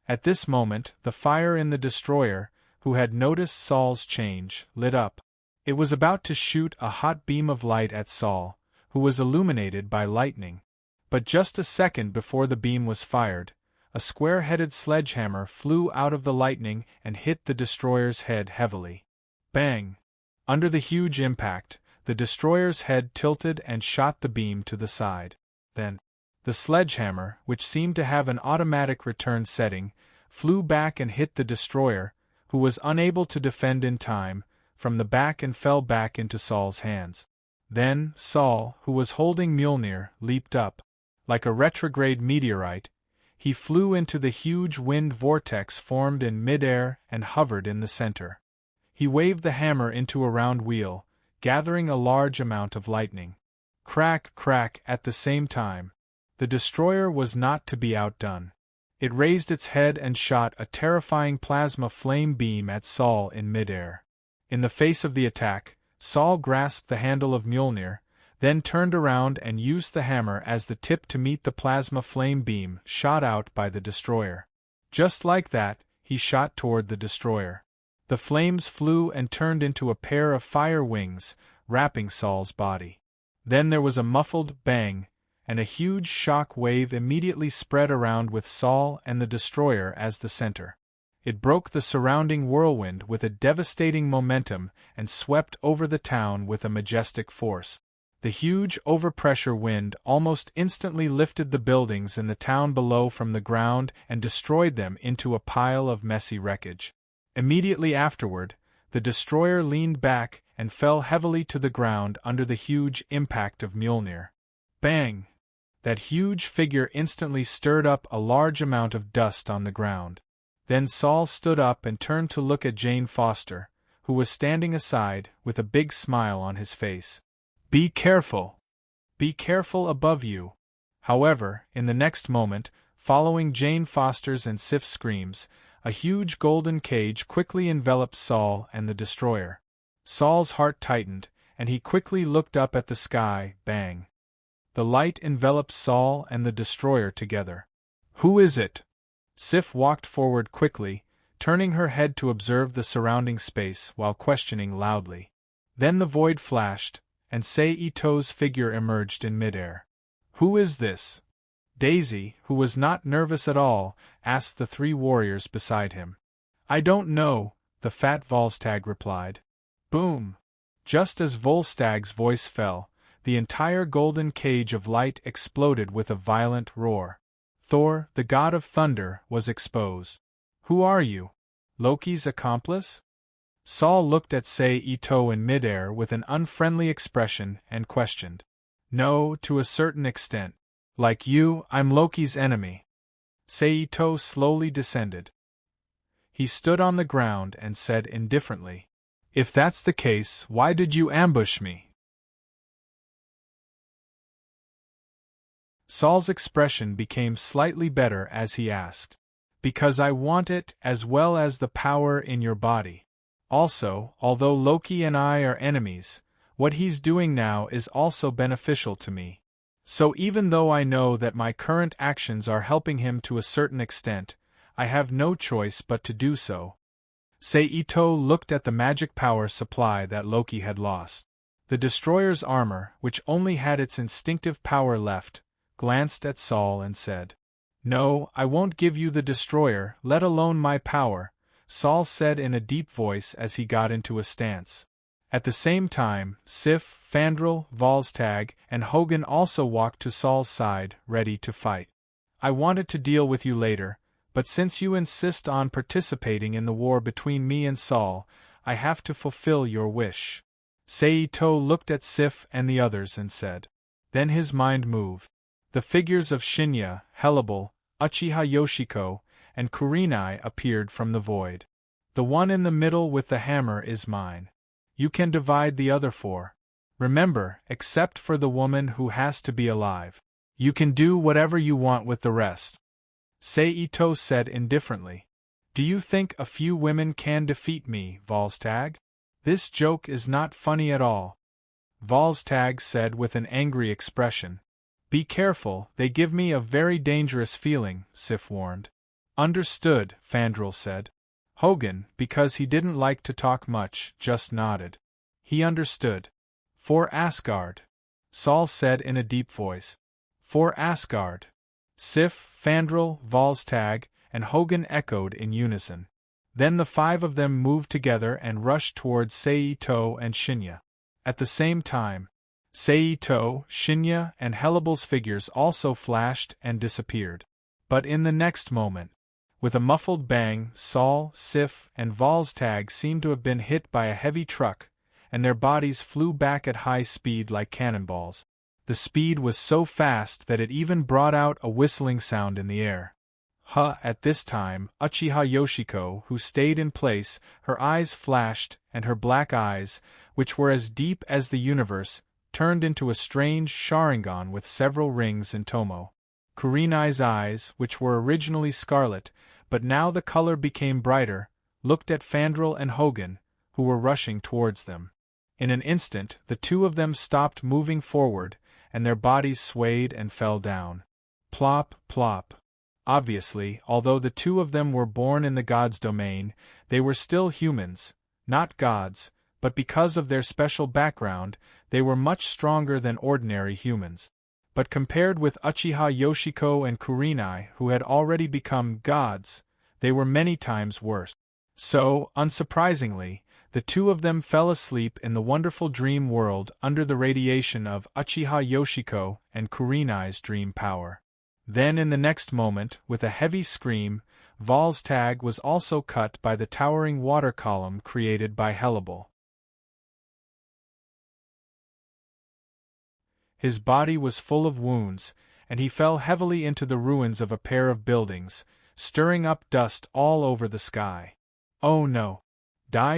At this moment, the fire in the destroyer, who had noticed Saul's change, lit up. It was about to shoot a hot beam of light at Saul, who was illuminated by lightning. But just a second before the beam was fired, a square-headed sledgehammer flew out of the lightning and hit the destroyer's head heavily. Bang! Under the huge impact, the destroyer's head tilted and shot the beam to the side. Then, the sledgehammer, which seemed to have an automatic return setting, flew back and hit the destroyer, who was unable to defend in time, from the back and fell back into Saul's hands. Then, Saul, who was holding Mjolnir, leaped up. Like a retrograde meteorite, he flew into the huge wind vortex formed in mid-air and hovered in the center. He waved the hammer into a round wheel, gathering a large amount of lightning. Crack, crack at the same time. The destroyer was not to be outdone. It raised its head and shot a terrifying plasma flame beam at Saul in midair. In the face of the attack, Saul grasped the handle of Mjolnir, then turned around and used the hammer as the tip to meet the plasma flame beam shot out by the destroyer. Just like that, he shot toward the destroyer. The flames flew and turned into a pair of fire wings, wrapping Saul's body. Then there was a muffled bang, and a huge shock wave immediately spread around with Saul and the destroyer as the center. It broke the surrounding whirlwind with a devastating momentum and swept over the town with a majestic force. The huge overpressure wind almost instantly lifted the buildings in the town below from the ground and destroyed them into a pile of messy wreckage. Immediately afterward, the destroyer leaned back and fell heavily to the ground under the huge impact of Mjolnir. Bang! That huge figure instantly stirred up a large amount of dust on the ground. Then Saul stood up and turned to look at Jane Foster, who was standing aside, with a big smile on his face. "Be careful! Be careful above you!" However, in the next moment, following Jane Foster's and Sif's screams, a huge golden cage quickly enveloped Saul and the destroyer. Saul's heart tightened, and he quickly looked up at the sky. Bang! The light enveloped Saul and the destroyer together. "Who is it?" Sif walked forward quickly, turning her head to observe the surrounding space while questioning loudly. Then the void flashed, and Sei-Ito's figure emerged in midair. "Who is this?" Daisy, who was not nervous at all, asked the three warriors beside him. "I don't know," the fat Volstagg replied. Boom! Just as Volstagg's voice fell, the entire golden cage of light exploded with a violent roar. Thor, the god of thunder, was exposed. "Who are you? Loki's accomplice?" Saul looked at Sei-Ito in midair with an unfriendly expression and questioned. "No, to a certain extent. Like you, I'm Loki's enemy." Sei-Ito slowly descended. He stood on the ground and said indifferently, "If that's the case, why did you ambush me?" Saul's expression became slightly better as he asked, "Because I want it as well as the power in your body. Also, although Loki and I are enemies, what he's doing now is also beneficial to me. So even though I know that my current actions are helping him to a certain extent, I have no choice but to do so." Sei-Ito looked at the magic power supply that Loki had lost. The destroyer's armor, which only had its instinctive power left, glanced at Saul and said, "No, I won't give you the destroyer, let alone my power," Saul said in a deep voice as he got into a stance. At the same time, Sif, Fandral, Volstagg, and Hogun also walked to Saul's side, ready to fight. "I wanted to deal with you later, but since you insist on participating in the war between me and Saul, I have to fulfill your wish." Sei-Ito looked at Sif and the others and said. Then his mind moved. The figures of Shinya, Hellable, Uchiha Yoshiko, and Kurenai appeared from the void. "The one in the middle with the hammer is mine. You can divide the other four. Remember, except for the woman who has to be alive. You can do whatever you want with the rest." Sei-Ito said indifferently. "Do you think a few women can defeat me, Volstagg? This joke is not funny at all." Volstagg said with an angry expression. "Be careful, they give me a very dangerous feeling," Sif warned. "Understood," Fandral said. Hogun, because he didn't like to talk much, just nodded. He understood. "For Asgard," Saul said in a deep voice. "For Asgard." Sif, Fandral, Volstagg, and Hogun echoed in unison. Then the five of them moved together and rushed towards Sei-Ito and Shinya. At the same time, Sei-Ito, Shinya, and Hellable's figures also flashed and disappeared. But in the next moment, with a muffled bang, Saul, Sif, and Volstagg seemed to have been hit by a heavy truck, and their bodies flew back at high speed like cannonballs. The speed was so fast that it even brought out a whistling sound in the air. At this time, Uchiha Yoshiko, who stayed in place, her eyes flashed, and her black eyes, which were as deep as the universe, turned into a strange Sharingan with several rings in Tomo. Kurenai's eyes, which were originally scarlet, but now the color became brighter, looked at Fandral and Hogun, who were rushing towards them. In an instant, the two of them stopped moving forward, and their bodies swayed and fell down. Plop, plop. Obviously, although the two of them were born in the gods' domain, they were still humans, not gods, but because of their special background, they were much stronger than ordinary humans. But compared with Uchiha Yoshiko and Kurenai, who had already become gods, they were many times worse. So, unsurprisingly, The two of them fell asleep in the wonderful dream world under the radiation of Uchiha Yoshiko and Kurenai's dream power. Then in the next moment, with a heavy scream, Val's tag was also cut by the towering water column created by Hellebel. His body was full of wounds, and he fell heavily into the ruins of a pair of buildings, stirring up dust all over the sky. Oh no!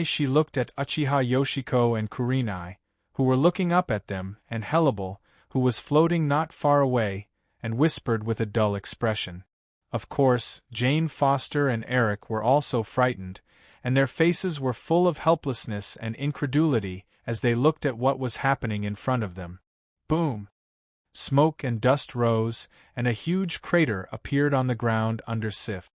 She looked at Uchiha Yoshiko and Kurenai, who were looking up at them, and Hellebel, who was floating not far away, and whispered with a dull expression. Of course, Jane Foster and Eric were also frightened, and their faces were full of helplessness and incredulity as they looked at what was happening in front of them. Boom! Smoke and dust rose, and a huge crater appeared on the ground under Sif.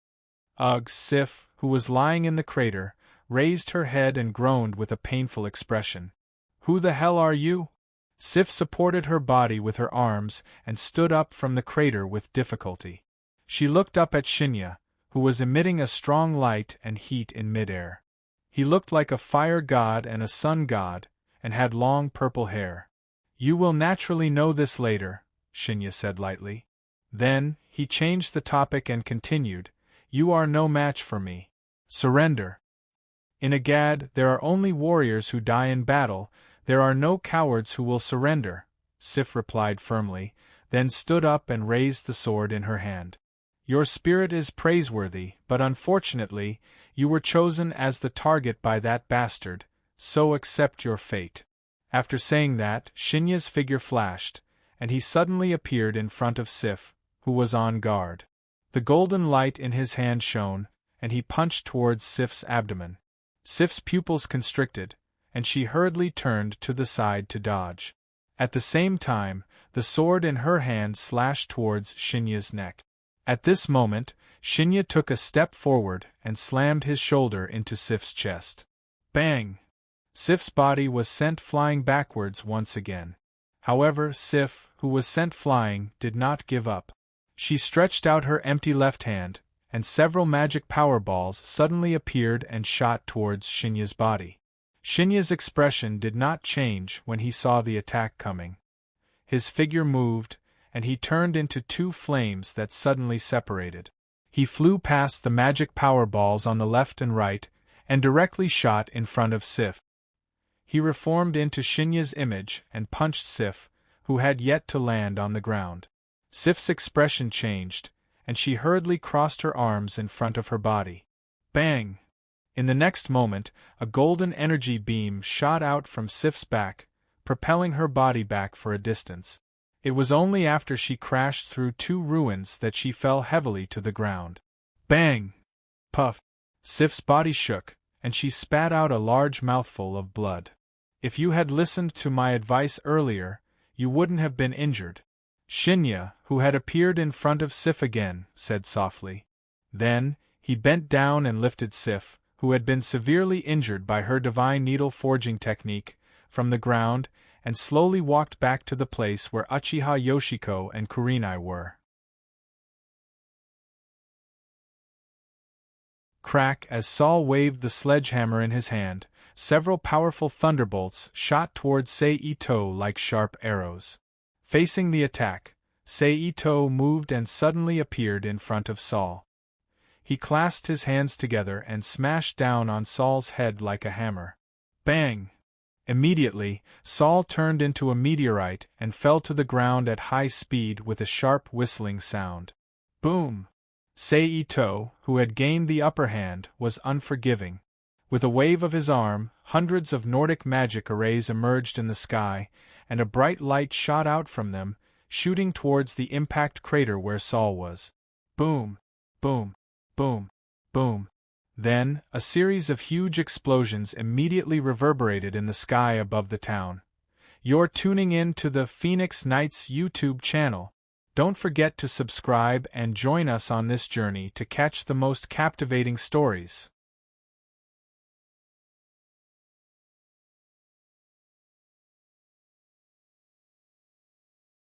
Ugh! Sif, who was lying in the crater, raised her head and groaned with a painful expression. Who the hell are you? Sif supported her body with her arms and stood up from the crater with difficulty. She looked up at Shinya, who was emitting a strong light and heat in midair. He looked like a fire god and a sun god, and had long purple hair. You will naturally know this later, Shinya said lightly. Then, he changed the topic and continued, You are no match for me. Surrender. In Agad, there are only warriors who die in battle, there are no cowards who will surrender, Sif replied firmly, then stood up and raised the sword in her hand. Your spirit is praiseworthy, but unfortunately, you were chosen as the target by that bastard, so accept your fate. After saying that, Shinya's figure flashed, and he suddenly appeared in front of Sif, who was on guard. The golden light in his hand shone, and he punched towards Sif's abdomen. Sif's pupils constricted, and she hurriedly turned to the side to dodge. At the same time, the sword in her hand slashed towards Shinya's neck. At this moment, Shinya took a step forward and slammed his shoulder into Sif's chest. Bang! Sif's body was sent flying backwards once again. However, Sif, who was sent flying, did not give up. She stretched out her empty left hand, and several magic power balls suddenly appeared and shot towards Shinya's body. Shinya's expression did not change when he saw the attack coming. His figure moved, and he turned into two flames that suddenly separated. He flew past the magic power balls on the left and right, and directly shot in front of Sif. He reformed into Shinya's image and punched Sif, who had yet to land on the ground. Sif's expression changed, and she hurriedly crossed her arms in front of her body. Bang! In the next moment, a golden energy beam shot out from Sif's back, propelling her body back for a distance. It was only after she crashed through two ruins that she fell heavily to the ground. Bang! Puff! Sif's body shook, and she spat out a large mouthful of blood. If you had listened to my advice earlier, you wouldn't have been injured. Shinya, who had appeared in front of Sif again, said softly. Then, he bent down and lifted Sif, who had been severely injured by her divine needle forging technique, from the ground, and slowly walked back to the place where Uchiha Yoshiko and Kurenai were. Crack! As Saul waved the sledgehammer in his hand, several powerful thunderbolts shot towards Sei-Ito like sharp arrows. Facing the attack, Sei-Ito moved and suddenly appeared in front of Saul. He clasped his hands together and smashed down on Saul's head like a hammer. Bang! Immediately, Saul turned into a meteorite and fell to the ground at high speed with a sharp whistling sound. Boom! Sei-Ito, who had gained the upper hand, was unforgiving. With a wave of his arm, hundreds of Nordic magic arrays emerged in the sky, and a bright light shot out from them, shooting towards the impact crater where Saul was. Boom! Boom! Boom! Boom! Then, a series of huge explosions immediately reverberated in the sky above the town. You're tuning in to the Phoenix Knights YouTube channel. Don't forget to subscribe and join us on this journey to catch the most captivating stories.